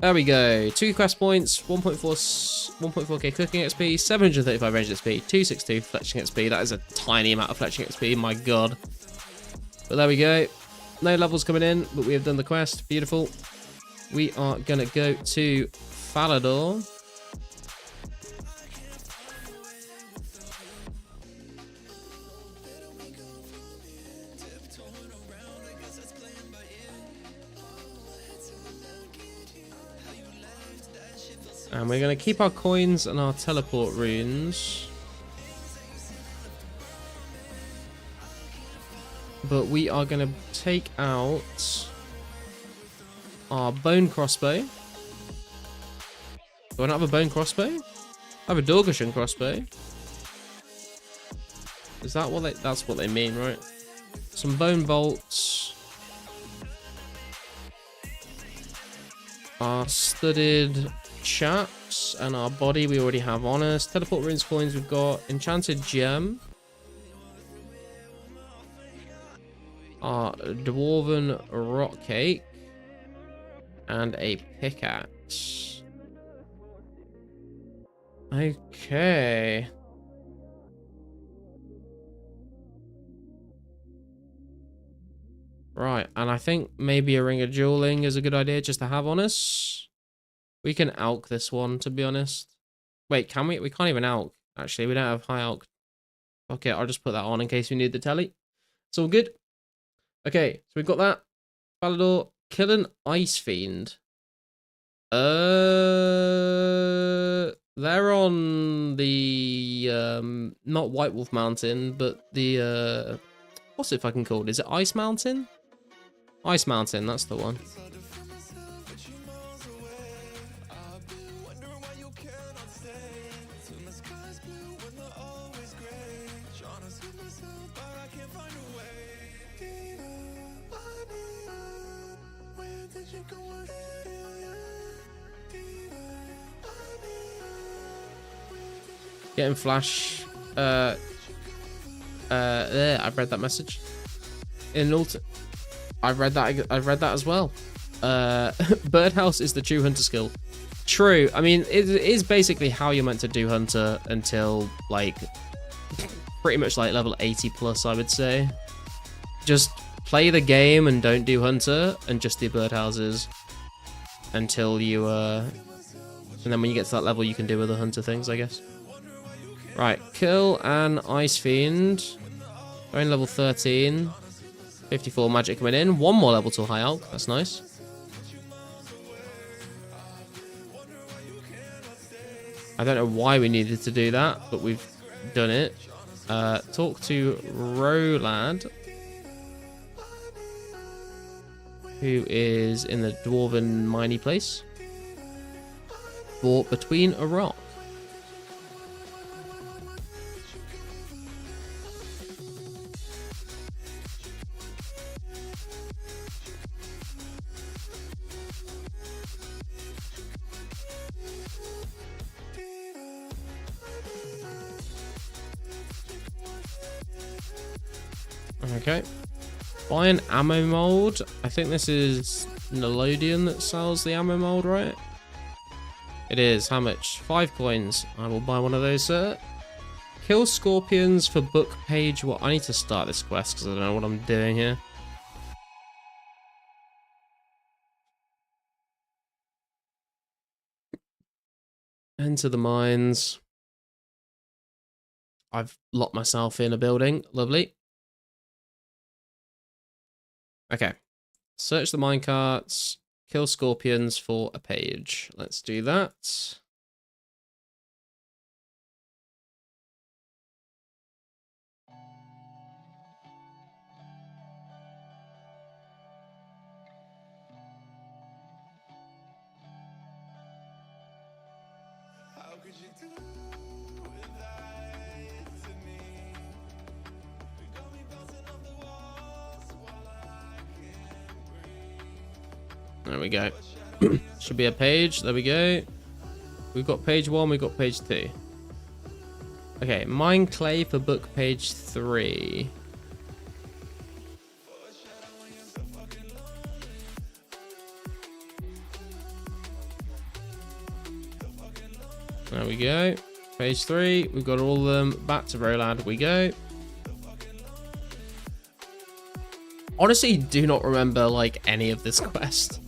There we go. 2 quest points, 1.4k cooking XP, 735 range XP, 262 fletching XP. That is a tiny amount of fletching XP, my god. But there we go. No levels coming in, but we have done the quest. Beautiful. We are gonna go to Falador. And we're going to keep our coins and our teleport runes. But we are going to take out our bone crossbow. Do I not have a bone crossbow? I have a Dorgashan crossbow. Is that what that's what they mean, right? Some bone bolts. Our studded chaps and our body we already have on us. Teleport runes coins we've got. Enchanted gem. Our dwarven rock cake. And a pickaxe. Okay. Right, and I think maybe a ring of dueling is a good idea just to have on us. We can alch this one, to be honest. Wait, can we? We can't even alch. Actually, we don't have high alch. Okay, I'll just put that on in case we need the telly. It's all good. Okay, so we've got that. Falador, kill an ice fiend. They're on the not White Wolf Mountain, but the what's it fucking called? Is it Ice Mountain? Ice Mountain, that's the one. Getting flash. There, I've read that message. In Alton. I've read that as well. Birdhouse is the true hunter skill. True. I mean, it is basically how you're meant to do hunter until like pretty much like level 80 plus, I would say. Just play the game and don't do hunter and just do birdhouses until you and then when you get to that level you can do other hunter things, I guess. Right, kill an ice fiend. We're in level 13. 54 magic coming in. One more level till high alch. That's nice. I don't know why we needed to do that, but we've done it. Talk to Rolad, who is in the dwarven miney place. Fought between a rock. Okay. Buy an ammo mold. I think this is Nickelodeon that sells the ammo mold, right? It is. How much? 5 coins. I will buy one of those, sir. Kill scorpions for book page. Well, I need to start this quest because I don't know what I'm doing here. Enter the mines. I've locked myself in a building. Lovely. Okay. Search the minecarts. Kill scorpions for a page. Let's do that. How could you do that to me? You got me bouncing off the walls while I can't breathe. There we go. Should be a page. There we go. We've got page 1. We've got page 2. Okay. Mine clay for book page 3. There we go. Page 3. We've got all of them. Back to Roland we go. Honestly, do not remember like any of this quest.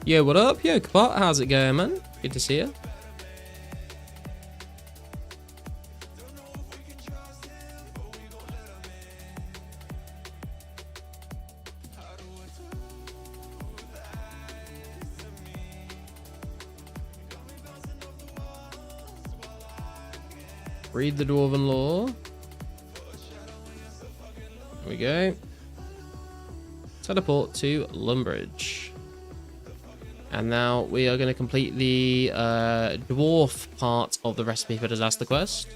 Yo, what up? Yo, Kapot, how's it going, man? Good to see you. Read the Dwarven lore. There we go. Teleport to Lumbridge. And now we are going to complete the dwarf part of the recipe for disaster quest.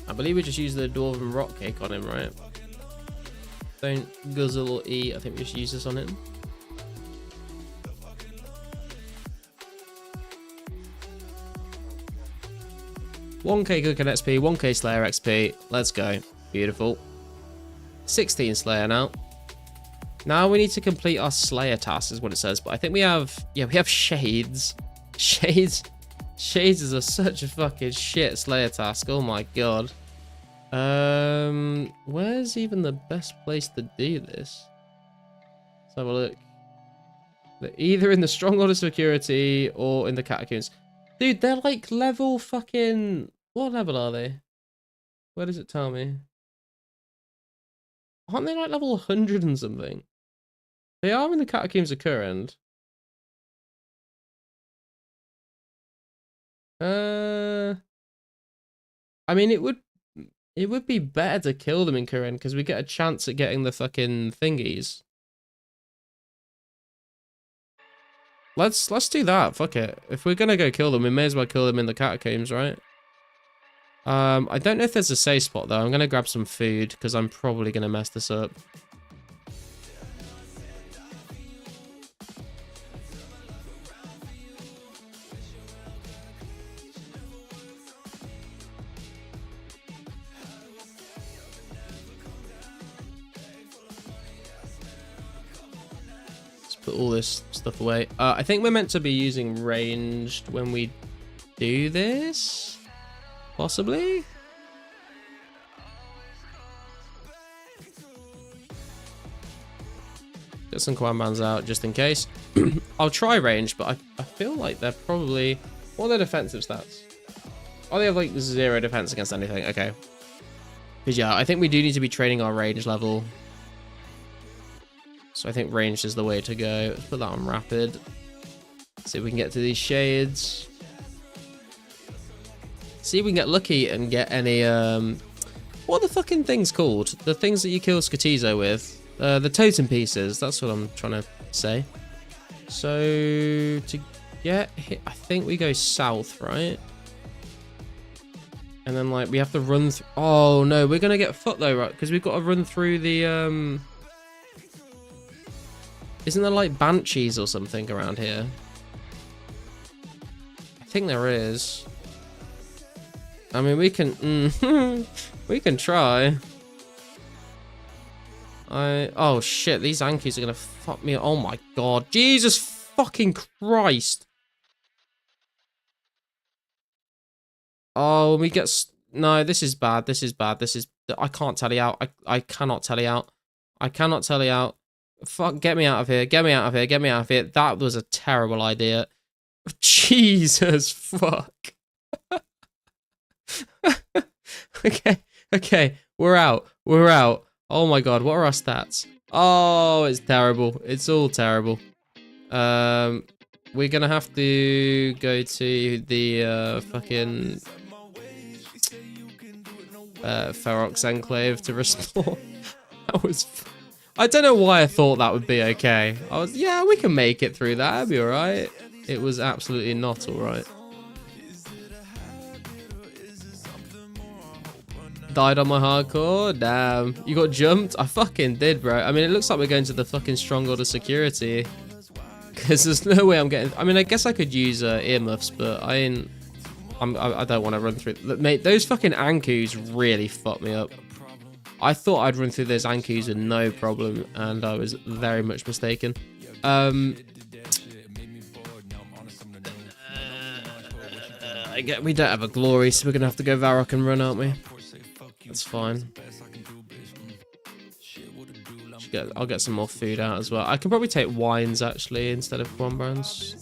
I believe we just use the dwarven rock cake on him, right? Don't guzzle or eat. I think we just use this on him. $1k cooking XP, 1k Slayer XP. Let's go. Beautiful. 16 Slayer now. Now we need to complete our Slayer task is what it says. But I think we have... Yeah, we have Shades. Shades is such a fucking shit Slayer task. Oh my god. Where's even the best place to do this? Let's have a look. They're either in the Stronghold of Security or in the Catacombs. Dude, they're like level fucking... What level are they? Where does it tell me? Aren't they like level 100 and something? They are in the Catacombs of Current. I mean, it would be better to kill them in Current because we get a chance at getting the fucking thingies. Let's do that. Fuck it. If we're gonna go kill them, we may as well kill them in the Catacombs, right? I don't know if there's a safe spot though. I'm gonna grab some food because I'm probably gonna mess this up. Put all this stuff away. I think we're meant to be using ranged when we do this. Possibly? Get some Quanbans out just in case. I'll try range, but I feel like they're probably... What are their defensive stats? Oh, they have like 0 defense against anything. Okay. Because yeah, I think we do need to be training our range level. So I think ranged is the way to go. Let's put that on rapid. See if we can get to these shades. See if we can get lucky and get any, what are the fucking things called? The things that you kill Skatizo with. The totem pieces, that's what I'm trying to say. So, to get hit, I think we go south, right? And then, like, we have to run through... Oh, no, we're going to get foot, though, right? Because we've got to run through the, Isn't there, like, banshees or something around here? I think there is. I mean, we can... we can try. Oh, shit. These Ankies are going to fuck me. Oh, my God. Jesus fucking Christ. Oh, we get... No, this is bad. This is bad. This is... I can't tally out. I cannot tally out. I cannot tally out. Fuck, get me out of here. Get me out of here. Get me out of here. That was a terrible idea. Jesus fuck. Okay. We're out. We're out. Oh my God, what are our stats? Oh, it's terrible. It's all terrible. We're gonna have to go to the fucking Ferox Enclave to restore. That was... I don't know why I thought that would be okay. Yeah, we can make it through that. It'll be alright. It was absolutely not alright. Died on my hardcore? Damn. You got jumped? I fucking did, bro. I mean, it looks like we're going to the fucking strong order security. Because there's no way I'm getting... I mean, I guess I could use earmuffs, but I don't want to run through... Mate, those fucking Ankus really fucked me up. I thought I'd run through those Ankus with no problem, and I was very much mistaken. We don't have a glory, so we're going to have to go Varrock and run, aren't we? That's fine. I'll get some more food out as well. I can probably take wines, actually, instead of Quambrands.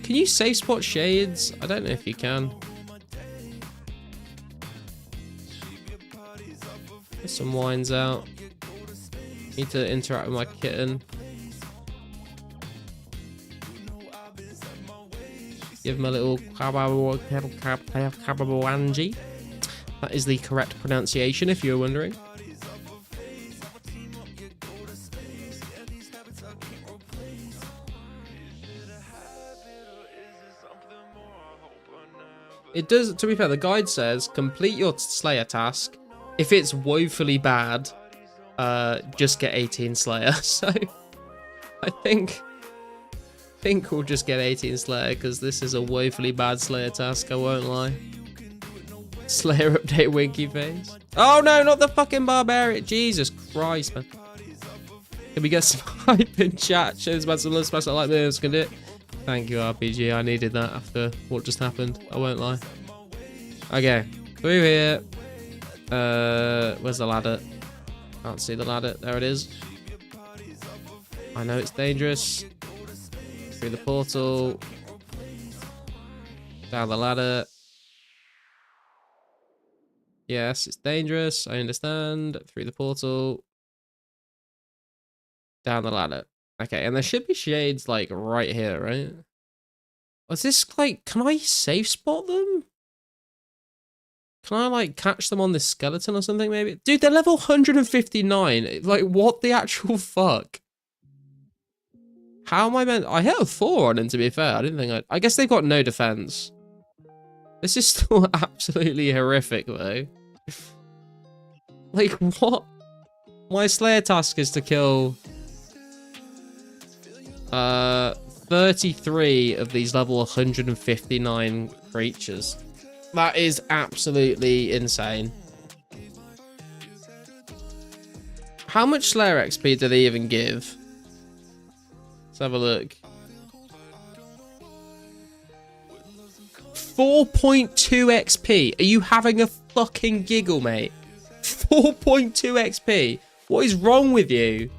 Can you safe spot shades? I don't know if you can. Get some wines out. Need to interact with my kitten. Give him a little Kabawanji. That is the correct pronunciation, if you're wondering. It does, to be fair, the guide says, complete your Slayer task. If it's woefully bad, just get 18 Slayer. So, I think we'll just get 18 Slayer, because this is a woefully bad Slayer task, I won't lie. Slayer update winky face. Oh no, not the fucking barbarian. Jesus Christ, man. Can we get some hype in chat? Shows about some special like this. Can do it. Thank you, RPG. I needed that after what just happened. I won't lie. Okay, through here. Where's the ladder? Can't see the ladder. There it is. I know it's dangerous. Through the portal. Down the ladder. Yes, it's dangerous. I understand. Through the portal. Down the ladder. Okay, and there should be shades, like, right here, right? Was this, like... Can I safe spot them? Can I, like, catch them on this skeleton or something, maybe? Dude, they're level 159. Like, what the actual fuck? How am I meant... I hit a 4 on him, to be fair. I didn't think I guess they've got no defense. This is still absolutely horrific, though. Like, what? My Slayer task is to kill 33 of these level 159 creatures. That is absolutely insane. How much Slayer XP do they even give? Let's have a look. 4.2 XP. Are you having a fucking giggle, mate? 4.2 XP. What is wrong with you?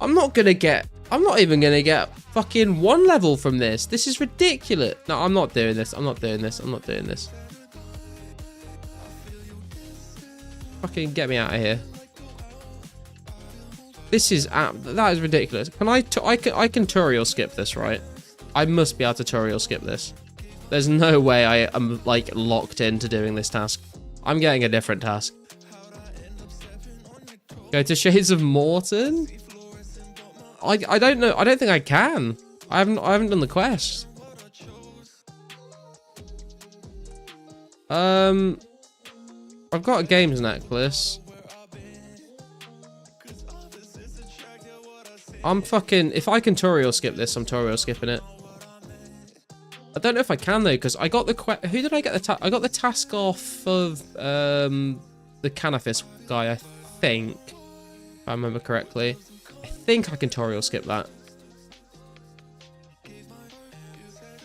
I'm not even gonna get fucking 1 level from this. This is ridiculous. No, I'm not doing this. I'm not doing this. I'm not doing this. Fucking get me out of here. This is that is ridiculous. Can I can tutorial skip this, right? I must be able to tutorial skip this. There's no way I am, like, locked into doing this task. I'm getting a different task. Go to Shades of Morton? I don't know. I don't think I can. I haven't done the quest. I've got a games necklace. I'm fucking... If I can tutorial skip this, I'm tutorial skipping it. I don't know if I can though, because I got the who did I get the I got the task off of the Canifis guy, I think, if I remember correctly. I think I can tutorial skip that.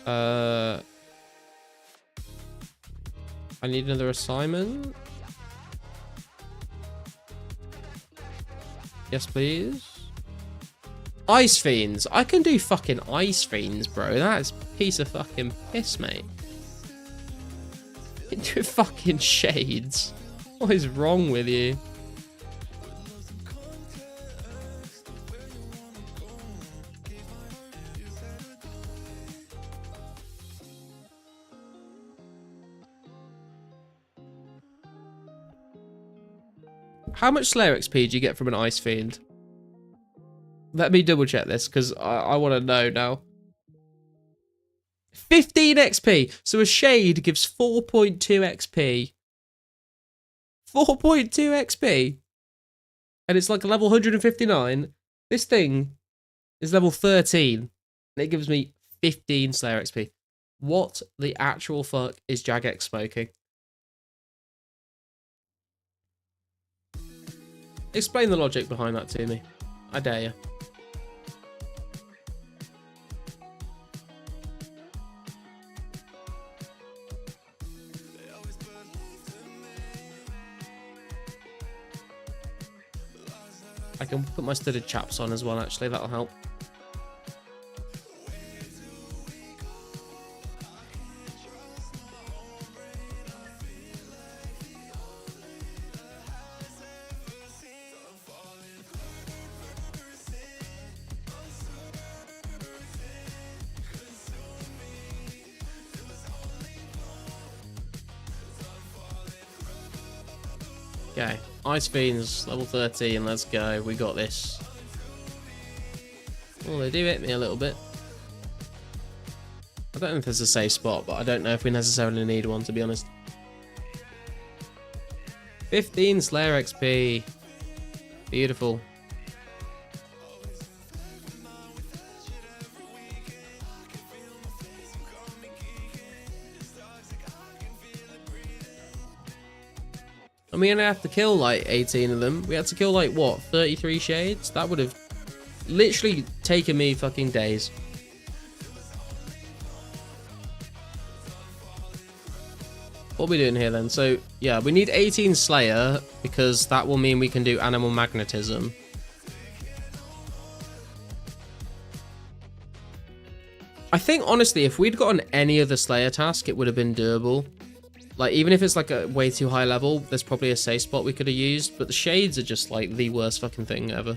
I need another assignment. Yes, please. Ice fiends. I can do fucking ice fiends, bro. That is a piece of fucking piss, mate. You can do fucking shades. What is wrong with you? How much Slayer XP do you get from an ice fiend? Let me double check this, because I want to know now. 15 XP! So a shade gives 4.2 XP. 4.2 XP! And it's like level 159. This thing is level 13. And it gives me 15 Slayer XP. What the actual fuck is Jagex smoking? Explain the logic behind that to me. I dare you. I can put my studded chaps on as well, actually. That'll help. Okay, Ice Fiends, level 13, let's go, we got this. Oh, they do hit me a little bit. I don't know if there's a safe spot, but I don't know if we necessarily need one, to be honest. 15 Slayer XP. Beautiful. And we only have to kill like 18 of them. We had to kill like, what, 33 shades? That would have literally taken me fucking days. What are we doing here then? So, yeah, we need 18 Slayer because that will mean we can do animal magnetism. I think, honestly, if we'd gotten any other Slayer task, it would have been doable. Like, even if it's like a way too high level, there's probably a safe spot we could have used, but the shades are just like the worst fucking thing ever.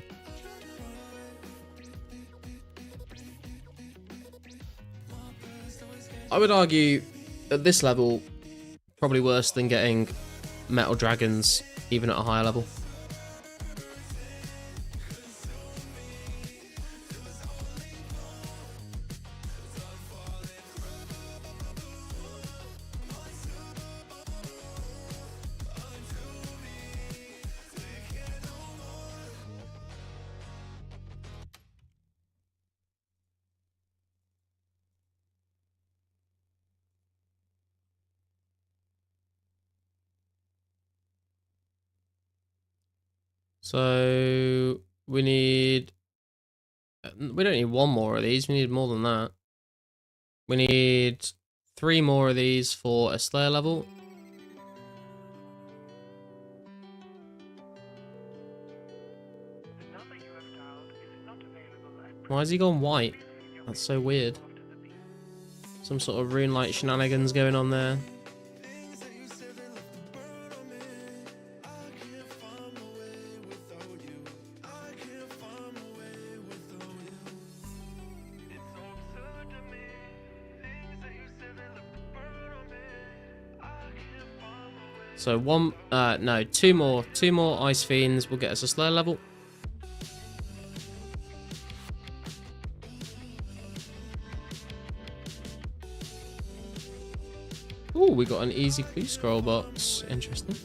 I would argue, at this level, probably worse than getting metal dragons, even at a higher level. So we don't need one more of these, we need more than that. We need 3 more of these for a Slayer level. Why has he gone white? That's so weird. Some sort of rune-like shenanigans going on there. So two more Ice Fiends will get us a Slayer level. Ooh, we got an easy clue scroll box. Interesting.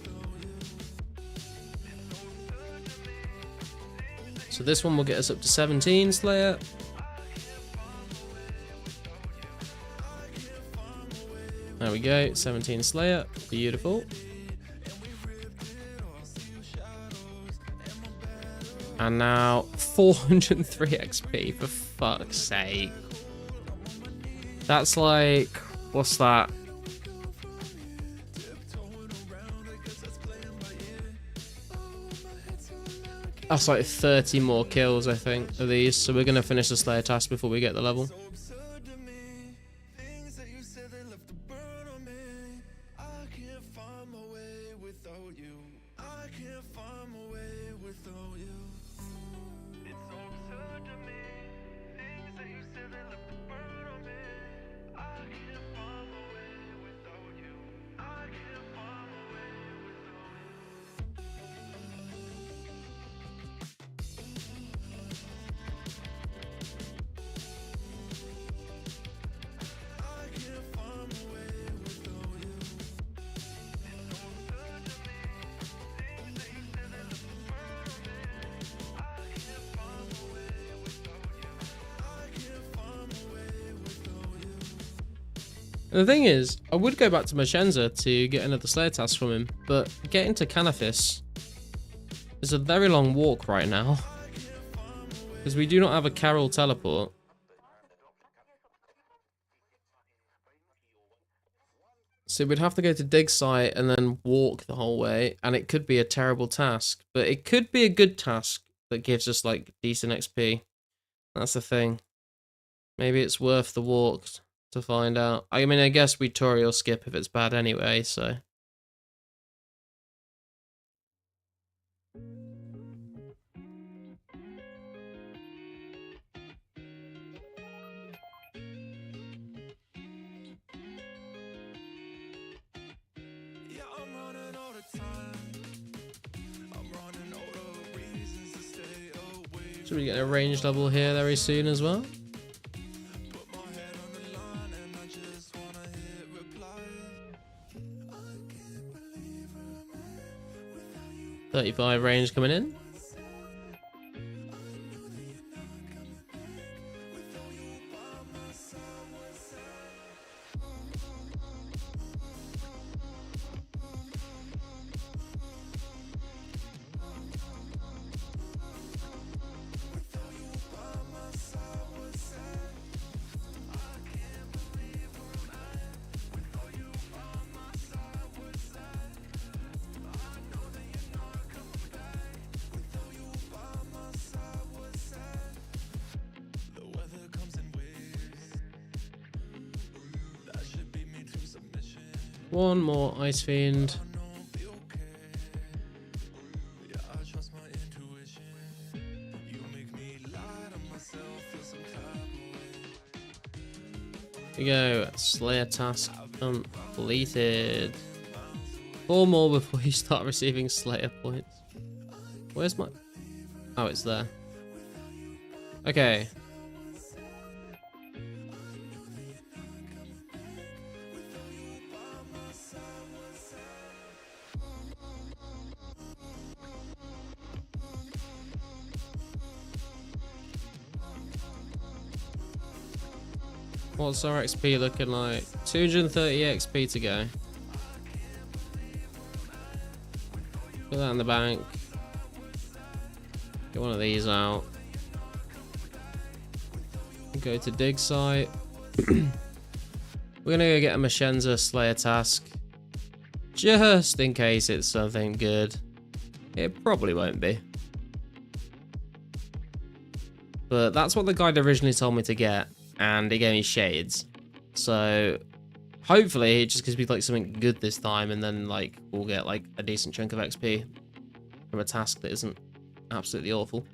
So this one will get us up to 17 Slayer. we go. 17 Slayer. Beautiful. And now 403 XP, for fuck's sake. That's like, what's that? That's like 30 more kills, I think, of these. So we're going to finish the Slayer task before we get the level. And the thing is, I would go back to Machenza to get another Slayer task from him, but getting to Canathis is a very long walk right now. Because we do not have a Carol teleport. So we'd have to go to dig site and then walk the whole way, and it could be a terrible task. But it could be a good task that gives us like decent XP. That's the thing. Maybe it's worth the walk to find out. I mean, I guess we tutorial skip if it's bad anyway, so. Should be getting a range level here very soon as well. 35 range coming in. One more Ice Fiend. Here we go. Slayer task completed. 4 more before you start receiving Slayer points. Where's my... Oh, it's there. Okay. What's our XP looking like? 230 XP to go. Put that in the bank. Get one of these out. Go to dig site. We're gonna go get a Machenza Slayer task. Just in case it's something good. It probably won't be. But that's what the guide originally told me to get. And it gave me shades. So hopefully it just gives me like something good this time, and then like we'll get like a decent chunk of XP from a task that isn't absolutely awful.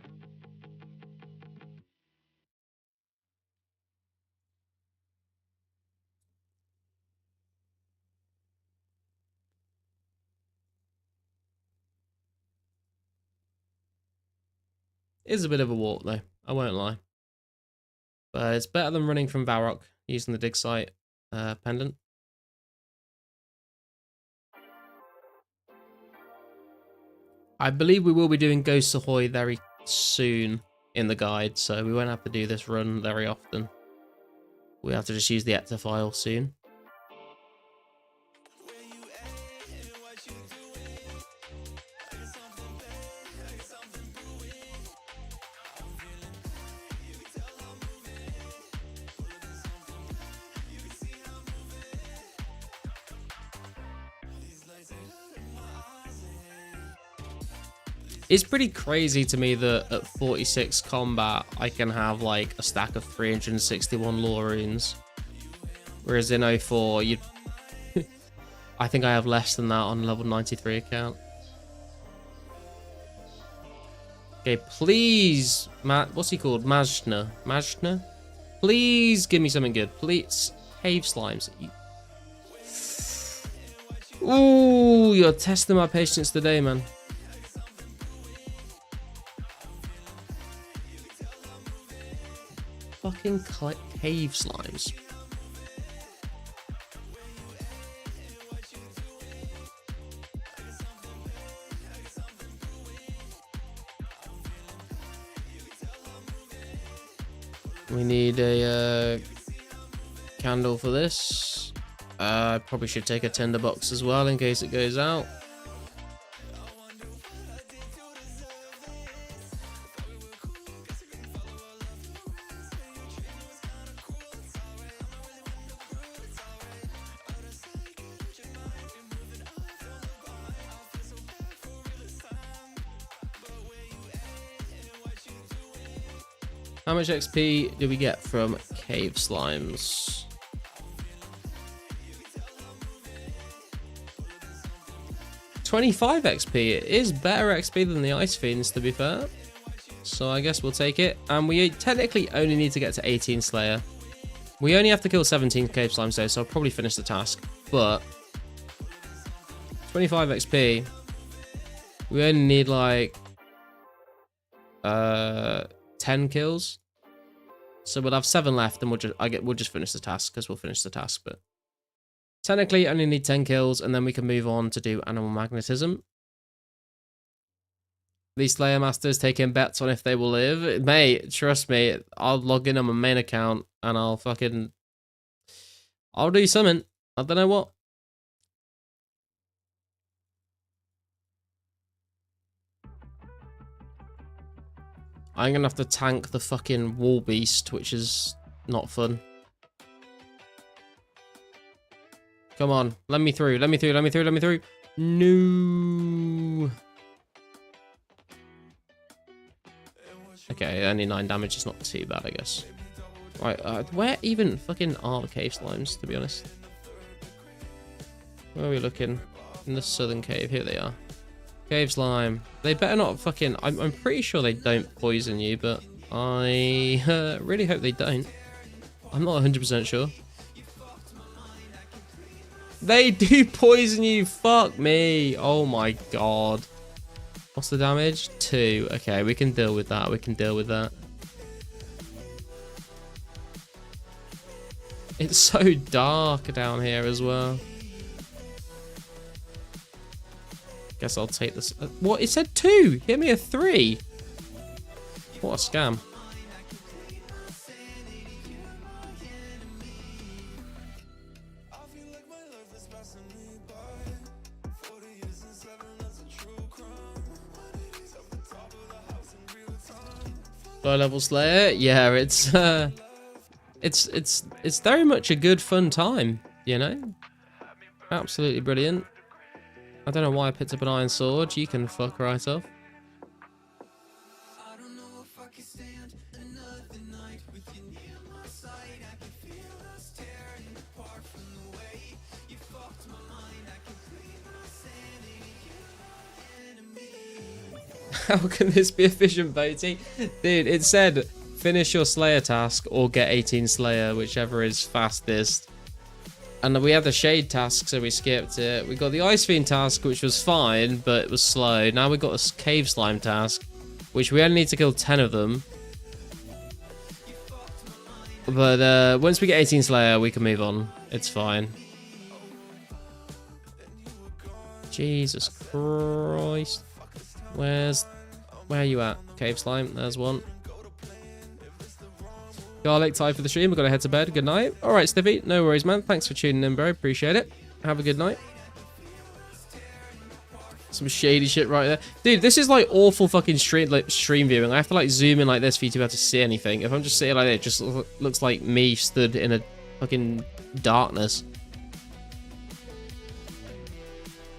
It is a bit of a walk though, I won't lie. But it's better than running from Varrock using the dig site pendant. I believe we will be doing Ghost Ahoy very soon in the guide, so we won't have to do this run very often. We have to just use the Ecta file soon. It's pretty crazy to me that at 46 combat, I can have like a stack of 361 lore runes. Whereas in 04, you I think I have less than that on level 93 account. Okay, please, what's he called? Majna? Majna? Please give me something good. Please. Cave slimes. Ooh, you're testing my patience today, man. Fucking cave slimes. We need a candle for this. I probably should take a tinderbox as well in case it goes out. How much XP do we get from cave slimes? $25 XP. It is better XP than the ice fiends, to be fair. So I guess we'll take it. And we technically only need to get to 18 Slayer. We only have to kill 17 cave slimes though, so I'll probably finish the task. But 25 XP. We only need like 10 kills. So we'll have 7 left, and we'll just finish the task because we'll finish the task. But technically, only need 10 kills, and then we can move on to do animal magnetism. These Slayer Masters taking bets on if they will live. Mate, trust me, I'll log in on my main account and I'll do something. I don't know what. I'm gonna have to tank the fucking wall beast, which is not fun. Come on, let me through, let me through, let me through, let me through. No. Okay, only 9 damage is not too bad, I guess. Right, where even fucking are the cave slimes, to be honest? Where are we looking? In the southern cave, here they are. Cave slime. They better not fucking... I'm pretty sure they don't poison you, but I really hope they don't. I'm not 100% sure. They do poison you! Fuck me! Oh my god. What's the damage? 2. Okay, we can deal with that. We can deal with that. It's so dark down here as well. Guess I'll take this. What? It said 2! Hit me a 3! What a scam. Low level Slayer? Yeah, it's very much a good fun time, you know? Absolutely brilliant. I don't know why I picked up an iron sword. You can fuck right off. How can this be efficient, Boaty? Dude, it said finish your Slayer task or get 18 Slayer, whichever is fastest. And we had the Shade task, so we skipped it. We got the Ice Fiend task, which was fine, but it was slow. Now we got a Cave Slime task, which we only need to kill 10 of them. But once we get 18 Slayer, we can move on. It's fine. Jesus Christ. Where are you at? Cave Slime, there's one. Garlic, time for the stream. We've got to head to bed. Good night. All right, Stiffy. No worries, man. Thanks for tuning in, bro. Appreciate it. Have a good night. Some shady shit right there. Dude, this is like awful fucking stream viewing. I have to like zoom in like this for you to be able to see anything. If I'm just sitting like that, it just looks like me stood in a fucking darkness.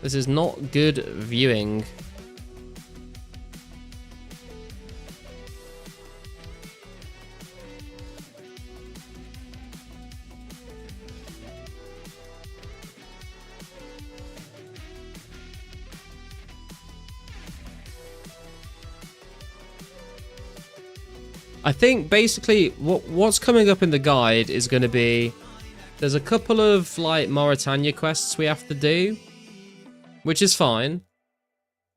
This is not good viewing. I think basically what's coming up in the guide is going to be, there's a couple of like Mauritania quests we have to do, which is fine.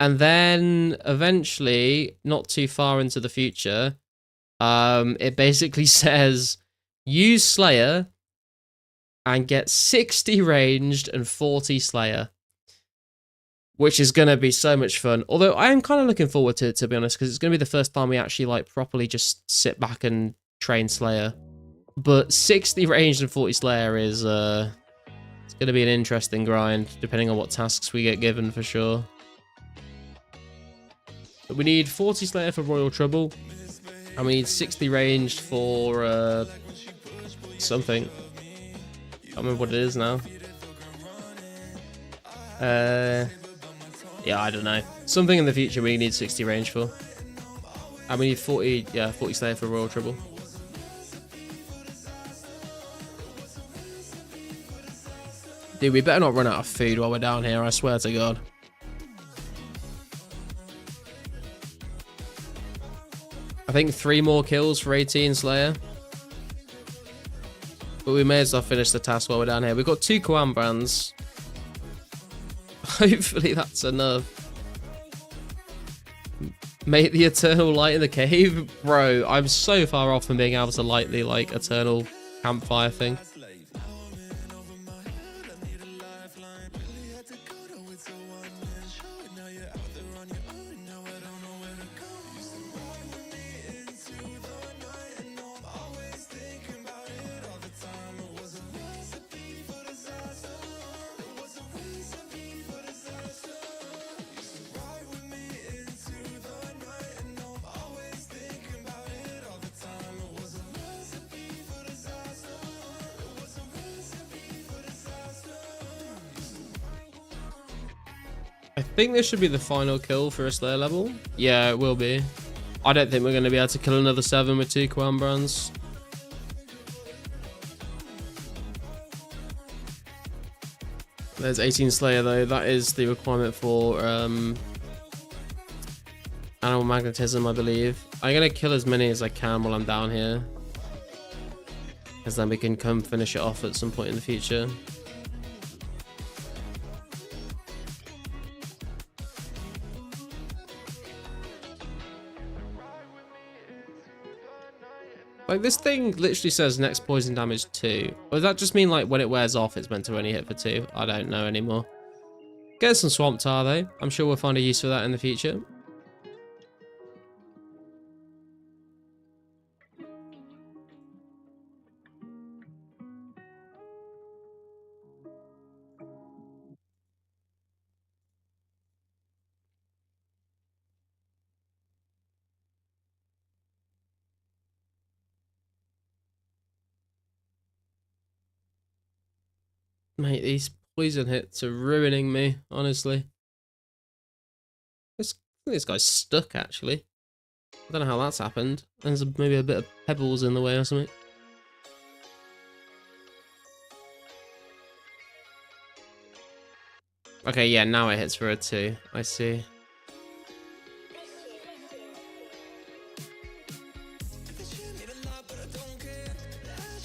And then eventually, not too far into the future, it basically says use Slayer and get 60 ranged and 40 Slayer, which is going to be so much fun. Although I am kind of looking forward to it, to be honest, because it's going to be the first time we actually like properly just sit back and train Slayer. But 60 ranged and 40 Slayer is it's going to be an interesting grind, depending on what tasks we get given for sure. But we need 40 Slayer for Royal Trouble, and we need 60 ranged for something. I can't remember what it is now. Yeah, I don't know. Something in the future we need 60 range for. And we need 40 Slayer for Royal Trouble. Dude, we better not run out of food while we're down here, I swear to God. I think 3 more kills for 18 Slayer. But we may as well finish the task while we're down here. We've got 2 Koan brands. Hopefully that's enough. Make the eternal light in the cave? Bro, I'm so far off from being able to light the like eternal campfire thing. I think this should be the final kill for a Slayer level. Yeah, it will be. I don't think we're going to be able to kill another 7 with 2 Koan brands. There's 18 Slayer though. That is the requirement for animal magnetism, I believe. I'm going to kill as many as I can while I'm down here, because then we can come finish it off at some point in the future. Like, this thing literally says next poison damage 2. Or does that just mean, like, when it wears off, it's meant to only hit for 2? I don't know anymore. Get some swamp tar, though. I'm sure we'll find a use for that in the future. Mate, these poison hits are ruining me, honestly. I think this guy's stuck, actually. I don't know how that's happened. There's maybe a bit of pebbles in the way or something. Okay, yeah, now it hits for a 2. I see.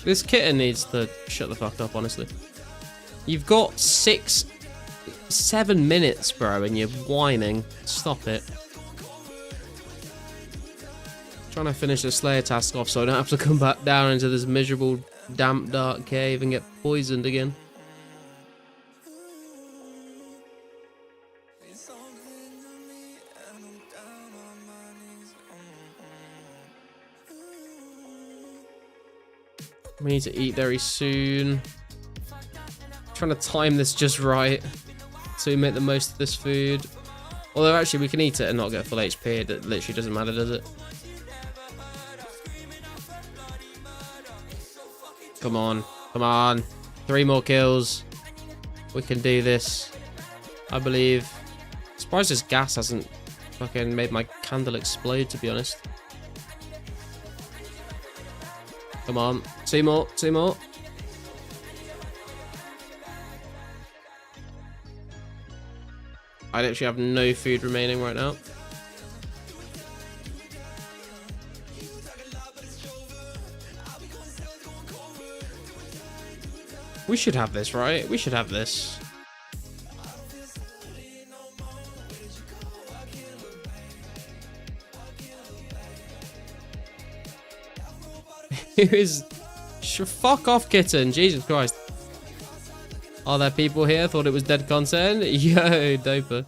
This kitten needs to shut the fuck up, honestly. You've got 7 minutes, bro, and you're whining. Stop it. Trying to finish the Slayer task off so I don't have to come back down into this miserable, damp, dark cave and get poisoned again. We need to eat very soon. Trying to time this just right to make the most of this food. Although actually we can eat it and not get full HP. It literally doesn't matter, does it? Come on, come on. 3 more kills. We can do this, I believe. Surprised this gas hasn't fucking made my candle explode, to be honest. Come on, 2 more, 2 more. I literally have no food remaining right now. We should have this, right? We should have this. Who is... Fuck off, kitten. Jesus Christ. Are there people here? Thought it was dead content? Yo, doper.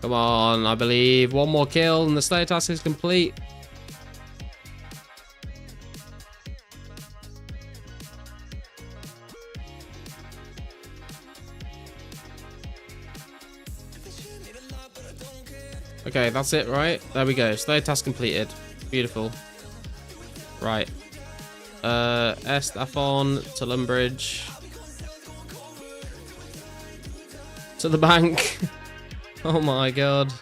Come on, I believe. One more kill and the Slayer task is complete. Okay, that's it, right? There we go. Slayer task completed. Beautiful. Right. Estafon to Lumbridge. To the bank. Oh my god.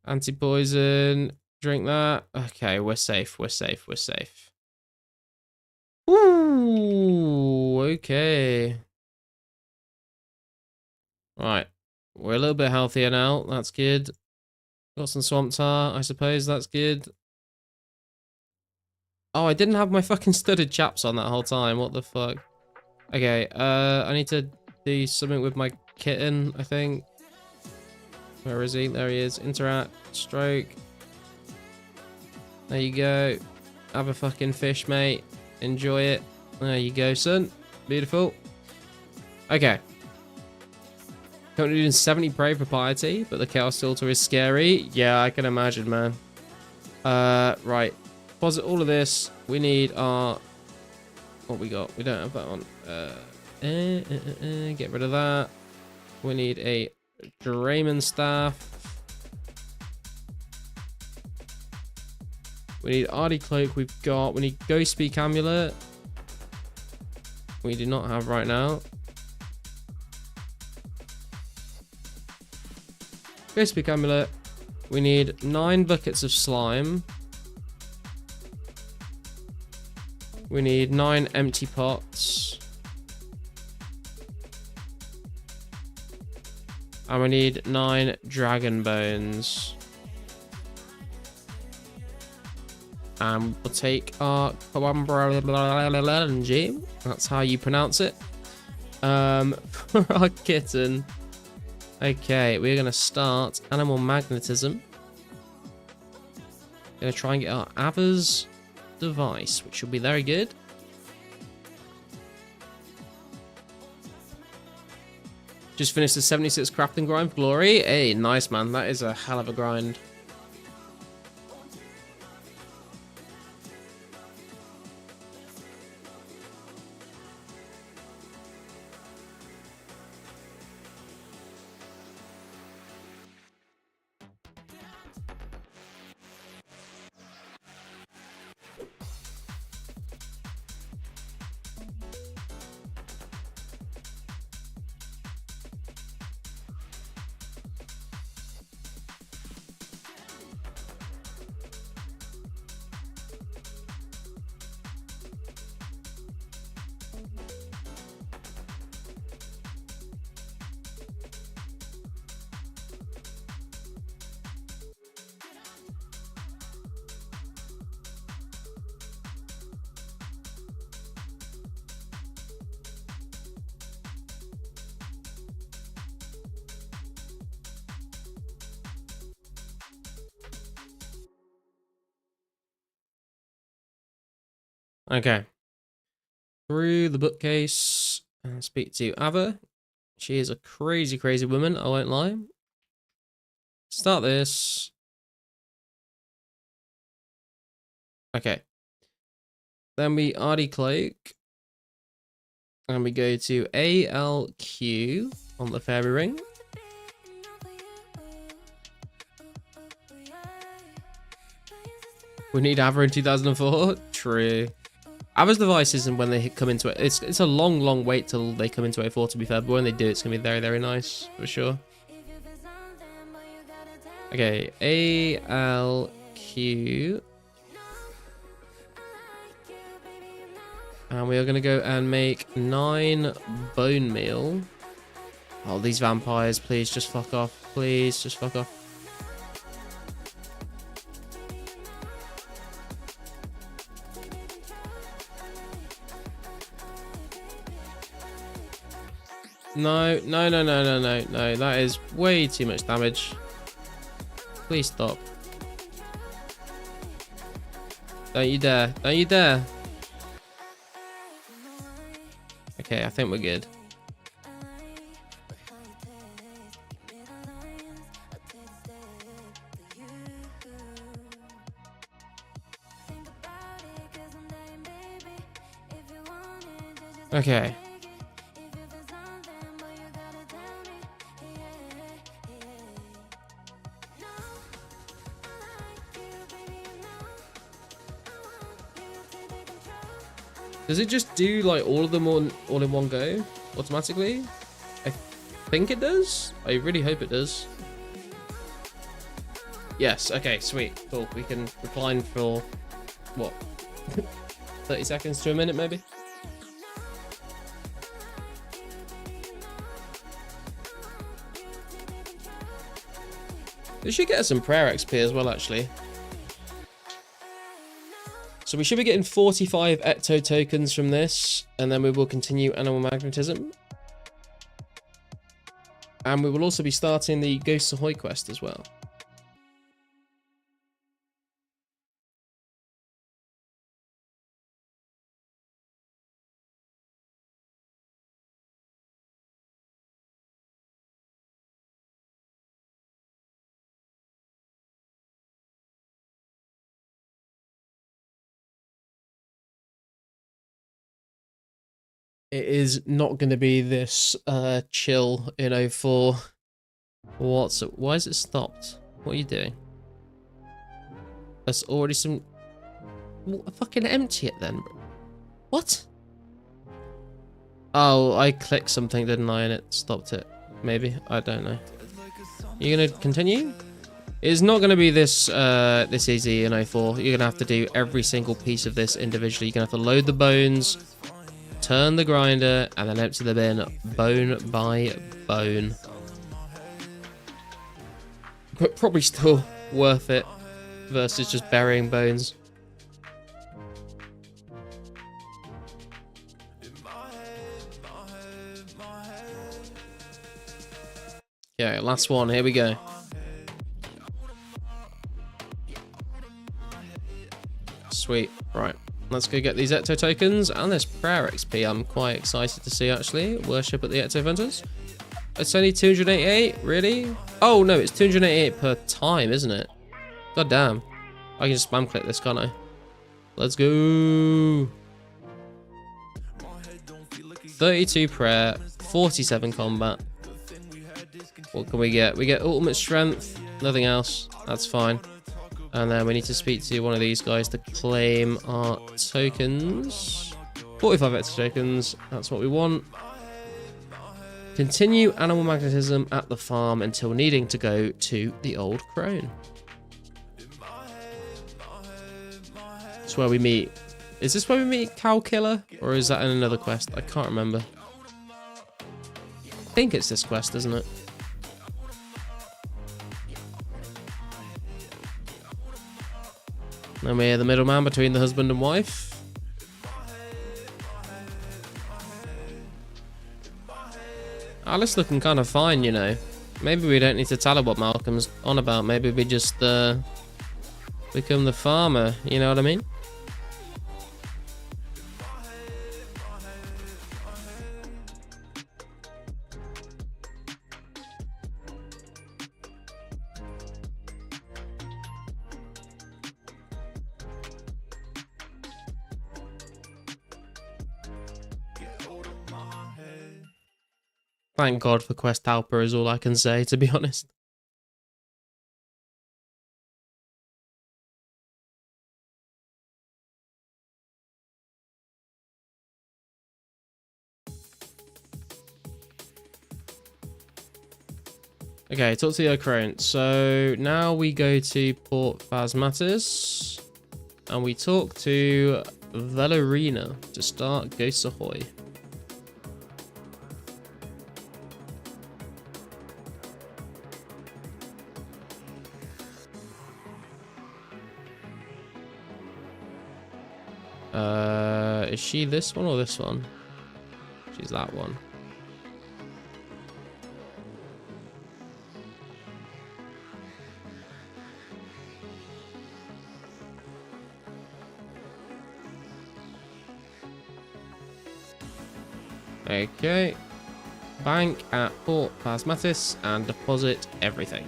Anti-poison. Drink that. Okay, we're safe. We're safe. We're safe. Ooh, okay. Right. We're a little bit healthier now. That's good. Got some swamp tar, I suppose. That's good. Oh, I didn't have my fucking studded chaps on that whole time. What the fuck? Okay, I need to do something with my kitten, I think. Where is he? There he is. Interact. Stroke. There you go. Have a fucking fish, mate. Enjoy it. There you go, son. Beautiful. Okay. Currently doing 70 prey for piety, but the chaos filter is scary. Yeah, I can imagine, man. Right. Deposit all of this. We need our... What we got? We don't have that one. Get rid of that. We need a Drayman staff. We need Ardy Cloak. We've got... We need Ghost Speak Amulet. We do not have right now. Ghost Speak Amulet. We need 9 buckets of slime. We need 9 empty pots. And we need 9 dragon bones. And we'll take our Kawambralanji. That's how you pronounce it. For our kitten. Okay, we're going to start Animal Magnetism. Going to try and get our Ava's device, which should be very good. Just finished the 76 crafting grind for glory. Hey, nice, man. That is a hell of a grind. Okay. Through the bookcase and speak to Ava. She is a crazy, crazy woman, I won't lie. Start this. Okay. Then we RD Cloak. And we go to ALQ on the fairy ring. We need Ava in 2004. True. Ava's devices and when they come into it, it's a long, long wait till they come into A4 to be fair, but when they do, it's gonna be very, very nice for sure. Okay, ALQ. And we are going to go and make 9 bone meal. Oh, these vampires, please just fuck off. Please just fuck off. No, no, no, no, no, no, no. That is way too much damage. Please stop. Don't you dare. Don't you dare. Okay, I think we're good. Okay. Does it just do like all of them all in one go automatically? I think it does. I really hope it does. Yes, okay, sweet. Cool. We can recline for what? 30 seconds to a minute maybe? This should get us some prayer XP as well, actually. So we should be getting 45 ecto tokens from this, and then we will continue animal magnetism. And we will also be starting the Ghost Ahoy quest as well. It is not going to be this chill in O4. Why is it stopped? What are you doing? That's already some... Well, fucking empty it then. What? Oh, I clicked something, didn't I? And it stopped it. Maybe. I don't know. You gonna continue? It's not gonna be this this easy in O4. You're gonna have to do every single piece of this individually. You're gonna have to load the bones, turn the grinder, and then empty the bin bone by bone. But probably still worth it versus just burying bones. Okay, last one. Here we go. Sweet. Right. Let's go get these ecto tokens and this prayer XP. I'm quite excited to see, actually. Worship at the ecto vendors. It's only 288? Really? Oh, no. It's 288 per time, isn't it? God damn. I can just spam click this, can't I? Let's go. 32 prayer. 47 combat. What can we get? We get ultimate strength. Nothing else. That's fine. And then we need to speak to one of these guys to claim our tokens. 45 extra tokens. That's what we want. Continue animal magnetism at the farm until needing to go to the old crone. It's where we meet. Is this where we meet Cow Killer? Or is that in another quest? I can't remember. I think it's this quest, isn't it? And we're the middleman between the husband and wife. Alice looking kind of fine, you know. Maybe we don't need to tell her what Malcolm's on about. Maybe we just become the farmer. You know what I mean? Thank God for Quest Helper is all I can say, to be honest. Okay, talk to the Ocrone. So now we go to Port Phasmatis and we talk to Valerina to start Ghosts Ahoy. Is she this one or this one? She's that one. Okay. Bank at Port Plasmatis and deposit everything.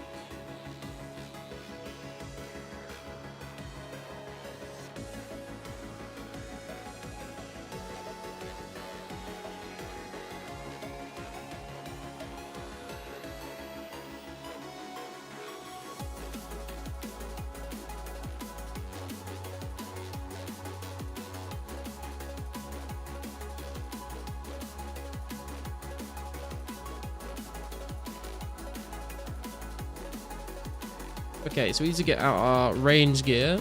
Okay, so we need to get out our range gear.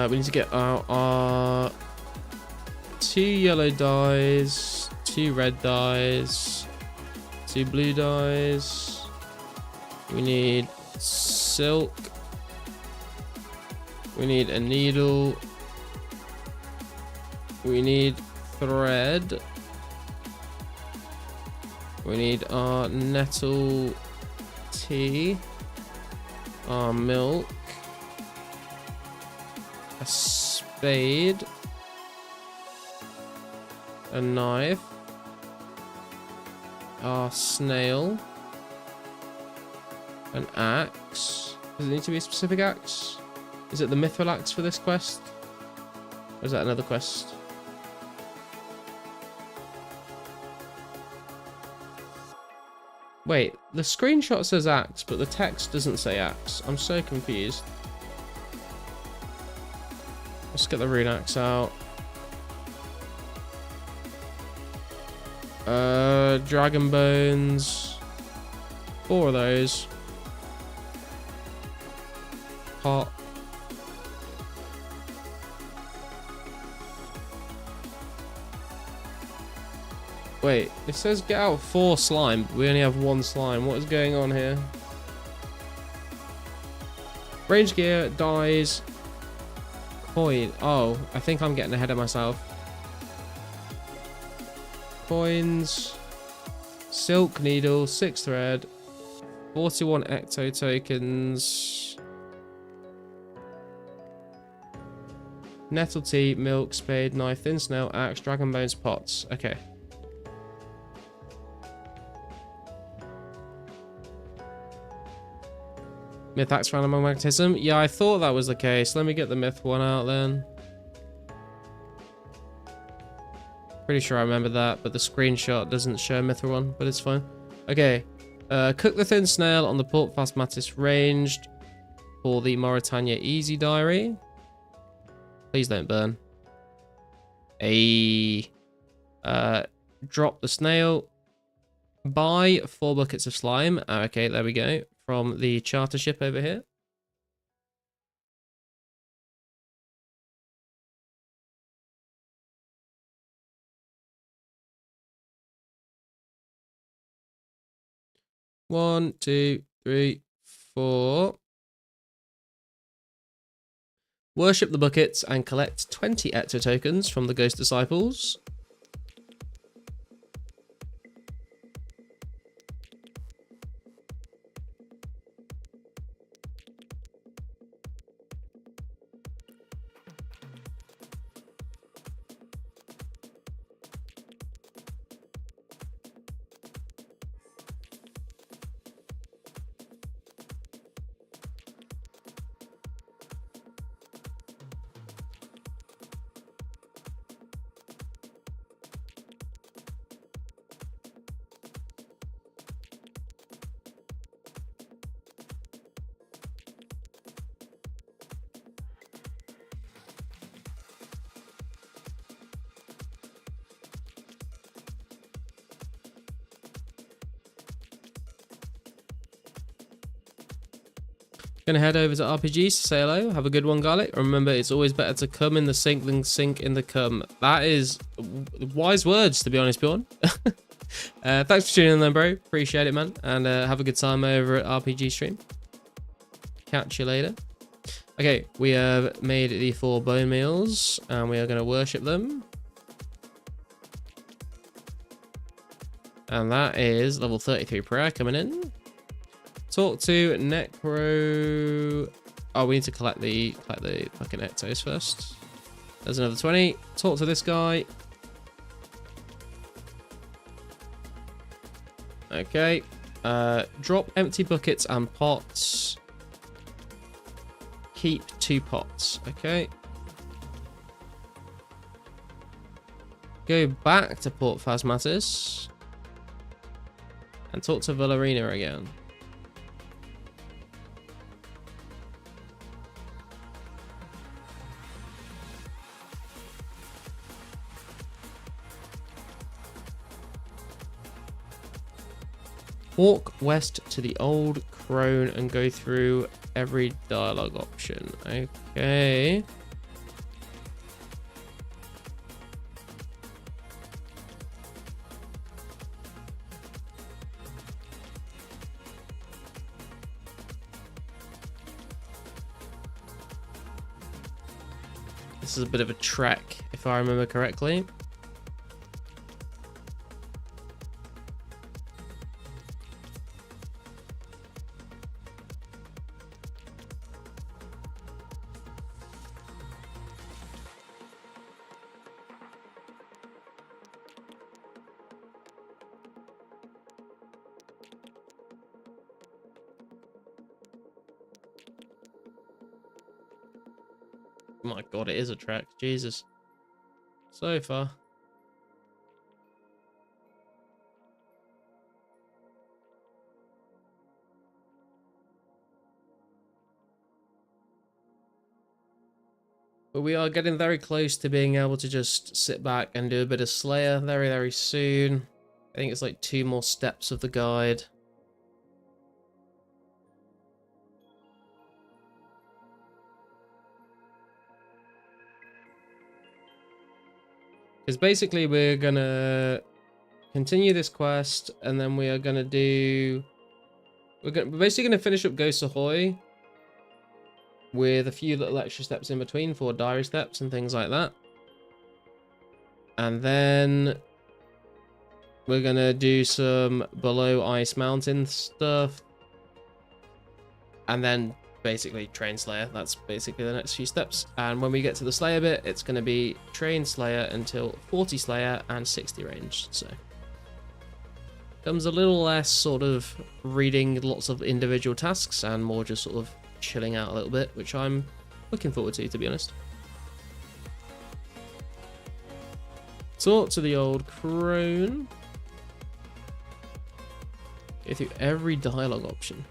We need to get out our 2 yellow dyes, 2 red dyes, 2 blue dyes. We need silk. We need a needle. We need thread. We need our nettle tea. Our milk. A spade. A knife. Our snail. An axe. Does it need to be a specific axe? Is it the mithril axe for this quest? Or is that another quest? Wait, the screenshot says axe, but the text doesn't say axe. I'm so confused. Let's get the rune axe out. Dragon bones. 4 of those. Pot. Wait, it says get out 4 slime, but we only have 1 slime. What is going on here? Range gear, dyes, coin. Oh, I think I'm getting ahead of myself. Coins, silk needle, 6 thread, 41 ecto tokens, nettle tea, milk, spade, knife, thin snail, axe, dragon bones, pots. Okay. Myth axe for animal magnetism. Yeah, I thought that was the case. Let me get the myth one out then. Pretty sure I remember that, but the screenshot doesn't show myth one, but it's fine. Okay. Cook the thin snail on the Port Phasmatis ranged for the Mauritania Easy Diary. Please don't burn. Drop the snail. Buy 4 buckets of slime. Okay, there we go. From the charter ship over here. One, 2, 3, 4. Worship the buckets and collect 20 ecto tokens from the Ghost Disciples. Gonna head over to RPGs to say hello. Have a good one, Garlic. Remember, it's always better to come in the sink than sink in the cum. That is wise words, to be honest, Bjorn. Thanks for tuning in then, bro. Appreciate it, man. And have a good time over at RPG stream. Catch you later. Okay, we have made the 4 bone meals, and we are going to worship them. And that is level 33 prayer coming in. Talk to Necro. Oh, we need to collect the fucking Ectos first. There's another 20. Talk to this guy. Okay. Drop empty buckets and pots. Keep 2 pots. Okay. Go back to Port Phasmatis. And talk to Valerina again. Walk west to the old crone and go through every dialogue option. Okay. This is a bit of a trek, if I remember correctly. My god, it is a trek. Jesus. So far. But we are getting very close to being able to just sit back and do a bit of Slayer very, very soon. I think it's like 2 more steps of the guide. Because basically we're gonna continue this quest, and then we are gonna do... We're basically gonna finish up Ghost Ahoy with a few little extra steps in between for diary steps and things like that. And then we're gonna do some below Ice Mountain stuff. And then basically train Slayer. That's basically the next few steps. And when we get to the Slayer bit, it's going to be train Slayer until 40 Slayer and 60 range. So comes a little less sort of reading lots of individual tasks and more just sort of chilling out a little bit, which I'm looking forward to be honest. Talk to the old crone. Go through every dialogue option.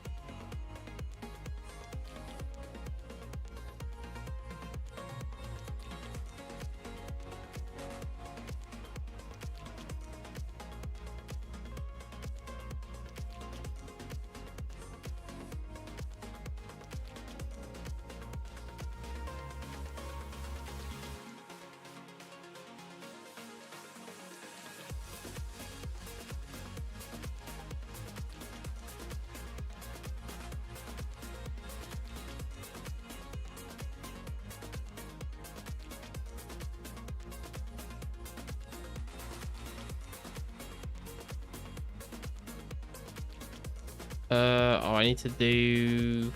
Oh, I need to do...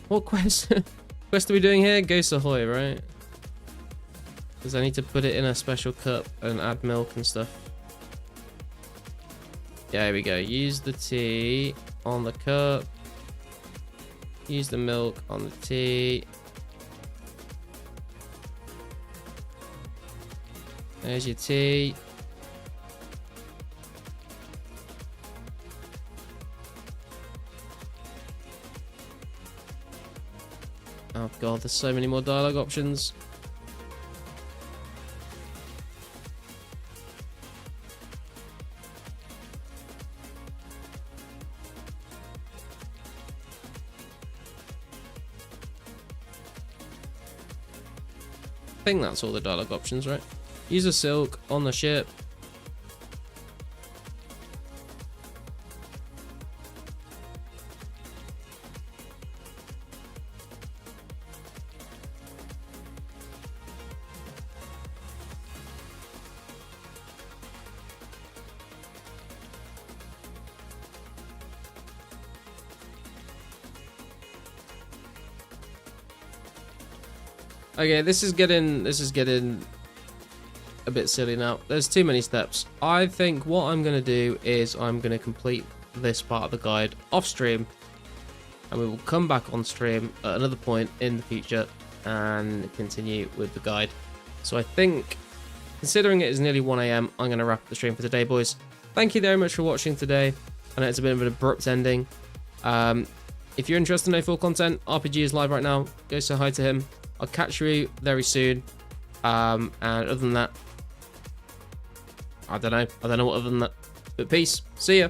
What quest? Quest are we doing here? Ghost Ahoy, right? Because I need to put it in a special cup and add milk and stuff. Yeah, here we go. Use the tea on the cup. Use the milk on the tea. There's your tea. Oh god, there's so many more dialogue options. think that's all the dialogue options, right? Use a silk on the ship. Okay, this is getting a bit silly now. There's too many steps. I think what I'm going to do is I'm going to complete this part of the guide off stream, and we will come back on stream at another point in the future and continue with the guide. So I think, considering it is nearly 1 AM, I'm going to wrap up the stream for today, boys. Thank you very much for watching today. I know it's a bit of an abrupt ending. If you're interested in full content, RPG is live right now. Go say hi to him. I'll catch you very soon. And other than that, I don't know what other than that. But peace. See ya.